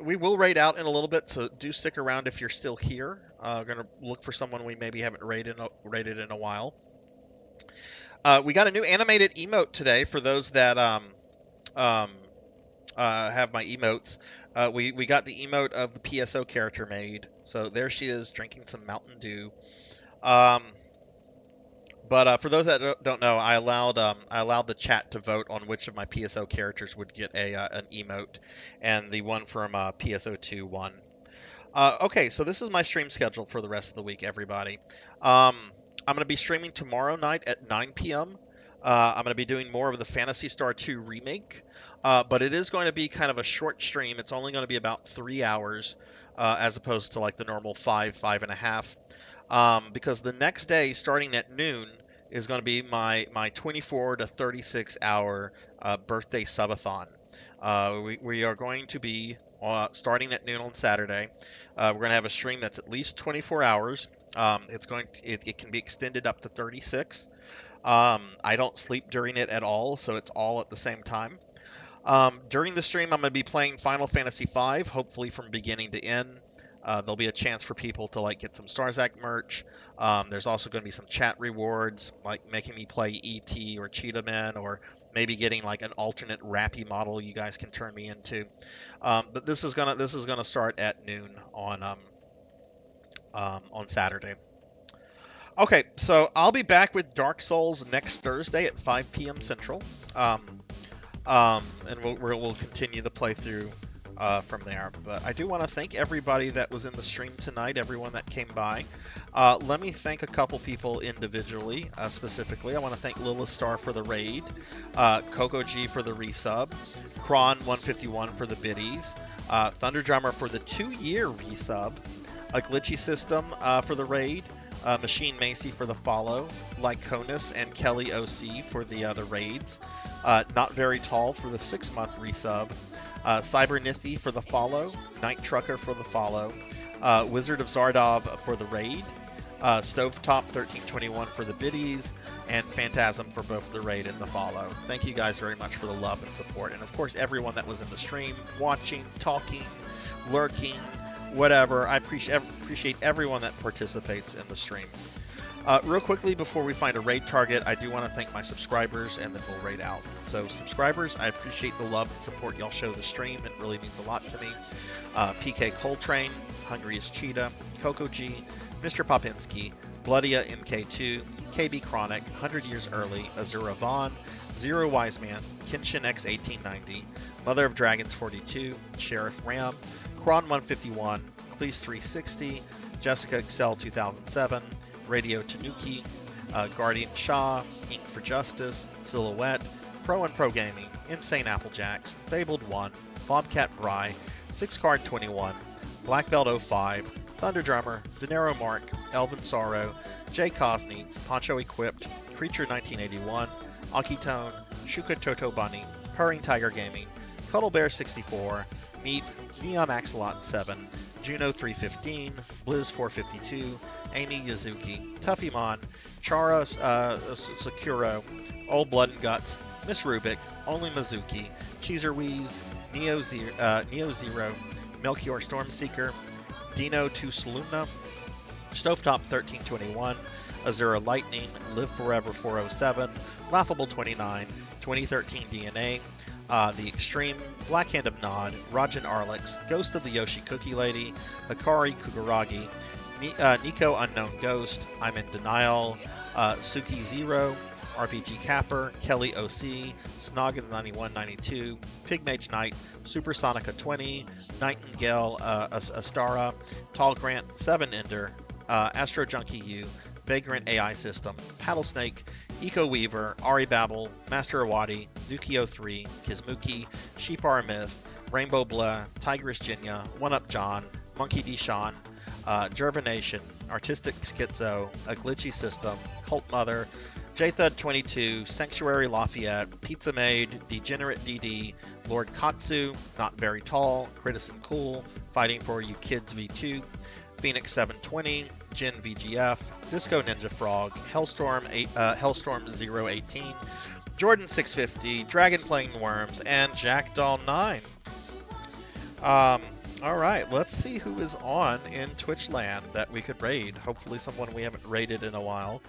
We will raid out in a little bit, so do stick around if you're still here. We're gonna look for someone we maybe haven't raided in a while. We got a new animated emote today for those that um, have my emotes. We got the emote of the PSO character made. So there she is drinking some Mountain Dew. Um, but for those that don't know, I allowed the chat to vote on which of my PSO characters would get an emote, and the one from PSO2 won. Okay, so this is my stream schedule for the rest of the week, everybody. I'm going to be streaming tomorrow night at 9 p.m. I'm going to be doing more of the Phantasy Star 2 remake, but it is going to be kind of a short stream. It's only going to be about 3 hours, as opposed to like the normal 5.5. Because the next day, starting at noon, is going to be my 24 to 36 hour birthday subathon. We are going to be starting at noon on Saturday. We're going to have a stream that's at least 24 hours. It can be extended up to 36. I don't sleep during it at all, so it's all at the same time. During the stream, I'm going to be playing Final Fantasy V, hopefully from beginning to end. There'll be a chance for people to like get some Sarzac merch. There's also going to be some chat rewards, like making me play ET or Cheetah Man, or maybe getting like an alternate Rappy model you guys can turn me into. But this is gonna start at noon on Saturday. Okay, so I'll be back with Dark Souls next Thursday at 5 p.m. Central. And we'll continue the playthrough from there. But I do want to thank everybody that was in the stream tonight, everyone that came by. Let me thank a couple people individually, specifically. I want to thank Lilith Star for the raid, Coco G for the resub, Kron 151 for the biddies, Thunder Drummer for the 2-year resub, a glitchy system for the raid, Machine Macy for the follow, Lyconus and Kelly OC for the raids, Not Very Tall for the 6-month resub, Cybernithy for the follow, Night Trucker for the follow, Wizard of Zardov for the raid, Stovetop 1321 for the biddies, and Phantasm for both the raid and the follow. Thank you guys very much for the love and support, and of course everyone that was in the stream, watching, talking, lurking, whatever. I appreciate everyone that participates in the stream. Real quickly, before we find a raid target, I do want to thank my subscribers, and then we'll raid out. So subscribers, I appreciate the love and support y'all show the stream. It really means a lot to me. PK Coltrane, Hungriest Cheetah, Coco G, Mr. Popinski, Bloodia MK2, KB Chronic, 100 Years Early, Azura Vaughn, Zero Wiseman, Kenshin X 1890, Mother of Dragons 42, Sheriff Ram, Kron 151, Cleese 360, Jessica Excel 2007, Radio Tanuki, Guardian Shaw, Ink for Justice, Silhouette, Pro and Pro Gaming, Insane Applejacks, Fabled 1, Bobcat Bry, 6 Card 21, Black Belt 05, Thunder Drummer, Dinero Mark, Elvin Sorrow, Jay Cosney, Poncho Equipped, Creature 1981, Akitone, Shuka Toto Bunny, Purring Tiger Gaming, Cuddle Bear 64, Meep, Neon Axolot 7, Juno 315, Blizz 452, Amy Yazuki, Tuffymon, Chara Sakuro, Old Blood and Guts, Miss Rubik, Only Mizuki, Cheezer Wheeze, Neo Zero, Melchior Stormseeker, Dino 2 Salumna, Stovetop 1321, Azura Lightning, Live Forever 407, Laughable 29, 2013 DNA, The Extreme, Black Hand of Nod, Rajan Arlix, Ghost of the Yoshi Cookie Lady, Hikari Kugaragi, Nico Unknown Ghost, I'm in Denial, Suki Zero, RPG Capper, Kelly OC, Snoggins 9192, Pigmage Knight, Supersonica 20, Nightingale Astara, Tall Grant 7 Ender, Astro Junkie U, Vagrant AI System, Paddlesnake, Eco Weaver, Ari Babel, Master Awadi, Dukio 3, Kizmuki, Sheepar Myth, Rainbow Blah, Tigress Jinya, One Up John, Monkey D. Sean, Jervanation, Artistic Schizo, A Glitchy System, Cult Mother, Jthud 22, Sanctuary Lafayette, Pizza Maid, Degenerate DD, Lord Katsu, Not Very Tall, Critison Cool, Fighting for You Kids V2, Phoenix 720, Jin VGF, Disco Ninja Frog, Hellstorm 018, Jordan 650, Dragon Playing Worms, and Jackdaw 9. Alright, let's see who is on in Twitch land that we could raid. Hopefully someone we haven't raided in a while.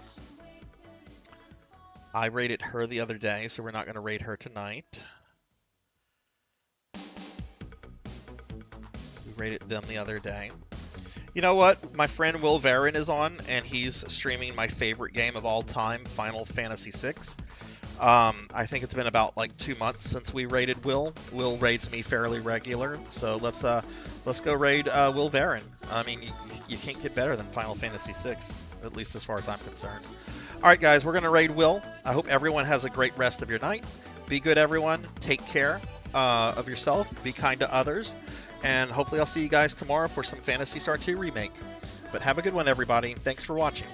I raided her the other day, so we're not going to raid her tonight. We raided them the other day. You know what? My friend Will Varon is on, and he's streaming my favorite game of all time, Final Fantasy VI. I think it's been about like 2 months since we raided Will. Will raids me fairly regular, so let's go raid Will Varon. I mean, you can't get better than Final Fantasy VI, at least as far as I'm concerned. All right, guys, we're going to raid Will. I hope everyone has a great rest of your night. Be good, everyone. Take care of yourself. Be kind to others. And hopefully I'll see you guys tomorrow for some Phantasy Star 2 Remake. But have a good one, everybody. Thanks for watching.